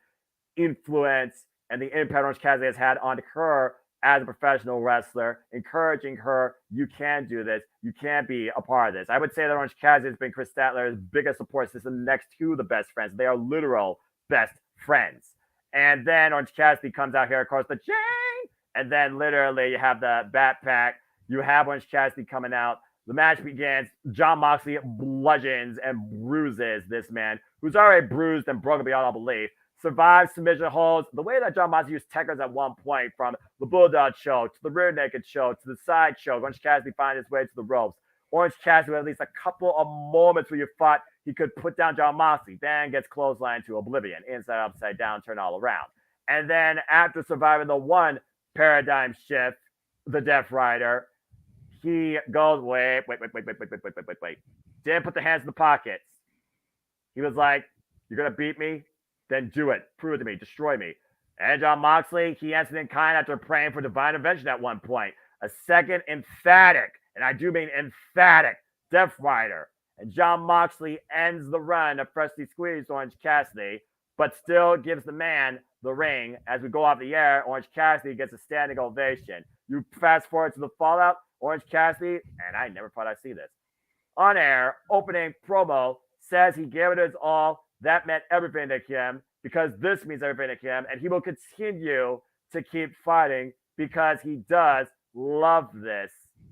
influence and the impact Orange Cassidy has had on her as a professional wrestler, encouraging her, you can do this, you can be a part of this. I would say that Orange Cassidy has been Chris Statler's biggest support system next to the best friends. They are literal best friends. And then Orange Cassidy comes out here, of course, the chain, and then literally you have the Bat Pack. You have Orange Cassidy coming out. The match begins. Jon Moxley bludgeons and bruises this man, who's already bruised and broken beyond all belief. Survives submission holds. The way that Jon Moxley used techers at one point, from the Bulldog choke to the rear naked choke to the side choke, Orange Cassidy finds his way to the ropes. Orange Cassidy with at least a couple of moments where you thought he could put down Jon Moxley, then gets clotheslined to oblivion, inside, upside down, turn all around. And then after surviving the one paradigm shift, the Death Rider, he goes, wait. Didn't put the hands in the pockets. He was like, you're going to beat me? Then do it. Prove it to me. Destroy me. And Jon Moxley, he answered in kind after praying for divine intervention at one point. A second emphatic, and I do mean emphatic, Death Rider. And Jon Moxley ends the run of freshly squeezed Orange Cassidy, but still gives the man the ring. As we go off the air, Orange Cassidy gets a standing ovation. You fast forward to the fallout, Orange Cassidy, and I never thought I'd see this, on air, opening promo, says he gave it his all. That meant everything to him because this means everything to him. And he will continue to keep fighting because he does love this.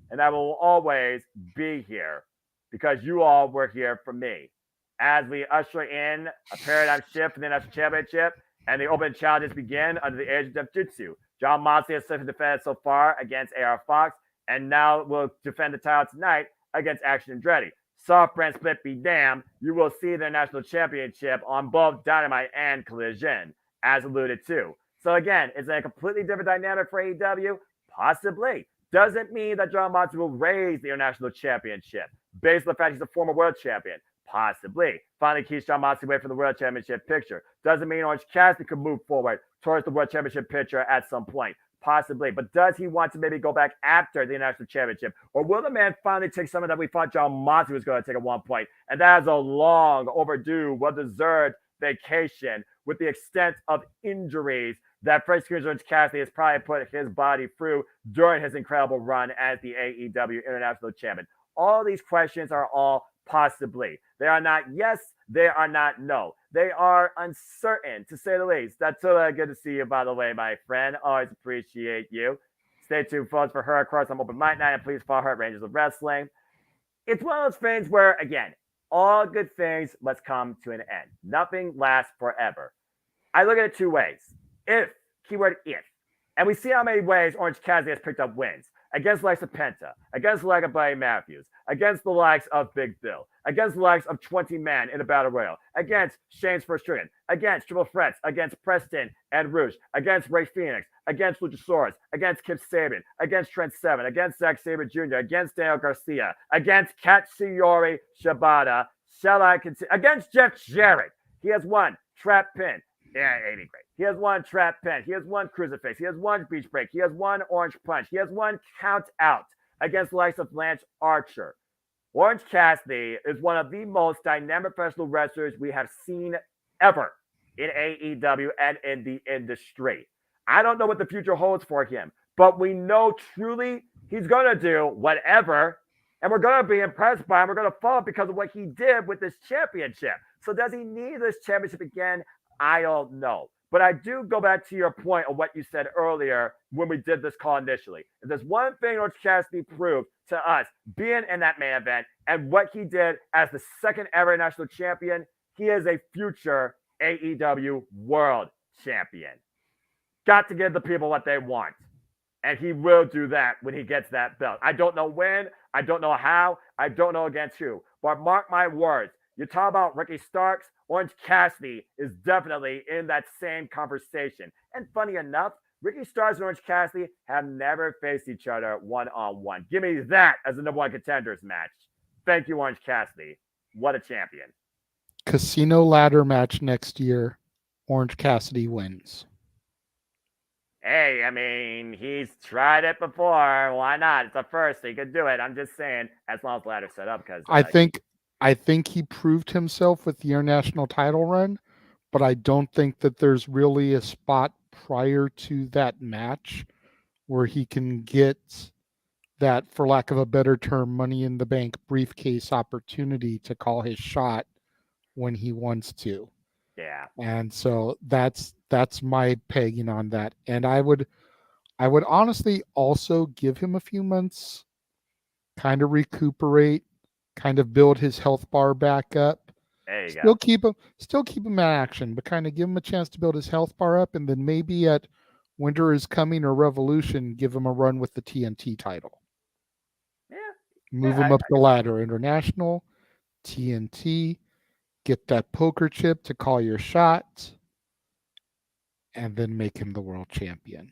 And I will always be here because you all were here for me. As we usher in a paradigm shift for the National Championship and the open challenges begin under the age of Jiu-Jitsu. Jon Moxley has defended so far against AR Fox and now will defend the title tonight against Action Andretti. Soft brand split be damned, you will see their national championship on both Dynamite and Collision, as alluded to. So again, is it a completely different dynamic for AEW? Possibly. Doesn't mean that Jon Moxley will raise the international championship based on the fact he's a former world champion. Possibly. Finally keeps Jon Moxley away from the world championship picture. Doesn't mean Orange Cassidy could move forward towards the world championship picture at some point. Possibly. But does he want to maybe go back after the national championship? Or will the man finally take something that we thought Jon Moxley was going to take at one point? And that is a long overdue, well-deserved vacation with the extent of injuries that Fresh Orange Cassidy has probably put his body through during his incredible run as the AEW International Champion. All these questions are all possibly. They are not yes, they are not no. They are uncertain, to say the least. That's so good to see you, by the way, my friend. Always appreciate you. Stay tuned, folks, for her, of course, on Open Mic Night, and please follow her at Rangers of Wrestling. It's one of those things where, again, all good things must come to an end. Nothing lasts forever. I look at it two ways. If, keyword if. And we see how many ways Orange Cassidy has picked up wins against the likes of Penta, against the likes of Buddy Matthews, against the likes of Big Bill, against the likes of 20 men in a battle royal, against Shane's First Dragon, against Triple Threats, against Preston and Rouge, against Ray Phoenix, against Luchasaurus, against Kip Sabian, against Trent Seven, against Zack Sabre Jr., against Daniel Garcia, against Katsuyori Shibata, shall I continue? Against Jeff Jarrett. He has won Trap Pin. Yeah, ain't he great? He has one trap pen. He has one crucifix. He has one beach break. He has one orange punch. He has one count out against the likes of Lance Archer. Orange Cassidy is one of the most dynamic professional wrestlers we have seen ever in AEW and in the industry. I don't know what the future holds for him, but we know truly he's going to do whatever, and we're going to be impressed by him. We're going to follow because of what he did with this championship. So does he need this championship again? I don't know. But I do go back to your point of what you said earlier when we did this call initially. If there's one thing Orange Cassidy proved to us being in that main event and what he did as the second ever national champion, he is a future AEW world champion. Got to give the people what they want. And he will do that when he gets that belt. I don't know when. I don't know how. I don't know against who. But mark my words. You talk about Ricky Starks, Orange Cassidy is definitely in that same conversation. And funny enough, Ricky Starks and Orange Cassidy have never faced each other one-on-one. Give me that as the number one contenders match. Thank you, Orange Cassidy. What a champion.
Casino ladder match next year. Orange Cassidy wins.
Hey, I mean, he's tried it before. Why not? It's a first, so he could do it. I'm just saying, as long as the ladder's set up, because
I think he proved himself with the international title run, but I don't think that there's really a spot prior to that match where he can get that, for lack of a better term, Money in the Bank briefcase opportunity to call his shot when he wants to.
Yeah.
And so that's my pegging on that. And I would honestly also give him a few months, kind of recuperate, kind of build his health bar back up.
There you
still
go.
keep him in action, but kind of give him a chance to build his health bar up, and then maybe at Winter is Coming or Revolution, give him a run with the TNT title.
Yeah.
Move him up the ladder. International, TNT, get that poker chip to call your shot, and then make him the world champion.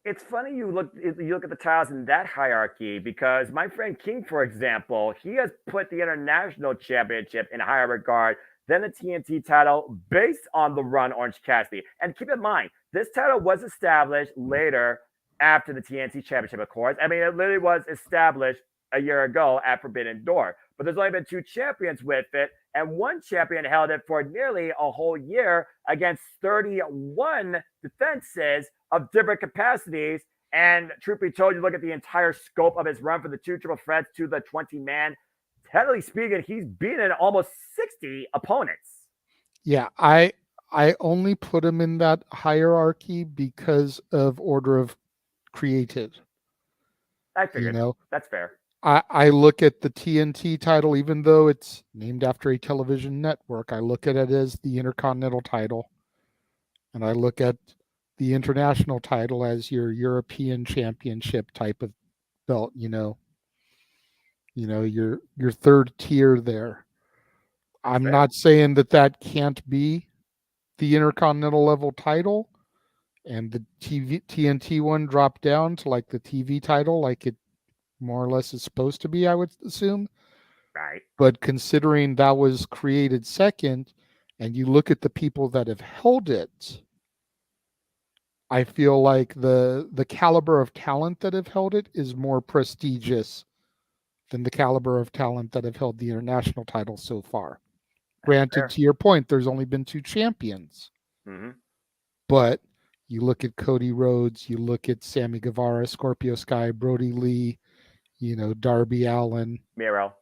It's funny you look at the titles in that hierarchy because my friend King, for example, he has put the international championship in higher regard than the TNT title based on the run Orange Cassidy. And keep in mind, this title was established later after the TNT championship, of course. I mean, it literally was established a year ago at Forbidden Door. But there's only been two champions with it, and one champion held it for nearly a whole year against 31 defenses of different capacities. And truth be told, you look at the entire scope of his run from the two triple threats to the 20-man. Technically speaking, he's beaten almost 60 opponents.
Yeah, I only put him in that hierarchy because of order of created.
I figured. That's fair.
I look at the TNT title, even though it's named after a television network, I look at it as the Intercontinental title. And I look at the international title as your European championship type of belt, your third tier there. I'm not saying that can't be the Intercontinental level title, and the TNT one dropped down to like the TV title, like it more or less is supposed to be, I would assume.
Right.
But considering that was created second, and you look at the people that have held it, I feel like the caliber of talent that have held it is more prestigious than the caliber of talent that have held the international title so far. Granted, to your point, there's only been two champions.
Mm-hmm.
But you look at Cody Rhodes, you look at Sammy Guevara, Scorpio Sky, Brody Lee, Darby Allin.
Miro.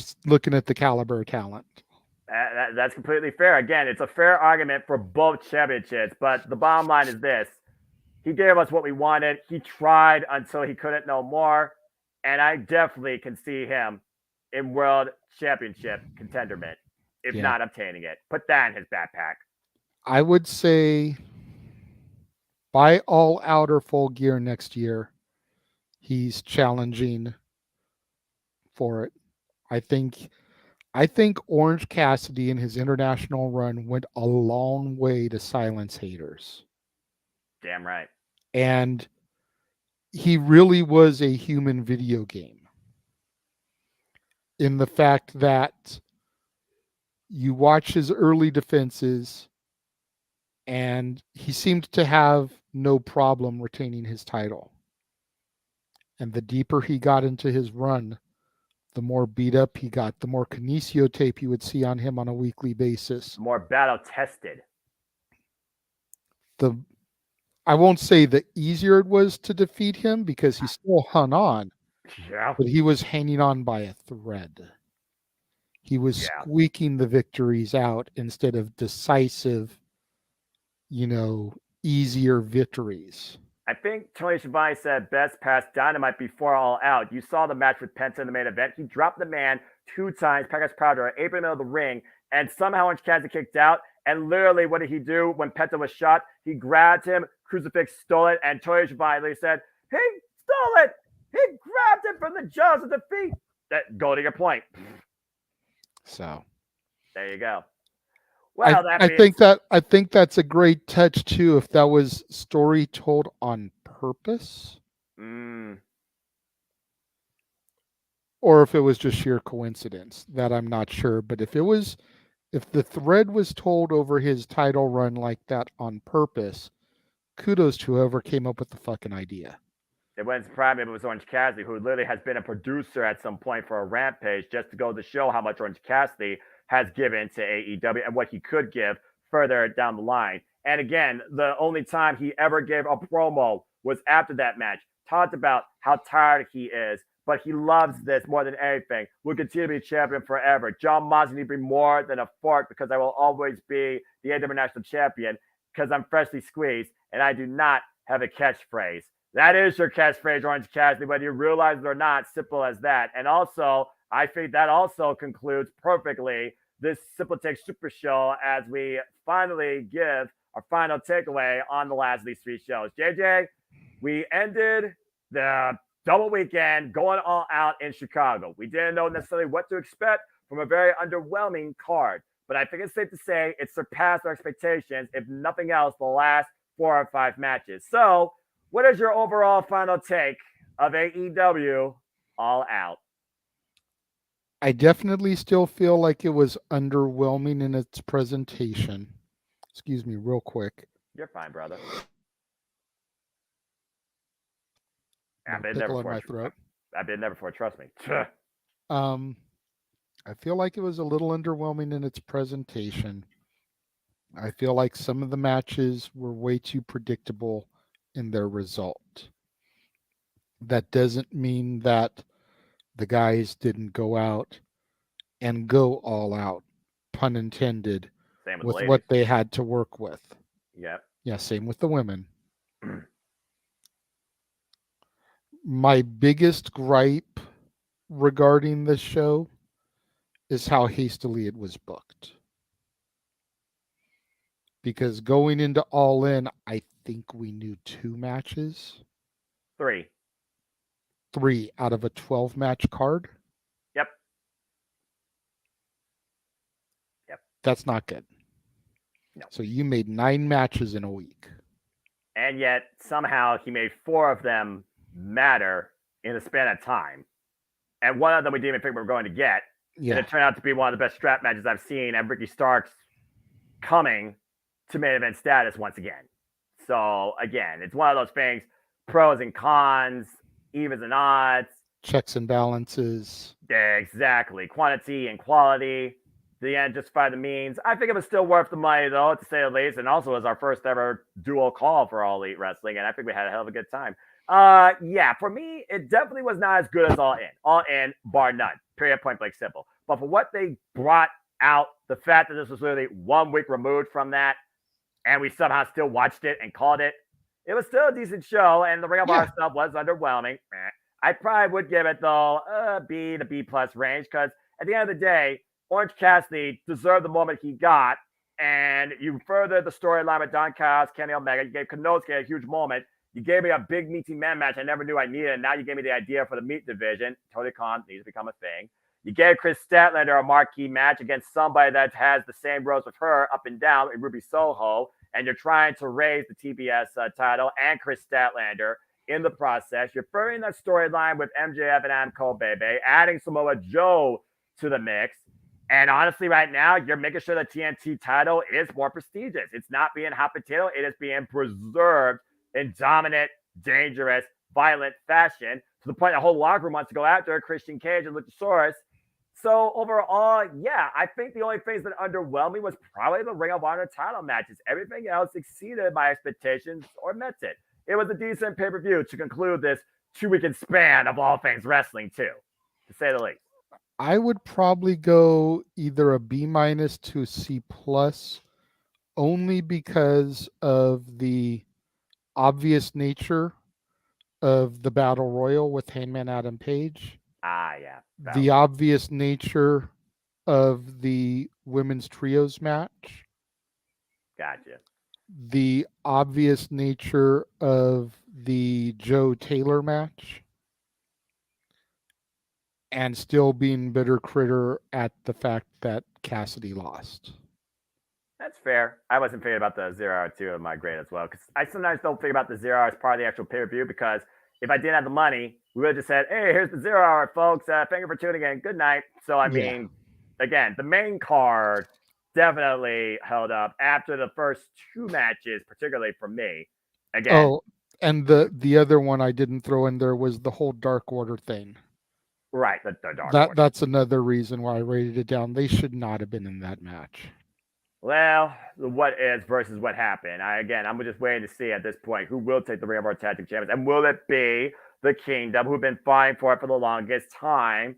just looking at the caliber of talent.
That's completely fair. Again, it's a fair argument for both championships, but the bottom line is this. He gave us what we wanted. He tried until he couldn't no more, and I definitely can see him in World Championship contenderment, if not obtaining it. Put that in his backpack.
I would say by All Out or Full Gear next year, he's challenging for it. I think Orange Cassidy in his international run went a long way to silence haters.
Damn right.
And he really was a human video game in the fact that you watch his early defenses and he seemed to have no problem retaining his title. And the deeper he got into his run, the more beat up he got, the more Kinesio tape you would see on him on a weekly basis.
More battle tested.
I won't say the easier it was to defeat him because he still hung on.
Yeah.
But he was hanging on by a thread. He was squeaking the victories out instead of decisive, easier victories.
I think Tony Schiavone said best past Dynamite before All Out. You saw the match with Penta in the main event. He dropped the man 2 times, Pecos Powder, apron of the ring, and somehow Orange Cassidy kicked out. And literally, what did he do when Penta was shot? He grabbed him, Crucifix stole it, and Tony Schiavone said, he stole it! He grabbed it from the jaws of defeat. Go to your point.
So
there you go. Well,
I think that's a great touch too. If that was story told on purpose, or if it was just sheer coincidence, that I'm not sure. But if the thread was told over his title run like that on purpose, kudos to whoever came up with the fucking idea.
It wouldn't surprise me if it was Orange Cassidy, who literally has been a producer at some point for a Rampage, just to go to show how much Orange Cassidy has given to AEW and what he could give further down the line. And again, the only time he ever gave a promo was after that match. Talked about how tired he is, but he loves this more than anything. Will continue to be champion forever. John Moxley need to be more than a fork because I will always be the AEW National Champion because I'm freshly squeezed and I do not have a catchphrase. That is your catchphrase, Orange Cassidy, whether you realize it or not. Simple as that. And also, I think that also concludes perfectly this Simple Take Super Show as we finally give our final takeaway on the last of these 3 shows. JJ, we ended the double weekend going all out in Chicago. We didn't know necessarily what to expect from a very underwhelming card, but I think it's safe to say it surpassed our expectations, if nothing else, the last 4 or 5 matches. So, what is your overall final take of AEW All Out?
I definitely still feel like it was underwhelming in its presentation. Excuse me, real quick.
You're fine, brother.
I've been there before. My throat.
I've been there before. Trust me.
I feel like it was a little underwhelming in its presentation. I feel like some of the matches were way too predictable in their result. That doesn't mean that the guys didn't go out and go all out, pun intended, with what they had to work with.
Yep.
Yeah, same with the women. My biggest gripe regarding this show is how hastily it was booked. Because going into All In, I think we knew 2 matches.
3
out of a 12-match card.
Yep.
That's not good.
No.
So you made 9 matches in a week.
And yet, somehow, he made 4 of them matter in a span of time. And one of them we didn't even think we were going to get. Yeah. And it turned out to be one of the best strap matches I've seen. And Ricky Starks coming to main event status once again. So, again, it's one of those things, pros and cons, evens and odds.
Checks and balances.
Yeah, exactly. Quantity and quality. The end justify the means. I think it was still worth the money, though, to say the least. And also was our first ever dual call for All Elite Wrestling. And I think we had a hell of a good time. Yeah, for me, it definitely was not as good as All In. All In, bar none. Period, point blank, simple. But for what they brought out, the fact that this was literally 1 week removed from that, and we somehow still watched it and called it, it was still a decent show. And the Ring of Honor stuff was underwhelming. I probably would give it, though, a B to B plus range, because at the end of the day, Orange Cassidy deserved the moment he got. And you furthered the storyline with Don Callis, Kenny Omega. You gave Konosuke a huge moment. You gave me a big meaty man match I never knew I needed. And now you gave me the idea for the meat division. Tony Khan needs to become a thing. You gave Chris Statlander a marquee match against somebody that has the same roles with her up and down in Ruby Soho. And you're trying to raise the TBS title and Chris Statlander in the process. You're furthering that storyline with MJF and Adam Cole, baby, adding Samoa Joe to the mix. And honestly, right now, you're making sure the TNT title is more prestigious. It's not being hot potato. It is being preserved in dominant, dangerous, violent fashion to the point the whole locker room wants to go after Christian Cage and Luchasaurus. So overall, yeah, I think the only things that underwhelmed me was probably the Ring of Honor title matches. Everything else exceeded my expectations or met it. It was a decent pay-per-view to conclude this 2-week span of all things wrestling, too, to say the least.
I would probably go either a B- to a C+, only because of the obvious nature of the Battle Royal with Hangman Adam Page.
Yeah.
The obvious nature of the women's trios match.
Gotcha.
The obvious nature of the Joe Taylor match. And still being bitter critter at the fact that Cassidy lost.
That's fair. I wasn't thinking about the 0 hour 2 of my grade as well, because I sometimes don't think about the 0 hour as part of the actual pay-per-view, because if I didn't have the money, we would have just said, hey, here's the 0 hour, folks. Thank you for tuning in. Good night. So, I mean, again, the main card definitely held up after the first 2 matches, particularly for me. Again.
Oh, and the other one I didn't throw in there was the whole Dark Order thing.
Right, the Dark Order.
That's another reason why I rated it down. They should not have been in that match.
Well, what is versus what happened. I'm just waiting to see at this point who will take the Ring of Honor Tag Team Champions. And will it be the Kingdom, who've been fighting for it for the longest time?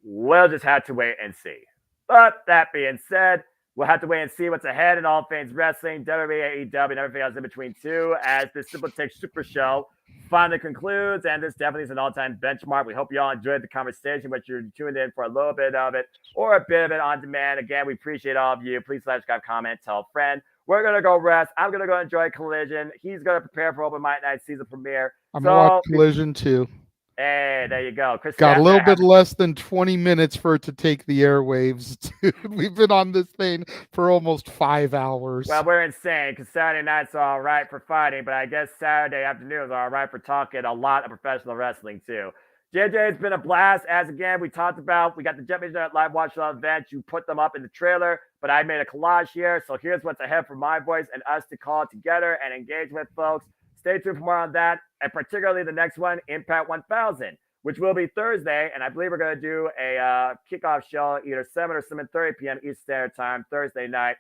We'll just have to wait and see. But that being said, we'll have to wait and see what's ahead in all things wrestling, WWE, AEW, and everything else in between, too, as this Simple Take Super Show finally concludes. And this definitely is an all-time benchmark. We hope you all enjoyed the conversation, but you're tuned in for a little bit of it or a bit of it on demand. Again, we appreciate all of you. Please subscribe, comment, tell a friend. We're going to go rest. I'm going to go enjoy Collision. He's going to prepare for Open Mic Night season premiere.
I'm going to watch Collision, too.
Hey, there you go. Chris
got a little bit less than 20 minutes for it to take the airwaves, dude. We've been on this thing for almost 5 hours.
Well, we're insane because Saturday nights are all right for fighting, but I guess Saturday afternoons are all right for talking a lot of professional wrestling, too. JJ, it's been a blast. As again, we talked about, we got the Jet Vision Live Watch event. You put them up in the trailer, but I made a collage here. So here's what's ahead for my voice and us to call together and engage with folks. Stay tuned for more on that, and particularly the next one, Impact 1000, which will be Thursday, and I believe we're going to do a kickoff show either 7 or 7:30 p.m. Eastern Standard Time, Thursday night,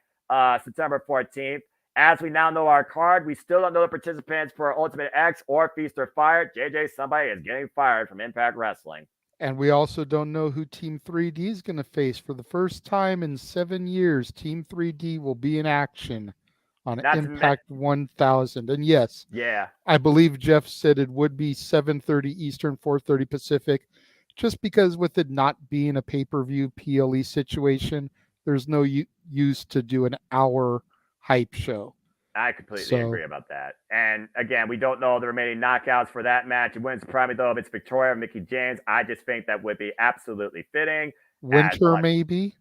September 14th. As we now know our card, we still don't know the participants for Ultimate X or Feast or Fire. JJ, somebody is getting fired from Impact Wrestling.
And we also don't know who Team 3D is going to face. For the first time in 7 years, Team 3D will be in action on Impact 1000. And yes, I believe Jeff said it would be 7:30 Eastern, 4:30 Pacific, just because with it not being a pay-per-view PLE situation, there's no use to do an hour hype show.
I completely agree about that. And again, we don't know the remaining knockouts for that match. It wouldn't surprise me, though, if it's Victoria or Mickie James. I just think that would be absolutely fitting.
Winter, maybe?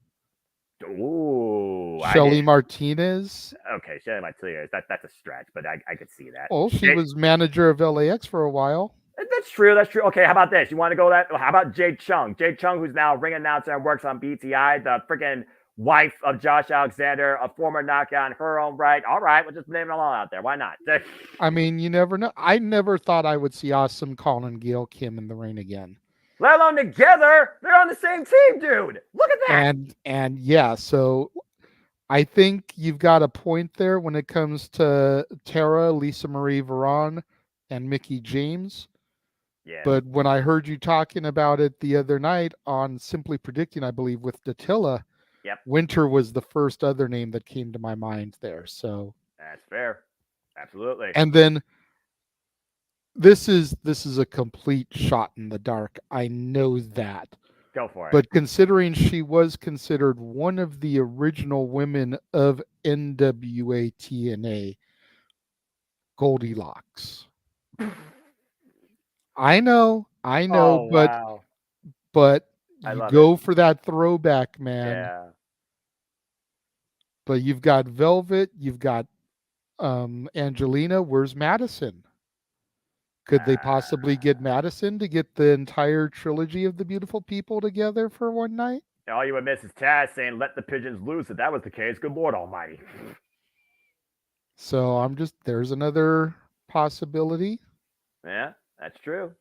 Ooh.
Shelly Martinez?
Okay, Shelly Martinez. That's a stretch, but I could see that.
Oh, she was manager of LAX for a while.
That's true. Okay, how about this? You want to go that? How about Jade Chung? Jade Chung, who's now ring announcer and works on BTI, the freaking wife of Josh Alexander, a former knockout in her own right. All right, we'll just name it all out there. Why not?
I mean, you never know. I never thought I would see Awesome Colin Gail Kim in the ring again.
Let alone together. They're on the same team, dude. Look at that.
And yeah, so I think you've got a point there when it comes to Tara, Lisa Marie Varon, and Mickie James.
Yeah.
But when I heard you talking about it the other night on Simply Predicting, I believe, with Datilla,
Yep.
Winter was the first other name that came to my mind there. So
That's fair. Absolutely.
and then this is a complete shot in the dark. I know that.
Go for it.
But considering she was considered one of the original women of NWA TNA, Goldilocks. I know,
Oh,
but
wow. I
you
love it.
go for that throwback, man.
Yeah.
But you've got Velvet, you've got Angelina. Where's Madison? Could they possibly get Madison to get the entire trilogy of the Beautiful People together for one night?
All you would miss is Taz saying, let the pigeons loose. If that was the case, good Lord Almighty.
So there's another possibility.
Yeah, that's true.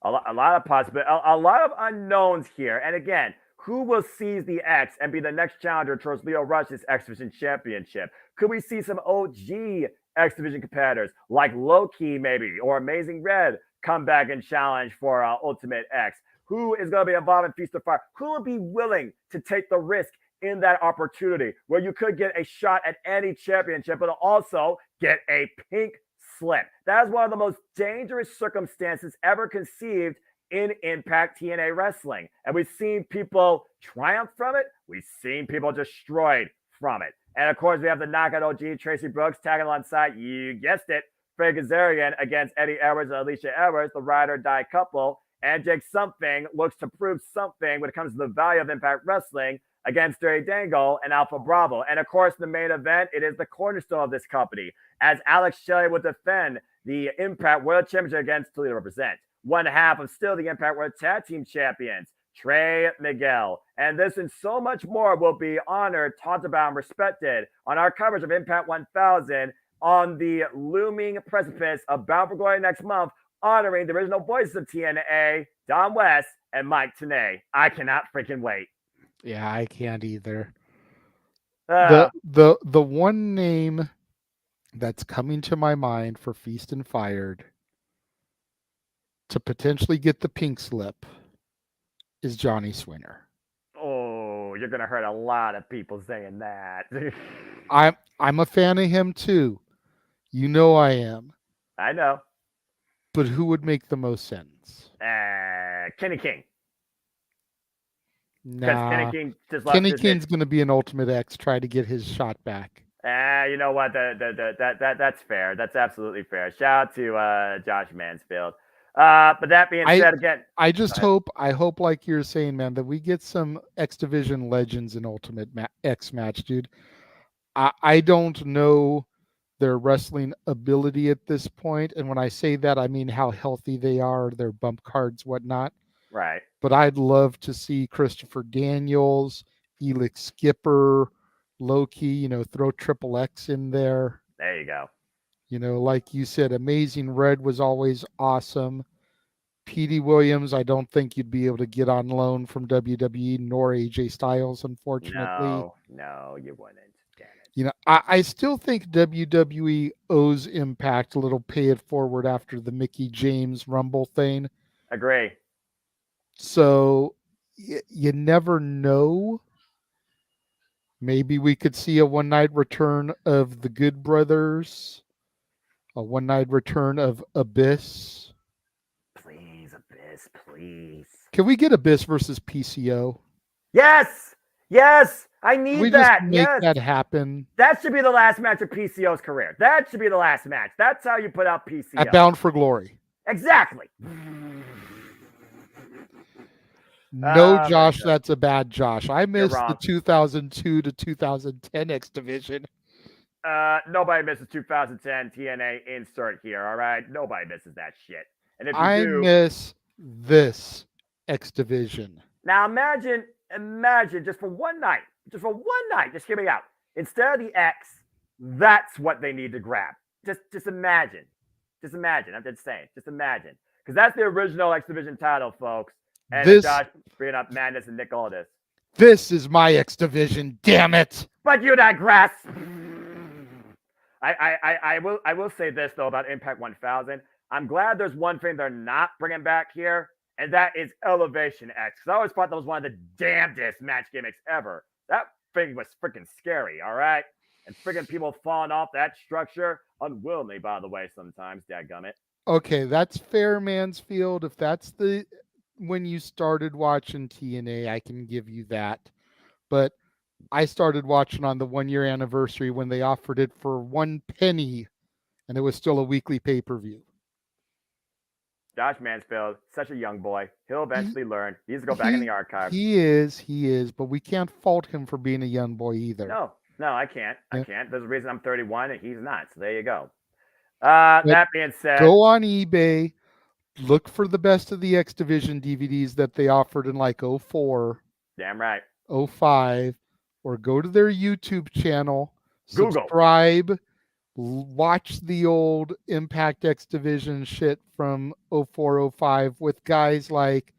A lot of possibility, a lot of unknowns here. And again, who will seize the X and be the next challenger towards Leo Rush's X Division Championship? Could we see some OG X Division competitors like Loki, maybe, or Amazing Red come back and challenge for Ultimate X? Who is going to be involved in Feast of Fire? Who would be willing to take the risk in that opportunity where you could get a shot at any championship, but also get a pink slip? That is one of the most dangerous circumstances ever conceived in Impact TNA wrestling. And we've seen people triumph from it. We've seen people destroyed from it. And of course, we have the knockout OG, Tracy Brooks, tagging alongside, you guessed it, Frank Kazarian against Eddie Edwards and Alicia Edwards, the ride or die couple. And Jake Something looks to prove something when it comes to the value of Impact Wrestling against Dirty Dangle and Alpha Bravo. And of course, the main event, it is the cornerstone of this company, as Alex Shelley will defend the Impact World Championship against Toledo Represent. One half of still the Impact World Tag Team Champions, Trey Miguel. And this and so much more will be honored, talked about, and respected on our coverage of Impact 1000 on the looming precipice of Bound for Glory next month, honoring the original voices of TNA, Don West and Mike Tenay. I cannot freaking wait.
Yeah, I can't either. The one name that's coming to my mind for Feast and Fired to potentially get the pink slip is Johnny Swinger.
Oh, you're gonna hurt a lot of people saying that.
I'm a fan of him too. You know I am.
I know.
But who would make the most sense?
Kenny King.
Nah.
Kenny King just
Kenny King's going to be an Ultimate X, try to get his shot back.
You know what? That's fair. That's absolutely fair. Shout out to Josh Mansfield. But that being said, again,
I hope, like you're saying, man, that we get some X Division legends in Ultimate X match, dude. I don't know their wrestling ability at this point, and when I say that, I mean how healthy they are, their bump cards, whatnot.
Right.
But I'd love to see Christopher Daniels, Elix Skipper, Loki, throw Triple X in there.
There you go.
Like you said, Amazing Red was always awesome. Petey Williams, I don't think you'd be able to get on loan from WWE, nor AJ Styles, unfortunately.
No, you wouldn't. Damn
it. I still think WWE owes Impact a little pay it forward after the Mickie James Rumble thing.
Agree.
So you never know. Maybe we could see a one-night return of the Good Brothers, a one-night return of Abyss.
Please, Abyss, please.
Can we get Abyss versus PCO?
Yes! I need that.
Just make that happen.
That should be the last match of PCO's career. That should be the last match. That's how you put out PCO.
At Bound for Glory.
Exactly.
No, Josh, that's a bad Josh. I missed the 2002 to 2010 X Division.
Nobody misses 2010 TNA insert here, all right? Nobody misses that shit. And if you
I miss this X Division.
Now imagine just for one night, just hear me out. Instead of the X, that's what they need to grab. Just imagine. I'm just saying. Just imagine. Because that's the original X Division title, folks. And Josh bringing up Madness and Nick Aldis.
This is my X Division, damn it.
But you digress. I will say this, though, about Impact 1000. I'm glad there's one thing they're not bringing back here, and that is Elevation X. Because I always thought that was one of the damnedest match gimmicks ever. That thing was freaking scary, all right? And freaking people falling off that structure unwillingly, by the way, sometimes, dadgummit.
Okay, that's fair, Mansfield. If that's the when you started watching TNA, I can give you that. But I started watching on the 1 year anniversary when they offered it for 1 penny, and it was still a weekly pay-per-view.
Josh Mansfield, such a young boy. He'll eventually learn. He needs to go back in the archives.
He is, but we can't fault him for being a young boy either.
No, I can't. I can't. There's a reason I'm 31 and he's not. So there you go.
But
that being said,
go on eBay, look for the Best of the X Division DVDs that they offered in like 04,
damn right.
05, or go to their YouTube channel,
Google.
subscribe, watch the old Impact X Division shit from 04, 05 with guys like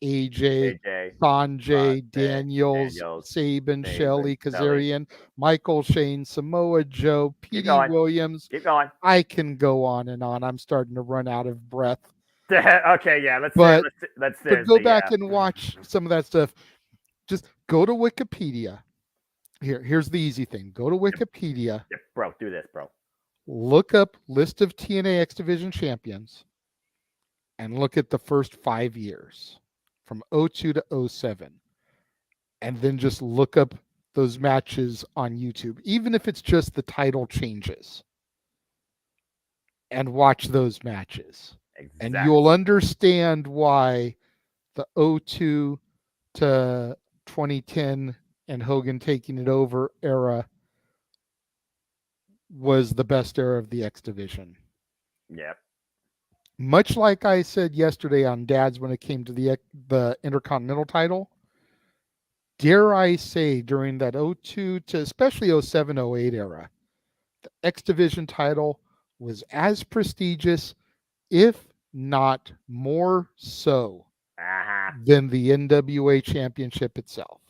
AJ, Sanjay, Daniels, Sabin, Shelley, Kazarian, Michael Shane, Samoa Joe, P.D. Williams.
Keep going.
I can go on and on. I'm starting to run out of breath.
Okay, yeah. Let's
go back and watch some of that stuff. Just go to Wikipedia. Here's the easy thing. Go to Wikipedia.
Yep, bro, do this, bro.
Look up list of TNA X Division champions and look at the first 5 years from 02 to 07. And then just look up those matches on YouTube, even if it's just the title changes. And watch those matches.
Exactly.
And you'll understand why the 02 to 2010 and Hogan taking it over era was the best era of the X Division.
Yep.
Much like I said yesterday on Dad's when it came to the Intercontinental title, dare I say during that 02 to especially 07, 08 era, the X Division title was as prestigious, if not more so, than the NWA Championship itself.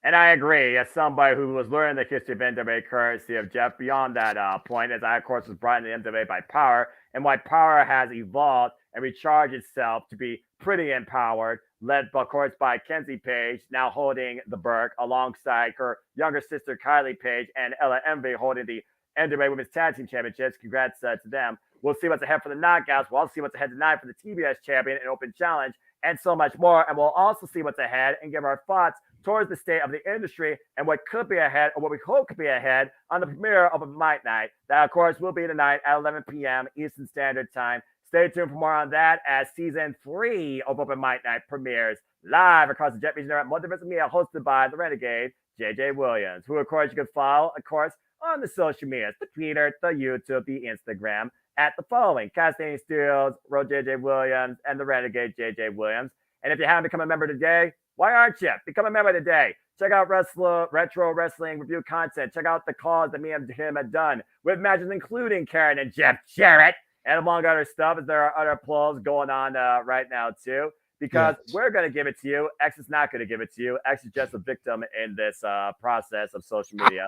And I agree, as somebody who was learning the history of NWA courtesy of Jeff beyond that point, as I, of course, was brought into NWA by Power, and why Power has evolved and recharged itself to be pretty empowered, led, of course, by Kenzie Page, now holding the Burke, alongside her younger sister, Kylie Page, and Ella Envy holding the NWA Women's Tag Team Championships. Congrats to them. We'll see what's ahead for the knockouts. We'll also see what's ahead tonight for the TBS Champion and Open Challenge, and so much more. And we'll also see what's ahead and give our thoughts towards the state of the industry and what could be ahead, or what we hope could be ahead, on the premiere of Open Mic Night. That, of course, will be tonight at 11 p.m. Eastern Standard Time. Stay tuned for more on that as Season 3 of Open Mic Night premieres live across the Jet Region at Multiverse Media, hosted by the Renegade, JJ Williams, who, of course, you can follow, of course, on the social medias, the Twitter, the YouTube, the Instagram, at the following: Casting Studios, Road JJ Williams, and the Renegade JJ Williams. And if you haven't become a member today, why aren't you? Become a member today. Check out retro wrestling review content. Check out the calls that me and him have done with matches including Karen and Jeff Jarrett, and among other stuff, as there are other polls going on right now too. Because we're going to give it to you. X is not going to give it to you. X is just a victim in this process of social media.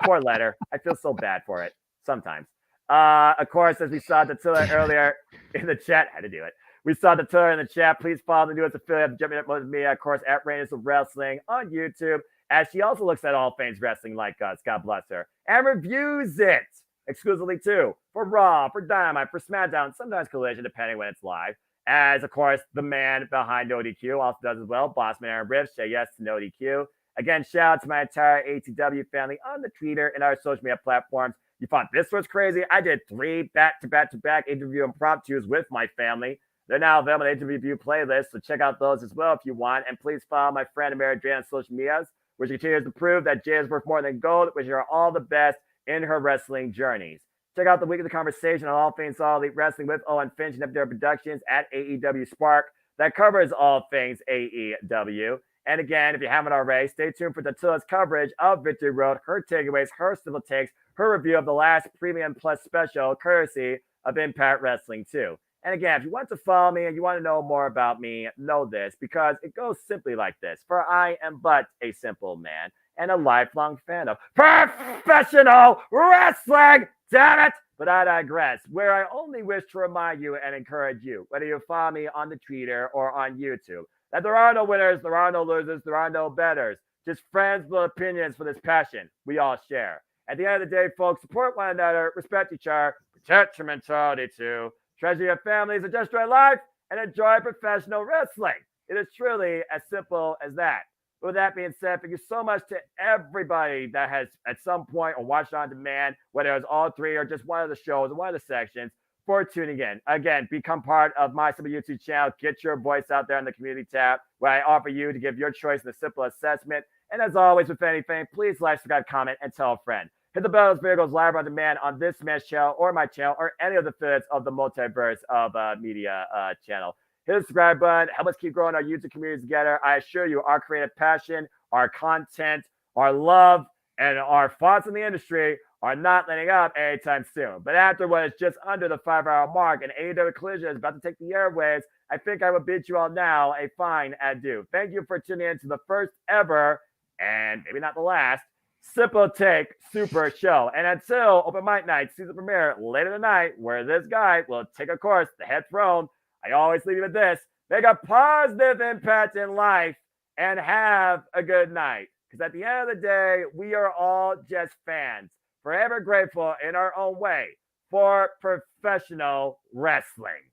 Poor letter. I feel so bad for it sometimes. Of course, as we saw Dattila earlier in the chat, had to do it. We saw Dattila in the chat. Please follow the newest affiliate of Jumping Up with me, of course, at Rangers of Wrestling on YouTube, as she also looks at all things wrestling like us, God bless her, and reviews it exclusively too for Raw, for Dynamite, for SmackDown, sometimes Collision, depending when it's live. As, of course, the man behind No DQ also does as well, Bossman Aaron Riff, say yes to No DQ. Again, shout out to my entire ATW family on the Twitter and our social media platforms. You thought this was crazy? I did 3 back-to-back interview impromptus with my family. They're now available on the interview playlist, so check out those as well if you want. And please follow my friend Mary Jane on social medias, which continues to prove that Jay is worth more than gold, wishing her all the best in her wrestling journeys. Check out the weekly conversation on all things All Elite Wrestling with Owen Finch and FDR Productions at AEW Spark that covers all things AEW. And again, if you haven't already, stay tuned for Dattila's coverage of Victory Road, her takeaways, her civil takes, her review of the last Premium Plus special, courtesy of Impact Wrestling 2. And again, if you want to follow me and you want to know more about me, know this, because it goes simply like this. For I am but a simple man and a lifelong fan of professional wrestling. Damn it! But I digress, where I only wish to remind you and encourage you, whether you follow me on the Twitter or on YouTube, that there are no winners, there are no losers, there are no betters. Just friends with opinions for this passion we all share. At the end of the day, folks, support one another, respect each other, protect your mentality too, treasure your families, adjust your life, and enjoy professional wrestling. It is truly as simple as that. With that being said, thank you so much to everybody that has at some point or watched on demand, whether it was all three or just one of the shows or one of the sections, for tuning in. Again, become part of my simple YouTube channel. Get your voice out there in the community tab where I offer you to give your choice in a simple assessment. And as always, with anything, please like, subscribe, comment, and tell a friend. Hit the bell as video goes live on demand on this man's channel or my channel or any of the affiliates of the multiverse of media channel. Hit the subscribe button. Help us keep growing our YouTube community together. I assure you, our creative passion, our content, our love, and our thoughts in the industry are not letting up anytime soon. But after what is just under the 5-hour mark and AEW Collision is about to take the airwaves, I think I will bid you all now a fine adieu. Thank you for tuning in to the first ever, and maybe not the last, Simple Take Super Show. And until Open Mic Night season premiere later tonight, where this guy will take a course, the head throne, I always leave you with this: make a positive impact in life and have a good night. Because at the end of the day, we are all just fans, forever grateful in our own way for professional wrestling.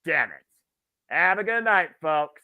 Damn it. Have a good night, folks.